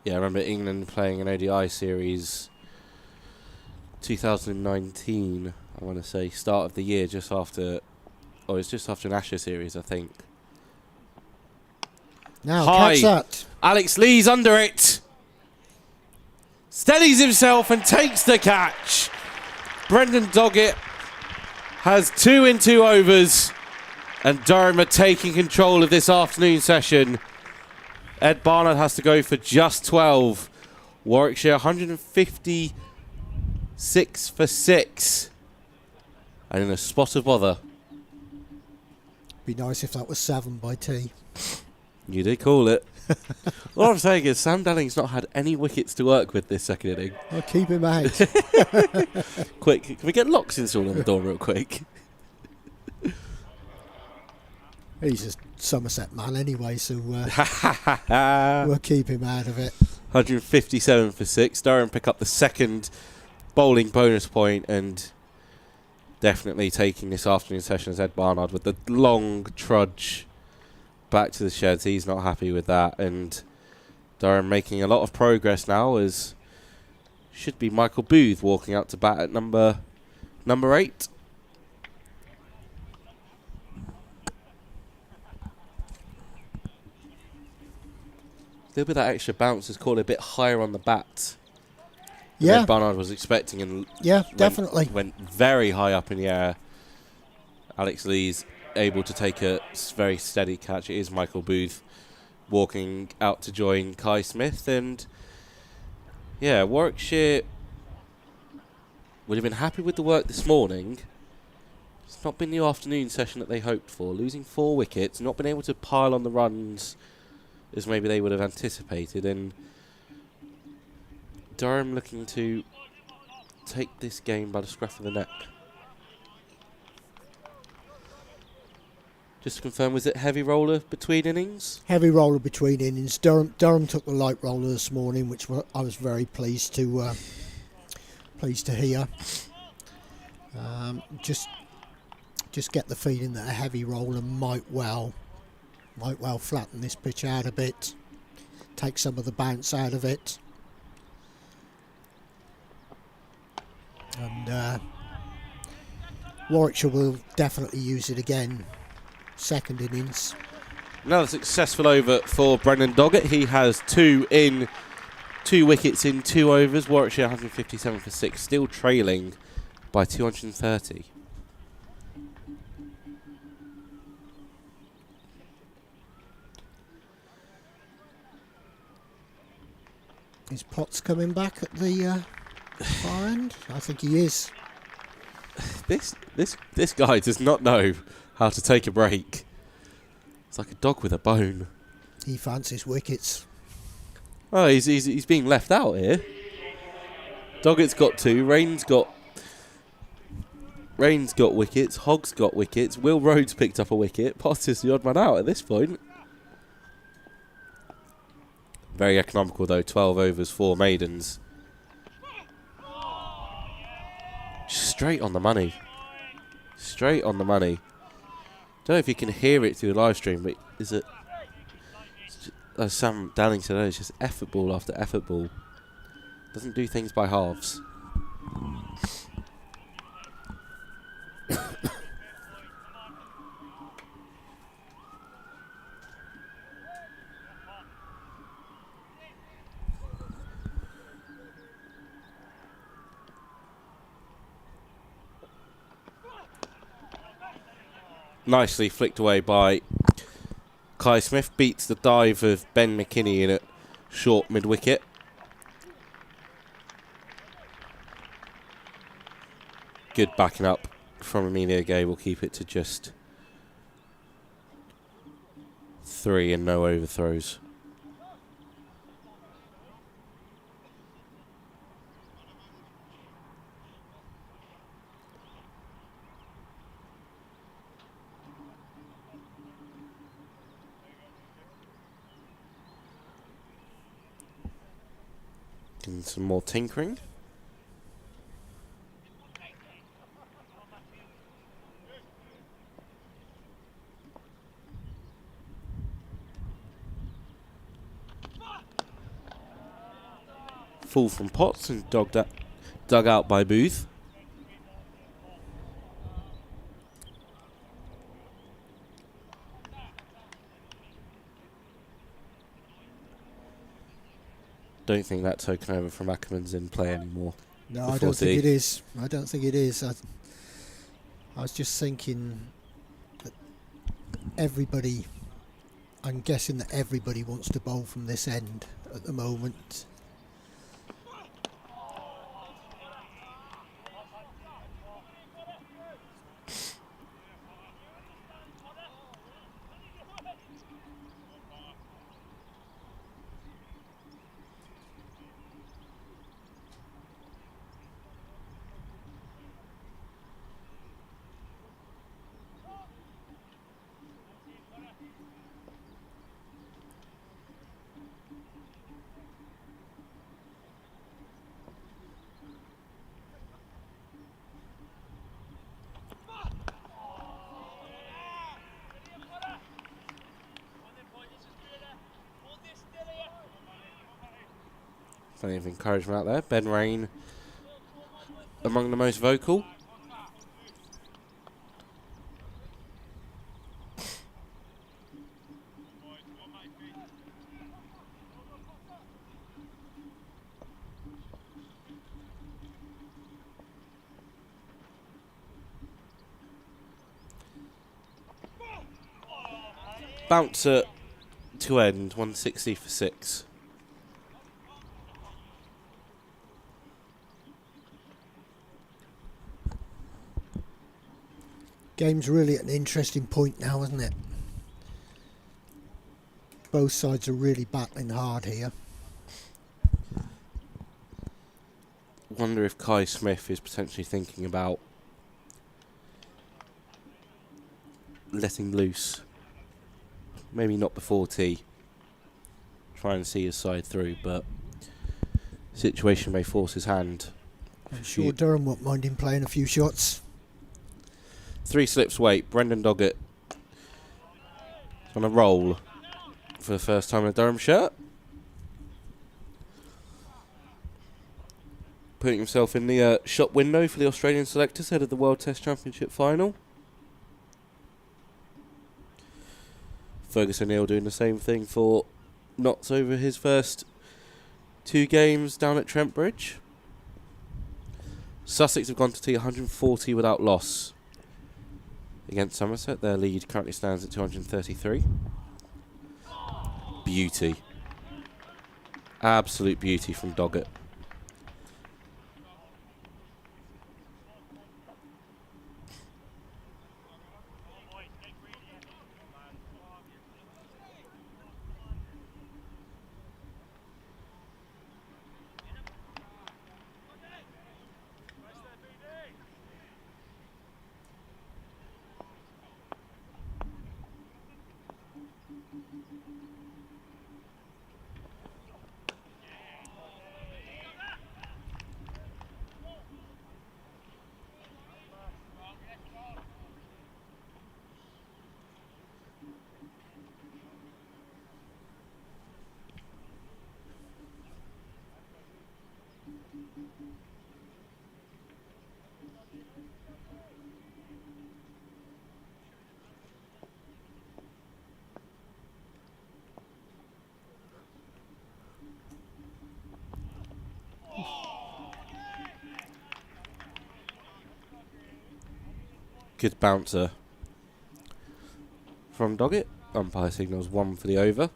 Yeah, I remember England playing an ODI series 2019, I want to say, start of the year, just after an Ashes series, I think. Now, High. catch that. Alex Lee's under it. Steadies himself and takes the catch. Brendan Doggett has 2 in 2 overs, and Durham are taking control of this afternoon session. Ed Barnard has to go for just 12. Warwickshire 156 for 6. And in a spot of bother. Be nice if that was 7 by T. You did call it. All I'm saying is Sam Danning's not had any wickets to work with this second inning. I'll keep him out. Quick, can we get locks installed on the door real quick? He's a Somerset man anyway, so we'll keep him out of it. 157 for 6. Durham pick up the second bowling bonus point, and definitely taking this afternoon session as Ed Barnard with the long trudge back to the sheds. He's not happy with that, and Durham making a lot of progress now, as should be Michael Booth walking out to bat at number 8. A little bit of that extra bounce has caught a bit higher on the bat. Yeah. Ed Barnard was expecting, and yeah, definitely went very high up in the air. Alex Lee's able to take a very steady catch. It is Michael Booth walking out to join Kai Smith, and yeah, Warwickshire would have been happy with the work this morning. It's not been the afternoon session that they hoped for. Losing 4 wickets, not been able to pile on the runs as maybe they would have anticipated, and Durham looking to take this game by the scruff of the neck. Just to confirm, was it heavy roller between innings? Heavy roller between innings. Durham took the light roller this morning, which I was very pleased to hear. Just get the feeling that a heavy roller might well flatten this pitch out a bit, take some of the bounce out of it, and Warwickshire will definitely use it again. Second innings. Another successful over for Brendan Doggett. He has 2 wickets in 2 overs. Warwickshire 157 for 6, still trailing by 230. Is Potts coming back at the far end? I think he is. This guy does not know how to take a break. It's like a dog with a bone. He fancies wickets. Oh, he's being left out here. Doggett's got 2. Rain's got wickets. Hogg's got wickets. Will Rhodes picked up a wicket. Potts is the odd man out at this point. Very economical though. 12 overs, 4 maidens. Straight on the money. Straight on the money. Don't know if you can hear it through the live stream, but is it? As Sam Dowling said, it's just effort ball after effort ball. Doesn't do things by halves. Nicely flicked away by Kai Smith. Beats the dive of Ben McKinney in at short mid-wicket. Good backing up from Emilio Gay. Will keep it to just 3 and no overthrows. And some more tinkering. Full from Potts and dug out by Booth. Don't think that token over from Ackerman's in play anymore. No, I don't think it is. I don't think it is. I was just thinking that everybody, I'm guessing that everybody wants to bowl from this end at the moment. Plenty of encouragement out there. Ben Rain among the most vocal. Bouncer to end, 160 for 6. Game's really at an interesting point now, isn't it? Both sides are really battling hard here. wonder if Kai Smith is potentially thinking about letting loose. Maybe not before tea. Try and see his side through, but situation may force his hand. I'm sure Durham won't mind him playing a few shots. 3 slips weight. Brendan Doggett is on a roll for the first time in a Durham shirt. Putting himself in the shop window for the Australian selectors ahead of the World Test Championship final. Fergus O'Neill doing the same thing for Notts over his first 2 games down at Trent Bridge. Sussex have gone to tea 140 without loss against Somerset. Their lead currently stands at 233. Beauty. Absolute beauty from Doggett. Good bouncer from Doggett. Umpire signals 1 for the over.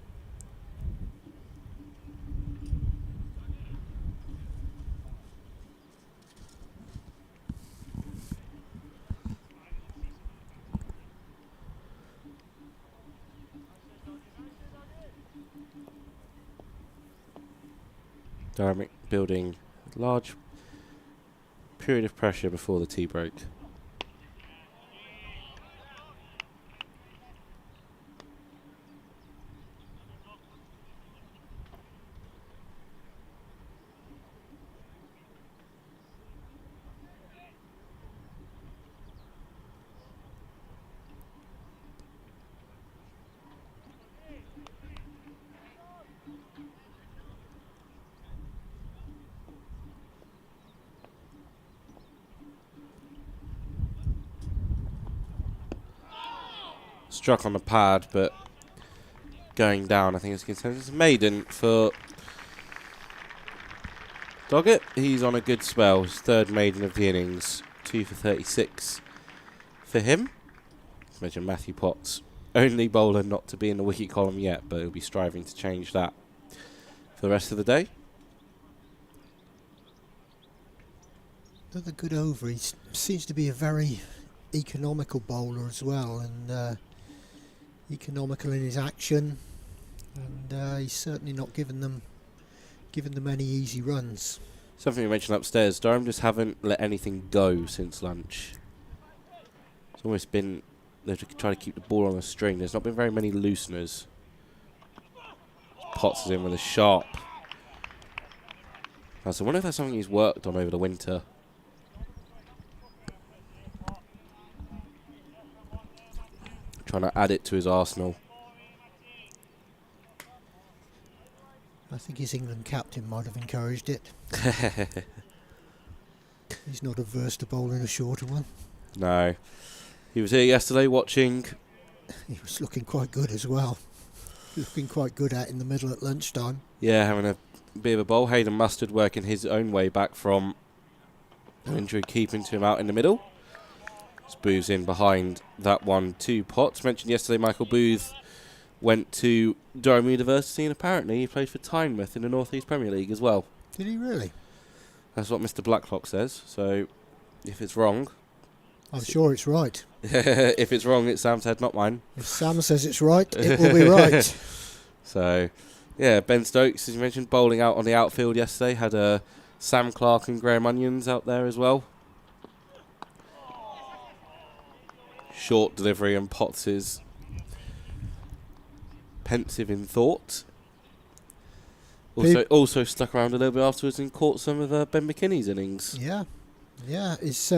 Durham building a large period of pressure before the tea break. Struck on the pad, but going down. I think it's consensus maiden for Doggett. He's on a good spell. His 3rd maiden of the innings. 2 for 36 for him. Imagine Matthew Potts, only bowler not to be in the wicket column yet, but he'll be striving to change that for the rest of the day. Another good over. He seems to be a very economical bowler as well, and economical in his action, and he's certainly not given them any easy runs. Something we mentioned upstairs, Durham just haven't let anything go since lunch. It's almost been, they've tried to keep the ball on a string. There's not been very many looseners. Potts is in with a sharp. I wonder if that's something he's worked on over the winter. Trying to add it to his arsenal. I think his England captain might have encouraged it. He's not averse to bowling a shorter one. No. He was here yesterday watching. He was looking quite good as well. Looking quite good in the middle at lunchtime. Yeah, having a bit of a bowl. Hayden Mustard working his own way back from an injury, keeping to him out in the middle. Booth's in behind that one to Potts. Mentioned yesterday, Michael Booth went to Durham University, and apparently he played for Tynemouth in the North East Premier League as well. Did he really? That's what Mr. Blacklock says. So, if it's wrong, I'm sure it's right. If it's wrong, it's Sam's head, not mine. If Sam says it's right, it will be right. So, yeah, Ben Stokes, as you mentioned, bowling out on the outfield yesterday, had a Sam Clark and Graham Onions out there as well. Short delivery, and Potts is pensive in thought. Also stuck around a little bit afterwards and caught some of Ben McKinney's innings. Yeah. It's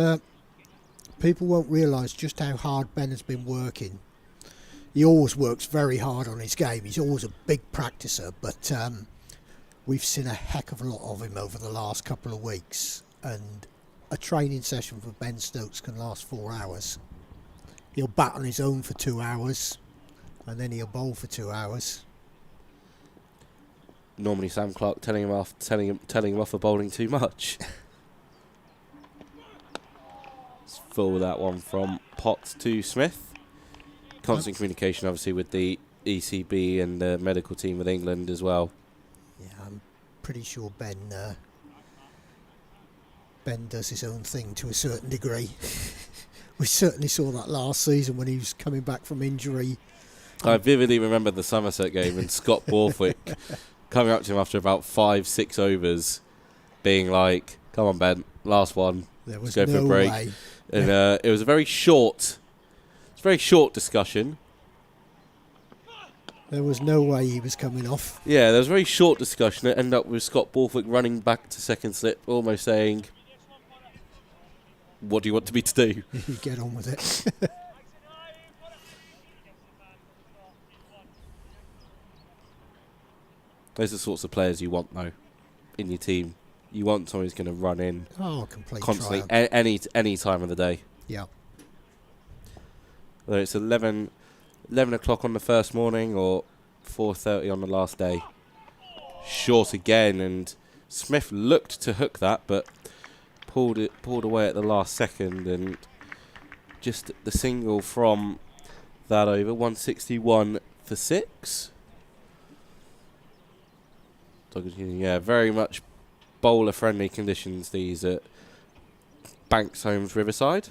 people won't realise just how hard Ben has been working. He always works very hard on his game. He's always a big practicer, but we've seen a heck of a lot of him over the last couple of weeks. And a training session for Ben Stokes can last 4 hours. He'll bat on his own for 2 hours, and then he'll bowl for 2 hours. Normally Sam Clark telling him off for bowling too much. It's full with that one from Potts to Smith. Constant communication, obviously, with the ECB and the medical team with England as well. Yeah, I'm pretty sure Ben does his own thing to a certain degree. We certainly saw that last season when he was coming back from injury. I vividly remember the Somerset game and Scott Borthwick coming up to him after about 5-6 overs, being like, "Come on, Ben, last one. There was Let's go no for a break." way. And it was a very short discussion. There was no way he was coming off. Yeah, there was a very short discussion. It ended up with Scott Borthwick running back to second slip, almost saying, "What do you want me to do?" You get on with it. Those are the sorts of players you want, though, in your team. You want someone who's going to run in Complete constantly, triumph. any time of the day. Yeah. Whether it's 11 o'clock on the first morning or 4:30 on the last day. Short again, and Smith looked to hook that, but pulled away at the last second, and just the single from that over. 161 for 6. Yeah, very much bowler-friendly conditions these at Banks Homes Riverside.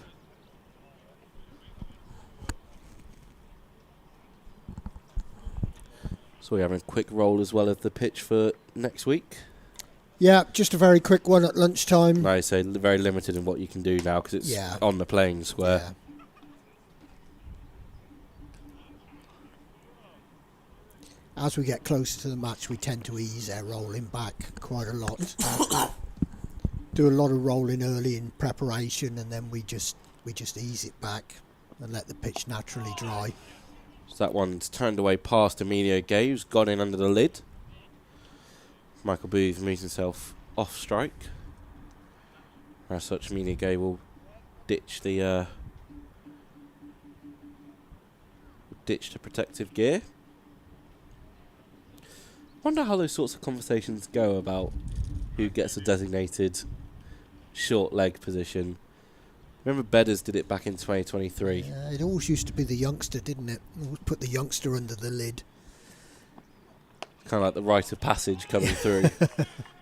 So we're having a quick roll as well of the pitch for next week. Yeah, just a very quick one at lunchtime. Like I say, very limited in what you can do now because it's on the playing square. Yeah. As we get closer to the match, we tend to ease our rolling back quite a lot. Do a lot of rolling early in preparation, and then we just ease it back and let the pitch naturally dry. So that one's turned away past Emilio Gay, who's gone in under the lid. Michael Booth moves himself off strike. As such, Emilio Gay will ditch the protective gear. Wonder how those sorts of conversations go about who gets a designated short leg position. Remember Bedders did it back in 2023. It always used to be the youngster, didn't it? Always put the youngster under the lid. Kind of like the rite of passage coming through.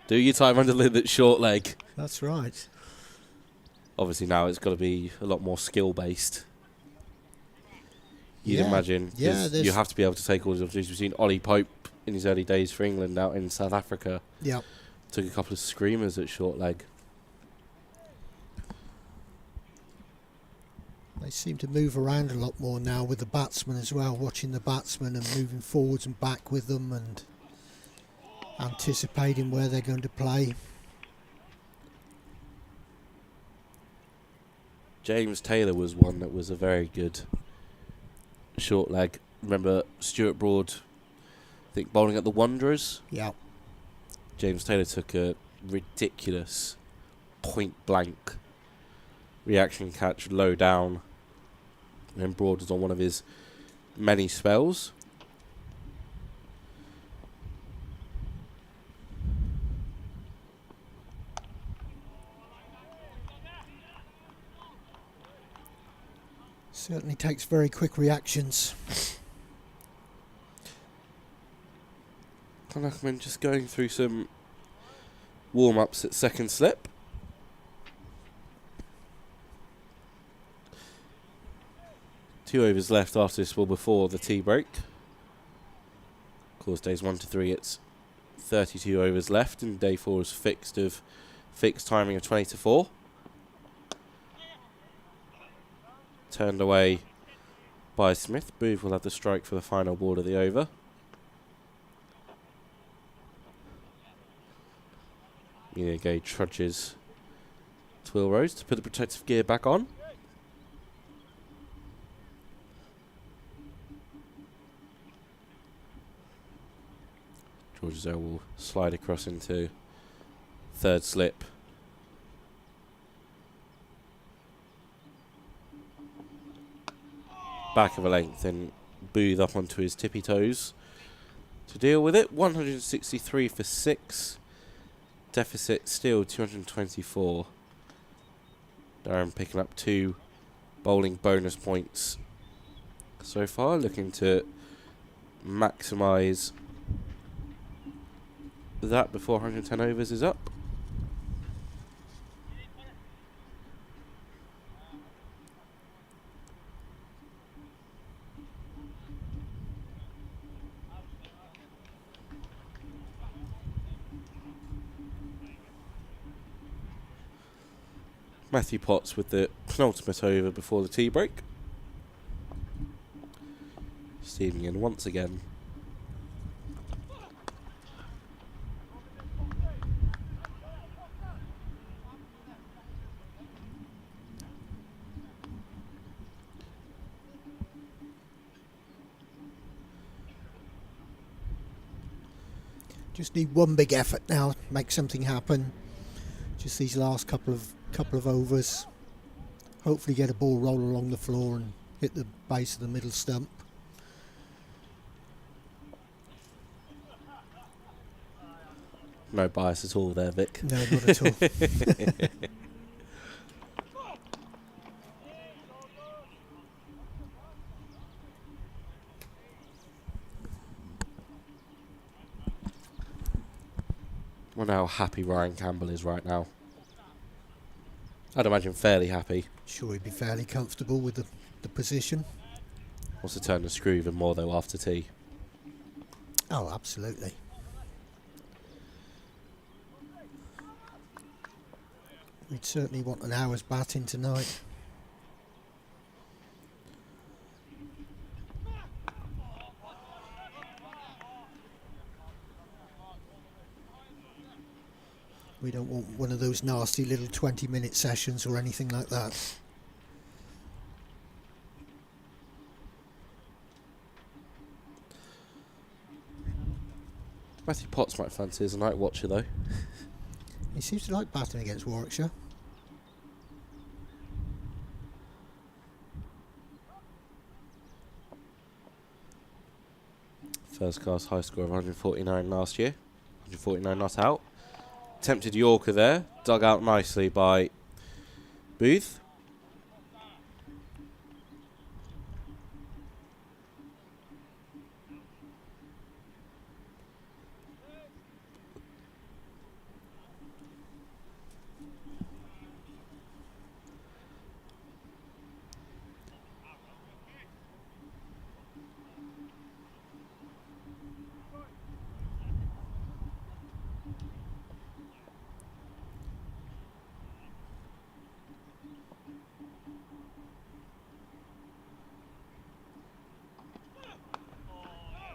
Do your time under the lid at short leg. That's right. Obviously now it's got to be a lot more skill based. You'd imagine. Yeah, you have to be able to take all these opportunities. We've seen Ollie Pope in his early days for England out in South Africa. Yeah. Took a couple of screamers at short leg. They seem to move around a lot more now with the batsmen as well, watching the batsmen and moving forwards and back with them and anticipating where they're going to play. James Taylor was one that was a very good short leg. Remember Stuart Broad, I think, bowling at the Wanderers? Yeah. James Taylor took a ridiculous point blank reaction catch low down, and then Broad was on one of his many spells. Certainly takes very quick reactions. Conakman just going through some warm-ups at second slip. Two overs left after this ball before the tea break. Of course, days 1 to 3, it's 32 overs left, and day 4 is fixed of Fixed timing of 20 to 4. Turned away by Smith. Booth will have the strike for the final ball of the over. Gay trudges to Wilrose to put the protective gear back on. George Zell will slide across into third slip. Back of a length and Booth up onto his tippy toes to deal with it. 163 for 6. Deficit still 224. Durham picking up 2 bowling bonus points so far, looking to maximise that before 110 overs is up. Matthew Potts with the penultimate over before the tea break. Steaming in once again. Just need one big effort now to make something happen. Just these last couple of overs. Hopefully get a ball roll along the floor and hit the base of the middle stump. No bias at all there, Vic. No, not at all. I wonder how happy Ryan Campbell is right now. I'd imagine fairly happy. Sure, he'd be fairly comfortable with the position. Wants to turn the screw even more though after tea. Oh, absolutely. We'd certainly want an hour's batting tonight. We don't want one of those nasty little 20-minute sessions or anything like that. Matthew Potts might fancy as a night watcher though. He seems to like batting against Warwickshire. First class high score of 149 last year. 149 not out. Attempted Yorker there. Dug out nicely by Booth.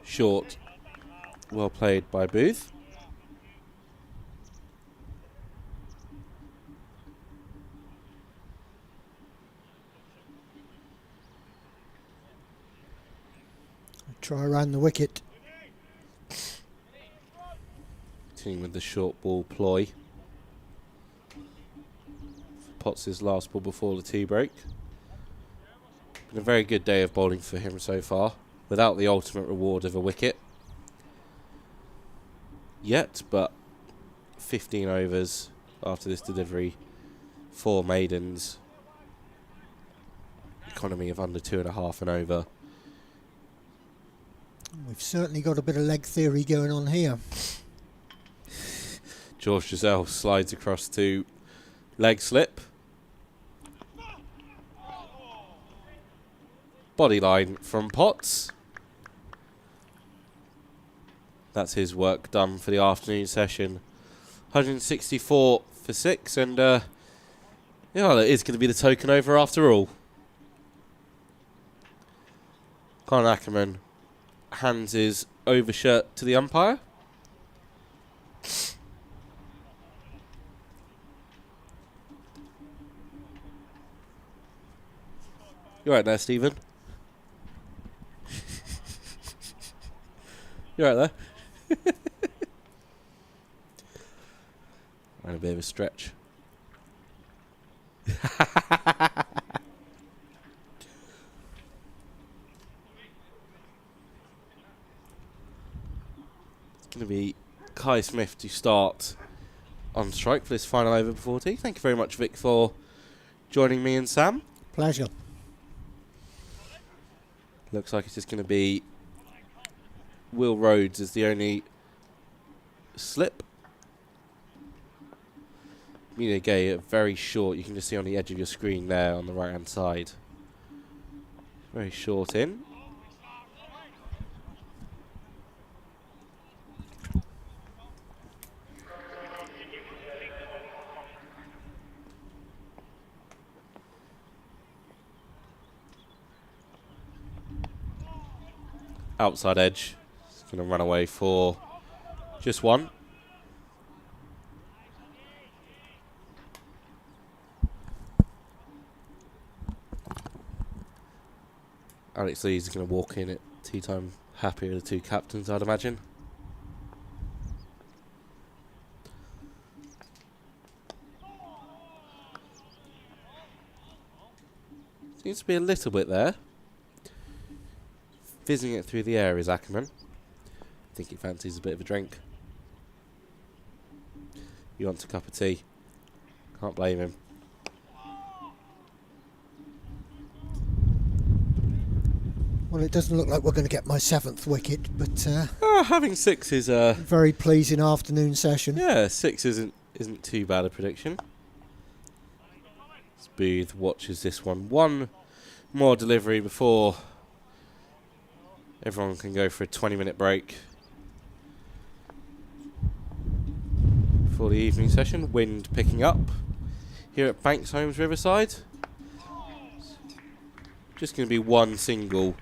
Short. Well played by Booth. Try around the wicket. Continuing with the short ball ploy. Potts' last ball before the tea break. Been a very good day of bowling for him so far, without the ultimate reward of a wicket yet, but 15 overs after this delivery, 4 maidens, economy of under 2.5 and over. We've certainly got a bit of leg theory going on here. George Giselle slides across to leg slip. Body line from Potts. That's his work done for the afternoon session. 164 for for 6, and yeah, well, it is going to be the token over after all. Colin Ackerman hands his overshirt to the umpire. You're right there, Stephen. You're right there. And a bit of a stretch. It's going to be Kai Smith to start on strike for this final over before tea. Thank you very much, Vic, for joining me and Sam. Pleasure. Looks like it's just going to be Will Rhodes as the only slip. Mina Gay, very short. You can just see on the edge of your screen there on the right hand side. Very short in. Outside edge. It's going to run away for just one. Alex Lee's going to walk in at tea time happy with the two captains, I'd imagine. Seems to be a little bit there. Fizzing it through the air is Ackerman. I think he fancies a bit of a drink. He wants a cup of tea. Can't blame him. Well, it doesn't look like we're going to get my 7th wicket, but Having 6 is very pleasing afternoon session. yeah, 6 isn't too bad a prediction. Booth watches this one. One more delivery before everyone can go for a 20-minute break for the evening session. Wind picking up here at Banks Homes Riverside. Just going to be one single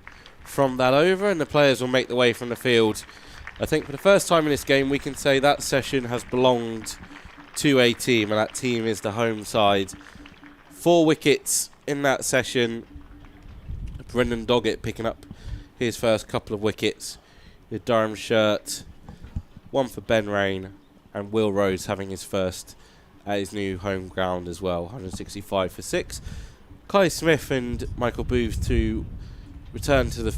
from that over, and the players will make the way from the field. I think for the first time in this game, we can say that session has belonged to a team, and that team is the home side. 4 wickets in that session. Brendan Doggett picking up his first couple of wickets. The Durham shirt. 1 for Ben Rain, and Will Rhodes having his first at his new home ground as well. 165 for 6. Kai Smith and Michael Booth to return to the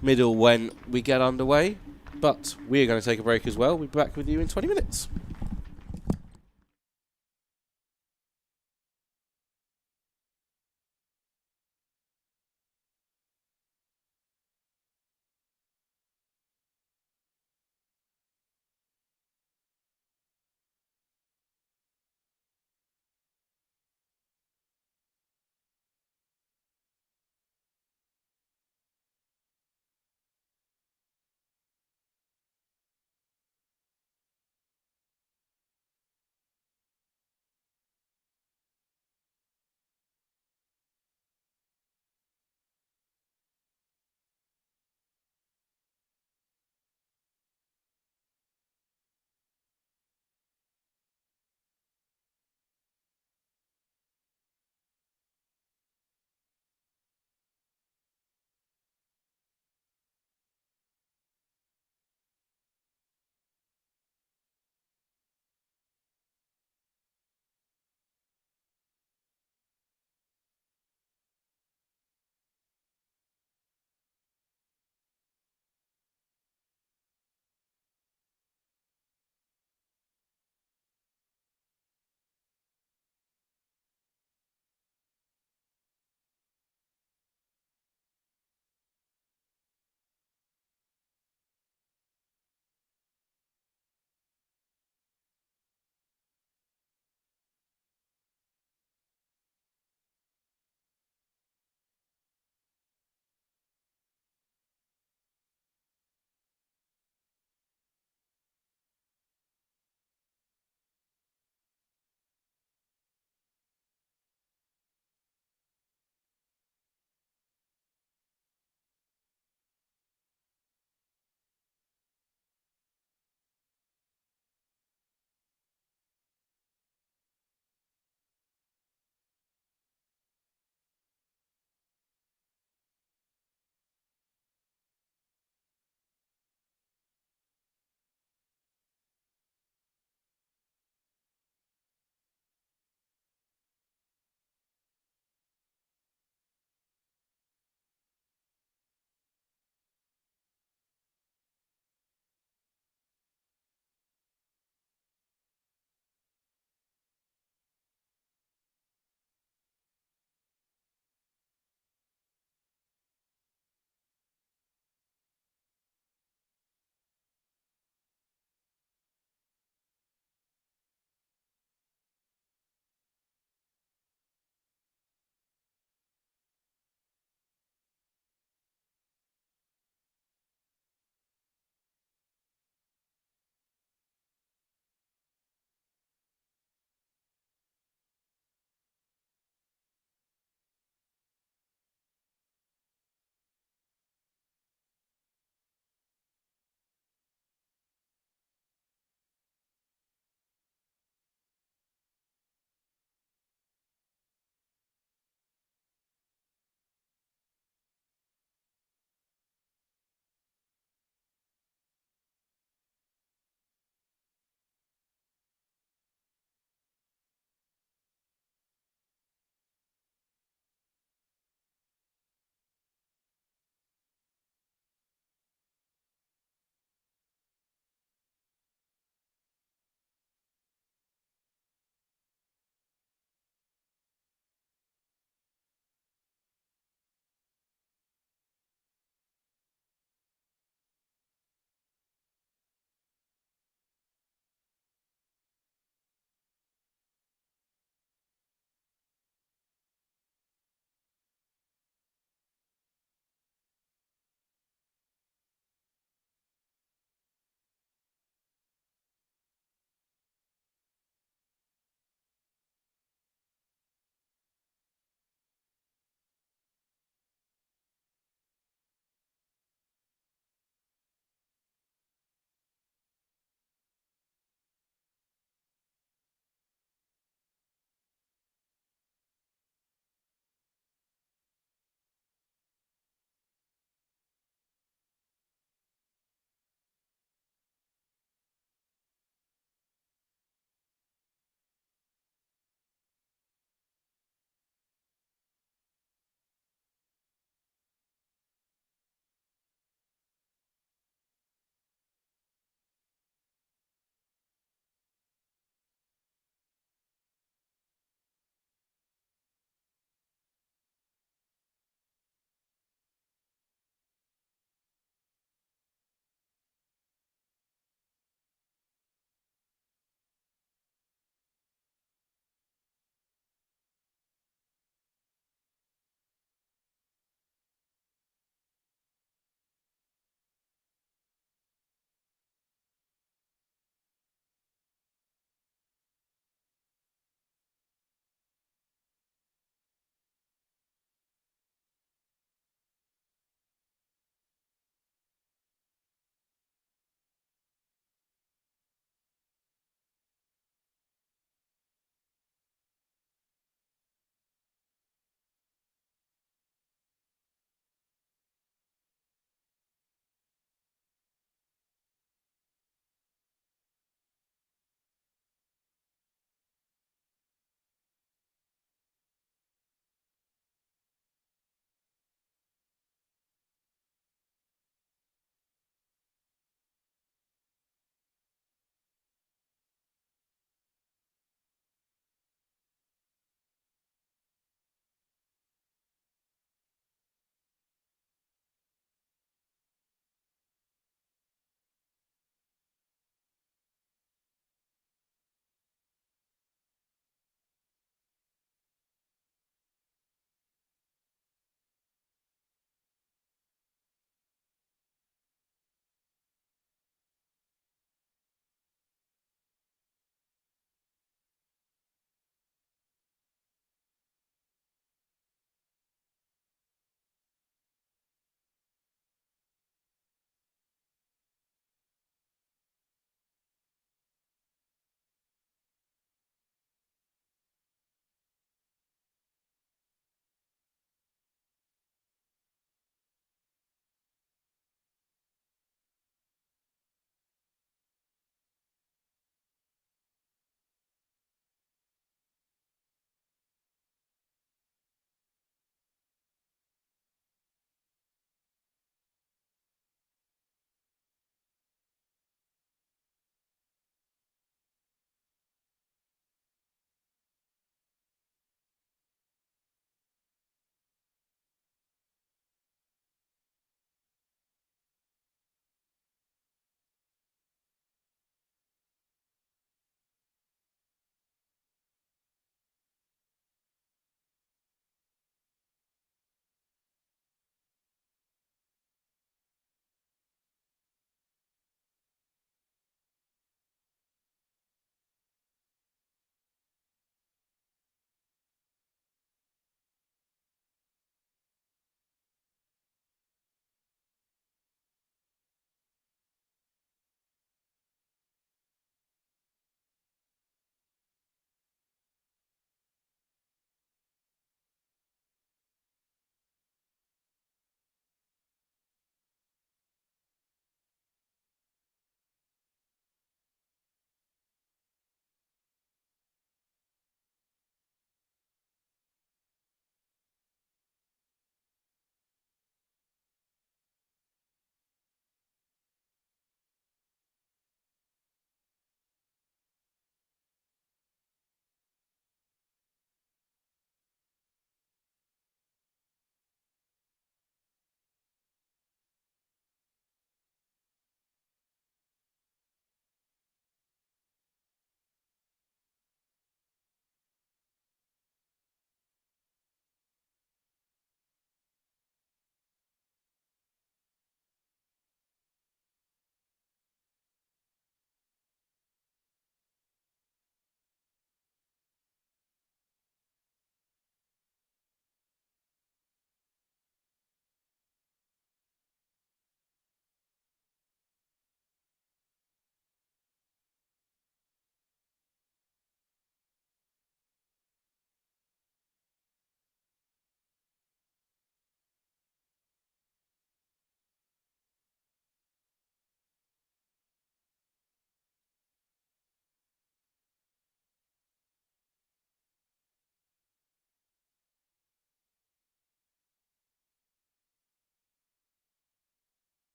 middle when we get underway. But we are going to take a break as well. We'll be back with you in 20 minutes.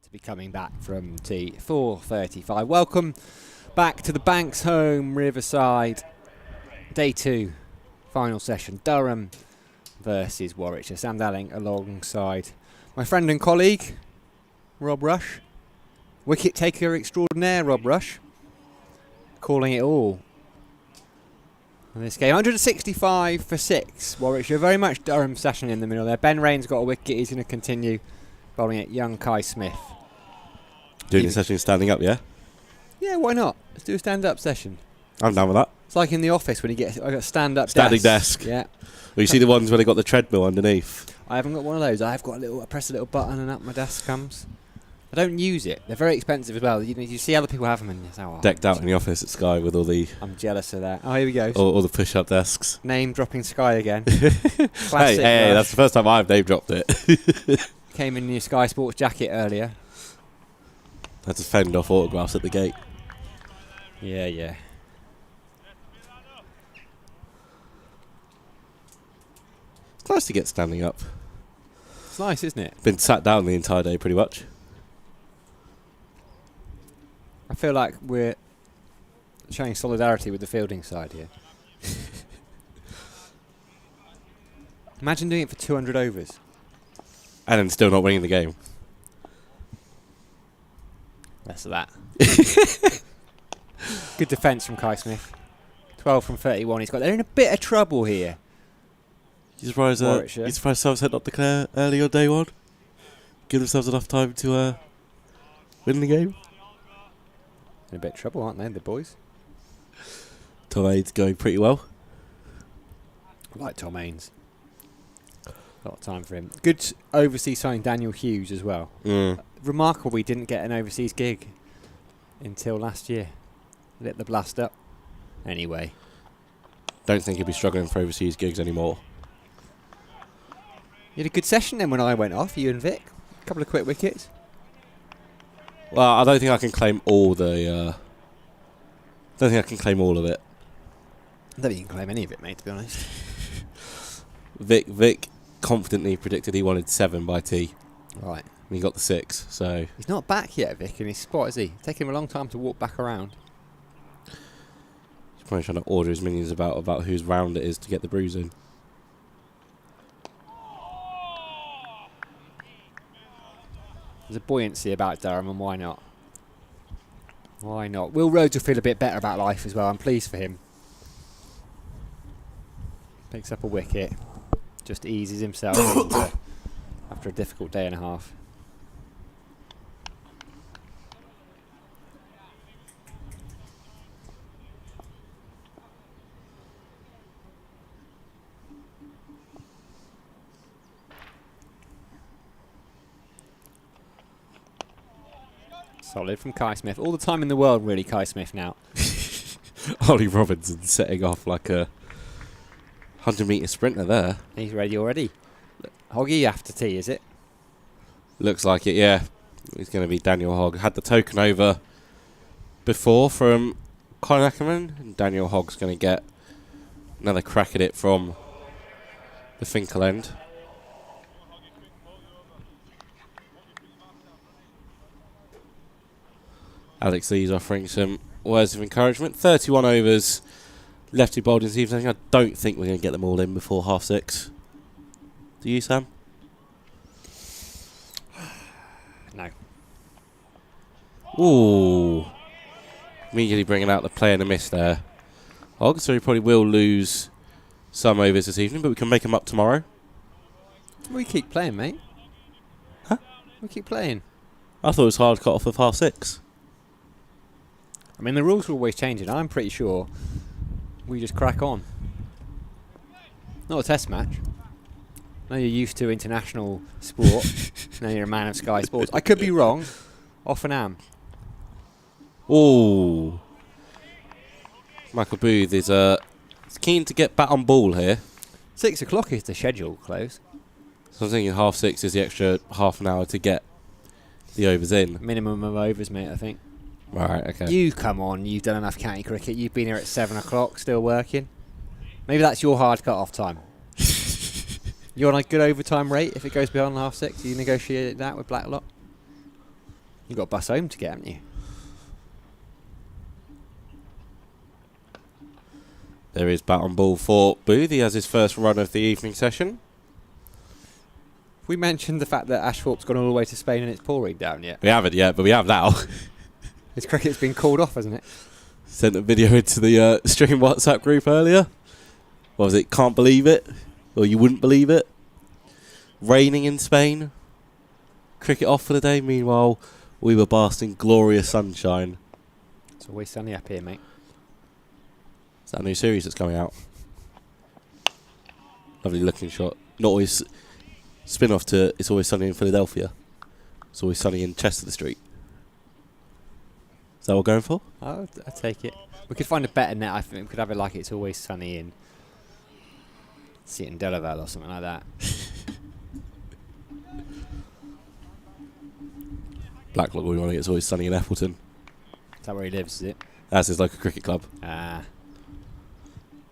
to be coming back from tea. 4:35. Welcome back to the Banks Home Riverside. Day 2, final session. Durham versus Warwickshire. Sam Dalling alongside my friend and colleague, Rob Rush. Wicket taker extraordinaire, Rob Rush. Calling it all. In this game, 165 for 6. Warwickshire very much Durham session in the middle there. Ben Rain's got a wicket. He's going to continue bowling it. Young Kai Smith. Doing the session standing up, yeah? Yeah, why not? Let's do a stand-up session. I'm down with that. It's like in the office when you get I got stand-up Standing desk. Yeah. Well, you see the ones where they got the treadmill underneath. I haven't got one of those. I press a little button and up my desk comes. I don't use it. They're very expensive as well. You see other people have them and you say, oh, Decked out in the office at Sky with all the I'm jealous of that. Oh, here we go. all the push-up desks. Name dropping Sky again. Hey, that's the first time I've name dropped it. Came in your Sky Sports jacket earlier. Had to fend off autographs at the gate. Yeah. It's nice to get standing up. It's nice, isn't it? Been sat down the entire day pretty much. I feel like we're showing solidarity with the fielding side here. Imagine doing it for 200 overs. And then still not winning the game. Less of that. Good defence from Kai Smith. 12 from 31 he's got. They're in a bit of trouble here. You surprised Somerset not declare early on day 1? Give themselves enough time to win the game? In a bit of trouble, aren't they, the boys? Tom Aid's going pretty well. I like Tom Ains. A lot of time for him. Good overseas signing Daniel Hughes as well. Remarkable we didn't get an overseas gig until last year. Lit the blast up. Anyway. Don't think he'll be struggling for overseas gigs anymore. You had a good session then when I went off, you and Vic. A couple of quick wickets. Well, I don't think I can claim all the... don't think I can claim all of it. I don't think you can claim any of it, mate, to be honest. Vic confidently predicted he wanted 7 by tea. Right. And he got the 6, so... He's not back yet, Vic, in his spot, is he? It's taking him a long time to walk back around. He's probably trying to order his minions about whose round it is to get the bruise in. There's a buoyancy about Durham, and why not? Why not? Will Rhodes will feel a bit better about life as well. I'm pleased for him. Picks up a wicket. Just eases himself after a difficult day and a half. Solid from Kai Smith. All the time in the world, really, Kai Smith now. Ollie Robinson setting off like a 100-metre sprinter there. He's ready already. Hoggy after tea, is it? Looks like it, yeah. It's going to be Daniel Hogg. Had the token over before from Colin Ackerman. And Daniel Hogg's going to get another crack at it from the Finkel end. Alex Lee's offering some words of encouragement. 31 overs left to bowled this evening. I don't think we're going to get them all in before 6:30. Do you, Sam? No. Ooh. Immediately bringing out the play and a miss there. Hogg, so he probably will lose some overs this evening, but we can make them up tomorrow. We keep playing, mate. Huh? We keep playing. I thought it was hard cut off of 6:30. I mean, the rules are always changing. I'm pretty sure we just crack on. Not a test match. Now you're used to international sport. Now you're a man of Sky Sports. I could be wrong. Often am. Ooh. Michael Booth is keen to get bat on ball here. 6 o'clock is the schedule close. So I'm thinking 6:30 is the extra half an hour to get the overs in. Minimum of overs, mate, I think. Right, okay. You come on, you've done enough county cricket. You've been here at 7 o'clock, still working. Maybe that's your hard cut-off time. You're on a good overtime rate if it goes beyond 6:30. You negotiate that with Blacklock? You've got a bus home to get, haven't you? There is bat on ball for Booth. He has his first run of the evening session. We mentioned the fact that Ashthorpe's gone all the way to Spain and it's pouring down yet. We haven't yet, but we have now. His cricket's been called off, hasn't it? Sent a video into the stream WhatsApp group earlier. What was it? Can't believe it. Or you wouldn't believe it. Raining in Spain. Cricket off for the day. Meanwhile, we were basking glorious sunshine. It's always sunny up here, mate. Is that a new series that's coming out? Lovely looking shot. Not always spin off to It's Always Sunny in Philadelphia. It's Always Sunny in Chester Street. Is that what we're going for? I'll take it. We could find a better net, I think. We could have it like It's Always Sunny in Delaval or something like that. Blacklock, we want to It's Always Sunny in Appleton. Is that where he lives, is it? That's his local cricket club. Ah.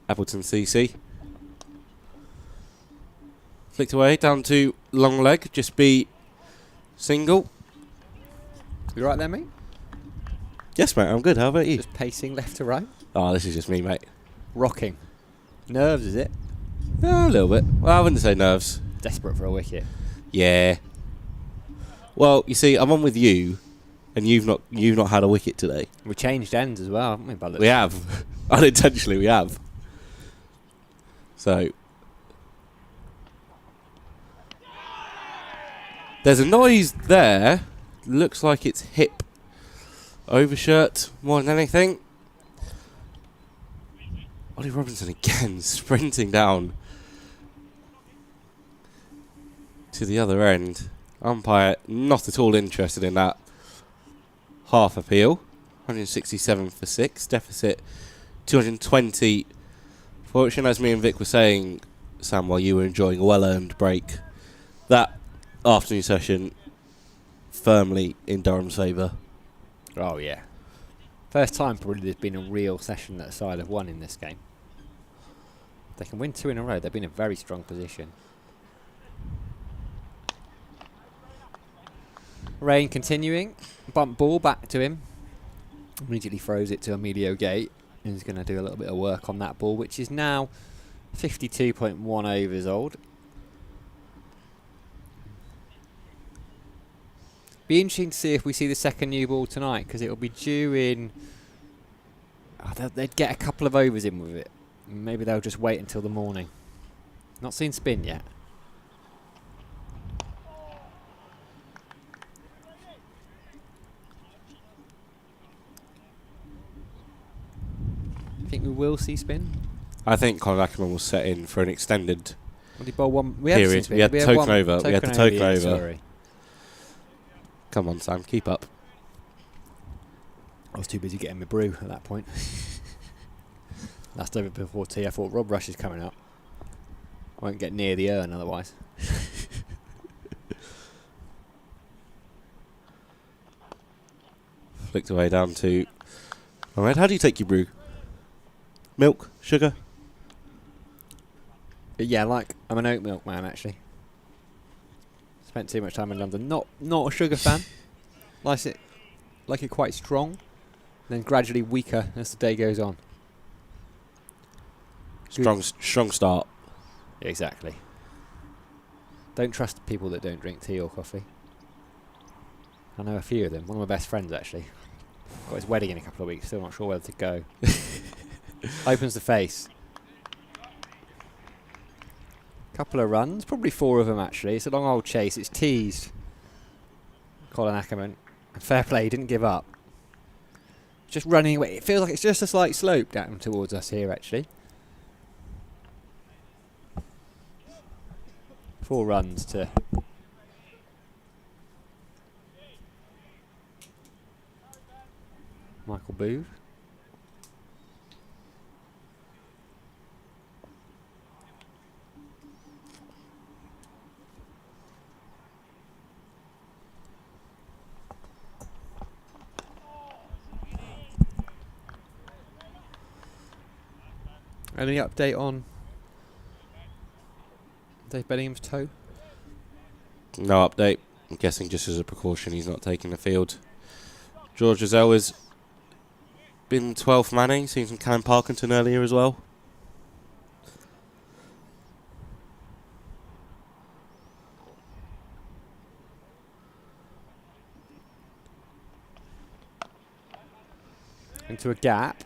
Appleton CC. Flicked away down to long leg. Just be single. You right there, mate? Yes, mate. I'm good. How about you? Just pacing left to right. Oh, this is just me, mate. Rocking. Nerves, is it? A little bit. Well, I wouldn't say nerves. Desperate for a wicket. Yeah. Well, you see, I'm on with you, and you've not had a wicket today. We changed ends as well, haven't we? By the We have. Unintentionally, we have. So. There's a noise there. Looks like it's hip overshirt more than anything. Ollie Robinson again sprinting down to the other end. Umpire not at all interested in that half appeal. 167 for 6. Deficit 220. Fortunately, as me and Vic were saying, Sam, while you were enjoying a well-earned break, that afternoon session firmly in Durham's favour. Oh, yeah. First time probably there's been a real session that side have won in this game. If they can win 2 in a row, they've been in a very strong position. Rain continuing. Bump ball back to him. Immediately throws it to Emilio Gate. And he's going to do a little bit of work on that ball, which is now 52.1 overs old. Be interesting to see if we see the second new ball tonight, because it'll be due in. They'd get a couple of overs in with it. Maybe they'll just wait until the morning. Not seen spin yet. Think we will see spin? I think Colin Ackerman will set in for an extended What did he bowl one? We had period. spin. We had token one over. We had the token yeah, over. sorry. Come on, Sam, keep up. I was too busy getting my brew at that point. Last over before tea, I thought Rob Rush is coming up. I won't get near the urn otherwise. Flicked away down to. Alright, how do you take your brew? Milk? Sugar? But yeah, I'm an oat milk man actually. Spent too much time in London. Not a sugar fan. Like it quite strong. Then gradually weaker as the day goes on. Strong start. Yeah, exactly. Don't trust people that don't drink tea or coffee. I know a few of them. One of my best friends actually. Got his wedding in a couple of weeks. Still not sure whether to go. Opens the face. Couple of runs. Probably 4 of them actually. It's a long old chase. It's teased. Colin Ackerman. Fair play. He didn't give up. Just running away. It feels like it's just a slight slope down towards us here actually. 4 runs to Michael Booth. Any update on Dave Bellingham's toe? No update. I'm guessing just as a precaution he's not taking the field. George Rizal has been 12th manning, seen from Callum Parkinson earlier as well. Into a gap.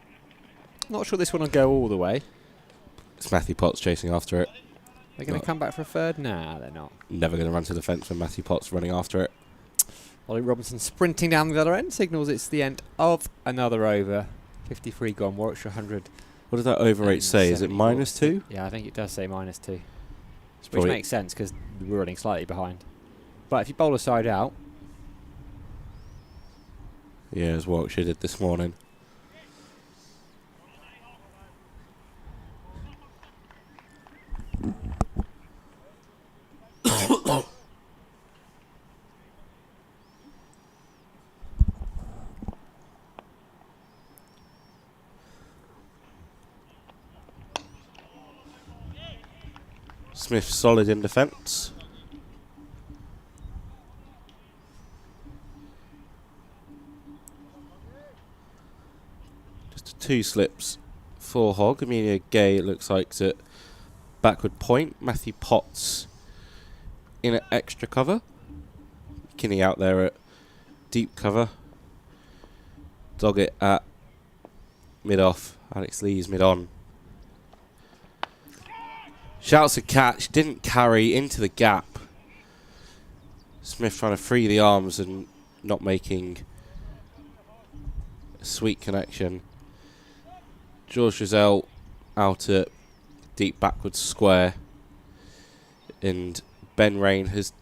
Not sure this one will go all the way. It's Matthew Potts chasing after it. They're going to come back for a third? Nah, they're not. Never going to run to the fence when Matthew Potts running after it. Ollie Robinson sprinting down the other end signals it's the end of another over. 53 gone, Warwickshire 100. What does that over rate say? Is it -2? Yeah, I think it does say -2. Which probably makes sense because we're running slightly behind. But if you bowl a side out... Yeah, as Warwickshire did this morning. Smith solid in defence. Just 2 slips for Hogg. Amelia Gay, it looks like, is at backward point. Matthew Potts in at extra cover. Kinney out there at deep cover. Doggett at mid-off. Alex Lee's mid-on. Shouts a catch, didn't carry into the gap. Smith trying to free the arms and not making a sweet connection. George Rizal out at deep backwards square. And Ben Rain has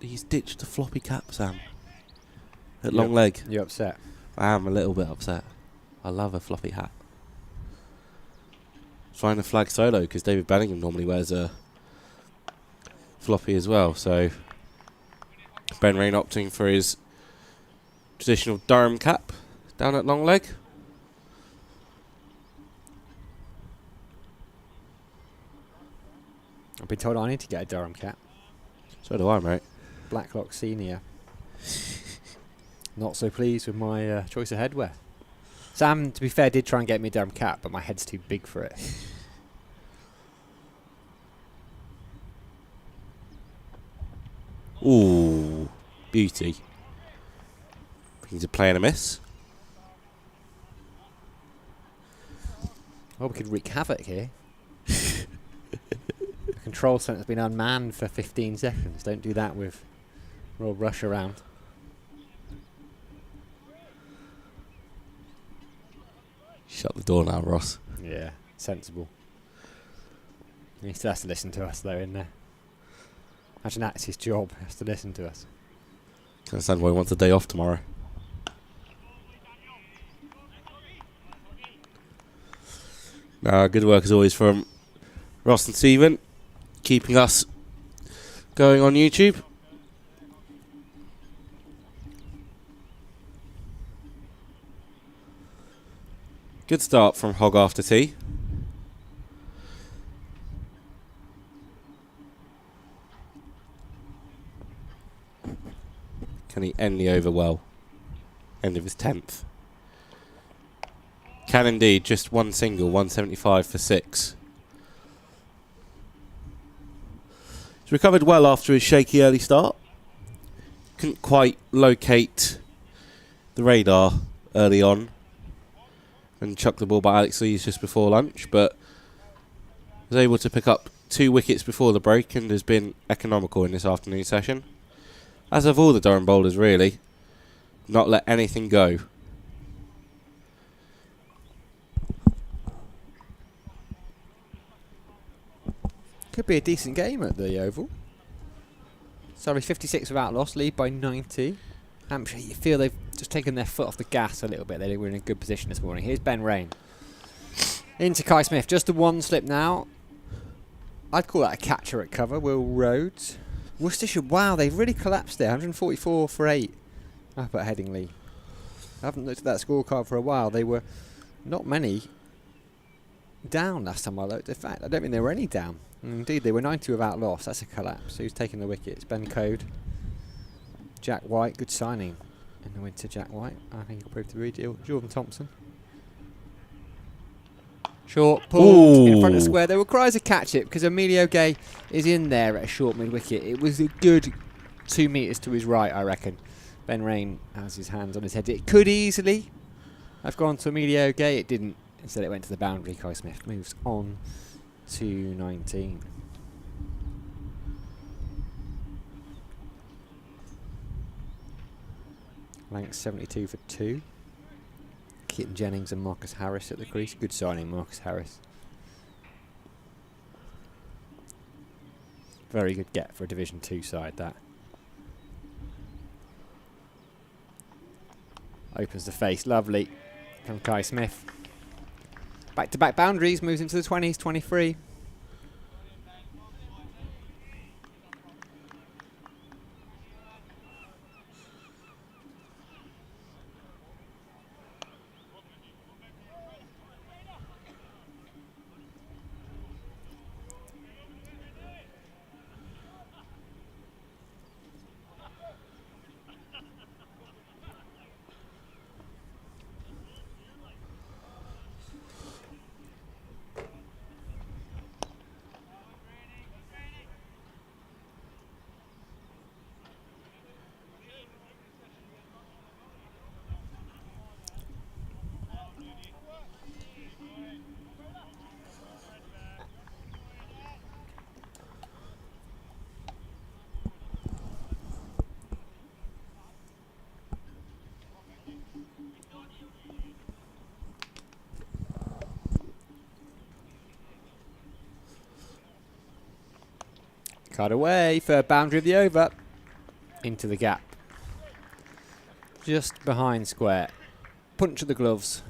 he's ditched the floppy cap, Sam. At long leg. You're upset? I am a little bit upset. I love a floppy hat. Trying to flag solo because David Bellingham normally wears a floppy as well. So Ben Rain opting for his traditional Durham cap down at long leg. I've been told I need to get a Durham cap. So do I, mate. Blacklock Senior. Not so pleased with my choice of headwear. Sam, to be fair, did try and get me a Durham cap, but my head's too big for it. Ooh, beauty. He's a play and a miss. Well, we could wreak havoc here. The control centre's been unmanned for 15 seconds. Don't do that with Royal Rush around. Shut the door now, Ross. Yeah, sensible. He still has to listen to us, though, in there. Imagine that's his job, he has to listen to us. Can understand why he wants a day off tomorrow. Good work as always from Ross and Stephen, keeping us going on YouTube. Good start from Hogg after tea. Can he end the over well? End of his 10th. Can indeed, just one single, 175 for 6. He's recovered well after his shaky early start. Couldn't quite locate the radar early on and chucked the ball by Alex Lees just before lunch, but was able to pick up 2 wickets before the break and has been economical in this afternoon session. As have all the Durham bowlers, really. Not let anything go. Could be a decent game at the Oval. Sorry, 56 without loss, lead by 90. Hampshire, you feel they've just taken their foot off the gas a little bit. They were in a good position this morning. Here's Ben Rain. Into Kai Smith. Just the one slip now. I'd call that a catcher at cover. Will Rhodes. Worcestershire, wow, they've really collapsed there. 144 for 8 up at Headingley. I haven't looked at that scorecard for a while. They were not many down last time I looked. In fact, I don't think there were any down. And indeed, they were 90 without loss. That's a collapse. Who's taking the wickets? Ben Code. Jack White, good signing in the winter. Jack White, I think he'll prove to be real. Jordan Thompson. Short pulled in front of square. There were cries of catch it because Emilio Gay is in there at a short mid wicket. It was a good 2 metres to his right, I reckon. Ben Rain has his hands on his head. It could easily have gone to Emilio Gay. It didn't. Instead, it went to the boundary. Kai Smith moves on to 19. Lanks 72 for 2. Keaton Jennings and Marcus Harris at the crease. Good signing, Marcus Harris. Very good get for a Division 2 side, that. Opens the face, lovely, from Kai Smith. Back-to-back boundaries, moves into the 20s, 23. Cut away for boundary of the over. Into the gap. Just behind square. Punch of the gloves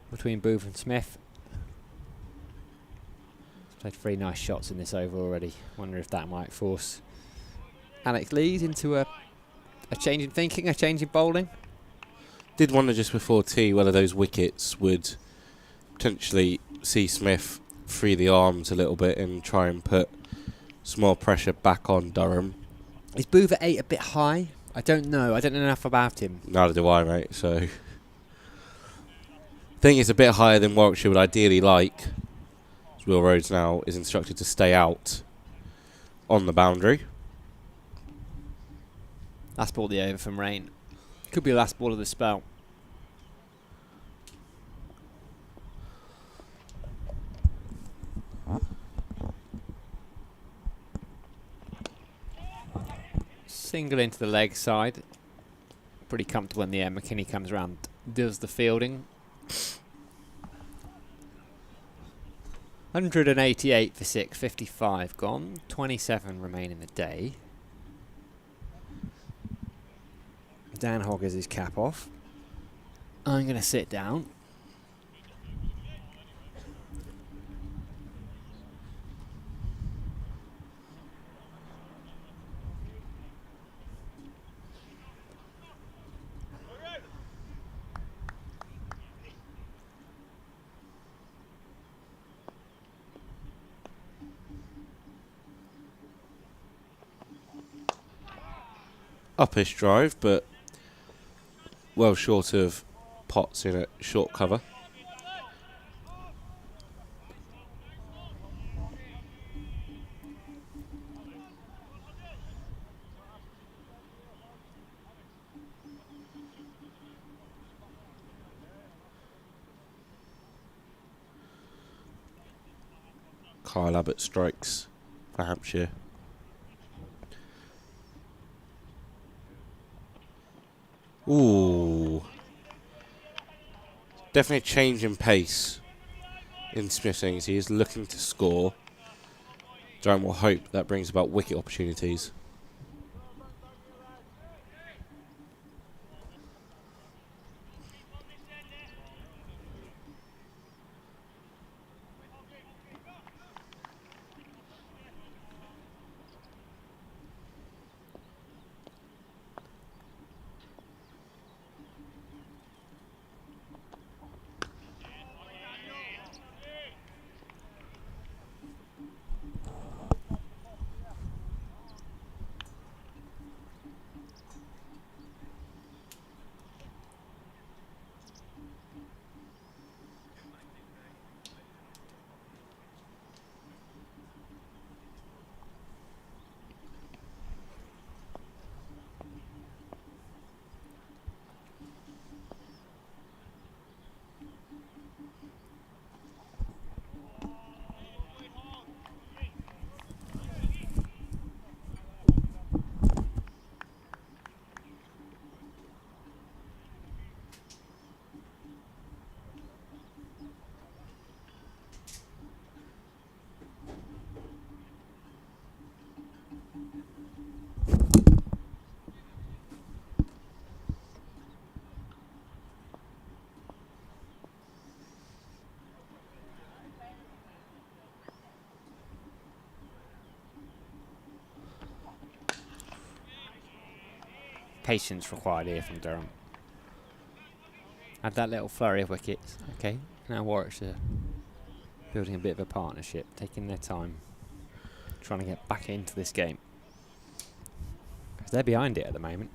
between Booth and Smith. Played 3 nice shots in this over already. Wonder if that might force Alex Lees into a change in thinking, a change in bowling. Did wonder just before tea whether those wickets would potentially see Smith free the arms a little bit and try and put some more pressure back on Durham. Is Booth at 8 a bit high? I don't know. I don't know enough about him. Neither do I, mate. So I think it's a bit higher than Warwickshire would ideally like. Will Rhodes now is instructed to stay out on the boundary. Last ball of the over from Rain. Could be the last ball of the spell. Single into the leg side. Pretty comfortable in the air. McKinney comes around, does the fielding. 188 for 6, 55 gone. 27 remain in the day. Dan Hogg has his cap off. I'm going to sit down. Uppish drive, but well short of Potts in a short cover. Kyle Abbott strikes for Hampshire. Ooh. Definitely a change in pace in Smith's innings. He is looking to score. Durham will hope that brings about wicket opportunities. patience required here from Durham. Had that little flurry of wickets. Okay, now Warwickshire building a bit of a partnership, taking their time, trying to get back into this game. Because they're behind it at the moment.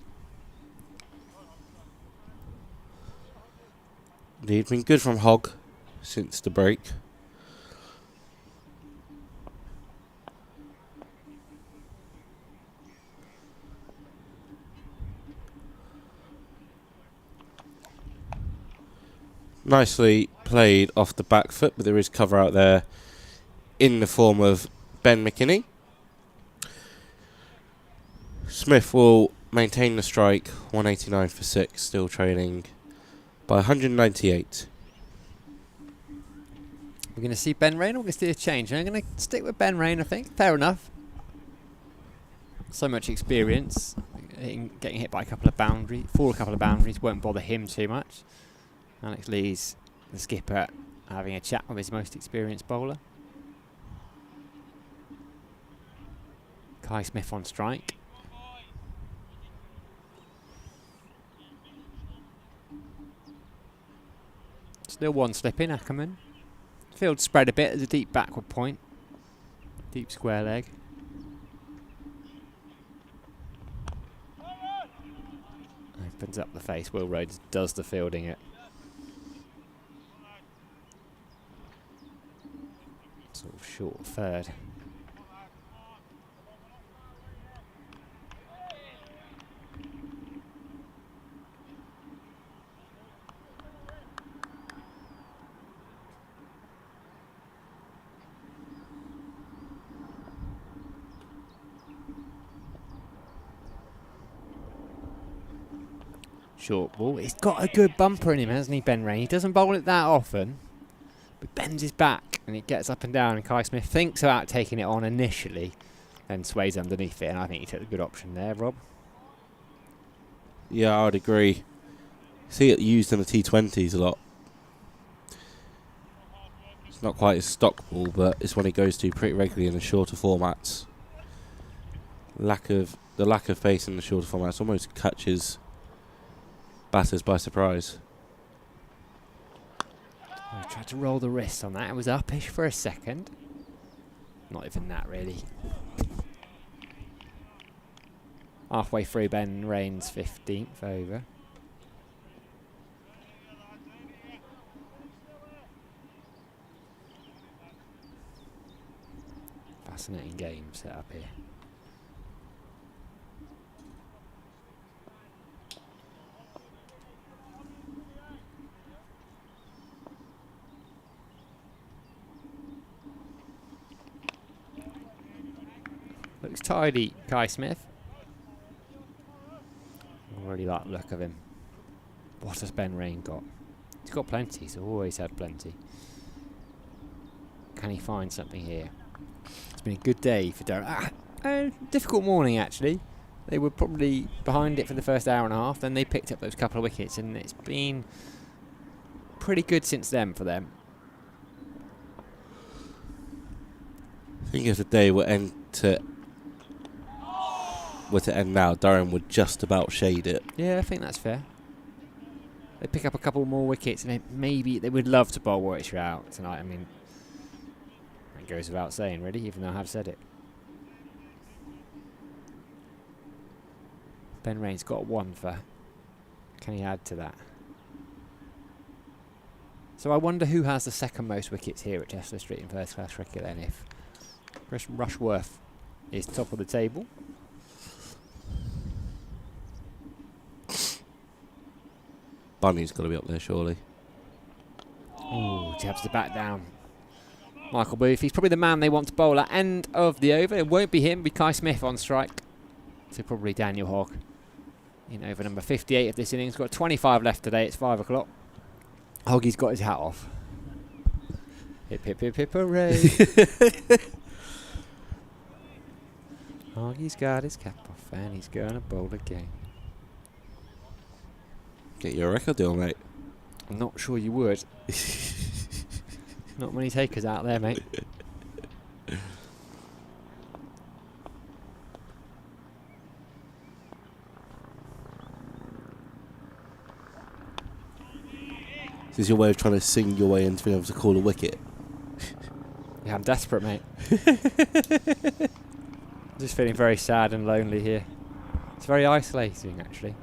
Indeed, been good from Hogg since the break. Nicely played off the back foot, but there is cover out there in the form of Ben McKinney. Smith will maintain the strike, 189 for 6, still trailing by 198. We're going to see Ben Rain, or we're going to see a change. I'm going to stick with Ben Rain, I think. Fair enough. So much experience. Getting hit by a couple of boundaries, won't bother him too much. Alex Lee's the skipper having a chat with his most experienced bowler. Kai Smith on strike. Still one slip in, Ackerman. Field spread a bit, there's a deep backward point. Deep square leg. Opens up the face, Will Rhodes does the fielding it. Sort of short third. Short ball. He's got a good bumper in him, hasn't he, Ben Rain? He doesn't bowl it that often, but bends his back and it gets up and down, and Kai Smith thinks about taking it on initially, then sways underneath it, and I think he took the good option there, Rob. Yeah, I would agree. See it used in the T20s a lot. It's not quite his stock ball, but it's one he goes to pretty regularly in the shorter formats. The lack of pace in the shorter formats almost catches batters by surprise. I tried to roll the wrist on that. It was uppish for a second. Not even that, really. Halfway through Ben Rain's 15th over. Fascinating game set up here. Looks tidy, Kai Smith. I really like the look of him. What has Ben Rain got? He's got plenty, he's always had plenty. Can he find something here? It's been a good day for Durham. Difficult morning, actually. They were probably behind it for the first hour and a half, then they picked up those couple of wickets, and it's been pretty good since then for them. I think if the day were to end now, Durham would just about shade it. Yeah, I think that's fair. They pick up a couple more wickets, and maybe they would love to bowl Warwickshire out tonight. I mean, that goes without saying, really, even though I have said it. Ben Rain's got one for. Can he add to that? So I wonder who has the second most wickets here at Chester Street in first class cricket then, if Chris Rushworth is top of the table. Bunny's got to be up there, surely. Ooh, jabs the bat down. Michael Booth, he's probably the man they want to bowl at end of the over. It won't be him, it'll be Kai Smith on strike. So probably Daniel Hogg in over number 58 of this innings. Got 25 left today, it's 5 o'clock. Hoggy's got his hat off. Hip hip hip hip hooray. Hoggy's got his cap off and he's going to bowl again. Get your record deal, mate. I'm not sure you would. Not many takers out there, mate. This is your way of trying to sing your way into being able to call a wicket. Yeah, I'm desperate, mate. Just feeling very sad and lonely here. It's very isolating, actually.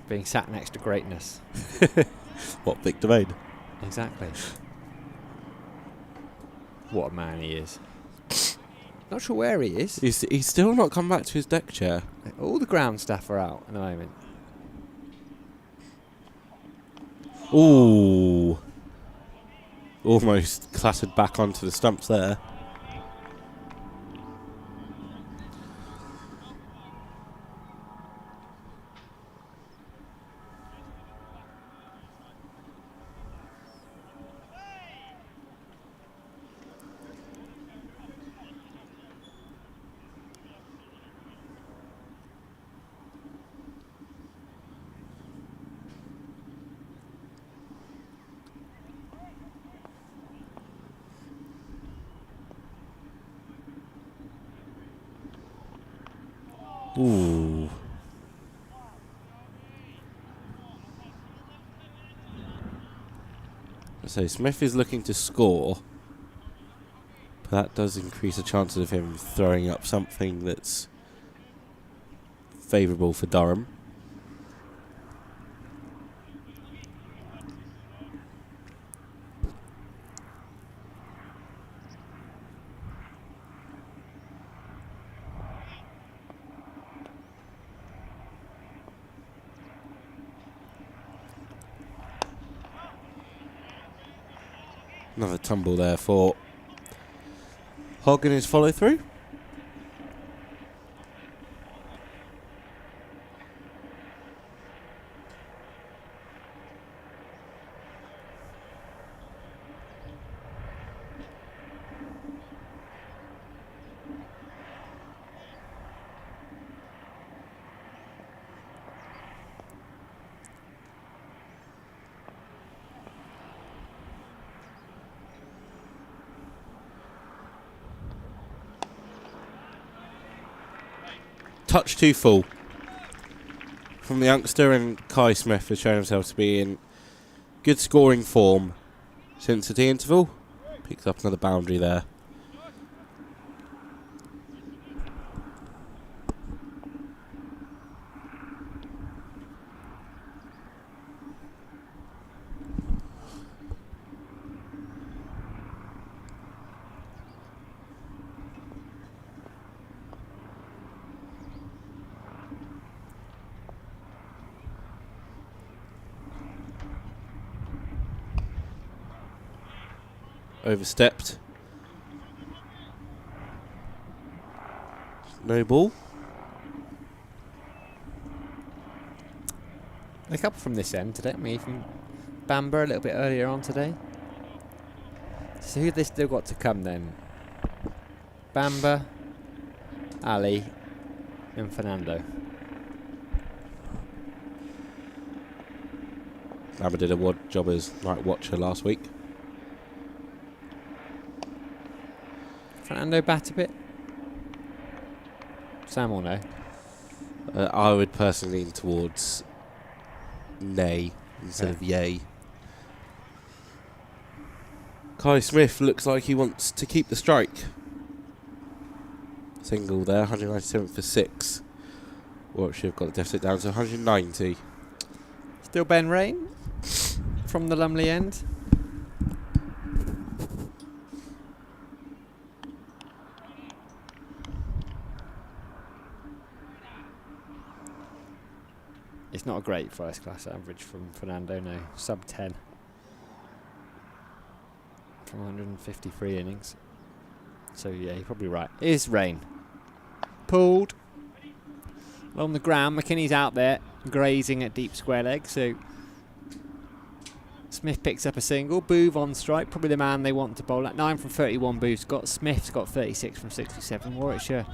Being sat next to greatness. What, Vic Domain? Exactly. What a man he is. Not sure where he is. He's still not come back to his deck chair. All the ground staff are out at the moment. Ooh. Almost clattered back onto the stumps there. Ooh. So Smith is looking to score, but that does increase the chances of him throwing up something that's favourable for Durham. Another tumble there for Hogg in his follow through. Touch too full from the youngster, and Kai Smith has shown himself to be in good scoring form since the tea interval. Picks up another boundary there. Overstepped. No ball. A couple from this end today. I mean, from Bamber a little bit earlier on today. So who they still got to come then? Bamber, Ali, and Fernando. Bamber did a odd job as night watcher last week. Fernando bat a bit? Sam or no? I would personally lean towards nay instead of yay. Kai Smith looks like he wants to keep the strike. Single there, 197 for 6. Warwickshire have got the deficit down to 190. Still Ben Rain from the Lumley end. It's not a great first class average from Fernando, no. Sub 10 from 153 innings. So yeah, you're probably right. It is Rain. Pulled along the ground. McKinney's out there grazing at deep square leg. So Smith picks up a single. Boove on strike. Probably the man they want to bowl at. 9 from 31 Boove's got. Smith's got 36 from 67. Warwickshire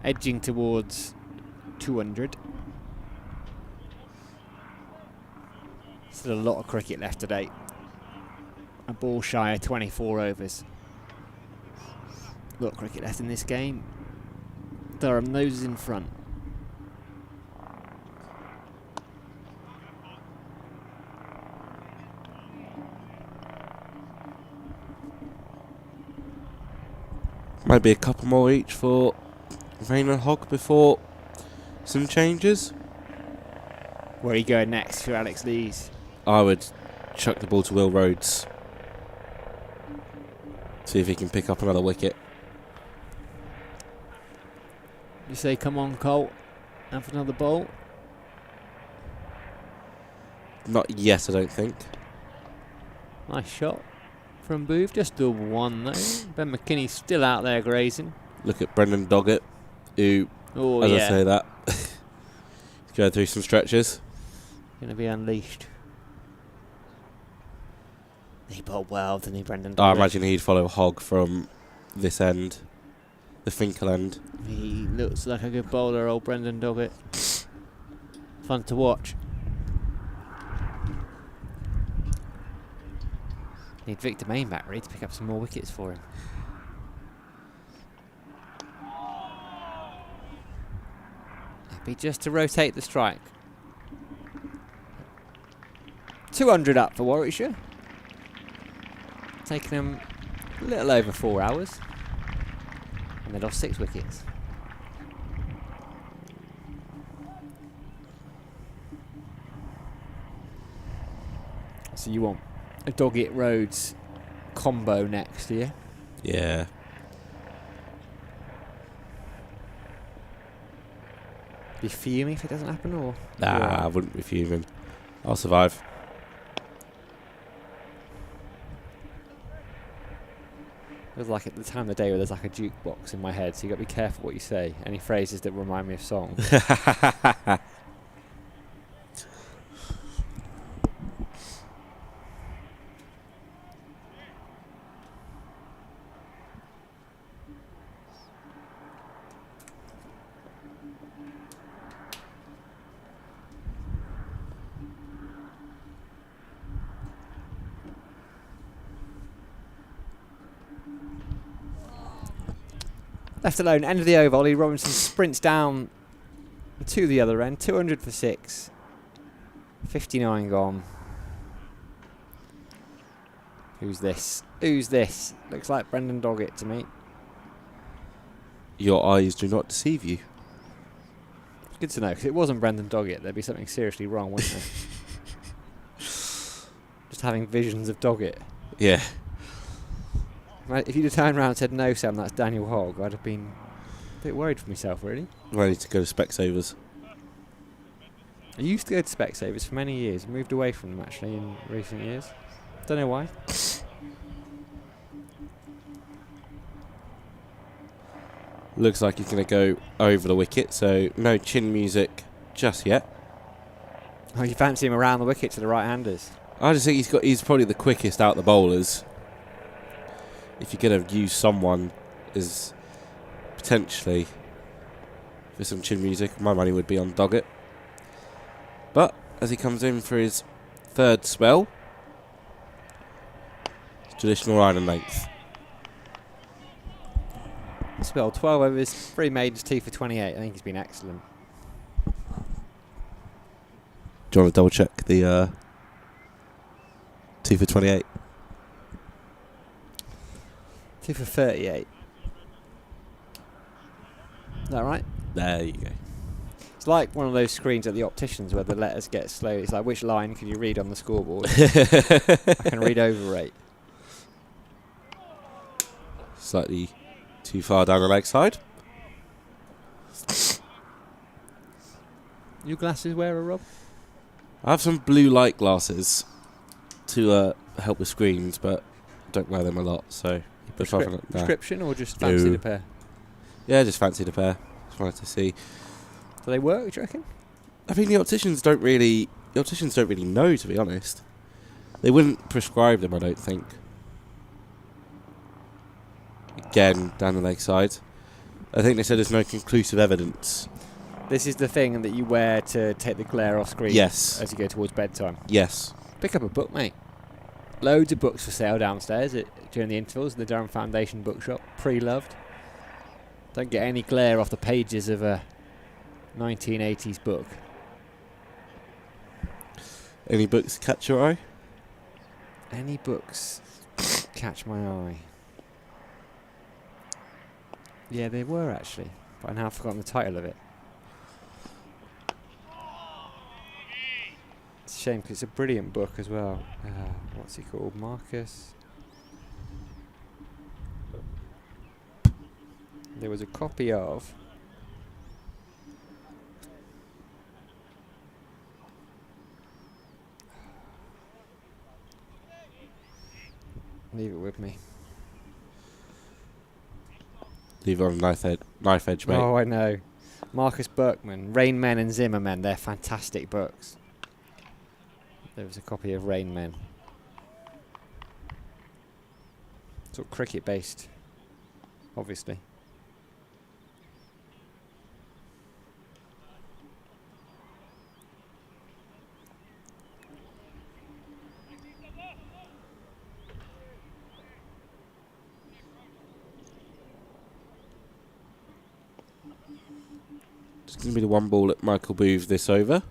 edging towards 200. Still a lot of cricket left today. A ball shy of 24 overs. A lot of cricket left in this game. Durham noses in front. Maybe a couple more each for Rain and Hogg before some changes. Where are you going next for Alex Lees? I would chuck the ball to Will Rhodes. See if he can pick up another wicket. You say, come on, Colt, have another bowl. Not yet, I don't think. Nice shot from Booth, just the one though. Ben McKinney's still out there grazing. Look at Brendan Doggett, who, as I say that, he's going through some stretches. Going to be unleashed. He bowled well, didn't he, Brendan I Doggett? imagine he'd follow Hogg from this end, the Finkel end. He looks like a good bowler, old Brendan Doggett. Fun to watch. Need Victor Main back, really, to pick up some more wickets for him. Happy just to rotate the strike. 200 up for Warwickshire. Taking them a little over 4 hours. And they lost 6 wickets. So you want a Doggett Rhodes combo next year? Yeah. Be fuming if it doesn't happen, or? Nah, I wouldn't be fuming. I'll survive. It was like at the time of the day where there's like a jukebox in my head, so you got to be careful what you say. Any phrases that remind me of songs. Left alone, end of the over. Ollie Robinson sprints down to the other end. 200 for 6. 59 gone. Who's this? Who's this? Looks like Brendan Doggett to me. Your eyes do not deceive you. Good to know, because if it wasn't Brendan Doggett, there'd be something seriously wrong, wouldn't there? Just having visions of Doggett. Yeah. If you'd have turned around and said, no, Sam, that's Daniel Hogg, I'd have been a bit worried for myself, really. Ready to go to Specsavers. I used to go to Specsavers for many years. Moved away from them, actually, in recent years. Don't know why. Looks like he's going to go over the wicket, so no chin music just yet. Oh, you fancy him around the wicket to the right-handers? I just think he's probably the quickest out the bowlers. If you're going to use someone as potentially for some chin music, my money would be on Doggett. But as he comes in for his third spell, traditional line and length. Spell 12 overs, 3 maidens, 2 for 28. I think he's been excellent. Do you want to double check the 2 for 28? 2 for 38. Is that right? There you go. It's like one of those screens at the opticians where the letters get slow. It's like, which line can you read on the scoreboard? I can read over 8. Slightly too far down the leg side. Your glasses wearer, Rob? I have some blue light glasses to help with screens, but don't wear them a lot, so... Prescription or just fancied a pair? Yeah, just fancied a pair. Just wanted to see. Do they work, do you reckon? I mean, the opticians don't really know, to be honest. They wouldn't prescribe them, I don't think. Again, down the leg side. I think they said there's no conclusive evidence. This is the thing that you wear to take the glare off screen. Yes. As you go towards bedtime. Yes. Pick up a book, mate. Loads of books for sale downstairs during the intervals in the Durham Foundation bookshop. Pre-loved. Don't get any glare off the pages of a 1980s book. Any books catch your eye? Any books catch my eye? Yeah, they were actually, but I now have forgotten the title of it. It's a shame because it's a brilliant book as well. What's he called? Marcus. There was a copy of. Leave it with me. Leave it on knife edge, mate. Oh, I know. Marcus Berkman, Rain Men and Zimmermen. They're fantastic books. There was a copy of Rain Men. Sort of cricket based, obviously. It's going to be the one ball at Michael Booth this over.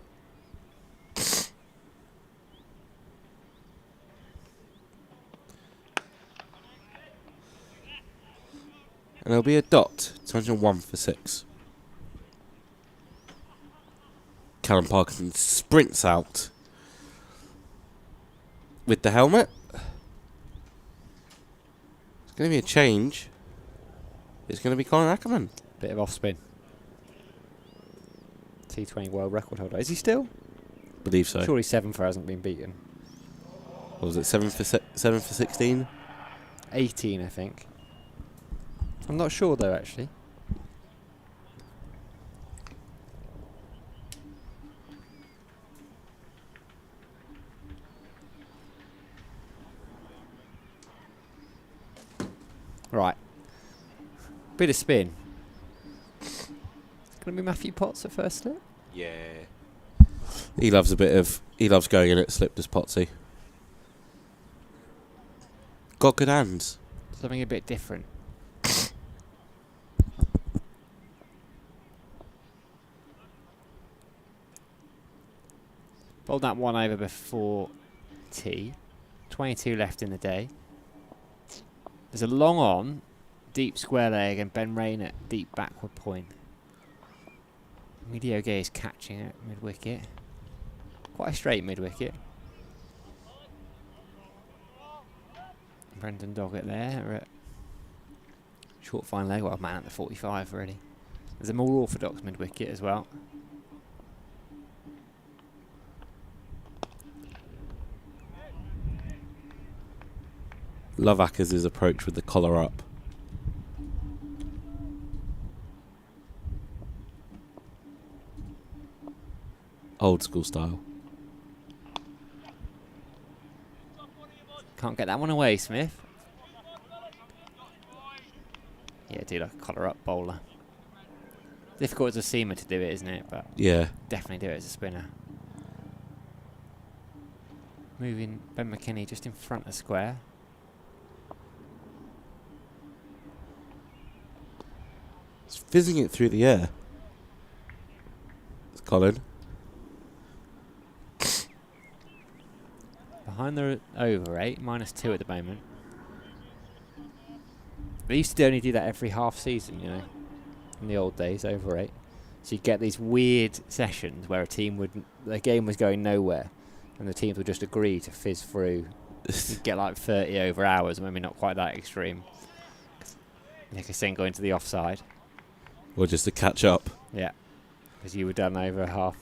And there'll be a dot. 201 for 6. Callum Parkinson sprints out with the helmet. It's going to be a change. It's going to be Colin Ackerman. Bit of off spin. T20 world record holder. Is he still? Believe so. Surely 7 for hasn't been beaten. What was it? 7 for 16? 18, I think. I'm not sure though, actually. Right. Bit of spin. It's going to be Matthew Potts at first slip. Yeah. He loves going in at slip, does Potsy. Got good hands. Something a bit different. Bowled that one over before tea. 22 left in the day. There's a long on, deep square leg, and Ben Rain at deep backward point. Medio Gay is catching it mid wicket. Quite a straight mid wicket. Brendan Doggett there at short fine leg. Well, man at the 45 already. There's a more orthodox mid wicket as well. Love Ackers' approach with the collar up. Old school style. Can't get that one away, Smith. Yeah, do like a collar up bowler. Difficult as a seamer to do it, isn't it? But Yeah. definitely do it as a spinner. Moving Ben McKinney just in front of square. It's fizzing it through the air. It's Colin. Behind the over 8, -2 at the moment. They used to only do that every half season, you know, in the old days, over 8. So you'd get these weird sessions where the game was going nowhere, and the teams would just agree to fizz through. You'd get like 30 over hours, maybe not quite that extreme. Like I saying, going to the offside. Or just to catch up. Yeah, because you were done over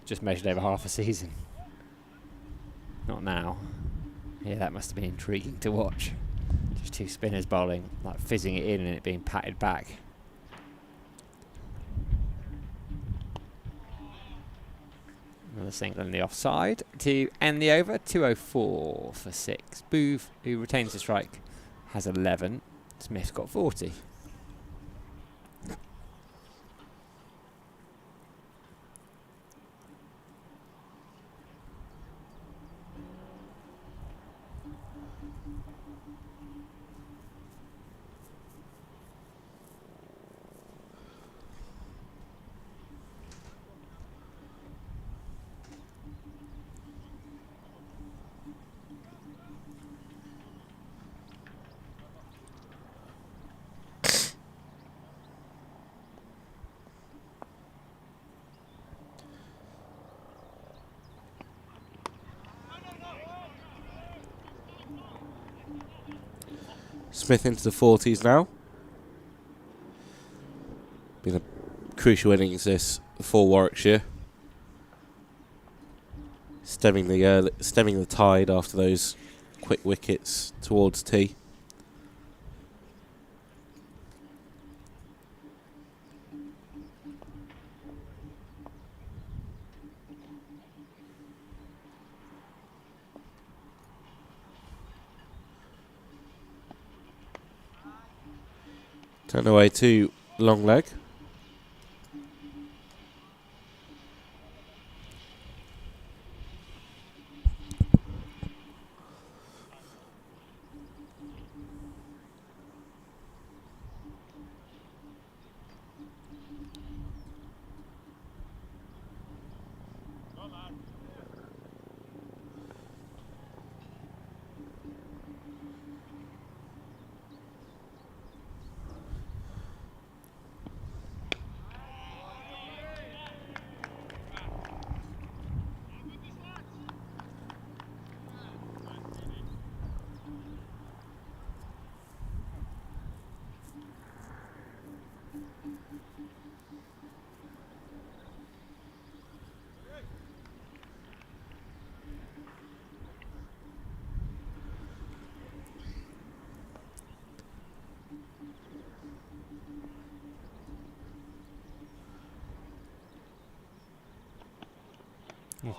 just measured over half a season. Not now. Yeah, that must have been intriguing to watch. Just two spinners bowling, like fizzing it in and it being patted back. Another single in the offside to end the over. 204 for 6. Booth, who retains the strike, has 11. Smith's got 40. Smith into the 40s now. Been a crucial innings this for Warwickshire. Stemming the tide after those quick wickets towards tea. Turn away to long leg.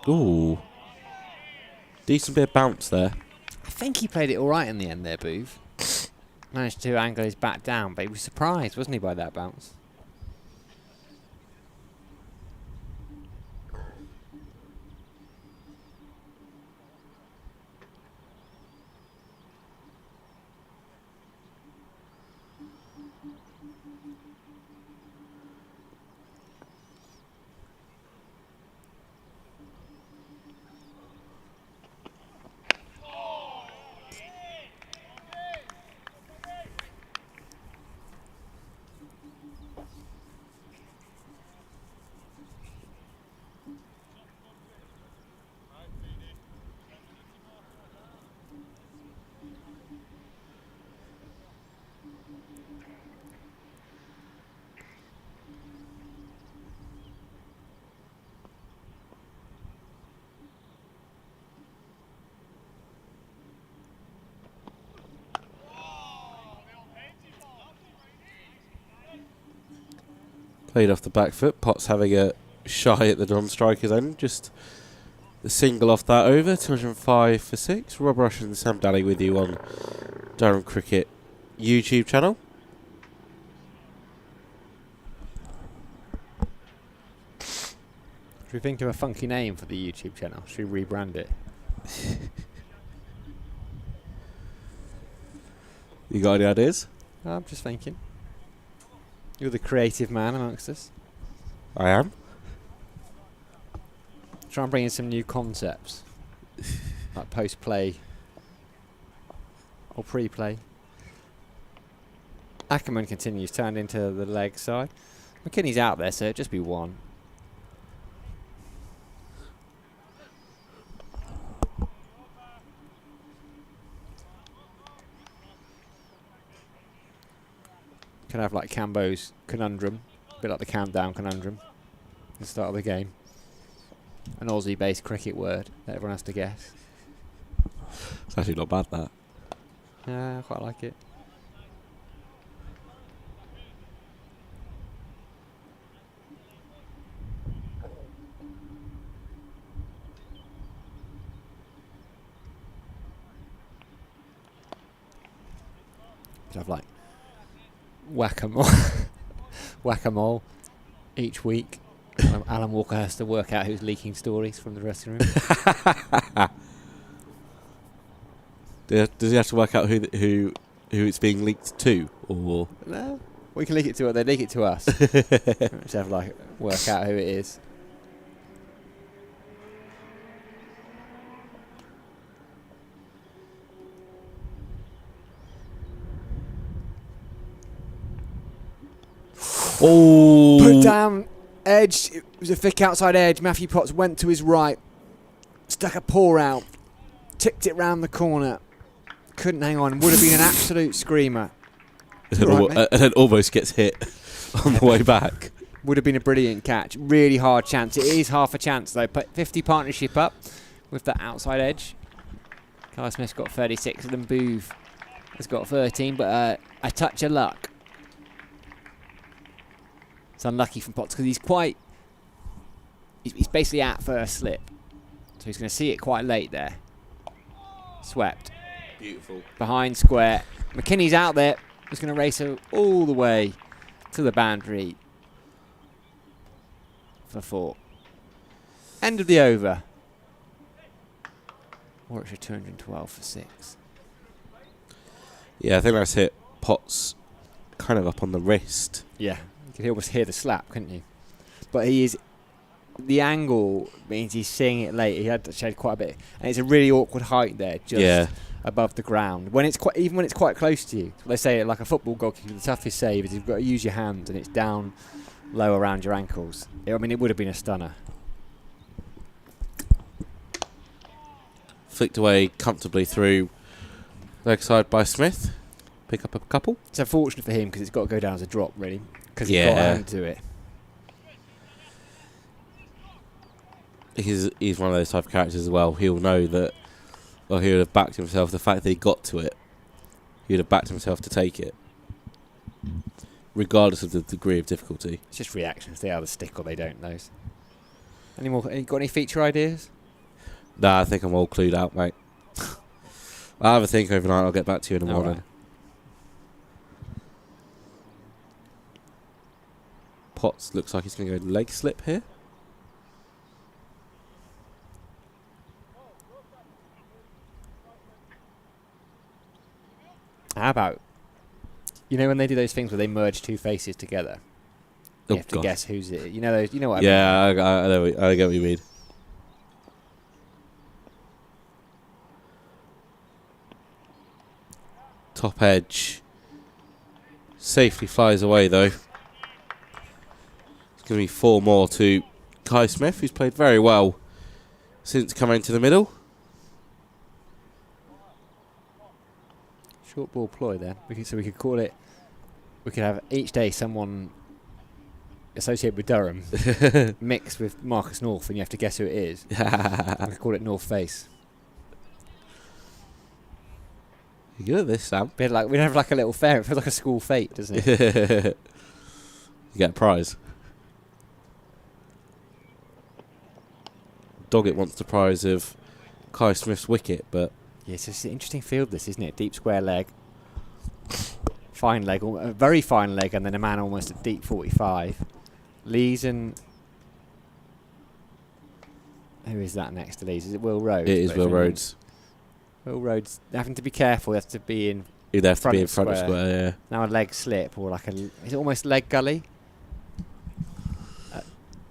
Ooh. Decent bit of bounce there. I think he played it all right in the end there, Booth. Managed to angle his bat down, but he was surprised, wasn't he, by that bounce? Played off the back foot. Potts having a shy at the non-striker's end. Just the single off that over. 205 for 6. Rob Rush and Sam Daly with you on Durham Cricket YouTube channel. Should we think of a funky name for the YouTube channel? Should we rebrand it? You got any ideas? I'm just thinking. You're the creative man amongst us. I am. Try and bring in some new concepts. Like post-play. Or pre-play. Ackerman continues, turned into the leg side. McKinney's out there, so it'll just be one. Could have like Cambo's conundrum, a bit like the countdown conundrum at the start of the game. An Aussie-based cricket word that everyone has to guess. It's actually not bad, that. Yeah, I quite like it. Could have like whack-a-mole, whack-a-mole each week. Alan Walker has to work out who's leaking stories from the dressing room. Does he have to work out who it's being leaked to, or? No, we can leak it to. They leak it to us. Just have like work out who it is. Oh! Put down edge. It was a thick outside edge. Matthew Potts went to his right, stuck a paw out, tipped it round the corner. couldn't hang on. Would have been an absolute screamer. And then almost gets hit on the way back. Would have been a brilliant catch. Really hard chance. It is half a chance though. Put 50 partnership up with that outside edge. Kai Smith's got 36 and then Booth has got 13, but a touch of luck. It's unlucky from Potts because he's basically at first slip. So he's going to see it quite late there. Swept. Beautiful. Behind square. McKinney's out there. He's going to race her all the way to the boundary for 4. End of the over. Warwickshire 212 for 6. Yeah, I think that's hit Potts kind of up on the wrist. Yeah, you could almost hear the slap, couldn't you? But the angle means he's seeing it late. He had to shed quite a bit, and it's a really awkward height there, just above the ground. Even when it's quite close to you, they say like a football goalkeeper, the toughest save is you've got to use your hands, and it's down low around your ankles. It would have been a stunner. Flicked away comfortably through leg side by Smith. Pick up a couple. It's unfortunate for him because it's got to go down as a drop, really, because he's got to hand to it. He's one of those type of characters as well. He'll know that, well, he would have backed himself. The fact that he got to it, he would have backed himself to take it, regardless of the degree of difficulty. It's just reactions. They either stick or they don't, those. Any more? Got any feature ideas? Nah, I think I'm all clued out, mate. I'll have a think overnight. I'll get back to you in the morning. Right. Potts looks like he's going to go leg slip here. How about, when they do those things where they merge two faces together? You have to guess who's it. You know those. You know what I mean? Yeah, I get what you mean. Top edge. Safely flies away though. It's going to be 4 more to Kai Smith, who's played very well since coming to the middle. Short ball ploy there. We could call it. We could have each day someone associated with Durham mixed with Marcus North, and you have to guess who it is. We could call it North Face. You're good at this, Sam. We'd have like a little fair. It feels like a school fete, doesn't it? You get a prize. Doggett wants the prize of Kai Smith's wicket, but yeah, it's just an interesting field, this, isn't it? Deep square leg, fine leg, a very fine leg, and then a man almost at deep 45. Lees and who is that next to Lees? Is it Will Rhodes? It is Will Rhodes. Will Rhodes having to be careful. He has to be in. He'd have to be in front of square. Yeah. Now a leg slip or like is it almost leg gully?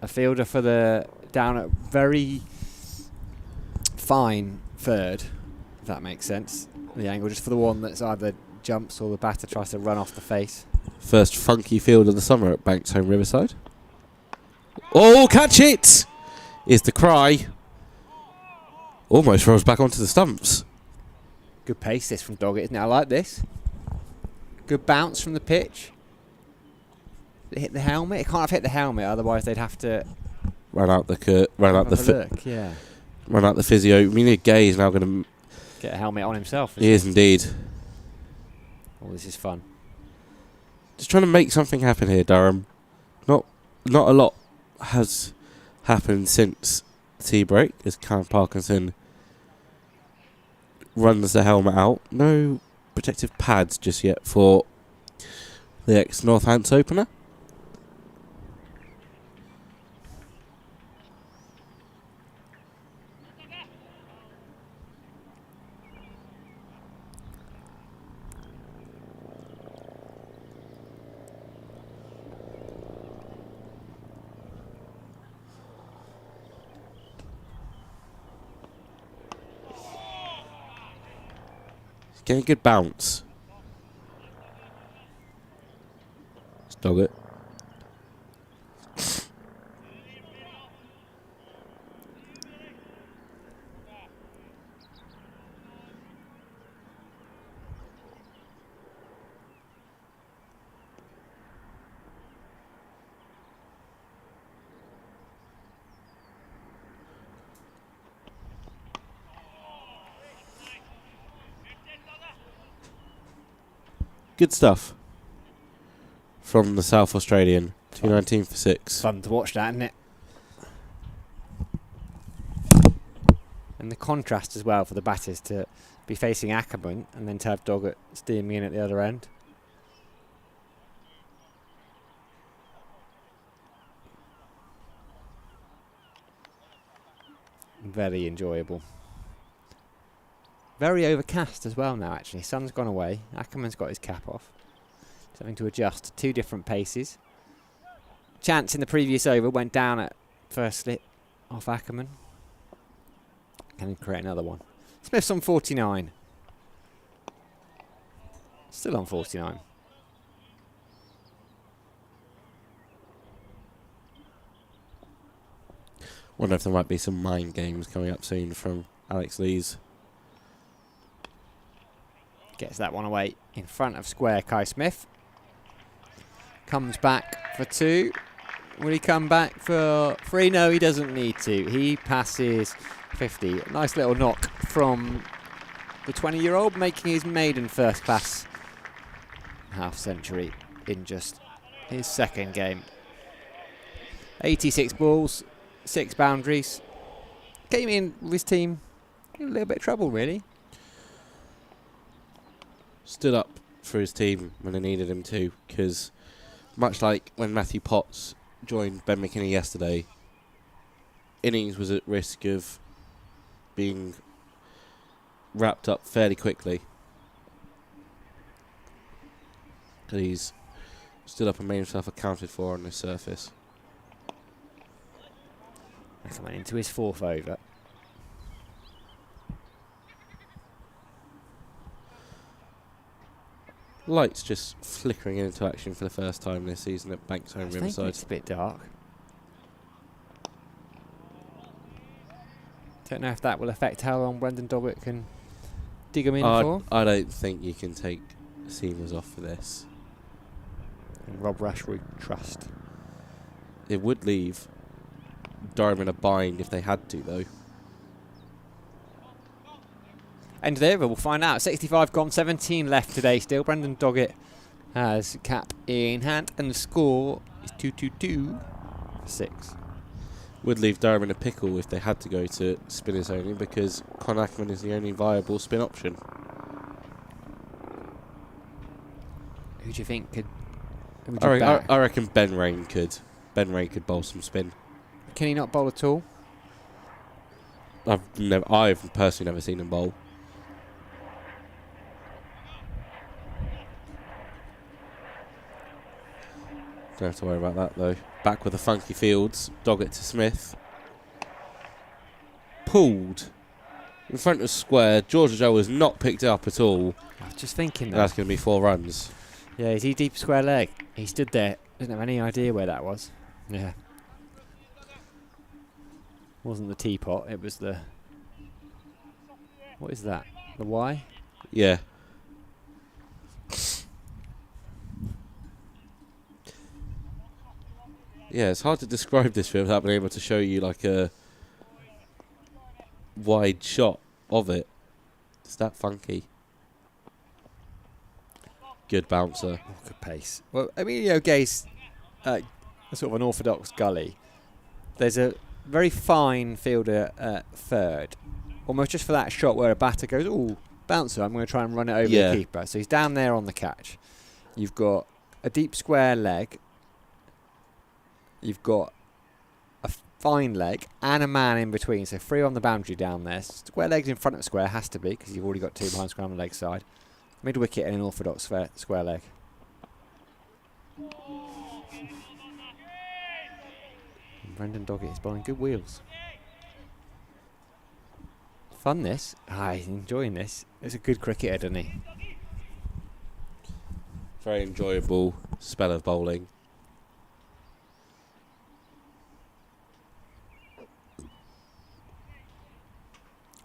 A fielder for the down at very fine third, if that makes sense. The angle just for the one that's either jumps or the batter tries to run off the face. First funky field of the summer at Banks Homes Riverside. Oh, catch it! Is the cry. Almost rolls back onto the stumps. Good pace this from Doggett, isn't it? I like this. Good bounce from the pitch. Did it hit the helmet? It can't have hit the helmet, otherwise they'd have to run out the physio. I mean, Gay is now going to get a helmet on himself. He is indeed. Oh, this is fun. Just trying to make something happen here, Durham. Not a lot has happened since the tea break as Callum Parkinson runs the helmet out. No protective pads just yet for the ex-Northants opener. Getting a good bounce. Let's dog it. Good stuff from the South Australian. 219 for 6. Fun to watch that, isn't it? And the contrast as well for the batters to be facing Ackerman and then to have Doggett steaming in at the other end. Very enjoyable. Very overcast as well now, actually. Sun's gone away. Ackerman's got his cap off. He's having to adjust to 2 different paces. Chance in the previous over went down at first slip off Ackerman. Can he create another one? Smith's on 49. Still on 49. Wonder if there might be some mind games coming up soon from Alex Lees. Gets that one away in front of square. Kai Smith comes back for 2. Will he come back for 3? No, he doesn't need to. He passes 50. A nice little knock from the 20-year-old, making his maiden first-class half-century in just his second game. 86 balls, 6 boundaries. Came in with his team in a little bit of trouble, really. Stood up for his team when they needed him to, because much like when Matthew Potts joined Ben McKinney yesterday, innings was at risk of being wrapped up fairly quickly. And he's stood up and made himself accounted for on this surface. Coming into his 4th over. Lights just flickering into action for the first time this season at Banks Homes I think Riverside. it's a bit dark. Don't know if that will affect how long Brendan Doggett can dig them in for. I don't think you can take seamers off for this. And Rob Rashford trust. It would leave Durham in a bind if they had to, though. End of the over, we'll find out. 65 gone, 17 left today still. Brendan Doggett has cap in hand, and the score is 2-2-2 for 6. Would leave Durham in a pickle if they had to go to spinners only, because Con Ackerman is the only viable spin option. Who do you think could... I reckon Ben Rain could. Ben Rain could bowl some spin. Can he not bowl at all? I've personally never seen him bowl. Don't have to worry about that, though. Back with the funky fields. Doggett to Smith. Pulled in front of square. George Joe was not picked up at all. I was just thinking that. That's going to be 4 runs. Yeah, is he deep square leg? He stood there. Didn't have any idea where that was. Yeah. Wasn't the teapot, it was the... What is that? The Y? Yeah. Yeah, it's hard to describe this film without being able to show you like a wide shot of it. It's that funky. Good bouncer. Oh, good pace. Well, I mean, you know, Gay's sort of an orthodox gully. There's a very fine fielder at third, almost just for that shot where a batter goes, ooh, bouncer, I'm going to try and run it over the keeper. So he's down there on the catch. You've got a deep square leg. You've got a fine leg and a man in between. So 3 on the boundary down there. Square legs in front of square has to be, because you've already got 2 behind square on the leg side. Mid wicket and an orthodox square leg. And Brendan Doggett is bowling good wheels. Fun this. He's enjoying this. It's a good cricketer, doesn't he? Very enjoyable spell of bowling.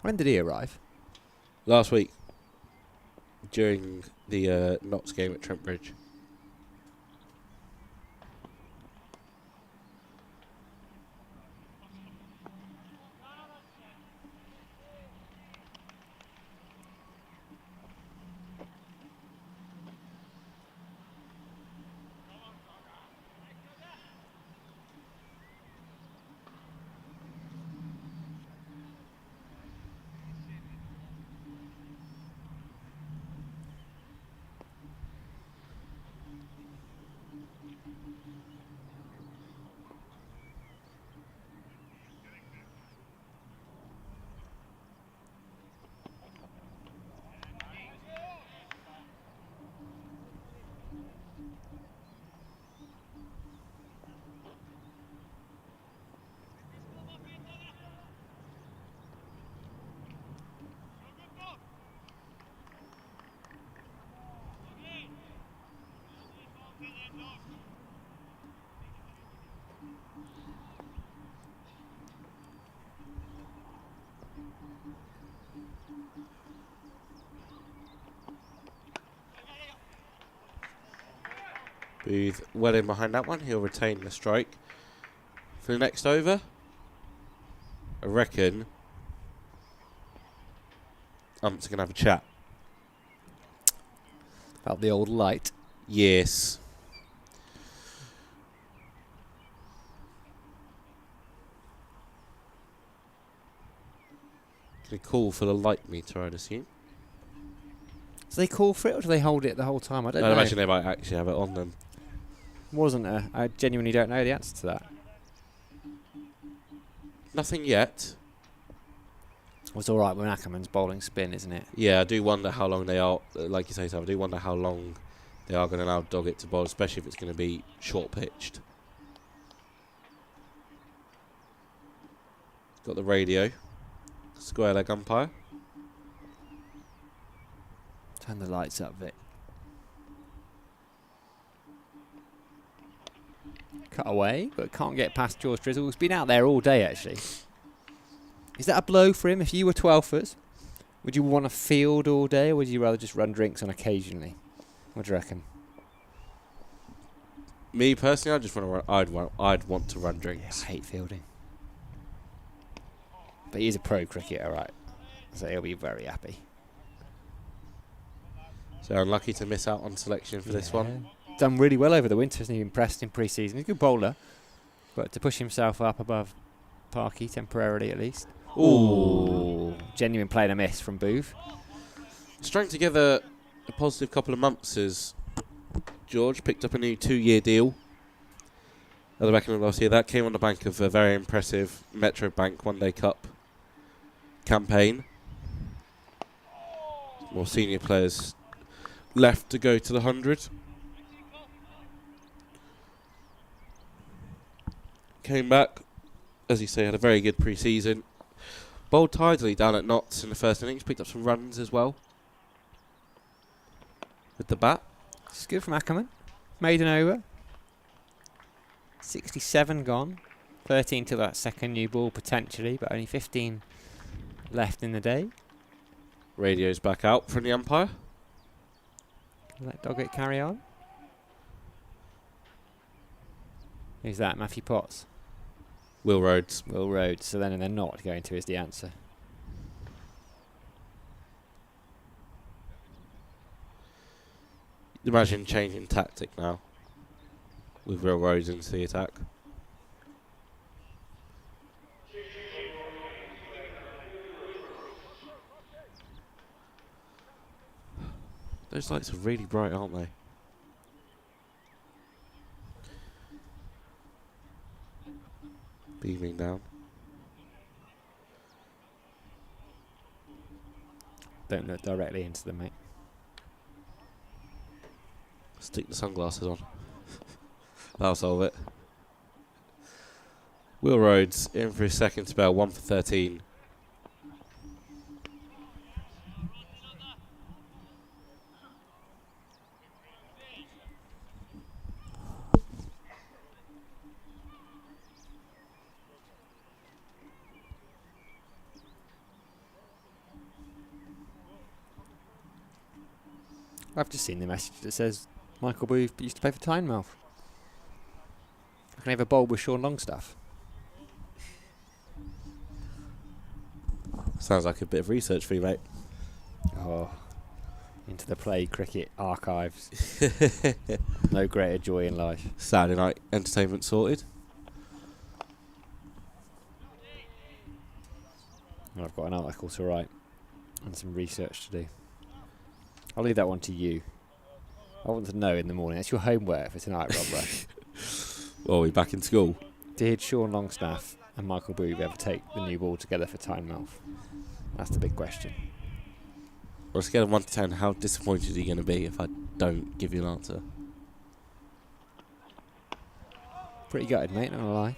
When did he arrive? Last week, during the Notts game at Trent Bridge. Booth well in behind that one. He'll retain the strike. For the next over, I reckon Ump's going to have a chat. About the old light. Yes. Going to call for the light meter, I'd assume. Do they call for it or do they hold it the whole time? I don't know. I'd imagine they might actually have it on them. Wasn't there? I genuinely don't know the answer to that. Nothing yet. It's all right when Ackerman's bowling spin, isn't it? Yeah, I do wonder how long they are, like you say, Sam, I do wonder how long they are going to allow Doggett to bowl, especially if it's going to be short-pitched. Got the radio. Square leg umpire. Turn the lights up, Vic. Cut away, but can't get past George Drizzle. He's been out there all day, actually. Is that a blow for him? If you were 12ers, would you want to field all day, or would you rather just run drinks on occasionally? What do you reckon? Me personally, I just want to run. I'd want to run drinks. I hate fielding, but he's a pro cricketer, right? So he'll be very happy. So unlucky to miss out on selection for this one. Done really well over the winter, hasn't he? Impressed in pre-season. He's a good bowler, but to push himself up above Parky temporarily, at least. Ooh, genuine play and a miss from Booth. Strung together a positive couple of months as George picked up a new 2-year deal at the back end of last year. That came on the bank of a very impressive Metro Bank One Day Cup campaign. More senior players left to go to the 100. Came back, as you say, had a very good pre-season. Bowled tidily down at Notts in the first innings. Picked up some runs as well with the bat. It's good from Ackerman. Maiden over. 67 gone. 13 to that second new ball potentially, but only 15 left in the day. Radio's back out from the umpire. Let Doggett carry on. Who's that? Matthew Potts. Will Rhodes. Will Rhodes. So then they're not going to is the answer. Imagine changing tactic now with Will Rhodes into the attack. Those lights are really bright, aren't they? Beaming down. Don't look directly into them, mate. Stick the sunglasses on. That'll solve it. Will Rhodes in for his second spell, 1 for 13. I've just seen the message that says Michael Booth used to play for Tynemouth. I can have a bowl with Sean Longstaff. Sounds like a bit of research for you, mate. Oh, into the play cricket archives. No greater joy in life. Saturday night entertainment sorted. Well, I've got an article to write and some research to do. I'll leave that one to you. I want to know in the morning. That's your homework for tonight, Rob Rush. Well, we're back in school. Did Sean Longstaff and Michael Booth ever take the new ball together for Tynemouth? That's the big question. On a scale of 1 to 10, how disappointed are you going to be if I don't give you an answer? Pretty gutted, mate, not gonna lie.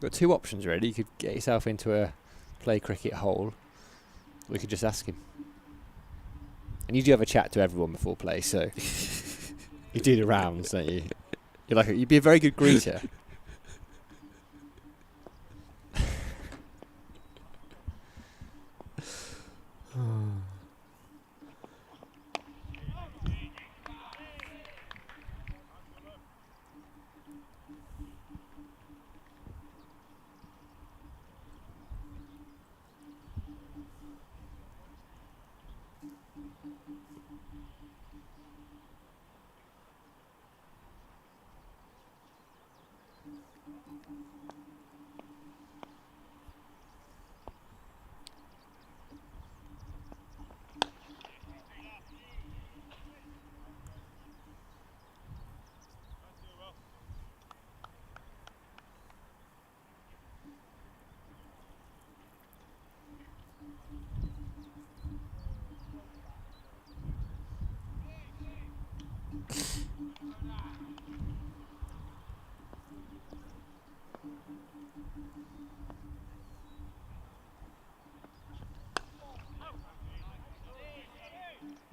Got two options, really. You could get yourself into a play cricket hole. We could just ask him. And you do have a chat to everyone before play, so you do the rounds, don't you? You'd be a very good greeter.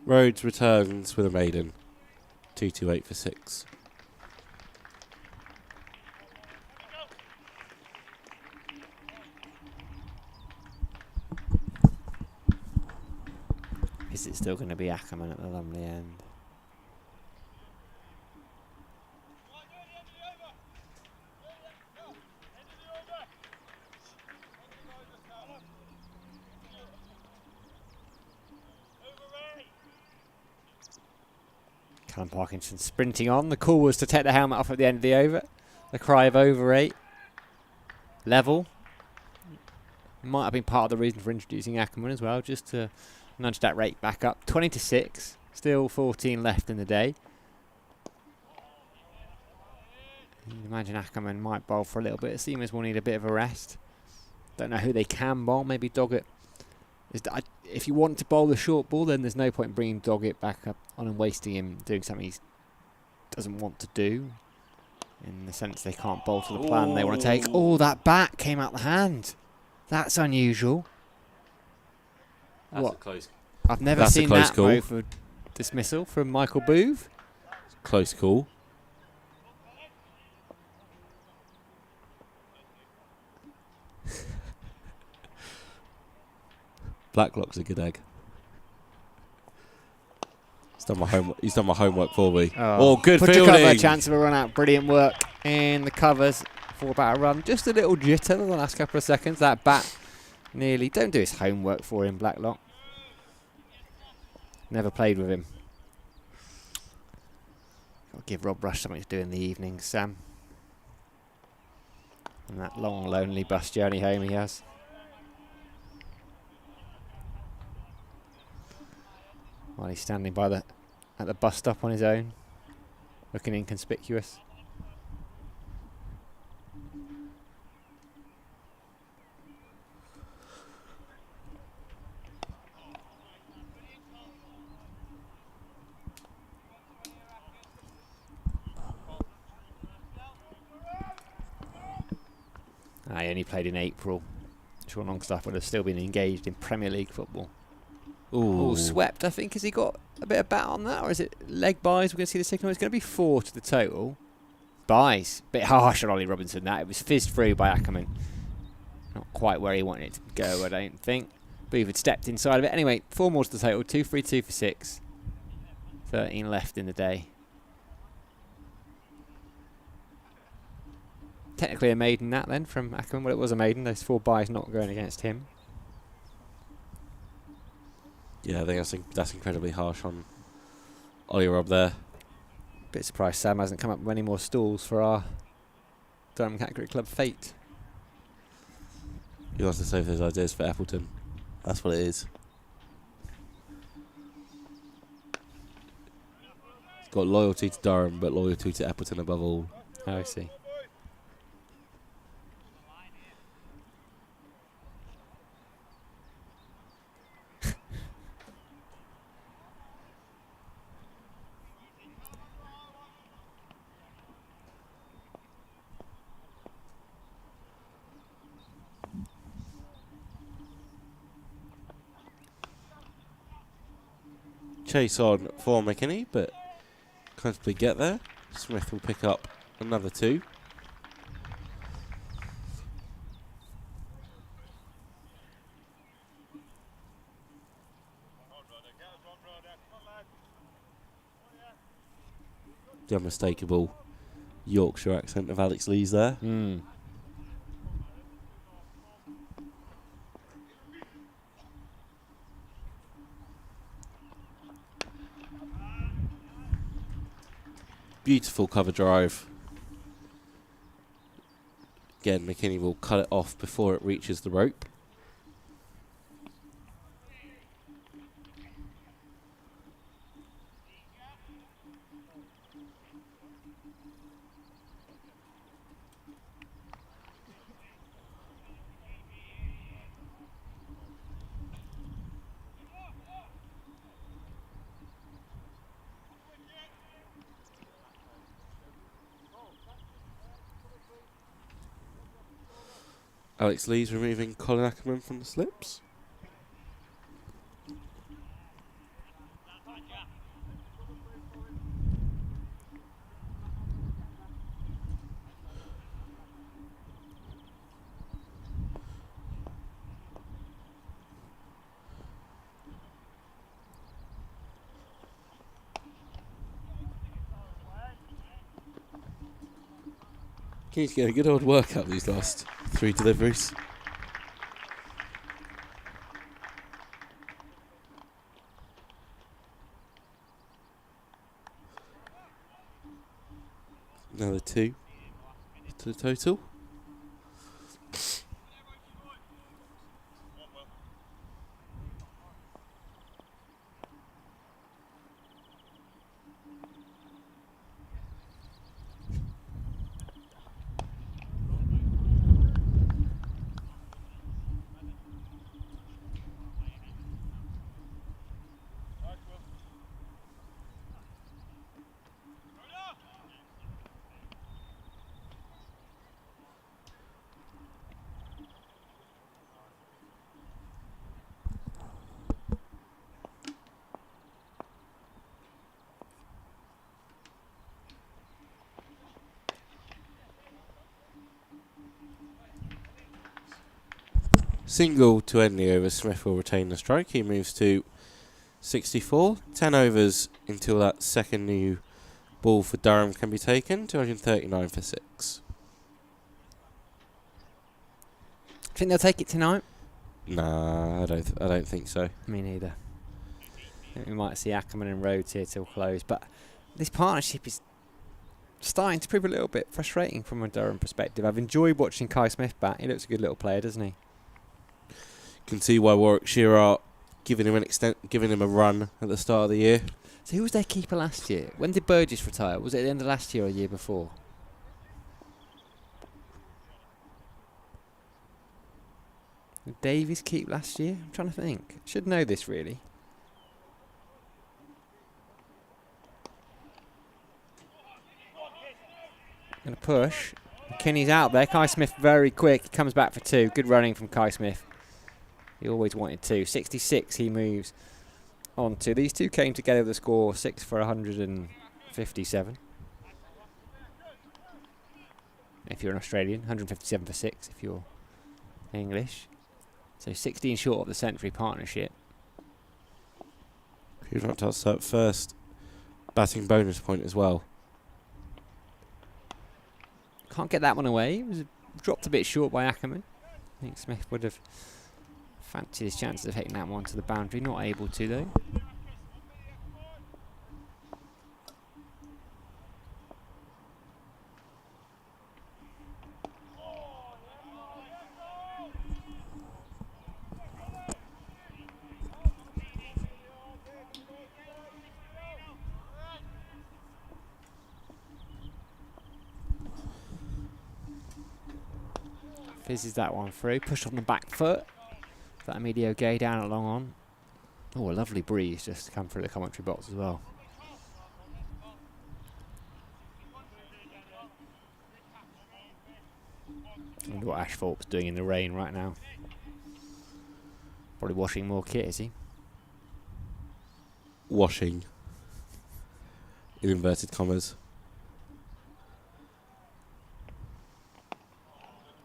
Rhodes returns with a maiden. 228 for 6. Is it still going to be Ackerman at the lovely end? Callum Parkinson sprinting on. The call was to take the helmet off at the end of the over. The cry of over 8. Level. Might have been part of the reason for introducing Ackerman as well, just to nudge that rate back up. 20 to 6. Still 14 left in the day. You'd imagine Ackerman might bowl for a little bit. Seamers will need a bit of a rest. Don't know who they can bowl. Maybe Doggett. If you want to bowl the short ball, then there's no point in bringing Doggett back up on and wasting him doing something he doesn't want to do. In the sense they can't bowl to the plan they want to take. Oh, that bat came out the hand. That's unusual. That's what? a close. I've never That's seen a close that call. go for dismissal from Michael Boove. Close call. Blacklock's a good egg. He's done my homework for me. Oh, good Put fielding. your cover, chance of a run out. Brilliant work in the covers for about a run. Just a little jitter the last couple of seconds. That bat nearly. Don't do his homework for him, Blacklock. Never played with him. Got to give Rob Rush something to do in the evenings, Sam. And that long, lonely bus journey home he has. While he's standing by at the bus stop on his own, looking inconspicuous. He only played in April. Sean Longstaff would have still been engaged in Premier League football. Ooh. Swept, I think. Has he got a bit of bat on that? Or is it leg buys? We're going to see the signal. It's going to be 4 to the total. Buys. Bit harsh on Ollie Robinson, that. It was fizzed through by Ackerman. Not quite where he wanted it to go, I don't think. Booth had stepped inside of it. Anyway, 4 more to the total. 2-3-2 for 6. 13 left in the day. Technically a maiden that then from Ackerman. Well, it was a maiden. Those 4 buys not going against him. Yeah, I think that's incredibly harsh on Ollie Rob there. Bit surprised Sam hasn't come up with any more stalls for our Durham Category Club fate. He wants to save those ideas for Appleton. That's what it is. He's got loyalty to Durham, but loyalty to Appleton above all. Oh, I see. Chase on for McKinney, but comfortably get there. Smith will pick up another 2. The unmistakable Yorkshire accent of Alex Lees there. Beautiful cover drive. Again, McKinney will cut it off before it reaches the rope. Alex Lee's removing Colin Ackerman from the slips. He's getting a good old workout these last 3 deliveries. Another 2 to the total. Single to end the over. Smith will retain the strike. He moves to 64. 10 overs until that second new ball for Durham can be taken. 239 for 6. Think they'll take it tonight? Nah, I don't think so. Me neither. I think we might see Ackerman and Rhodes here till close, but this partnership is starting to prove a little bit frustrating from a Durham perspective. I've enjoyed watching Kai Smith bat. He looks a good little player, doesn't he? Can see why Warwickshire are giving him a run at the start of the year. So who was their keeper last year? When did Burgess retire? Was it at the end of last year or the year before? Did Davies keep last year? I'm trying to think. Should know this really. Gonna push. McKinney's out there. Kai Smith very quick. He comes back for 2. Good running from Kai Smith. He always wanted 2. 66 he moves on to. These two came together with a score 6 for 157. If you're an Australian, 157 for 6 if you're English. So 16 short of the century partnership. Who's not touched that first batting bonus point as well. Can't get that one away. It was dropped a bit short by Ackerman. I think Smith would have fancied his chances of hitting that one to the boundary. Not able to though. Fizzes that one through. Pushed on the back foot. That Emilio Gay down at long on. Oh, a lovely breeze just come through the commentary box as well. I wonder what Ashthorpe's doing in the rain right now. Probably washing more kit, is he? Washing. In inverted commas.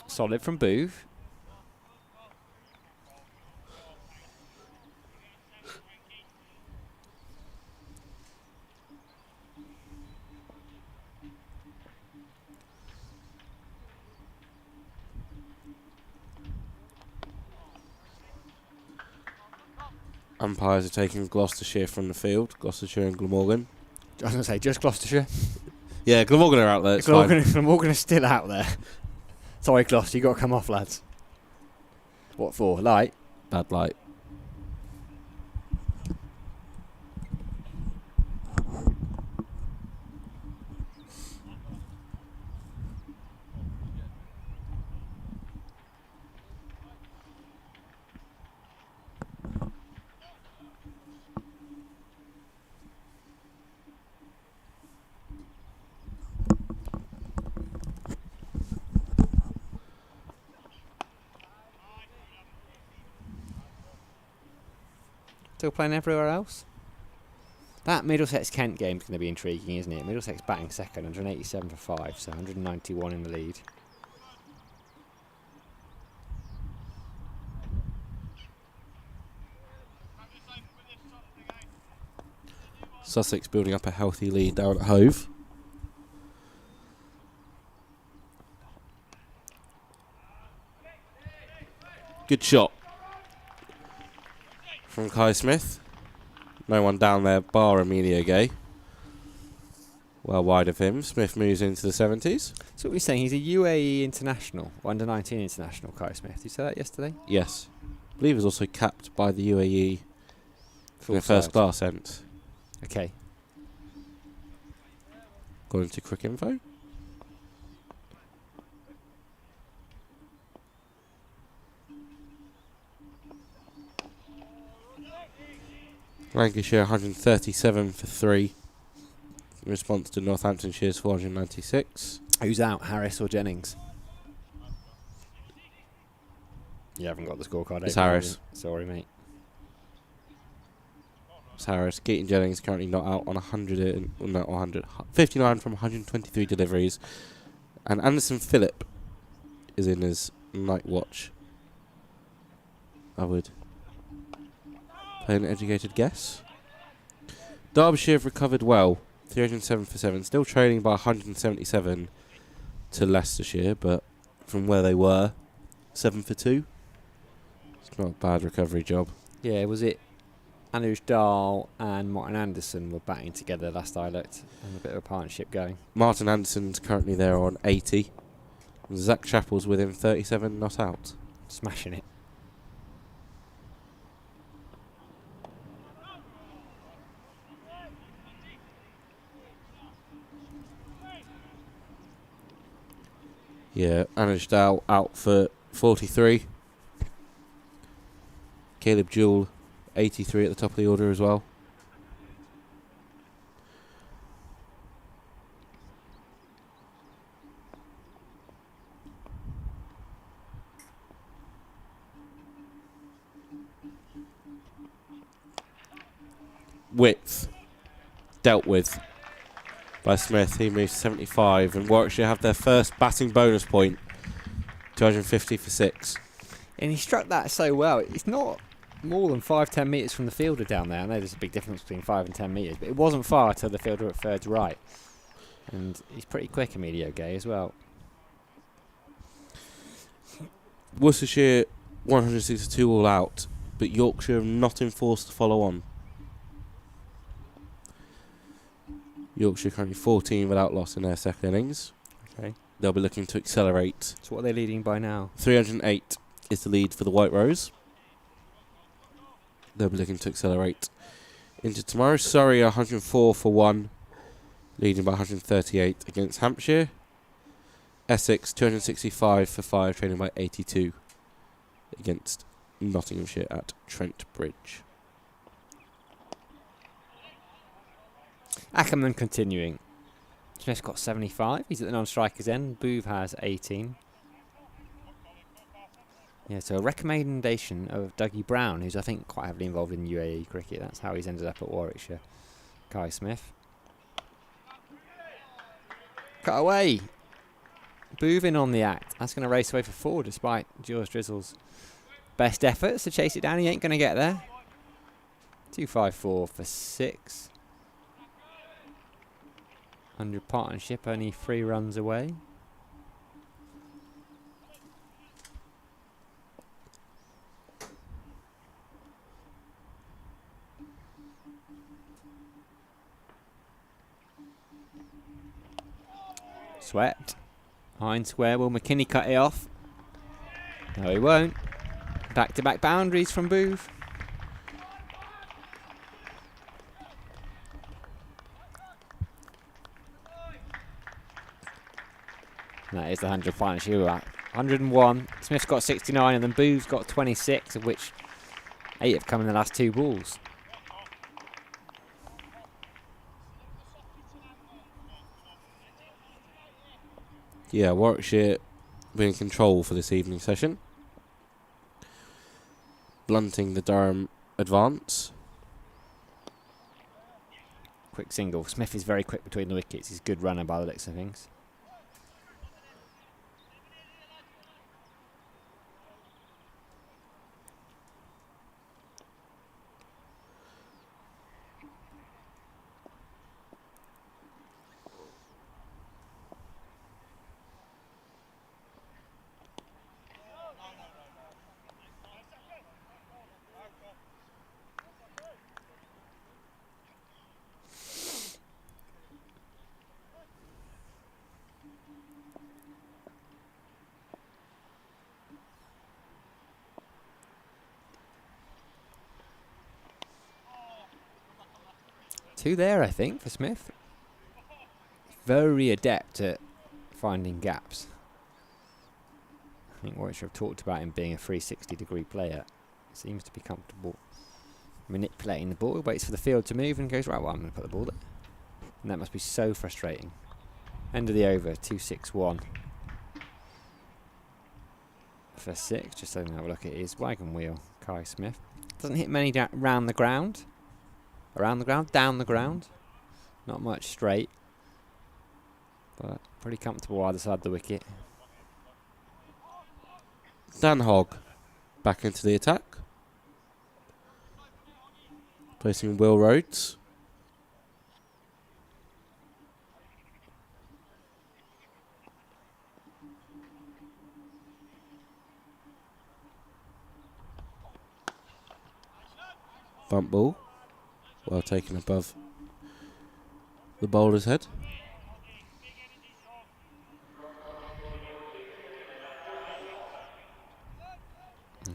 Solid from Booth. Umpires are taking Gloucestershire from the field. Gloucestershire and Glamorgan. I was going to say, just Gloucestershire. Yeah, Glamorgan are out there. It's fine. Glamorgan are still out there. Sorry, Gloucester, you got to come off, lads. What for? Light? Bad light. Still playing everywhere else. That Middlesex-Kent game's going to be intriguing, isn't it? Middlesex batting second, 187 for 5, so 191 in the lead. Sussex building up a healthy lead down at Hove. Good shot from Kai Smith. No one down there bar Emilio Gay. Well wide of him. Smith moves into the 70s. So what you're saying, he's a UAE international, under-19 international, Kai Smith. Did you say that yesterday? Yes. I believe he was also capped by the UAE in the first class end. Okay. According to Quick Info. Lancashire 137 for 3 in response to Northamptonshire's 496. Who's out, Harris or Jennings? You haven't got the scorecard. It's Harris. Sorry, mate. It's Harris. Keaton Jennings currently not out on 59 from 123 deliveries. And Anderson Phillip is in his night watch. I would play an educated guess. Derbyshire have recovered well. 307 for 7. Still trailing by 177 to Leicestershire, but from where they were, 7 for 2. It's not a bad recovery job. Yeah, was it Anuj Dahl and Martin Anderson were batting together last I looked, and a bit of a partnership going. Martin Anderson's currently there on 80. Zach Chappell's with him 37 not out. Smashing it. Yeah, Anuj Dahl out for 43. Caleb Jewell 83 at the top of the order as well. Width dealt with by Smith. He moves 75, and Warwickshire have their first batting bonus point, 250 for 6. And he struck that so well. It's not more than 5-10 metres from the fielder down there. I know there's a big difference between 5 and 10 metres, but it wasn't far till the fielder at third's right. And he's pretty quick, Emilio Gay, as well. Worcestershire 162 all out, but Yorkshire have not enforced to follow on. Yorkshire currently 14 without loss in their second innings. Okay. They'll be looking to accelerate. So what are they leading by now? 308 is the lead for the White Rose. They'll be looking to accelerate into tomorrow. Surrey 104 for 1, leading by 138 against Hampshire. Essex 265 for 5, trailing by 82 against Nottinghamshire at Trent Bridge. Ackerman continuing. Smith's got 75. He's at the non-strikers end. Booth has 18. Yeah, so a recommendation of Dougie Brown, who's I think quite heavily involved in UAE cricket. That's how he's ended up at Warwickshire. Kai Smith. Cut away. Booth in on the act. That's going to race away for 4 despite George Drizzle's best efforts to chase it down. He ain't going to get there. 254 for 6. Under partnership, only 3 runs away. Swept. Hine square. Will McKinney cut it off? No, he won't. Back-to-back boundaries from Booth. And that is the 100 partnership. 101. Smith's got 69, and then Booth's got 26, of which 8 have come in the last 2 balls. Yeah, Warwickshire being in control for this evening session, blunting the Durham advance. Quick single. Smith is very quick between the wickets. He's a good runner by the looks of things. Two there, I think, for Smith. Very adept at finding gaps. I think Warwickshire have talked about him being a 360-degree player. Seems to be comfortable manipulating the ball. He waits for the field to move and goes, right, well, I'm going to put the ball there. And that must be so frustrating. End of the over, 2-6-1. For 6, just so we can have a look at his wagon wheel, Kai Smith. Doesn't hit many round the ground. Around the ground, down the ground. Not much straight. But pretty comfortable either side of the wicket. Dan Hogg back into the attack. Placing Will Rhodes. Bump ball. Well taken above the bowler's head.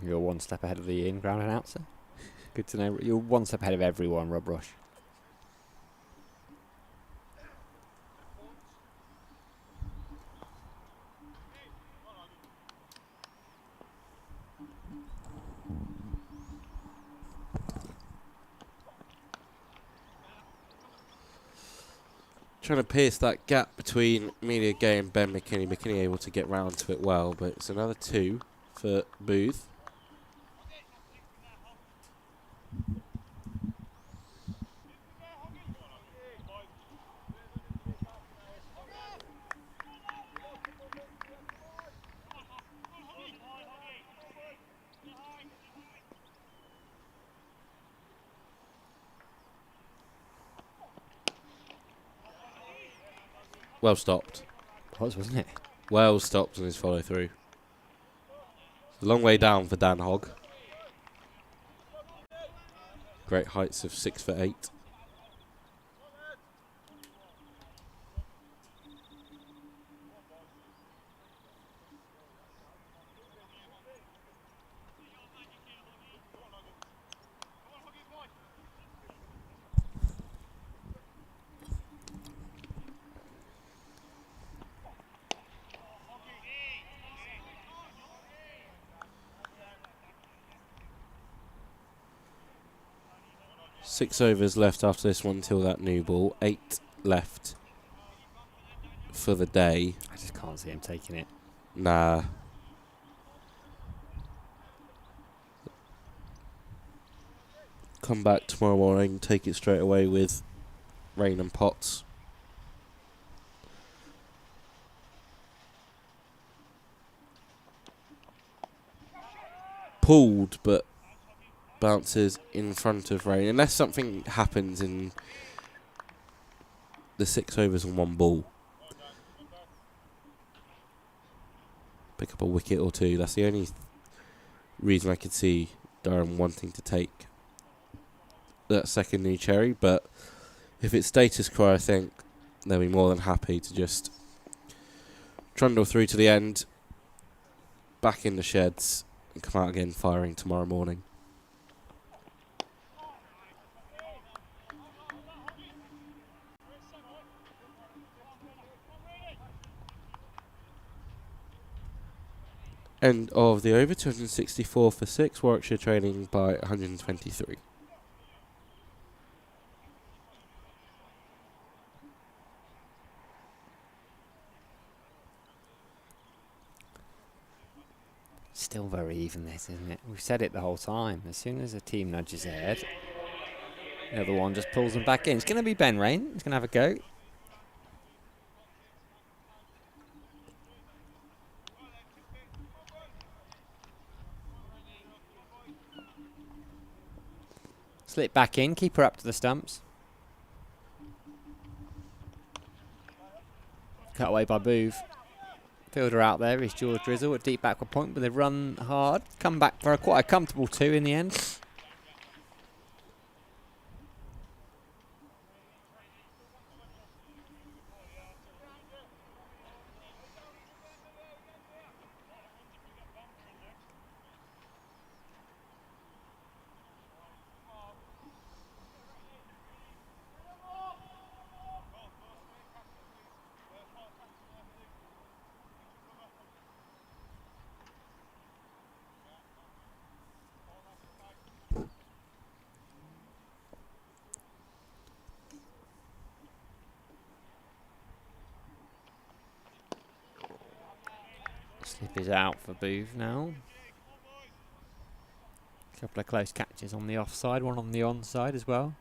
You're one step ahead of the in-ground announcer. Good to know. You're one step ahead of everyone, Rob Rush. Trying to pierce that gap between Amelia Gay and Ben McKinney. McKinney able to get round to it well, but it's another 2 for Booth. Well stopped. Wasn't it? Well stopped on his follow through. A long way down for Dan Hogg. Great heights of 6'8". Six overs left after this one till that new ball. 8 left for the day. I just can't see him taking it. Nah. Come back tomorrow morning, take it straight away with Rain and Potts. Pulled, but bounces in front of Rain. Unless something happens in the 6 overs on 1 ball. Pick up a wicket or 2. That's the only reason I could see Durham wanting to take that second new cherry. But if it's status quo, I think they'll be more than happy to just trundle through to the end, back in the sheds, and come out again firing tomorrow morning. End of the over, 264 for 6. Warwickshire trailing by 123. Still very even this, isn't it? We've said it the whole time. As soon as a team nudges ahead, The other one just pulls them back in. It's going to be Ben Rain. He's going to have a go. Slip back in. Keeper up to the stumps. Cut away by Booth. Fielder out there is George Drizzle at deep backward point, but they run hard. Come back for quite a comfortable 2 in the end. Slip is out for Booth now. A couple of close catches on the offside, one on the onside as well.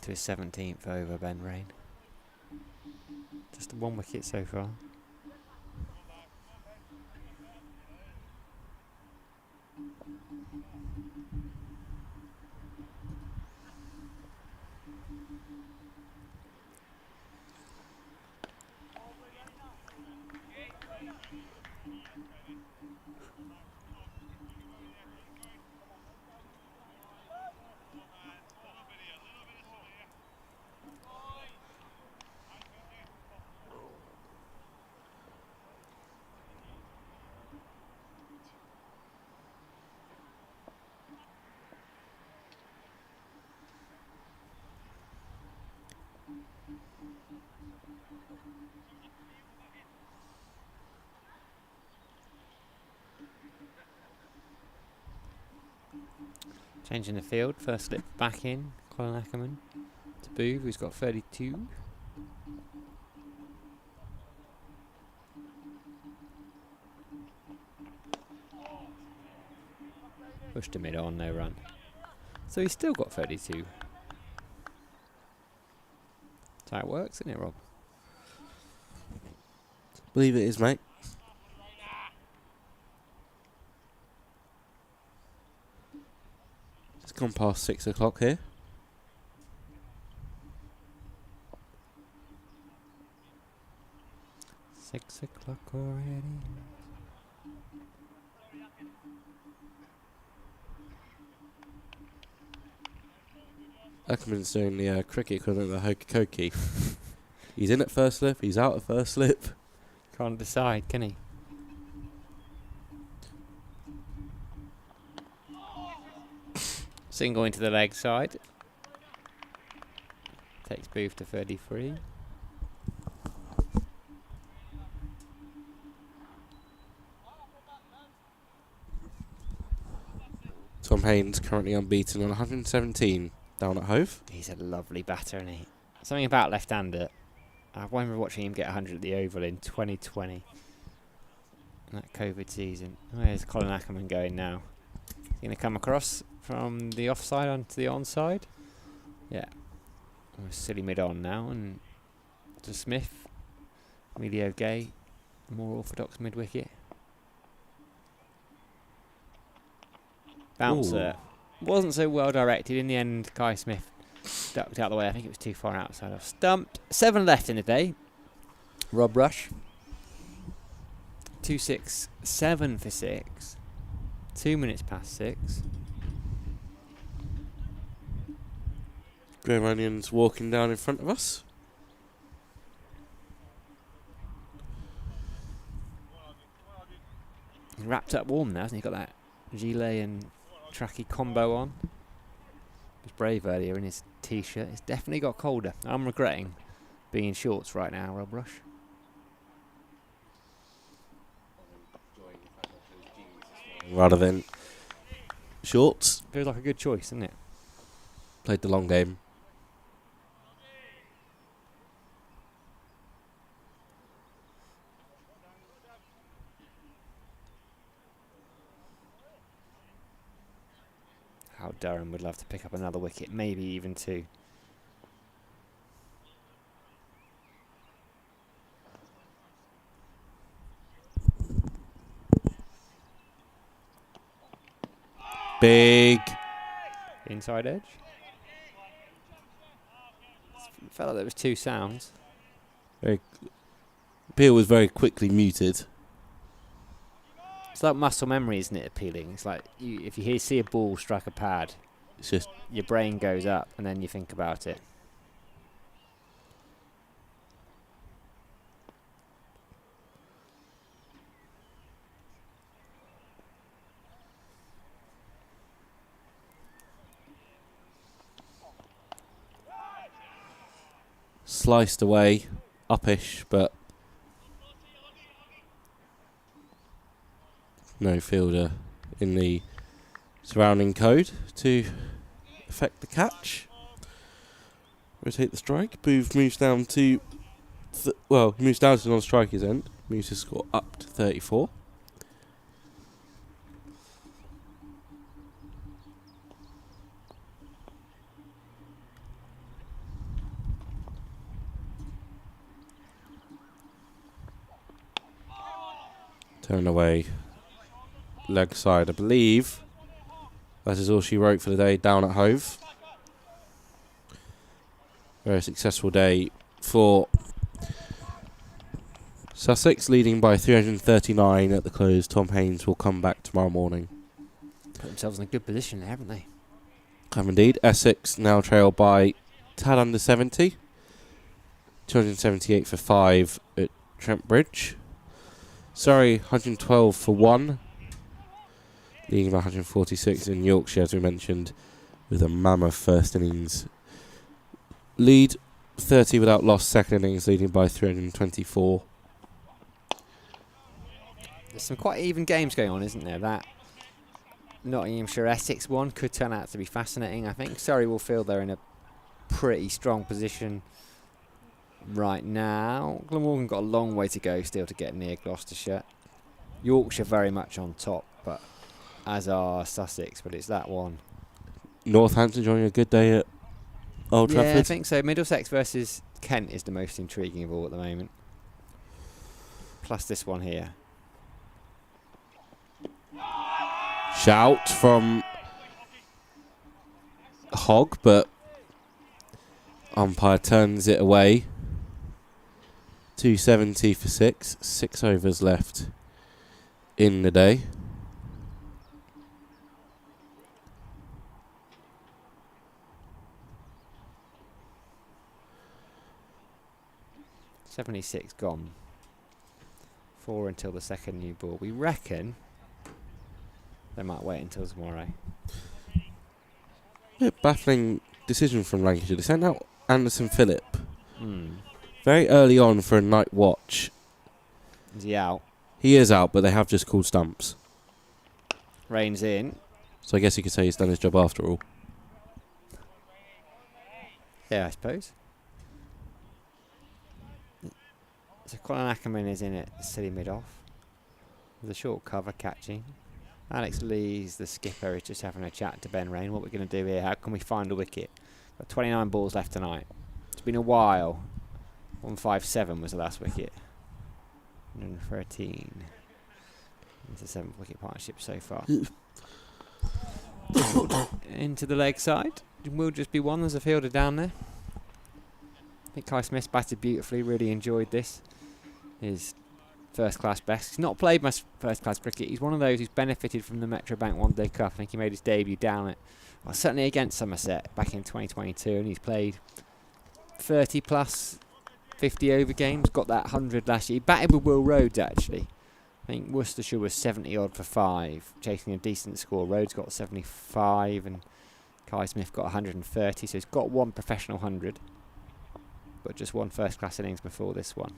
To his 17th over, Ben Rain. Just 1 wicket so far. Changing the field, first slip back in, Colin Ackerman to Booth, who's got 32. Pushed to mid on, no run. So he's still got 32. That's how it works, isn't it, Rob? Believe it is, mate. It's gone past 6 o'clock here. Six o'clock already. Ackerman's doing the cricket equivalent of the hokey cokey. He's in at first slip, he's out at first slip. Can't decide, can he? Single into the leg side. Takes Booth to 33. Tom Haynes currently unbeaten on 117 down at Hove. He's a lovely batter, isn't he? Something about left-hander. I remember watching him get 100 at the Oval in 2020. In that COVID season. Oh, there's Colin Ackerman going now. He's going to come across from the offside onto the onside. Yeah. Silly mid-on now. And to Smith. Emilio Gay. More orthodox mid-wicket. Bouncer. Wasn't so well directed. In the end, Kai Smith ducked out the way. I think it was too far outside of stumped. 7 left in the day. Rob Rush. 2-6. 7 for 6. 2 minutes past 6. Graham Onion's walking down in front of us. He's wrapped up warm now, hasn't he? Got that gilet and tracky combo on. He was brave earlier in his t-shirt. It's definitely got colder. I'm regretting being in shorts right now, Rob Rush. Rather than shorts. Feels like a good choice, doesn't it? Played the long game. Durham would love to pick up another wicket, maybe even 2. Big. Inside edge. Felt like there was 2 sounds. Appeal was very quickly muted. It's like muscle memory, isn't it, appealing? It's like if you see a ball strike a pad, It's just your brain goes up and then you think about it. sliced away, uppish, but no fielder in the surrounding code to affect the catch. Rotate the strike. Booth moves down to, he moves down to the non-striker's end. Moves his score up to 34. Turn away, leg side, I believe. That is all she wrote for the day down at Hove. Very successful day for Sussex, leading by 339 at the close. Tom Haynes will come back tomorrow morning. Put themselves in a good position there, haven't they? Have indeed. Essex now trail by tad under 70. 278 for 5 at Trent Bridge. Surrey 112 for 1. Leading by 146 in Yorkshire, as we mentioned, with a mammoth first innings lead. 30 without loss, second innings, leading by 324. There's some quite even games going on, isn't there? That Nottinghamshire Essex one could turn out to be fascinating, I think. Surrey will feel they're in a pretty strong position right now. Glamorgan got a long way to go still to get near Gloucestershire. Yorkshire very much on top, but as are Sussex, but it's that one. Northampton enjoying a good day at Old Trafford. Yeah, I think so. Middlesex versus Kent is the most intriguing of all at the moment. Plus this one here. Shout from Hogg, but umpire turns it away. 270 for 6. 6 overs left in the day. .76 gone. 4 until the second new ball. We reckon they might wait until tomorrow. Yeah, baffling decision from Lancashire. They sent out Anderson Phillip Mm. very early on for a night watch. Is he out? He is out, but they have just called stumps. Rain's in. So I guess you could say he's done his job after all. Yeah, I suppose. So Colin Ackerman is in at silly mid-off. With a short cover catching. Alex Lees, the skipper, is just having a chat to Ben Rain. What we're going to do here, how can we find a wicket? Got 29 balls left tonight. It's been a while. 157 was the last wicket. 113. It's a 7th wicket partnership so far. Into the leg side. It will just be one. There's a fielder down there. I think Kai Smith batted beautifully. Really enjoyed this. His first class best. He's not played much first class cricket. He's one of those who's benefited from the Metrobank One Day Cup. I think he made his debut down at, well, certainly against Somerset back in 2022, and he's played 30 plus 50 over games. Got that 100 last year. He batted with Will Rhodes actually. I think Worcestershire was 70 odd for 5, chasing a decent score. Rhodes got 75 and Kai Smith got 130, so he's got one professional 100, but just one first class innings before this one.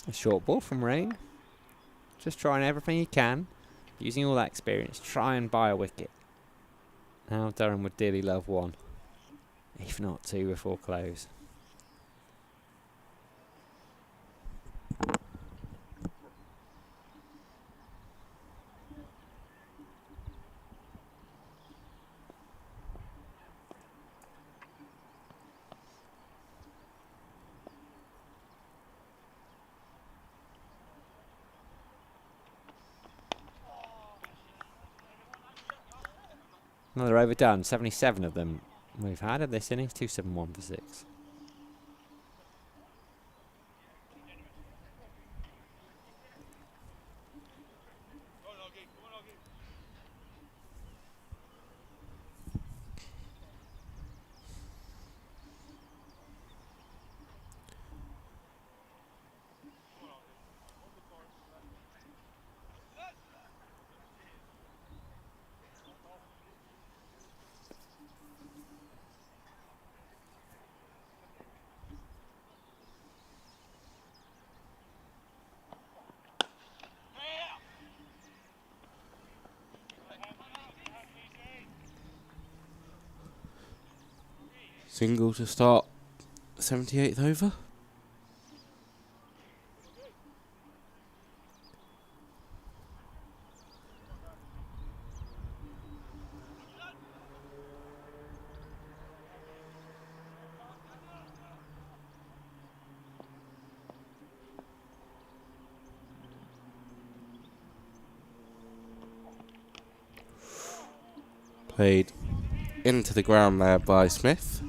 A short ball from Rain. Just trying everything he can, using all that experience, try and buy a wicket. Now Durham would dearly love one, if not two before close. Another overdone, 77 of them we've had of this innings, 271 for 6. Single to start 78th over. Played into the ground there by Smith.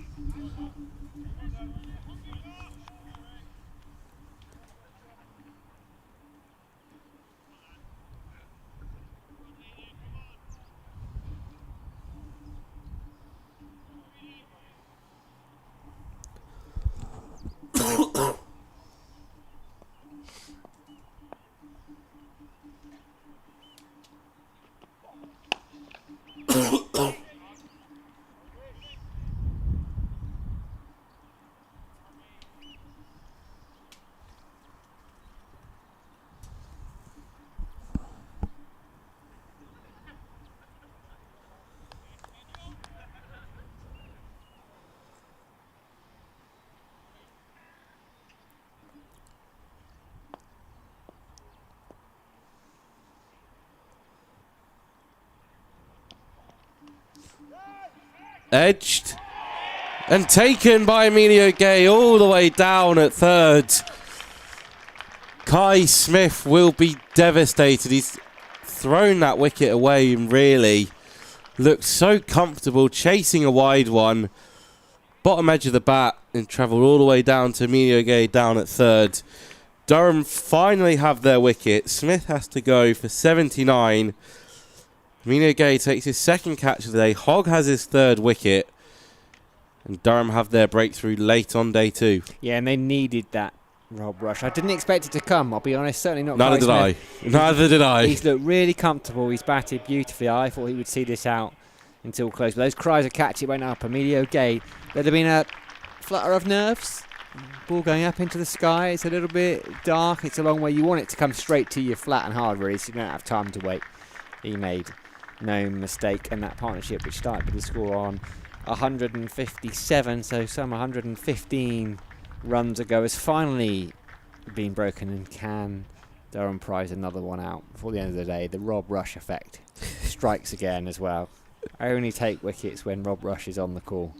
Edged and taken by Emilio Gay all the way down at third. Kai Smith will be devastated. He's thrown that wicket away and really looked so comfortable chasing a wide one. Bottom edge of the bat and travelled all the way down to Emilio Gay down at third. Durham finally have their wicket. Smith has to go for 79. Emilio Gay takes his second catch of the day. Hogg has his third wicket. And Durham have their breakthrough late on day 2. Yeah, and they needed that Rob Rush. I didn't expect it to come, I'll be honest. Certainly not. Neither did I. Neither did I. He's looked really comfortable. He's batted beautifully. I thought he would see this out until close. But those cries of catch, it went up. Emilio Gay, there'd have been a flutter of nerves. Ball going up into the sky. It's a little bit dark. It's a long way. You want it to come straight to you flat and hard, really, so you don't have time to wait. He made no mistake in that partnership, which started with the score on 157, so some 115 runs ago, has finally been broken, and can Durham prize another one out before the end of the day? The Rob Rush effect strikes again as well. I only take wickets when Rob Rush is on the call.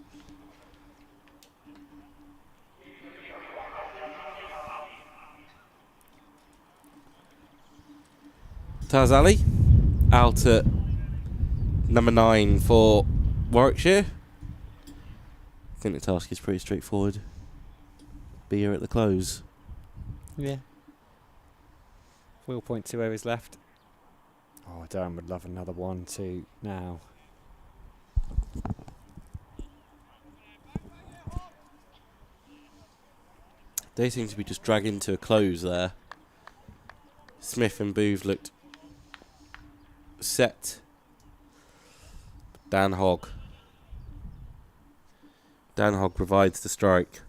Taz Ali out at number 9 for Warwickshire. I think the task is pretty straightforward. Be here at the close. Yeah. 4.2 overs left. Oh, Durham would love another 1-2 now. They seem to be just dragging to a close there. Smith and Booth looked set. Dan Hogg. Dan Hogg provides the strike.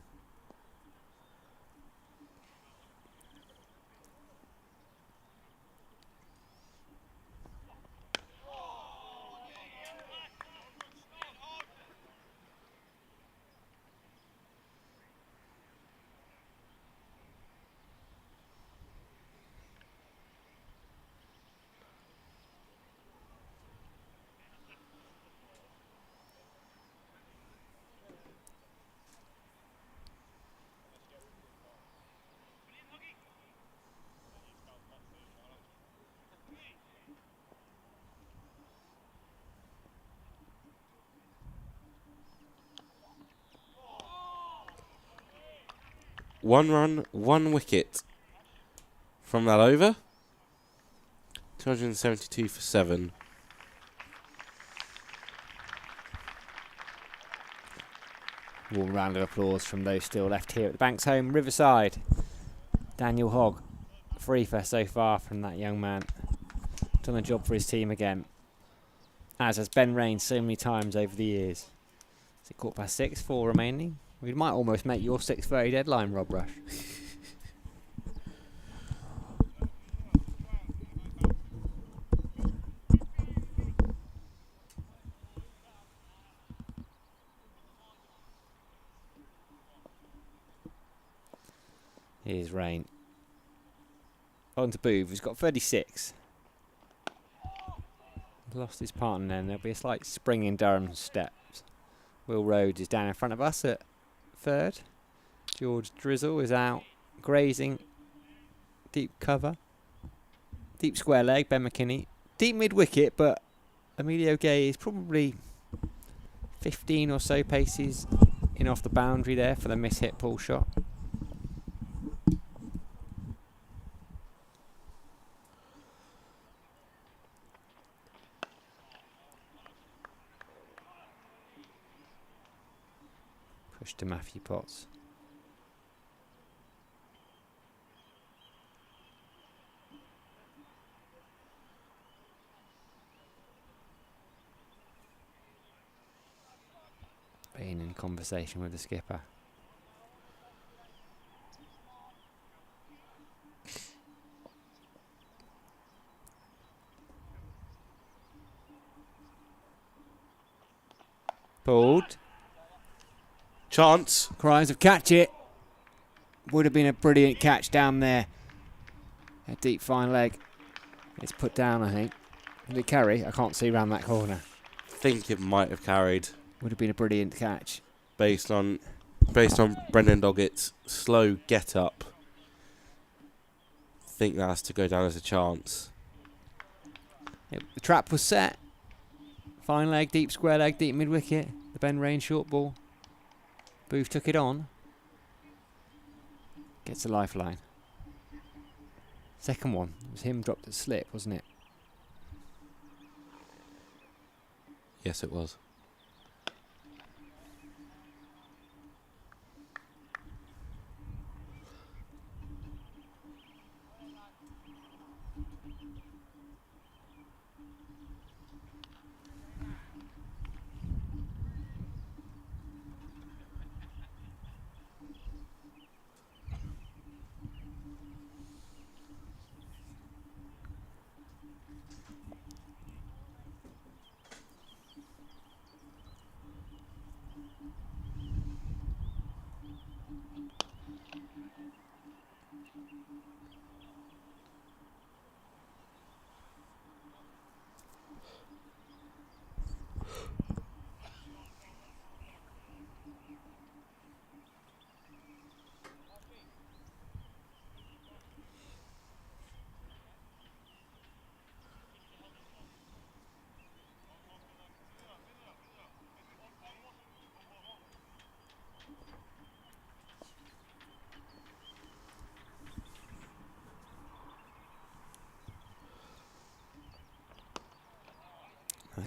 1 run, 1 wicket from that over. 272 for 7. Warm round of applause from those still left here at the Banks Home Riverside. Daniel Hogg, 3 for so far from that young man. Done the job for his team again, as has Ben Rain so many times over the years. Is it 6:15, 4 remaining? We might almost make your 6:30 deadline, Rob Rush. Here's Rain. On to Booth, who's got 36. Lost his partner then. There'll be a slight spring in Durham's steps. Will Rhodes is down in front of us at 3rd. George Drizzle is out grazing. Deep cover. Deep square leg, Ben McKinney. Deep mid wicket, but Emilio Gay is probably 15 or so paces in off the boundary there for the miss-hit pull shot. Push to Matthew Potts. Being in conversation with the skipper. Pulled. Chance. Cries of catch it. Would have been a brilliant catch down there. A deep fine leg. It's put down, I think. Did it carry? I can't see round that corner. Think it might have carried. Would have been a brilliant catch. Based on Brendan Doggett's slow get up. Think that has to go down as a chance. Yep, the trap was set. Fine leg, deep square leg, deep mid wicket. The Ben Rain short ball. Booth took it on. Gets a lifeline. Second one. It was him dropped at slip, wasn't it? Yes, it was.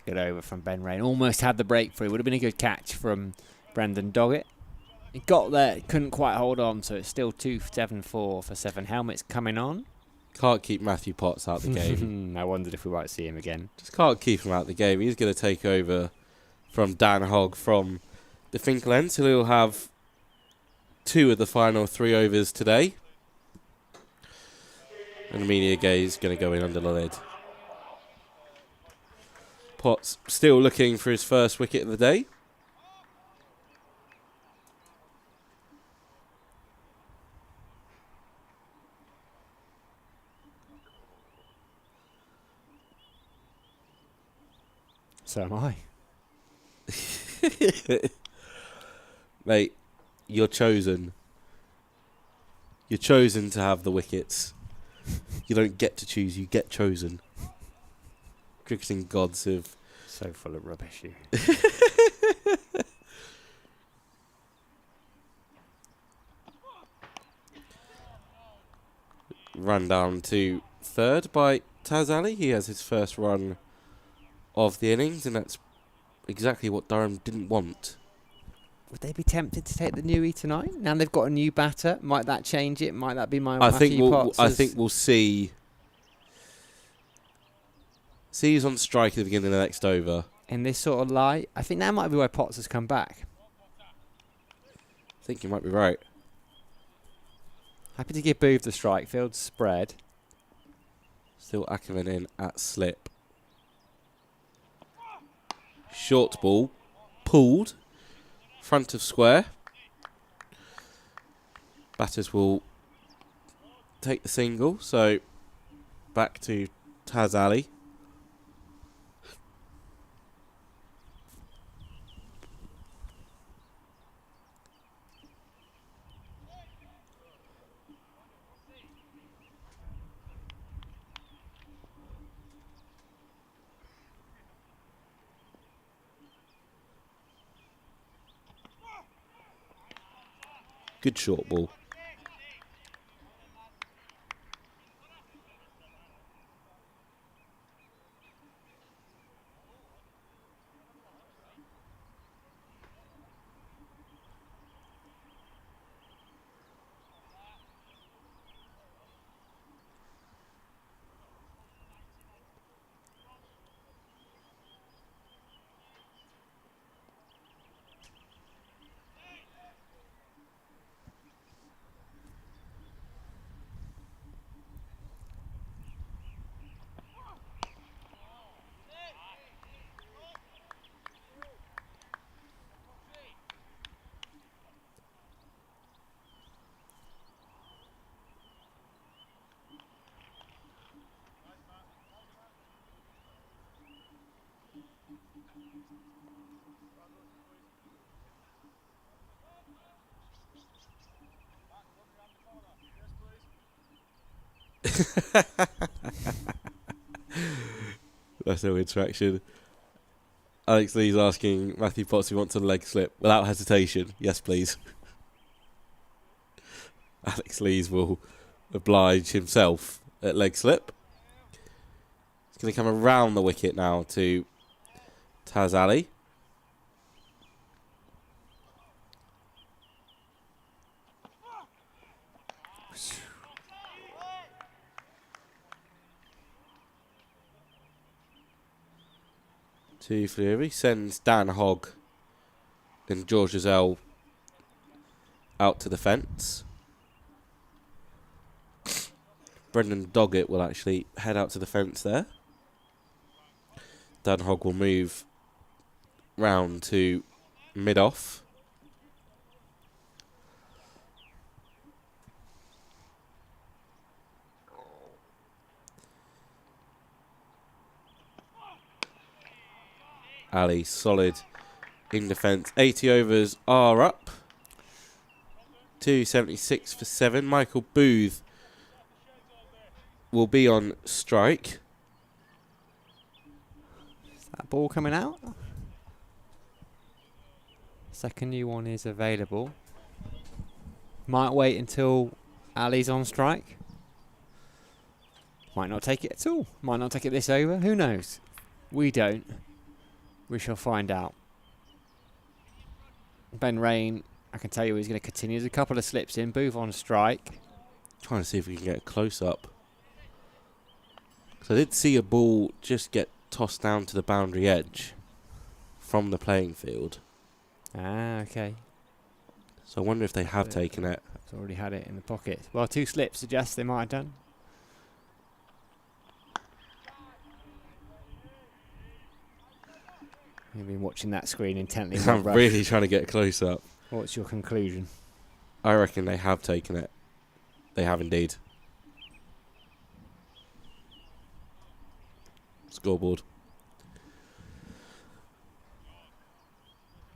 Good over from Ben Rain. Almost had the breakthrough. Would have been a good catch from Brendan Doggett. He got there, couldn't quite hold on, so it's still 2-7-4 for 7 helmets coming on. Can't keep Matthew Potts out the game. I wondered if we might see him again. Just can't keep him out the game. He's going to take over from Dan Hogg from the Finkel end, so he'll have 2 of the final 3 overs today. And Amelia Gay is going to go in under the lid. Potts still looking for his first wicket of the day. So am I. Mate, you're chosen. You're chosen to have the wickets. You don't get to choose, you get chosen. Cricketing gods have... So full of rubbish, you. run down to third by Taz Ali. He has his first run of the innings, and that's exactly what Durham didn't want. Would they be tempted to take the newie tonight? Now they've got a new batter. Might that change it? Might that be my I think Potts? I think we'll see. See who's on strike at the beginning of the next over. In this sort of light, I think that might be why Potts has come back. I think you might be right. Happy to give Booth the strike. Field spread. Still Ackerman in at slip. Short ball. Pulled. Front of square. Batters will take the single. So back to Taz Ali. Good short ball. That's no interaction. Alex Lee's asking Matthew Potts if he wants a leg slip without hesitation. Yes, please. Alex Lees will oblige himself at leg slip. It's going to come around the wicket now to Taz Ali. To Fury, sends Dan Hogg and George Giselle out to the fence. Brendan Doggett will actually head out to the fence there. Dan Hogg will move round to mid-off. Ali solid in defence. 80 overs are up. 276 for 7. Michael Booth will be on strike. Is that ball coming out? Second new one is available. Might wait until Ali's on strike. Might not take it at all. Might not take it this over. Who knows? We don't. We shall find out. Ben Rain, I can tell you he's going to continue. There's a couple of slips in. Booth on strike. Trying to see if we can get a close-up. So I did see a ball just get tossed down to the boundary edge from the playing field. Ah, okay. So I wonder if they have taken it. It's already had it in the pocket. Well, two slips suggest they might have done. You've been watching that screen intently. I'm really trying to get a close-up. What's your conclusion? I reckon they have taken it. They have indeed. Scoreboard.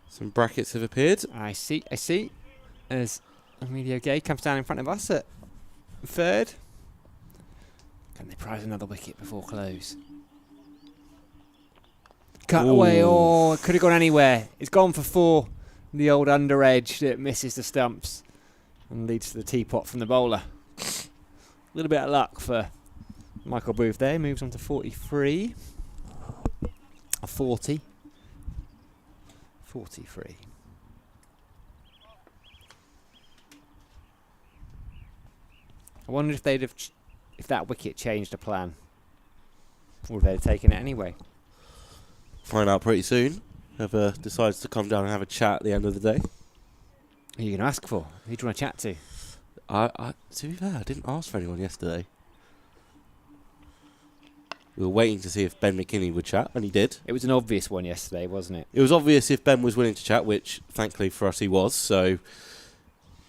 Some brackets have appeared. I see. As Emilio Gay comes down in front of us at third. Can they prize another wicket before close? Cut away. Oh, it could have gone anywhere. It's gone for 4. The old under edge that misses the stumps and leads to the teapot from the bowler. A little bit of luck for Michael Booth there. Moves on to 43. A 40. 43. I wonder if if that wicket changed the plan, or if they'd taken it anyway. Find out pretty soon. Whoever decides to come down and have a chat at the end of the day. Who are you going to ask for? Who do you want to chat to? To be fair, I didn't ask for anyone yesterday. We were waiting to see if Ben McKinney would chat, and he did. It was an obvious one yesterday, wasn't it? It was obvious if Ben was willing to chat, which, thankfully for us, he was. So,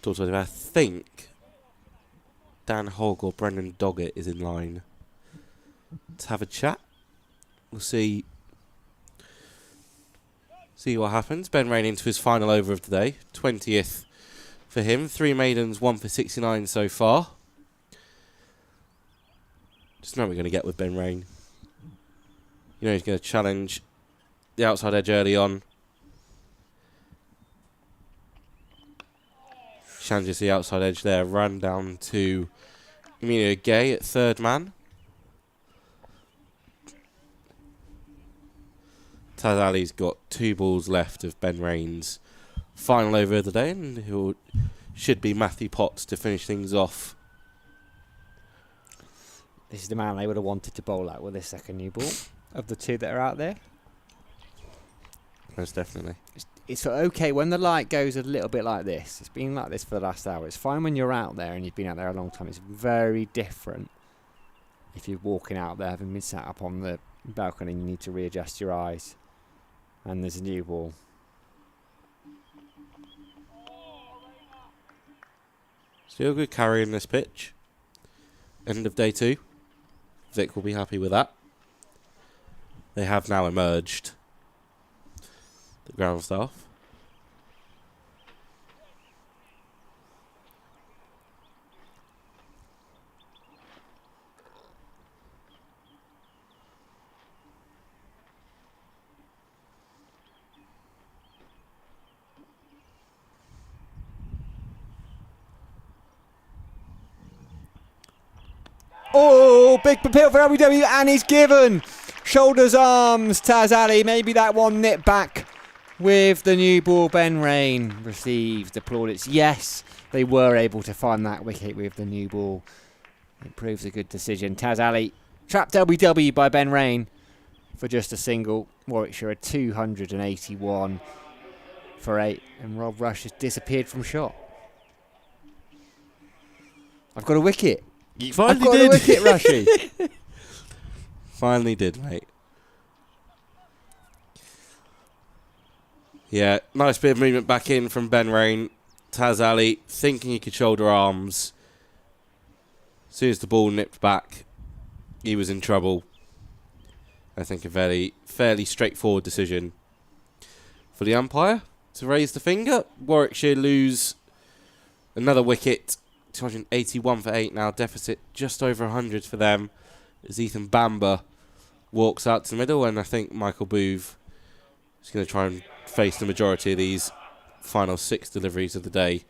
I think Dan Hogg or Brendan Doggett is in line to have a chat. We'll see what happens. Ben Rain into his final over of the day. 20th for him. 3 maidens, 1 for 69 so far. Just know what we're going to get with Ben Rain. You know he's going to challenge the outside edge early on. Challenges the outside edge there. Run down to Emilio Gay at third man. Taz Ali's got 2 balls left of Ben Rain's final over of the day, and who should be Matthew Potts to finish things off. This is the man they would have wanted to bowl at with this second new ball of the 2 that are out there. Most definitely. It's okay when the light goes a little bit like this. It's been like this for the last hour. It's fine when you're out there and you've been out there a long time. It's very different if you're walking out there having been sat up on the balcony and you need to readjust your eyes and there's a new ball. Still good carry in this pitch. End of day 2. Vic will be happy with that. They have now emerged. The ground staff. Oh, big appeal for LBW, and he's given. Shoulders, arms, Taz Ali. Maybe that one nip back with the new ball. Ben Rain received the plaudits. Yes, they were able to find that wicket with the new ball. It proves a good decision. Taz Ali trapped LBW by Ben Rain for just a single. Warwickshire at 281 for 8, and Rob Rush has disappeared from shot. I've got a wicket. You finally I've got did. a wicket, Rushy. Finally did, mate. Yeah, nice bit of movement back in from Ben Rain. Taz Ali thinking he could shoulder arms. As soon as the ball nipped back, he was in trouble. I think a fairly straightforward decision for the umpire to raise the finger. Warwickshire lose another wicket. 281 for 8 now. Deficit just over 100 for them. As Ethan Bamber walks out to the middle, and I think Michael Booth is going to try and face the majority of these final 6 deliveries of the day.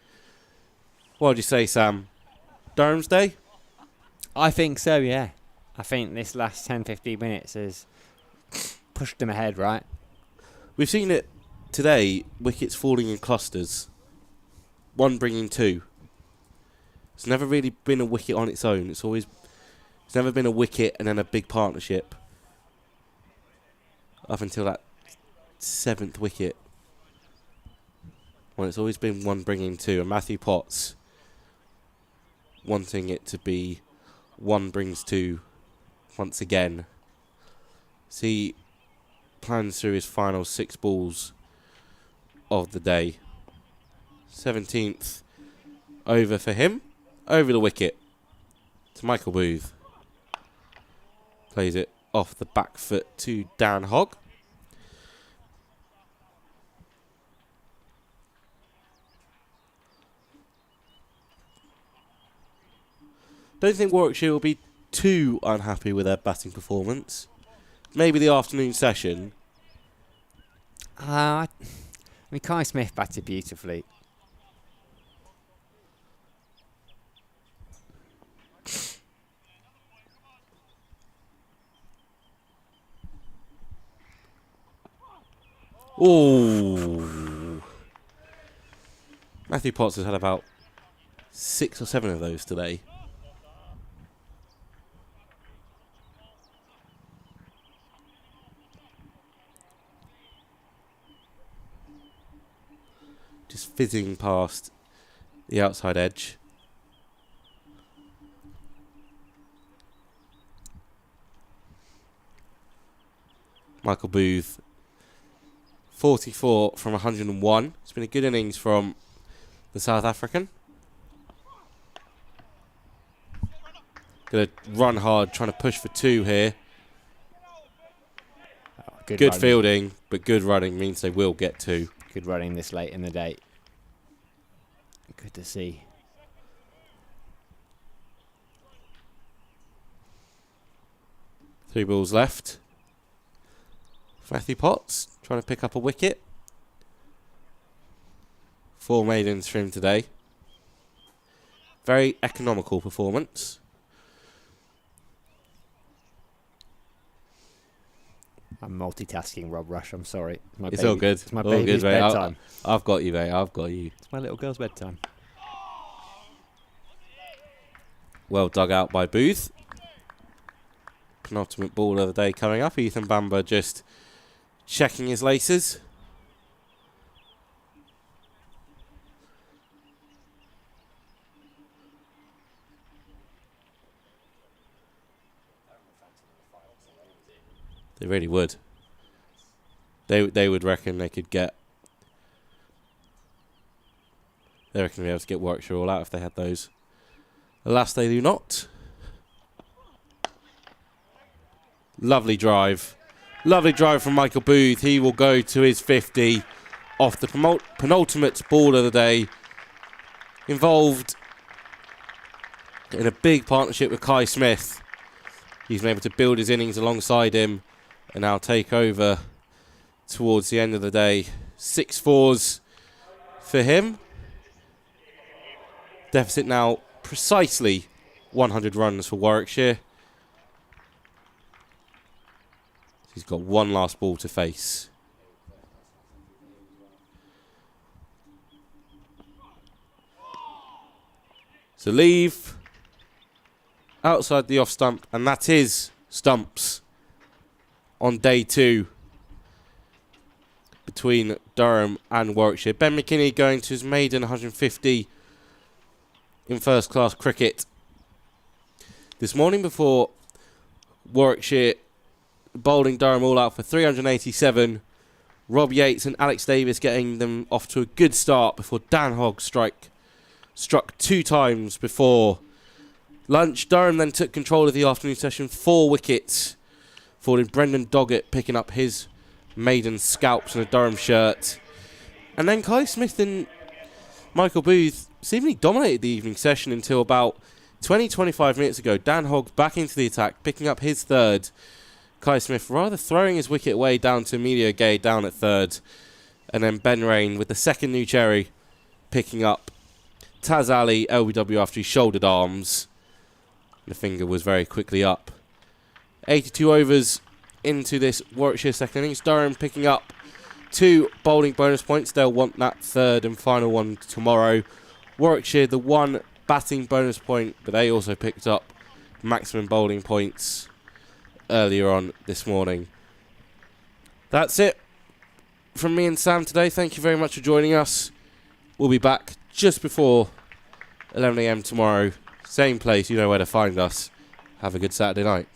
What would you say, Sam? Durham's day? I think so, yeah. I think this last 10-15 minutes has pushed them ahead, right? We've seen it today, wickets falling in clusters. One bringing 2. It's never really been a wicket on its own. It's never been a wicket and then a big partnership. Up until that 7th wicket. Well, it's always been one bringing 2. And Matthew Potts wanting it to be 1 brings 2 once again. So he plans through his final 6 balls of the day. 17th over for him. Over the wicket to Michael Booth. Plays it off the back foot to Dan Hogg. Don't think Warwickshire will be too unhappy with their batting performance. Maybe the afternoon session. I mean, Kai Smith batted beautifully. Ooh. Matthew Potts has had about 6 or 7 of those today. Just fizzing past the outside edge. Michael Booth, 44 from 101. It's been a good innings from the South African. Going to run hard, trying to push for 2 here. Oh, good fielding, but good running means they will get 2. Good running this late in the day. Good to see. Three balls left. Matthew Potts trying to pick up a wicket. 4 maidens for him today. Very economical performance. I'm multitasking, Rob Rush. I'm sorry. It's all good. It's my all baby's good, mate. bedtime. I've got you, mate. I've got you. It's my little girl's bedtime. Well dug out by Booth. Penultimate ball of the day coming up. Ethan Bamber just checking his laces. They really would. They would reckon they could get. They reckon they'd be able to get Warwickshire all out if they had those. Alas, they do not. Lovely drive. Lovely drive from Michael Booth. He will go to his 50 off the penultimate ball of the day. Involved in a big partnership with Kai Smith. He's been able to build his innings alongside him and now take over towards the end of the day. 6 fours for him. Deficit now precisely 100 runs for Warwickshire. He's got one last ball to face. So leave outside the off stump, and that is stumps on day 2 between Durham and Warwickshire. Ben McKinney going to his maiden 150 in first class cricket this morning before Warwickshire bowling Durham all out for 387. Rob Yates and Alex Davis getting them off to a good start before Dan Hogg struck 2 times before lunch. Durham then took control of the afternoon session, 4 wickets, falling Brendan Doggett picking up his maiden scalps in a Durham shirt. And then Kai Smith and Michael Booth seemingly dominated the evening session until about 20-25 minutes ago. Dan Hogg back into the attack, picking up his 3rd. Kai Smith rather throwing his wicket away down to Emilio Gay down at 3rd. And then Ben Rain with the 2nd new cherry picking up Taz Ali, LBW after he shouldered arms. The finger was very quickly up. 82 overs into this Warwickshire second innings. Durham picking up 2 bowling bonus points. They'll want that 3rd and final one tomorrow. Warwickshire the 1 batting bonus point, but they also picked up maximum bowling points earlier on this morning. That's it from me and Sam today. Thank you very much for joining us. We'll be back just before 11 a.m. tomorrow. Same place, you know where to find us. Have a good Saturday night.